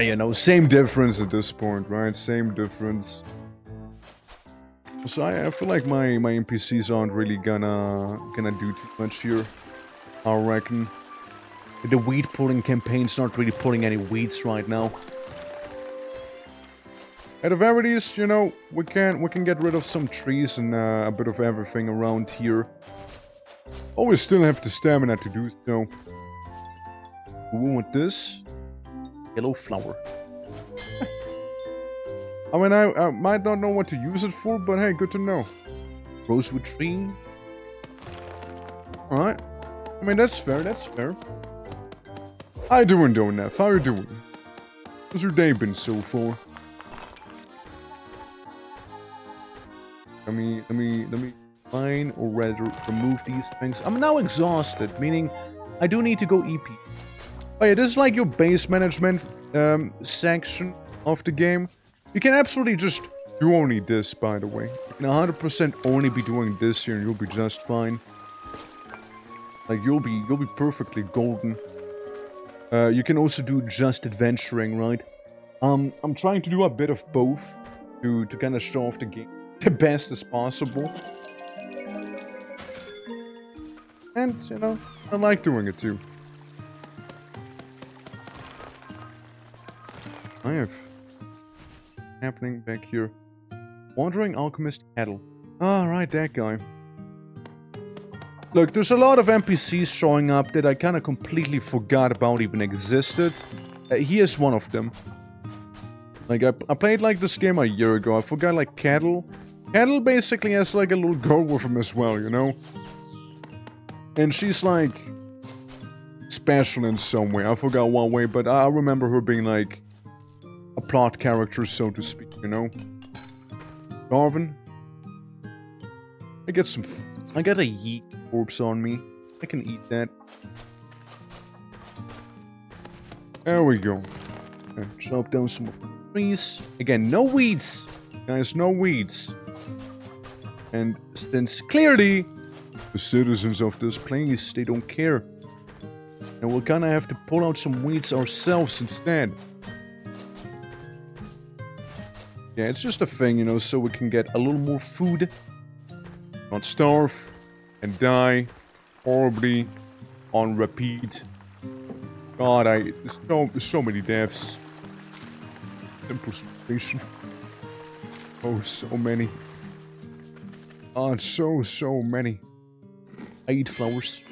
you know, same difference at this point, right? Same difference. So I feel like my NPCs aren't really gonna do too much here, I reckon. The weed pulling campaign's not really pulling any weeds right now. At the very least, you know, we can get rid of some trees and a bit of everything around here. Always still have the stamina to do so. Who want this? Yellow flower. I mean, I might not know what to use it for, but hey, good to know. Rosewood tree. Alright. I mean, that's fair, that's fair. How you doing, Donef? How you doing? How's your day been so far? Let me find or rather remove these things. I'm now exhausted, meaning I do need to go EP. Oh yeah, this is like your base management section of the game. You can absolutely just do only this, by the way. You can 100% only be doing this here and you'll be just fine. Like, you'll be perfectly golden. You can also do just adventuring, right? I'm trying to do a bit of both to kind of show off the game the best as possible. And, you know, I like doing it too. I have happening back here. Wandering Alchemist Cattle. Ah, right, that guy. Look, there's a lot of NPCs showing up that I kind of completely forgot about even existed. He is one of them. Like, I played like this game a year ago. I forgot like Cattle. Cattle basically has like a little girl with him as well, you know? And she's like special in some way. I forgot what way, but I remember her being like a plot character, so to speak, you know? Darwin. I got a yeet corpse on me. I can eat that. There we go. Okay, chop down some trees. Again, no weeds. Guys, no weeds. And since clearly the citizens of this place, they don't care. And we're gonna have to pull out some weeds ourselves instead. Yeah, it's just a thing, you know, so we can get a little more food. Not starve and die horribly on repeat. God, there's so many deaths. Simple station. Oh, so many. Oh, so many. I eat flowers.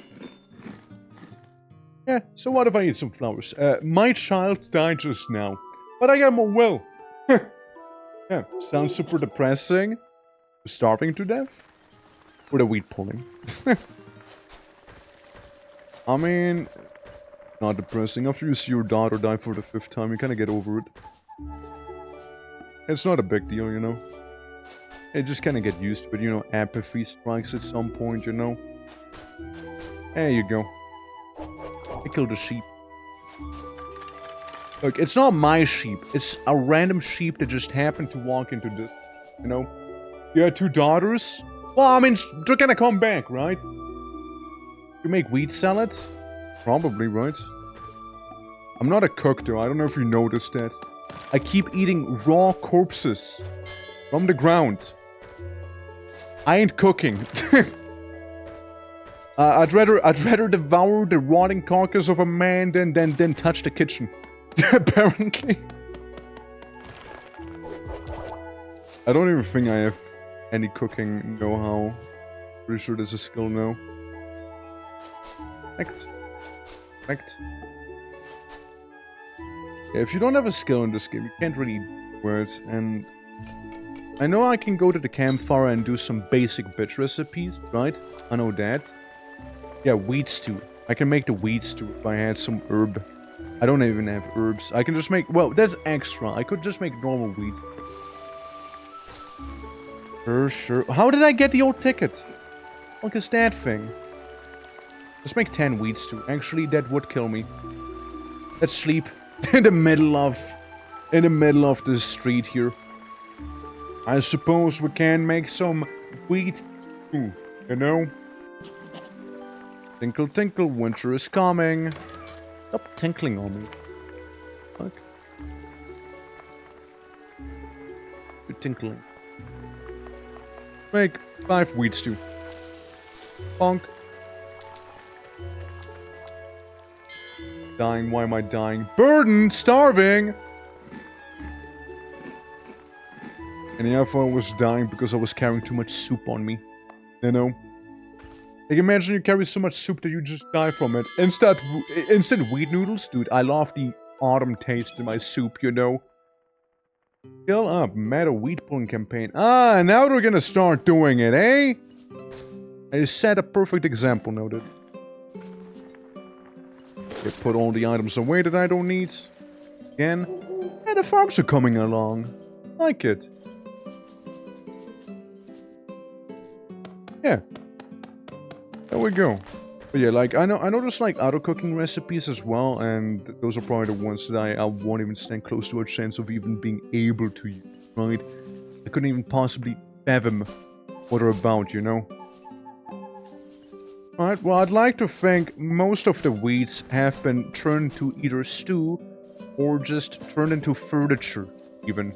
Yeah, so what if I eat some flowers? My child died just now, but I got more will. Yeah, sounds super depressing. Starving to death? Or the wheat pulling? I mean, not depressing. After you see your daughter die for the 5th time, you kind of get over it. It's not a big deal, you know. You just kind of get used to it, you know. Apathy strikes at some point, you know. There you go. I killed a sheep. Look, it's not my sheep. It's a random sheep that just happened to walk into this, you know. You had 2 daughters? Well, I mean, they're gonna come back, right? You make wheat salad? Probably, right? I'm not a cook, though. I don't know if you noticed that. I keep eating raw corpses from the ground. I ain't cooking. I'd rather devour the rotting carcass of a man than touch the kitchen. Apparently. I don't even think I have any cooking know-how. Pretty sure there's a skill now. Fact. Yeah, if you don't have a skill in this game, you can't really do it. And I know I can go to the campfire and do some basic bitch recipes, right? I know that. Yeah, wheat stew. I can make the wheat stew if I had some herb. I don't even have herbs. I can just make... Well, that's extra. I could just make normal wheat. Sure. How did I get the old ticket? What is that thing? Let's make 10 wheat stew. Actually, that would kill me. Let's sleep in the middle of the street here. I suppose we can make some wheat stew, you know? Tinkle, tinkle, winter is coming. Stop tinkling on me. Fuck. You're tinkling. Make 5 wheat stew. Bonk. Dying, why am I dying? Burden, starving! And the other one was dying because I was carrying too much soup on me. You know? Like, imagine you carry so much soup that you just die from it. Instant wheat noodles? Dude, I love the autumn taste in my soup, you know? Fill up, meta wheat pulling campaign. Ah, now they're gonna start doing it, eh? I set a perfect example, noted. Okay, put all the items away that I don't need. Again. Yeah, the farms are coming along. Like it. Yeah. There we go. But yeah, like, I know there's, like, other cooking recipes as well, and those are probably the ones that I won't even stand close to a chance of even being able to use, right? I couldn't even possibly fathom what they're about, you know? Alright, well, I'd like to think most of the wheats have been turned to either stew, or just turned into furniture, even.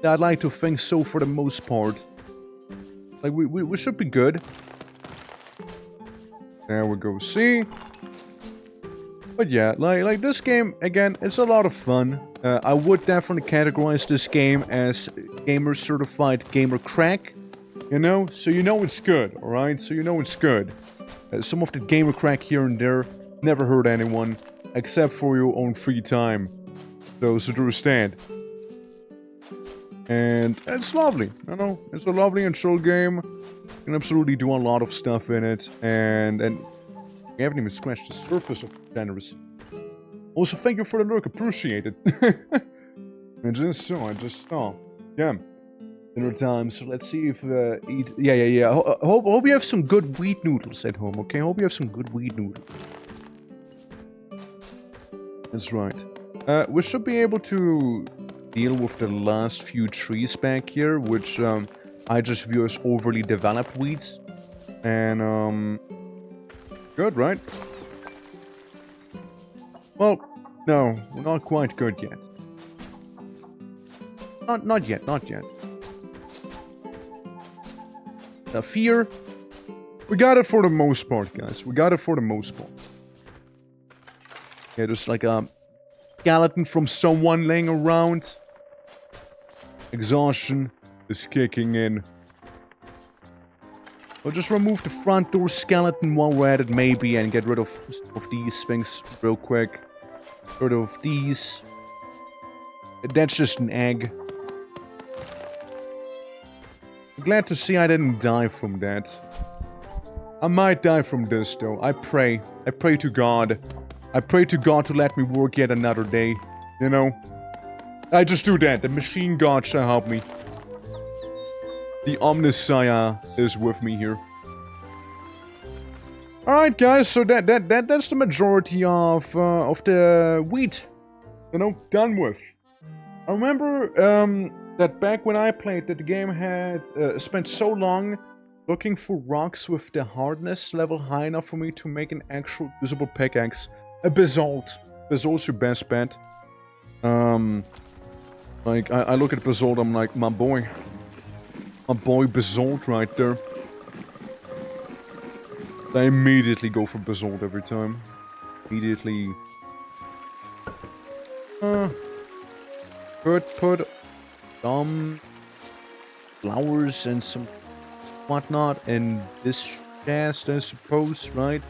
I'd like to think so for the most part. Like, we should be good. There we go, see? But yeah, like this game, again, it's a lot of fun. I would definitely categorize this game as gamer certified gamer crack. You know? So you know it's good, alright? So you know it's good. Some of the gamer crack here and there never hurt anyone, except for your own free time. So understand. And it's lovely, you know? It's a lovely and chill game. You can absolutely do a lot of stuff in it, and we haven't even scratched the surface of generosity. Also, thank you for the lurk, appreciate it. I just saw. Yeah. Dinner time, so let's see if, yeah. Hope you have some good wheat noodles at home, okay? Hope you have some good wheat noodles. That's right. We should be able to deal with the last few trees back here, which, I just view as overly developed weeds. And, good, right? Well, no, we're not quite good yet. Not yet. The fear, we got it for the most part, guys. We got it for the most part. Yeah, just like a skeleton from someone laying around. Exhaustion is kicking in. We'll just remove the front door skeleton while we're at it, maybe, and get rid of these things real quick. Get rid of these. That's just an egg. I'm glad to see I didn't die from that. I might die from this, though. I pray. I pray to God. I pray to God to let me work yet another day. You know? I just do that. The machine god shall help me. The Omnissiah is with me here. Alright, guys. So that's the majority of the wheat. You know, done with. I remember, that back when I played, that the game had spent so long looking for rocks with the hardness level high enough for me to make an actual usable pickaxe. A basalt. Basalt's your best bet. Like, I look at basalt, I'm like, my boy. My boy basalt right there. I immediately go for basalt every time. Immediately. Could put some flowers and some whatnot in this chest, I suppose, right?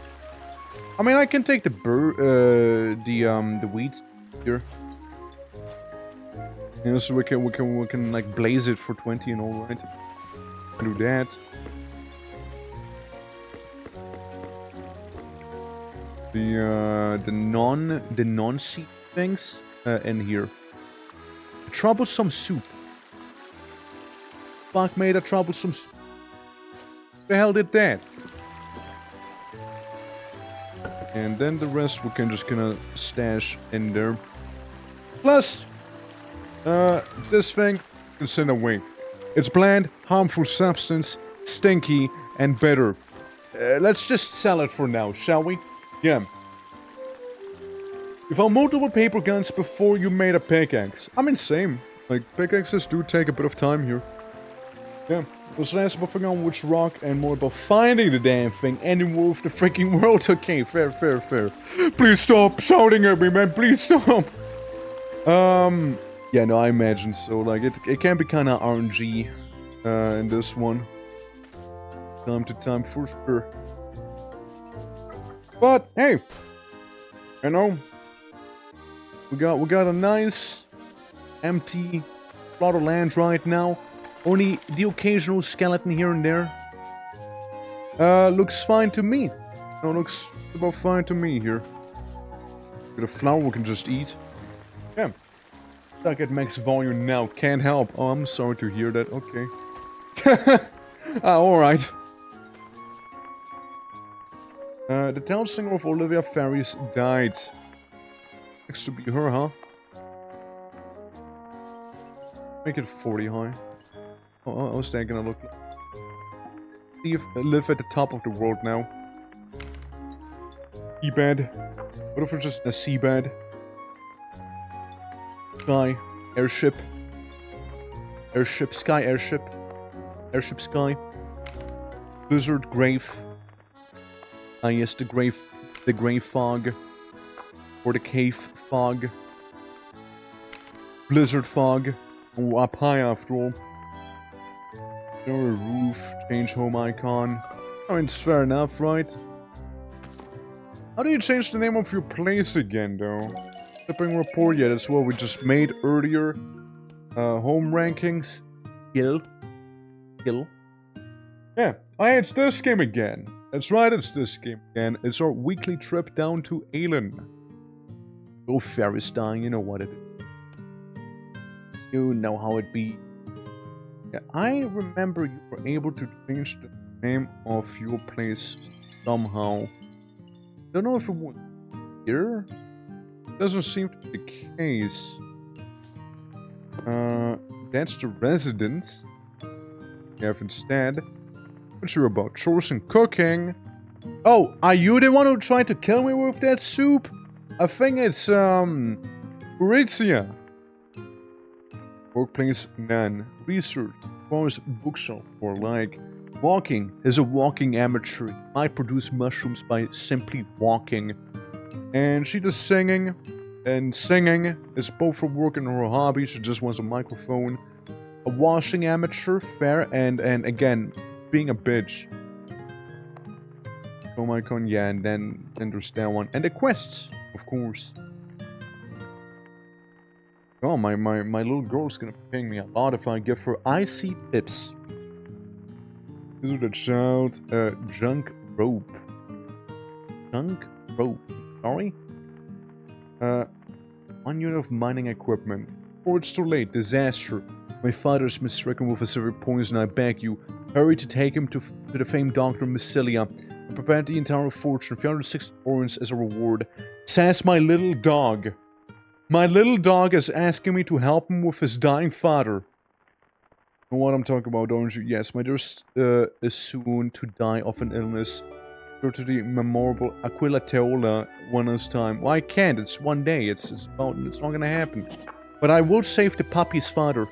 I mean, I can take the wheat here. You know, so we can like blaze it for 20 and all, right? Do that. The non-seed things in here. Troublesome soup. Fuck made a troublesome soup. The hell did that? And then the rest we can just kinda stash in there. Plus, this thing can send away. It's bland, harmful substance, stinky, and bitter. Let's just sell it for now, shall we? Yeah. You found multiple paper guns before you made a pickaxe. I mean, same. Like, pickaxes do take a bit of time here. Yeah, it was less about figuring out which rock and more about finding the damn thing and involve the freaking world. Okay, fair. Please stop shouting at me, man. Please stop. Yeah, no, I imagine so. Like, it can be kind of RNG in this one. Time to time, for sure. But, hey. You know, we got a nice, empty plot of land right now. Only the occasional skeleton here and there. Looks fine to me. No, looks about fine to me here. Got a flower we can just eat. Yeah. Stuck at max volume now. Can't help. Oh, I'm sorry to hear that. Okay. Alright. The town singer of Olivia Ferries died. Looks to be her, huh? Make it 40 high. Oh, I was thinking I look. Live at the top of the world now. Seabed. What if it's just a seabed? Sky. Airship. Airship. Sky airship. Airship sky. Blizzard grave. Ah yes, the grave fog. Or the cave fog. Blizzard fog. Oh, up high after all. Roof, change home icon. I mean, it's fair enough, right? How do you change the name of your place again, though? Shipping report, yeah, that's what we just made earlier. Home rankings. Skill. Yeah, it's this game again. That's right, it's this game again. It's our weekly trip down to ELIN. Go Ferris dying, you know what it is. You know how it be. Yeah, I remember you were able to change the name of your place somehow. Don't know if it was here. Doesn't seem to be the case. That's the residence. You have instead. What you about? Chores and cooking. Oh, are you the one who tried to kill me with that soup? I think it's Maurizia. Workplace none. Research. Forest bookshelf. Or like walking. Is a walking amateur. Might produce mushrooms by simply walking. And she does singing. And singing is both her work and her hobby. She just wants a microphone. A washing amateur. Fair. And again, being a bitch. Home icon. Yeah, and then there's that one. And the quests, of course. Oh, my little girl's gonna be paying me a lot if I give her icy tips. This is the child, junk rope. Junk rope. Sorry? 1 unit of mining equipment. Before it's too late. Disaster. My father's mistaken with a severe poison. I beg you, hurry to take him to the famed doctor Massilia. And prepare the entire fortune. 360 orens as a reward. Says my little dog. My little dog is asking me to help him with his dying father. You know what I'm talking about, don't you? Yes, my dear is soon to die of an illness. Go to the memorable Aquila Teola one last time. Well, I can't. It's one day. It's not gonna happen. But I will save the puppy's father.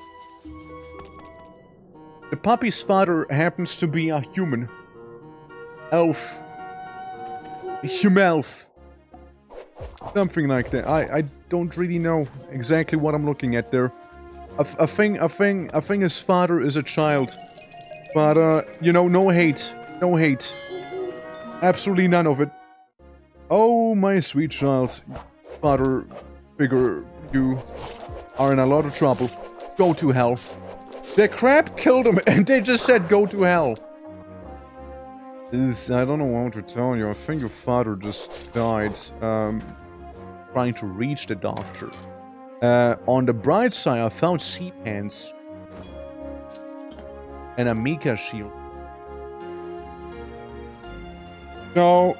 The puppy's father happens to be a human. Elf. A human elf. Something like that. I don't really know exactly what I'm looking at there. I think his father is a child. But, you know, no hate. No hate. Absolutely none of it. Oh, my sweet child. Father figure, you are in a lot of trouble. Go to hell. The crab killed him and they just said go to hell. I don't know how to tell you. I think your father just died. Trying to reach the doctor. On the bright side, I found sea pants. And a Mika shield. So,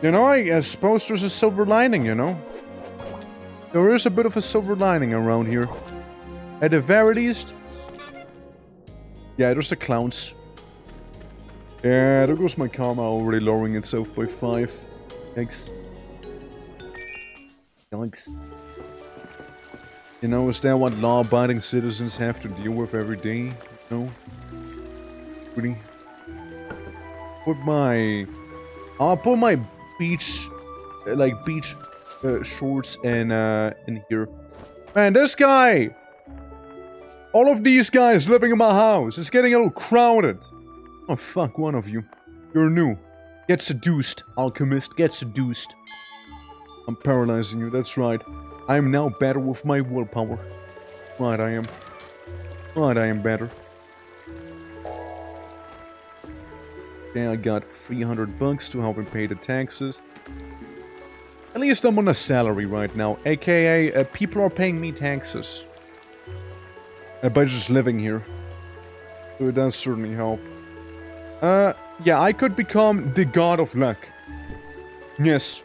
you know, I suppose there's a silver lining, you know? There is a bit of a silver lining around here. At the very least. Yeah, there's the clowns. Yeah, there goes my karma already lowering itself by 5. Thanks. Yikes. You know, is that what law-abiding citizens have to deal with every day? You know? Really? I'll put my beach, beach shorts in here. Man, this guy! All of these guys living in my house. It's getting a little crowded. Oh, fuck one of you. You're new. Get seduced, alchemist. Get seduced. I'm paralyzing you, that's right. I am now better with my willpower. Right, I am. Right, I am better. Okay, I got $300 to help me pay the taxes. At least I'm on a salary right now. AKA, people are paying me taxes. By just living here. So it does certainly help. Yeah, I could become the god of luck. Yes.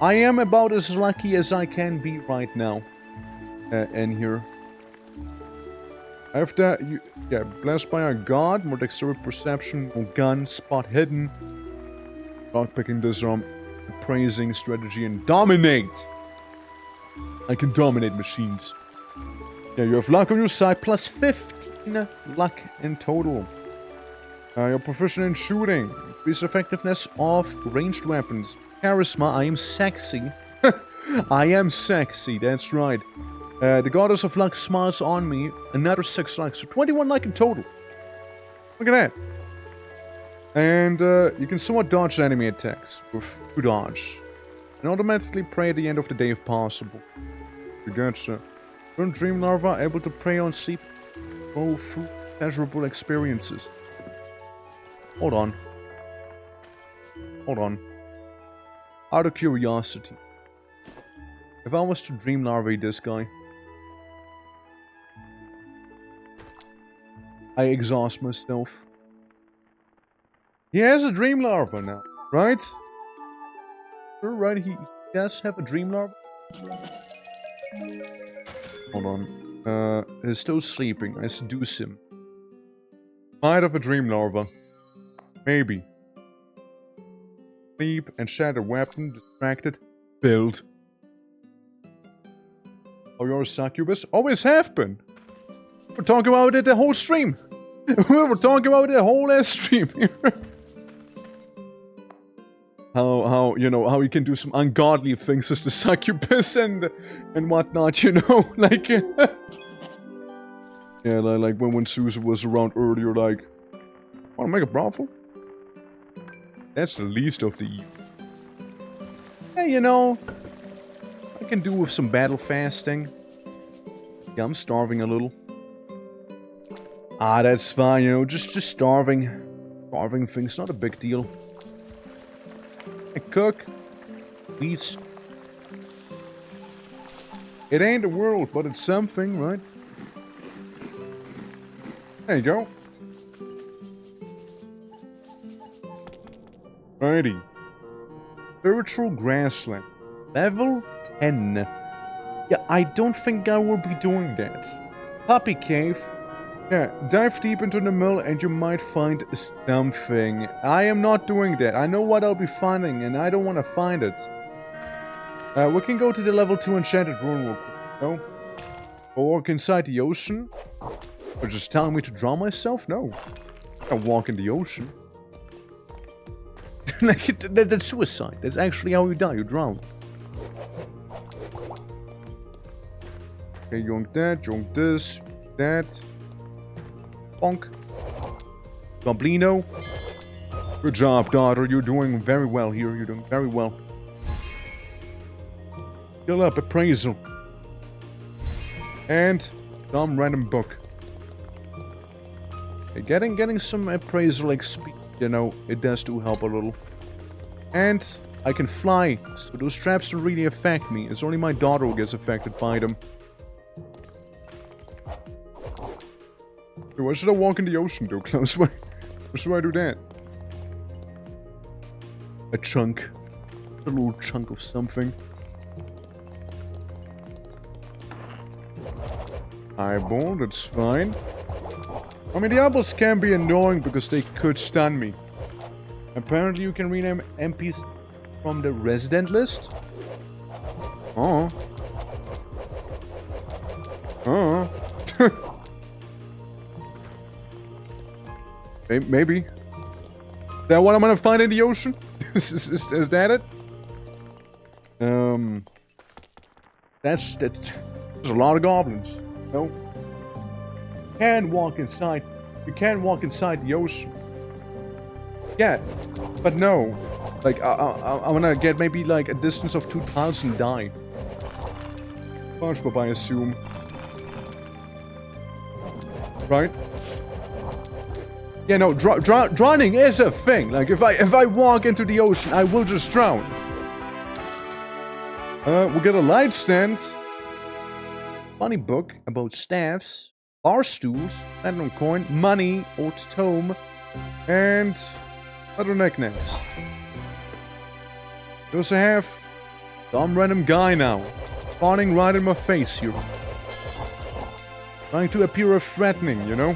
I am about as lucky as I can be right now. In here. After you... Yeah, blessed by a god, more dexterity perception, more gun, spot hidden. Lockpicking, disarm, appraising, strategy, and dominate! I can dominate machines. Yeah, you have luck on your side, plus 15 luck in total. You're proficient in shooting. Increase effectiveness of ranged weapons. Charisma, I am sexy. I am sexy, that's right. The goddess of luck smiles on me. Another 6 luck, so 21 luck in total. Look at that. And you can somewhat dodge enemy attacks with 2 dodge. And automatically pray at the end of the day if possible. You gotcha. Turn dream larva able to prey on sleep. Go through pleasurable experiences. Hold on. Hold on. Out of curiosity. If I was to dream larvae this guy. I exhaust myself. He has a dream larva now, right? Sure, right? He does have a dream larva. Hold on. He's still sleeping. I seduce him. Might have a dream larva. Maybe. Sleep and shatter weapon. Distracted. Build. Oh, you're a succubus? Always have been. We're talking about it the whole stream. We were talking about it the whole stream. how how you can do some ungodly things as the succubus and whatnot, you know, like yeah, like when Susan was around earlier, like, wanna make a brothel? That's the least of the evil. Yeah, you know, I can do with some battle fasting. Yeah, I'm starving a little. Ah, that's fine, you know, just starving. Starving things, not a big deal. I cook. Eat. It ain't the world, but it's something, right? There you go. Righty. Spiritual grassland. Level 10. Yeah, I don't think I will be doing that. Puppy cave. Yeah, dive deep into the mill and you might find something. I am not doing that. I know what I'll be finding and I don't want to find it. We can go to the level 2 enchanted room real quick. No? Or walk inside the ocean? Or just telling me to drown myself? No. I walk in the ocean. Like, that's suicide. That's actually how you die. You drown. Okay, yoink that, yoink this, that. Bonk. Goblino. Good job, daughter. You're doing very well here. You're doing very well. Fill up appraisal. And some random book. Okay, getting some appraisal XP, you know, it does do help a little. And I can fly, so those traps don't really affect me. It's only my daughter who gets affected by them. Why should I walk in the ocean, though, Klaus? Why should I do that? A chunk. A little chunk of something. Eyeball, that's fine. I mean, the eyeballs can be annoying because they could stun me. Apparently you can rename MPs from the resident list. Oh. Oh. Maybe. Is that what I'm gonna find in the ocean? Is that it? There's a lot of goblins. No. You can't walk inside. You can't walk inside the ocean. Yeah, but no. Like, I'm gonna get maybe like a distance of 2 tiles and die. SpongeBob, I assume. Right? Yeah, no, drowning is a thing. Like, if I walk into the ocean, I will just drown. We'll get a light stand. Funny book about staffs, bar stools, random coin, money, old tome, and other knickknacks. We also have some random guy now, spawning right in my face here. Trying to appear threatening, you know?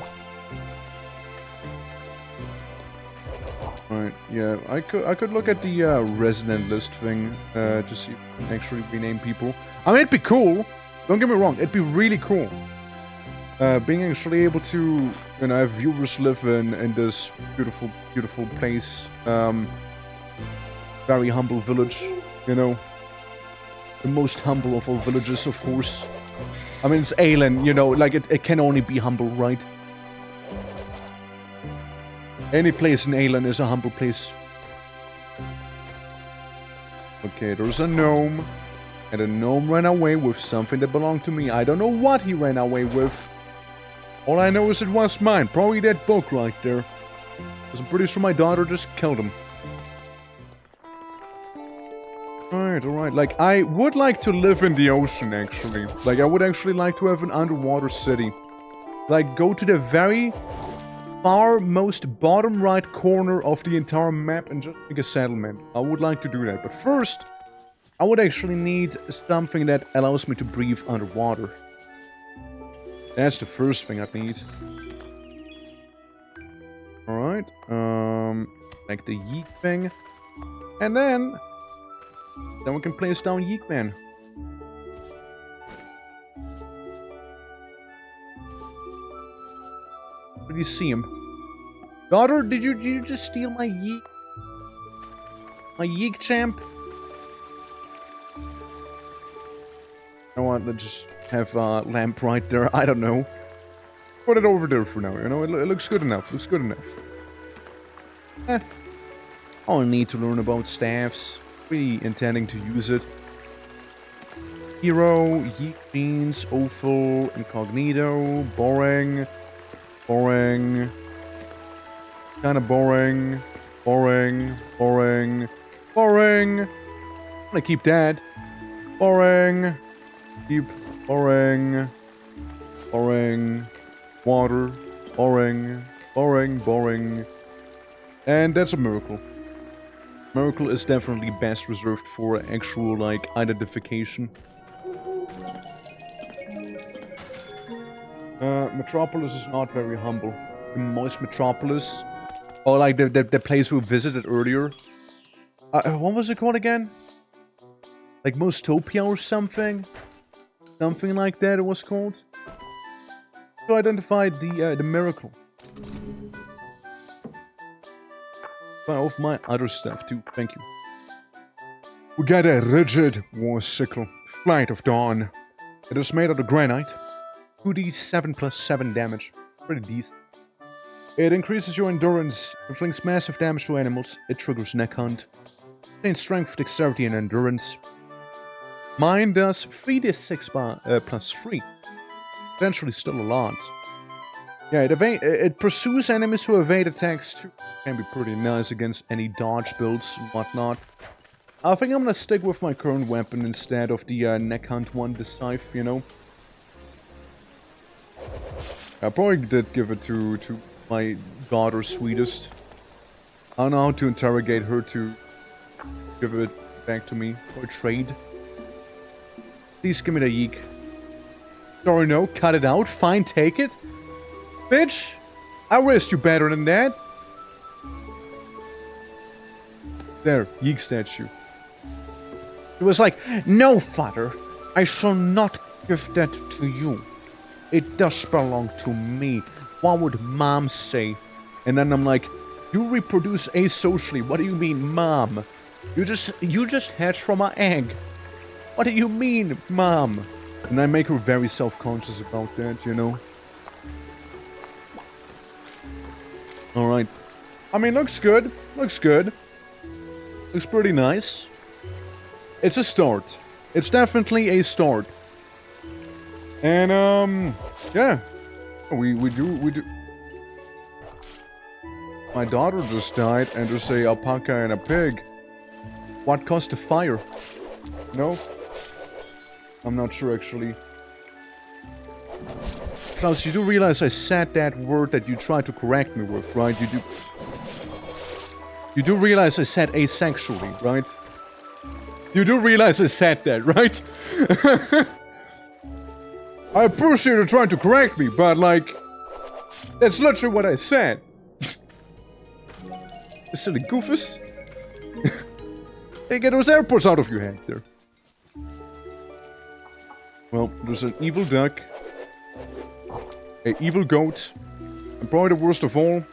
Right, yeah, I could look at the resident list thing, to see if we can actually rename people. I mean, it'd be cool. Don't get me wrong, it'd be really cool. Being actually able to, you know, have viewers live in this beautiful, beautiful place. Very humble village, you know. The most humble of all villages, of course. I mean, it's ELIN, you know, like, it can only be humble, right? Any place in ELIN is a humble place. Okay, there's a gnome. And the gnome ran away with something that belonged to me. I don't know what he ran away with. All I know is it was mine. Probably that book right there. Because I'm pretty sure my daughter just killed him. Alright. Like, I would like to live in the ocean, actually. Like, I would actually like to have an underwater city. Like, go to the very far most bottom right corner of the entire map and just make a settlement. I would like to do that. But first, I would actually need something that allows me to breathe underwater. That's the first thing I'd need. Alright, like the yeet thing. And then we can place down Yeek Man. Where do you see him? Daughter, did you just steal my Yeek? My Yeek champ? I want to just have a lamp right there. I don't know. Put it over there for now, you know? It looks good enough. Looks good enough. I don't need to learn about staffs. Really intending to use it. Hero, Yeek Beans, Ophel, Incognito, boring. Boring. Kinda boring. Boring. Boring. Boring. I'm gonna keep that. Boring. Keep boring. Boring. Water. Boring. Boring. Boring. And that's a miracle. Miracle is definitely best reserved for actual, like, identification. Metropolis is not very humble. The Moist Metropolis. Oh, like the place we visited earlier. What was it called again? Like Mostopia or something? Something like that it was called. To identify the miracle. Of my other stuff too, thank you. We got a rigid war sickle, Flight of Dawn. It is made out of granite. 2d7 plus 7 damage. Pretty decent. It increases your endurance, inflicts massive damage to animals, it triggers neck hunt. Contains strength, dexterity, and endurance. Mine does 3d6 plus 3. Eventually still a lot. Yeah, it pursues enemies who evade attacks too. Can be pretty nice against any dodge builds and whatnot. I think I'm gonna stick with my current weapon instead of the neck hunt one, the scythe, you know. I probably did give it to my daughter, sweetest. I don't know how to interrogate her to give it back to me or trade. Please give me the yeek. Sorry, no, cut it out. Fine, take it. Bitch, I raised you better than that. There, yeek statue. It was like, no, father, I shall not give that to you. It does belong to me. What would mom say? And then I'm like, you reproduce asocially. What do you mean, Mom? You just hatched from an egg. What do you mean, Mom? And I make her very self-conscious about that, you know? Alright. I mean, looks good. Looks good. Looks pretty nice. It's a start. It's definitely a start. And, yeah. We do. My daughter just died, and there's a alpaca and a pig. What caused the fire? No? I'm not sure, actually. Klaus, you do realize I said that word that you tried to correct me with, right? You do realize I said asexually, right? You do realize I said that, right? I appreciate you trying to correct me, but, like, that's literally what I said. Silly goofus. Hey, get those airports out of your head there. Well, there's an evil duck, an evil goat, and probably the worst of all,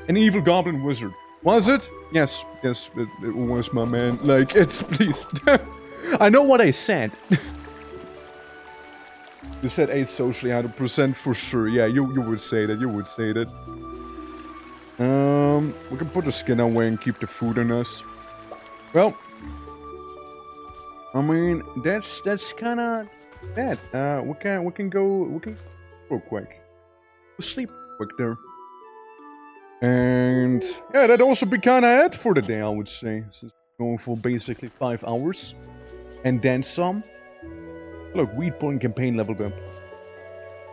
an evil goblin wizard. Was it? Yes, it was, my man. Like, it's, please. I know what I said. You said asocially 100% for sure. Yeah, you would say that, we can put the skin away and keep the food on us. Well, I mean, that's kind of that. We can go real quick. We'll sleep quick there. And yeah, that'd also be kind of it for the day, I would say. Since we're going for basically 5 hours, and then some. Look, wheat pulling campaign leveled up.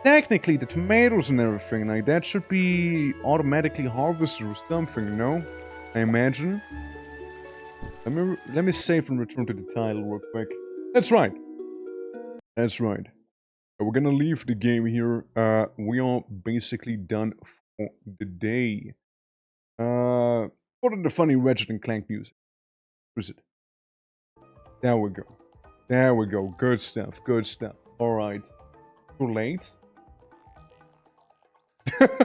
Technically, the tomatoes and everything like that should be automatically harvested or something, no? I imagine. Let me save and return to the title real quick. That's right. That's right. We're gonna leave the game here. We are basically done for the day. Put in the funny Ratchet and Clank music. Where's it? There we go. There we go. Good stuff. Good stuff. Alright. Too late?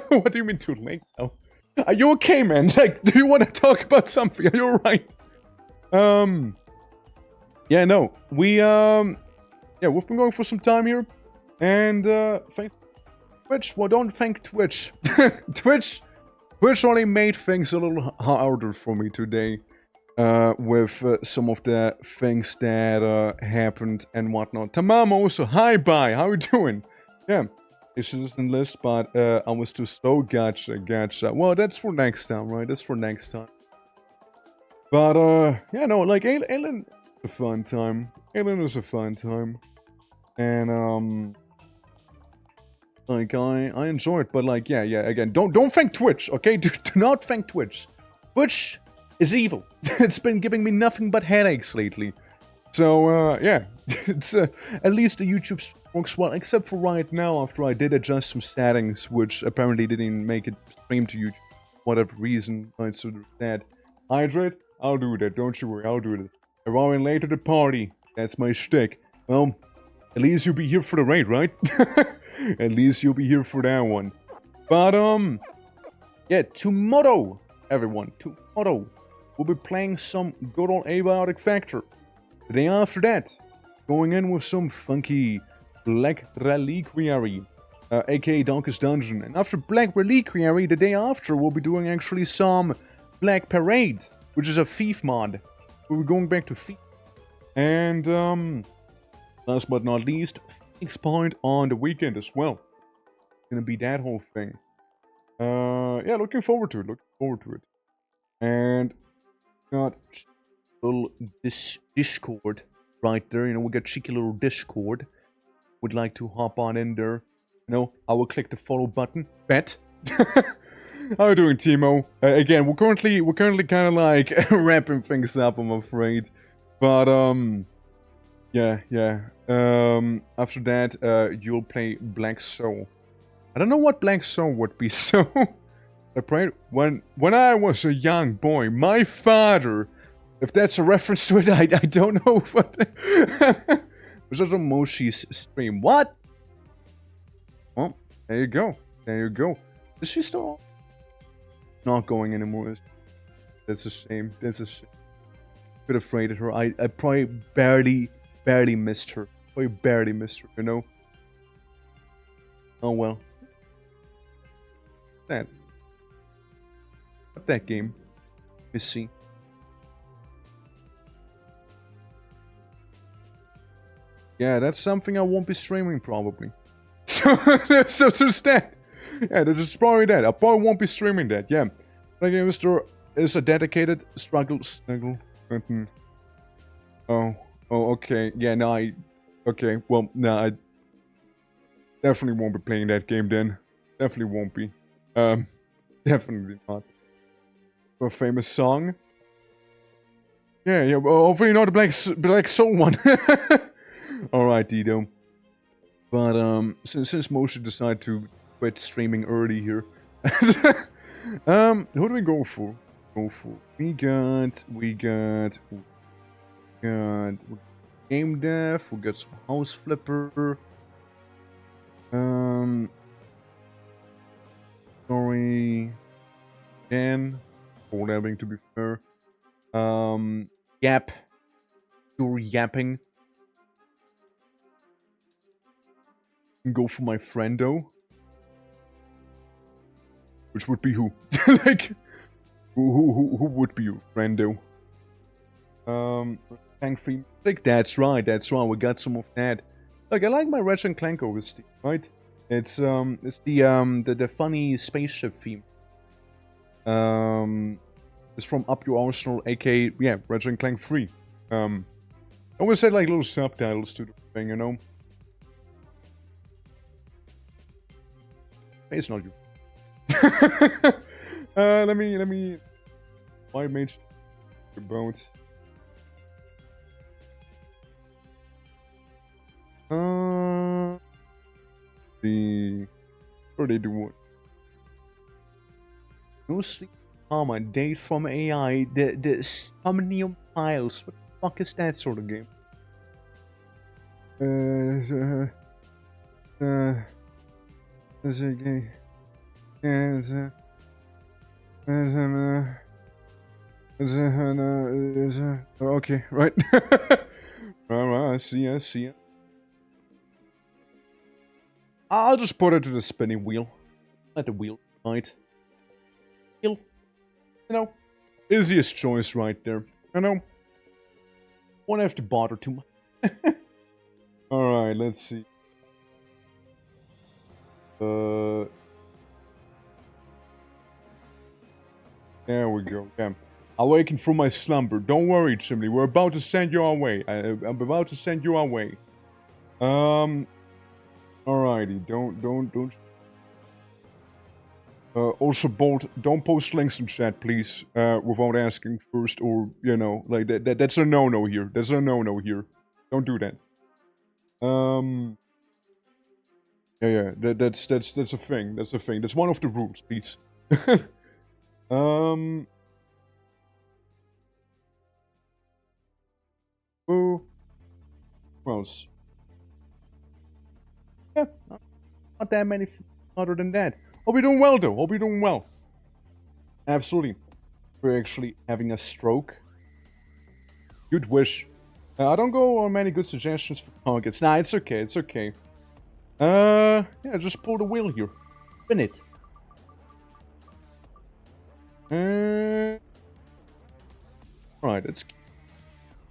What do you mean too late now? Are you okay, man? Like, do you want to talk about something? Are you alright? Yeah, no. Yeah, we've been going for some time here. And, thanks Twitch. Well, don't thank Twitch. Twitch only made things a little harder for me today. With some of the things that happened and whatnot. Tamamo, so hi, bye. How you doing? Yeah. Issues in list, but I was too slow. Gotcha. Well, that's for next time, right? That's for next time. But, yeah, no, like, ELIN is a fun time. ELIN is a fun time. And, like, I enjoy it, but, like, yeah, again, don't thank Twitch, okay? Do not thank Twitch. Twitch is evil. It's been giving me nothing but headaches lately. So, yeah, it's, at least the YouTube works well, except for right now, after I did adjust some settings, which apparently didn't make it stream to YouTube, for whatever reason, right, so there's that. Hydrate? I'll do that, don't you worry, I'll do that. Arriving late to the party, that's my shtick. Well, at least you'll be here for the raid, right? At least you'll be here for that one. But, yeah, tomorrow, everyone, tomorrow, we'll be playing some good old Abiotic Factor. The day after that, going in with some funky Black Reliquary, aka Darkest Dungeon. And after Black Reliquary, the day after, we'll be doing actually some Black Parade, which is a Thief mod. We're going back to Thief. And, last but not least, Phoenix Point on the weekend as well. It's gonna be that whole thing. Yeah, looking forward to it. And got little Discord right there. You know, we got cheeky little Discord. Would like to hop on in there. You know, I will click the follow button. Bet. How are you doing, Timo? Again, we're currently kind of like wrapping things up, I'm afraid. But yeah. After that, you'll play Black Soul. I don't know what Black Soul would be. So I prayed when I was a young boy, my father. If that's a reference to it, I don't know what. Was that on Moshi's stream? What? Well, there you go. Is she still on? not going anymore. That's a shame. That's a shame. Could have rated her. I probably barely missed her. Probably barely missed her, you know? Oh well. That. What that game? Let's see. Yeah, that's something I won't be streaming probably. So there's that. Yeah, there's probably that. I probably won't be streaming that. Yeah, like Mr. is a dedicated struggle. Oh, okay. Yeah, no, okay. Well, no, I definitely won't be playing that game then. Definitely won't be. Definitely not. A famous song. Yeah. Well, hopefully not the Black Soul one. Alright, Dido. But since Moshe decided to quit streaming early here, who do we go for? We got game dev. We got some house flipper. Sorry, Dan. For having to be fair. Yap. You're yapping. Go for my friendo. Which would be who? Like, who would be your friendo? Tank free music. That's right. We got some of that. Like, I like my Ratchet and Clank OST, right? It's the funny spaceship theme. It's from Up Your Arsenal, aka Ratchet and Clank 3. I always had like little subtitles to the thing, you know. It's not you. Let me. Why made about? What do they do? No sleep. Armor, date from AI, the Somnium Files. What the fuck is that sort of game? Is a game. Okay, right. Alright, I see. I'll just put it to the spinning wheel. Let the wheel right. You know, easiest choice right there. You know, won't have to bother too much. Alright, let's see. There we go. Yeah. Awaken from my slumber. Don't worry, Chimney. We're about to send you our way. I'm about to send you our way. Alrighty. Don't. Also, Bolt, don't post links in chat, please, without asking first, or, you know, like, that's a no-no here. That's a no-no here. Don't do that. Yeah, that's a thing. That's a thing. That's one of the rules, please. Oh. What else? Yeah, not that many other than that. Hope you're doing well, though. Hope you're doing well. Absolutely. We're actually having a stroke. Good wish. I don't go on many good suggestions for targets. Nah, it's okay. It's okay. Yeah, just pull the wheel here. Spin it. Right, let's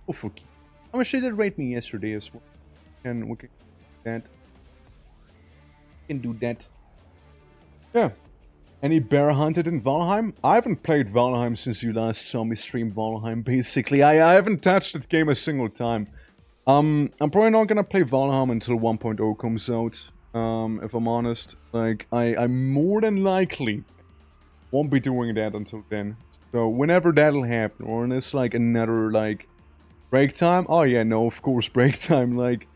go for key. How much did it rate me yesterday as well? We can do that. We can do that. Yeah. Any bear hunted in Valheim? I haven't played Valheim since you last saw me stream Valheim, basically. I haven't touched that game a single time. I'm probably not gonna play Valheim until 1.0 comes out, if I'm honest. Like, I more than likely won't be doing that until then. So, whenever that'll happen, or when it's like another, like, break time? Oh yeah, no, of course, break time, like...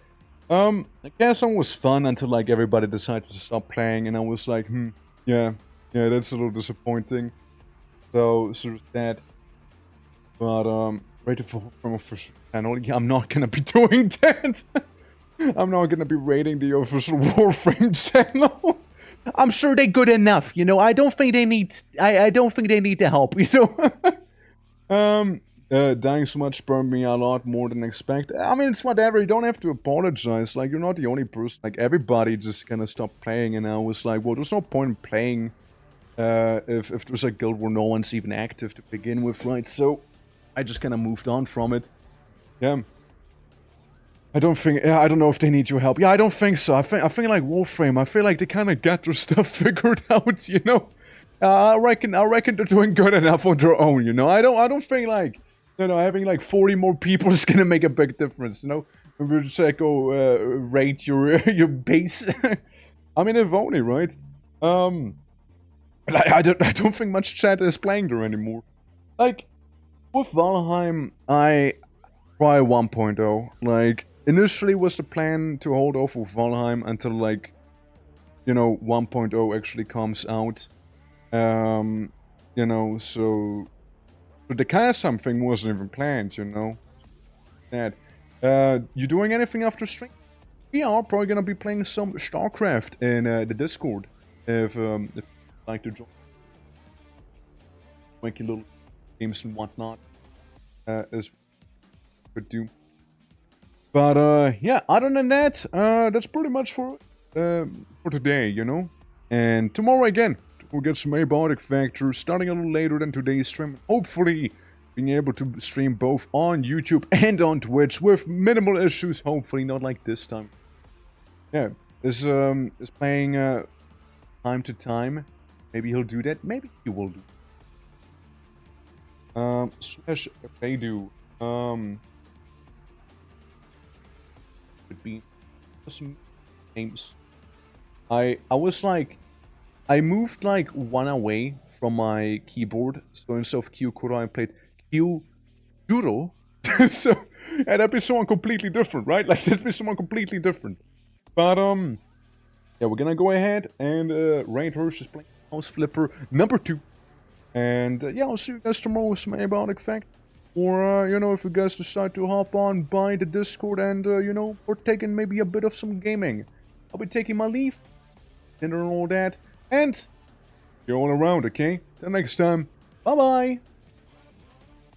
I guess it was fun until, like, everybody decided to stop playing, and I was like, yeah, that's a little disappointing. So there's that. But, rated from official channel, yeah, I'm not gonna be doing that. I'm not gonna be rating the official Warframe channel. I'm sure they're good enough, you know. I don't think they need. I don't think they need the help, you know. Dying so much burned me a lot more than expected. I mean, it's whatever. You don't have to apologize. Like, you're not the only person. Like, everybody just kind of stopped playing, and I was like, well, there's no point in playing if there's a guild where no one's even active to begin with, right? So I just kind of moved on from it. Yeah. I don't think. Yeah, I don't know if they need your help. Yeah, I don't think so. I think like Warframe. I feel like they kind of got their stuff figured out. You know. I reckon they're doing good enough on their own. You know. I don't think like. You know, having like 40 more people is gonna make a big difference, you know? We're just like, rate your your base. I mean, if only, right? But I don't think much chat is playing there anymore. Like, with Valheim, I try 1.0. Like, initially was the plan to hold off with Valheim until, like, you know, 1.0 actually comes out. You know, so... But the Kassam thing wasn't even planned, you know. That. You doing anything after stream? We are probably gonna be playing some StarCraft in the Discord. If you'd like to join. Making little games and whatnot. As could do. But yeah, other than that, that's pretty much for today, you know. And tomorrow again. We'll get some abiotic factors starting a little later than today's stream. Hopefully, being able to stream both on YouTube and on Twitch with minimal issues. Hopefully, not like this time. Yeah, is playing time to time. Maybe he'll do that. Maybe he will do. Slash if they do. Could be some games. I was like. I moved like one away from my keyboard, so instead of Q Kuro I played Q Doodle. So yeah, that'd be someone completely different, right? Like that'd be someone completely different. But yeah, we're gonna go ahead and Rain Hirsch is playing House Flipper number 2. And yeah, I'll see you guys tomorrow with some abiotic fact. Or you know, if you guys decide to hop on by the Discord and you know, we're taking maybe a bit of some gaming. I'll be taking my leave. Dinner and all that. And you're all around, okay? Till next time. Bye-bye.